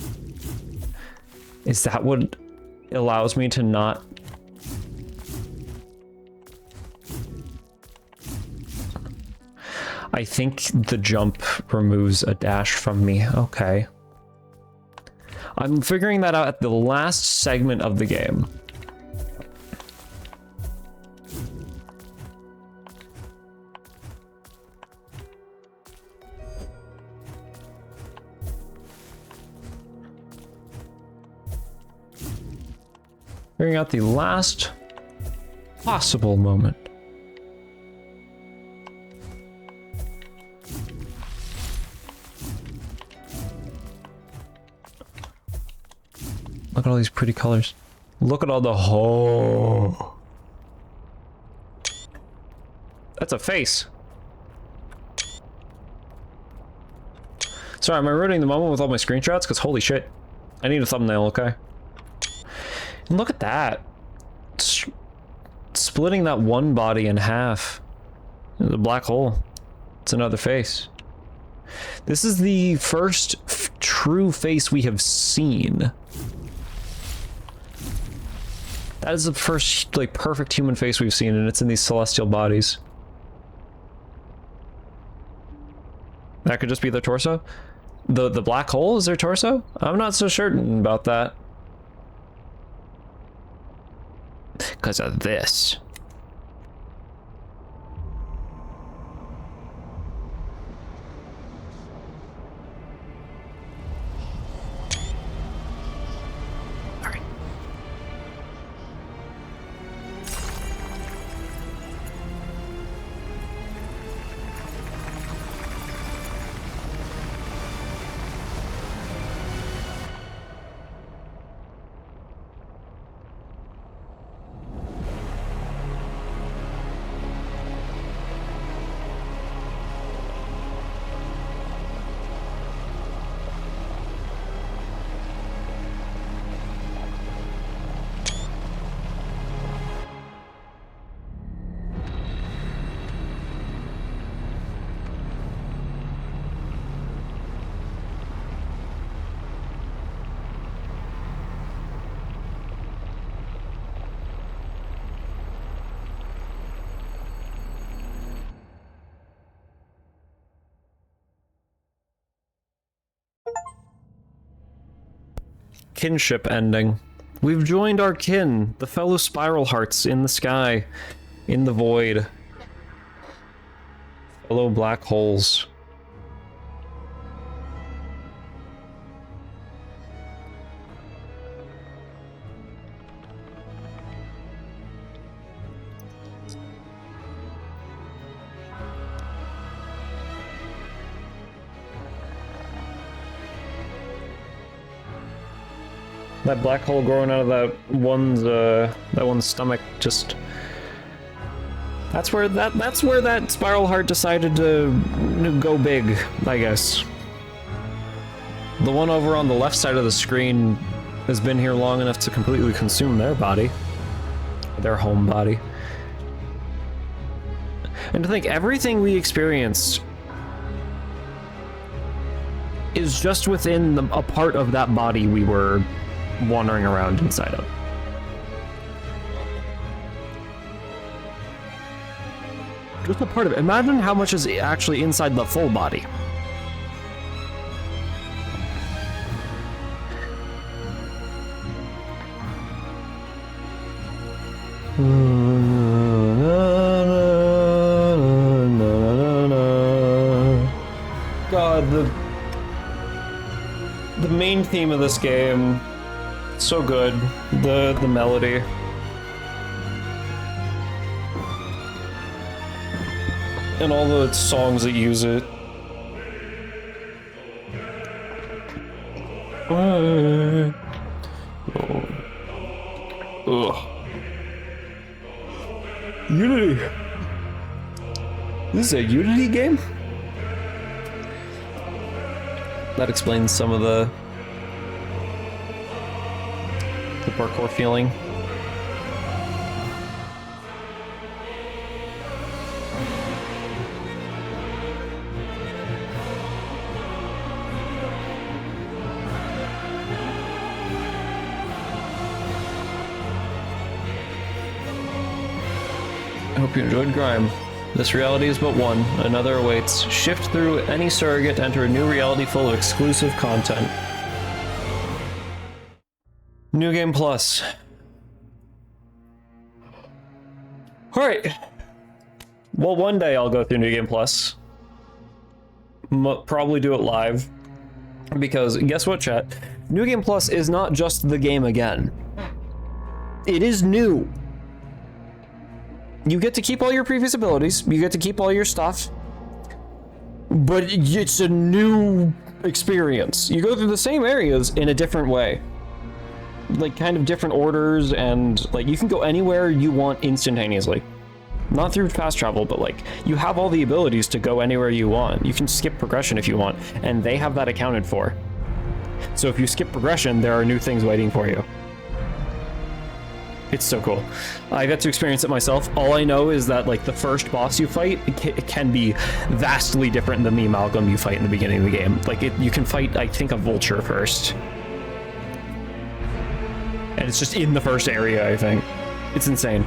is that what allows me to not... I think the jump removes a dash from me. Okay. I'm figuring that out at the last segment of the game. Figuring out the last possible moment. Look at all these pretty colors. Look at all the ho. That's a face. Sorry, am I ruining the moment with all my screenshots? Because holy shit. I need a thumbnail, okay? And look at that. Splitting that one body in half. The black hole. It's another face. This is the first true face we have seen. That is the first, like, perfect human face we've seen, and it's in these celestial bodies. That could just be their torso? The black hole is their torso? I'm not so certain about that. Because of this. Kinship ending. We've joined our kin, the fellow spiral hearts in the sky, in the void. Fellow black holes. That black hole growing out of that one's stomach just that's where that spiral heart decided to go big, I guess. The one over on the left side of the screen has been here long enough to completely consume their body. Their home body. And to think everything we experienced is just within a part of that body we were wandering around inside of. Just a part of it. Imagine how much is actually inside the full body. God, the main theme of this game, so good. The melody. And all the songs that use it. Ugh. Unity. This is a Unity game? That explains some of the parkour feeling. I hope you enjoyed Grime. This reality is but one, another awaits. Shift through any surrogate to enter a new reality full of exclusive content. New Game Plus. Alright. Well, one day I'll go through New Game Plus. Probably do it live. Because, guess what, chat? New Game Plus is not just the game again. It is new. You get to keep all your previous abilities, you get to keep all your stuff, but it's a new experience. You go through the same areas in a different way. Like, kind of different orders, and, like, you can go anywhere you want instantaneously. Not through fast travel, but, like, you have all the abilities to go anywhere you want. You can skip progression if you want, and they have that accounted for. So if you skip progression, there are new things waiting for you. It's so cool. I got to experience it myself. All I know is that, like, the first boss you fight, it can be vastly different than the amalgam you fight in the beginning of the game. Like, you can fight, I think, a vulture first. And it's just in the first area, I think. It's insane.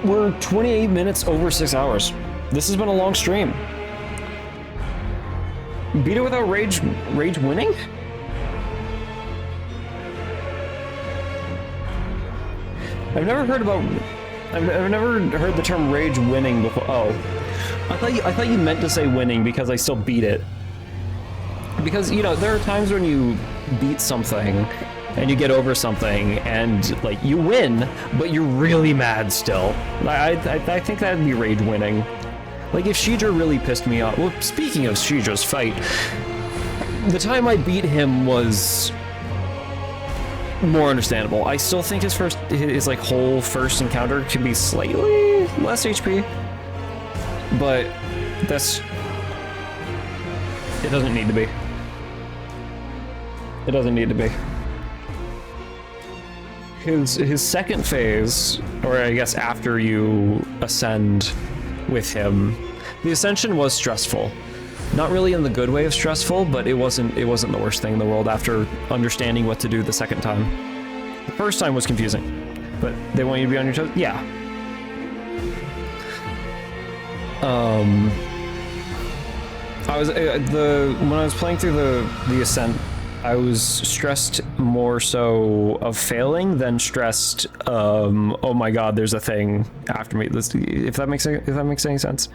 We're 28 minutes over 6 hours. This has been a long stream. Beat it without rage winning? I've never heard the term rage winning before. Oh, I thought you meant to say winning because I still beat it. Because, you know, there are times when you beat something and you get over something and, like, you win, but you're really mad still. I think that'd be rage winning. Like, if Shidra really pissed me off. Well, speaking of Shidra's fight, the time I beat him was more understandable. I still think his whole first encounter could be slightly less HP, but it doesn't need to be. It doesn't need to be. His second phase, or I guess after you ascend with him, the ascension was stressful. Not really in the good way of stressful, but it wasn't the worst thing in the world after understanding what to do the second time. The first time was confusing, but they want you to be on your toes. Yeah. When I was playing through the ascent, I was stressed more so of failing than stressed. Oh my God, there's a thing after me. If that makes any sense.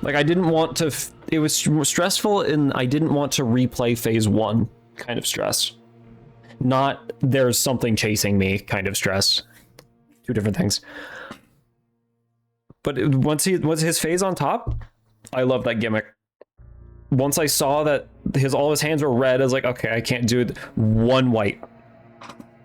Like, I didn't want to. It was stressful, and I didn't want to replay phase 1 kind of stress. Not there's something chasing me kind of stress. Two different things. But once his phase on top, I love that gimmick. Once I saw that all his hands were red, I was like, okay, I can't do it. One white.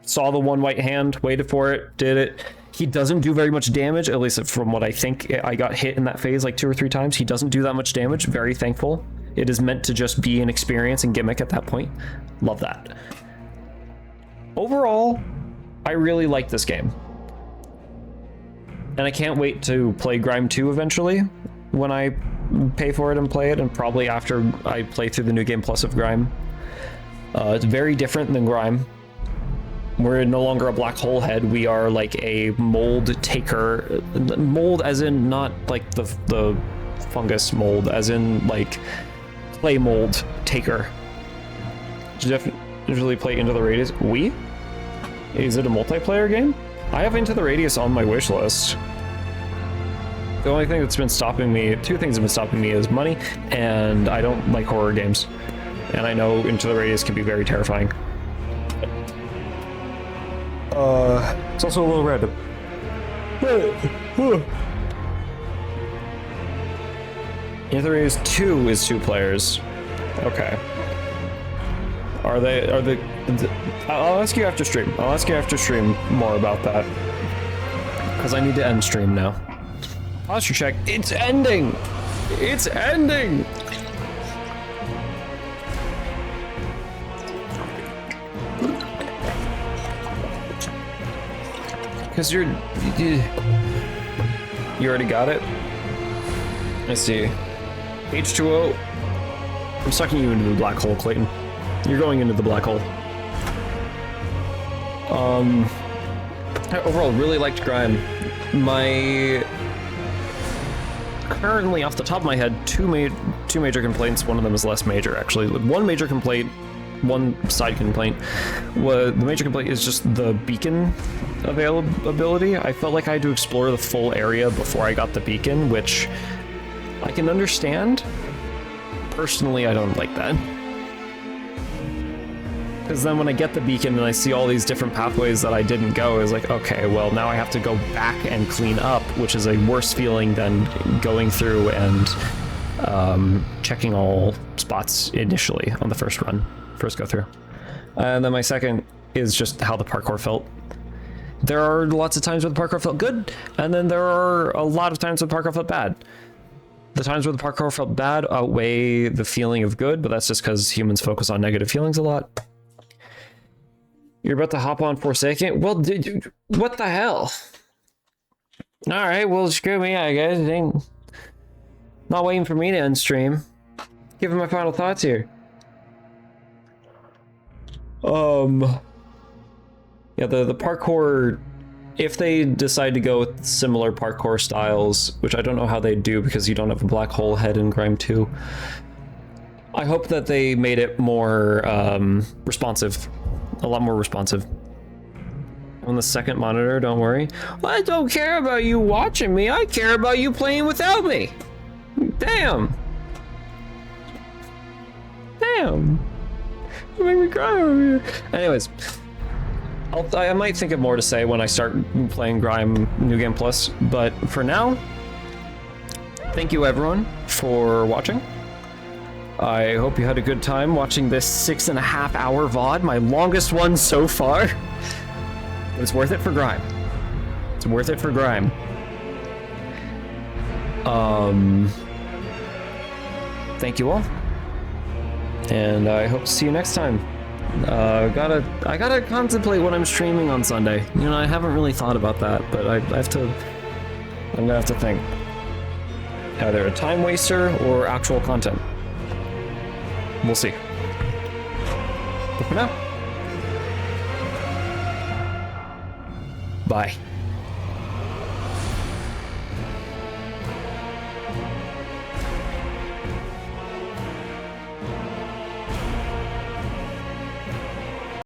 Saw the one white hand, waited for it, did it. He doesn't do very much damage, at least from what I think. I got hit in that phase like 2 or 3 times. He doesn't do that much damage. Very thankful. It is meant to just be an experience and gimmick at that point. Love that. Overall, I really like this game. And I can't wait to play Grime 2 eventually, when I pay for it and play it, and probably after I play through the New Game Plus of Grime. It's very different than Grime. We're no longer a black hole head. We are like a mold taker. Mold as in not like the fungus mold, as in like clay mold taker. Usually play Into the Radius. Is it a multiplayer game? I have Into the Radius on my wish list. The only thing that's been stopping me, 2 things have been stopping me, is money, and I don't like horror games. And I know Into the Radius can be very terrifying. It's also a little random. Into the Radius 2 is 2 players. Okay. Are they? I'll ask you after stream. I'll ask you after stream more about that. Because I need to end stream now. Posture check. It's ending! It's ending! Because you already got it? I see. H2O. I'm sucking you into the black hole, Clayton. You're going into the black hole. I overall really liked Grime. Currently, off the top of my head, two major complaints. One of them is less major, actually. One major complaint, one side complaint. The major complaint is just the beacon availability. I felt like I had to explore the full area before I got the beacon, which I can understand. Personally, I don't like that. Because then when I get the beacon and I see all these different pathways that I didn't go, it's like, okay, well, now I have to go back and clean up, which is a worse feeling than going through and checking all spots initially on the first go through. And then my second is just how the parkour felt. There are lots of times where the parkour felt good, and then there are a lot of times where the parkour felt bad. The times where the parkour felt bad outweigh the feeling of good, but that's just because humans focus on negative feelings a lot. You're about to hop on Forsaken? Well, dude, what the hell? Alright, well, screw me, I guess. Ain't not waiting for me to end stream. Giving my final thoughts here. Yeah, the parkour, if they decide to go with similar parkour styles, which I don't know how they do because you don't have a black hole head in Grime 2, I hope that they made it more responsive, a lot more responsive. On the second monitor, don't worry. Well, I don't care about you watching me, I care about you playing without me. Damn. Damn. You make me cry over here. Anyways. I might think of more to say when I start playing Grime New Game Plus, but for now, thank you everyone for watching. I hope you had a good time watching this 6.5 hour VOD, my longest one so far. But it's worth it for Grime. It's worth it for Grime. Thank you all, and I hope to see you next time. I gotta contemplate what I'm streaming on Sunday. You know, I haven't really thought about that, but I'm gonna have to think. Either a time waster or actual content. We'll see. But for now, bye.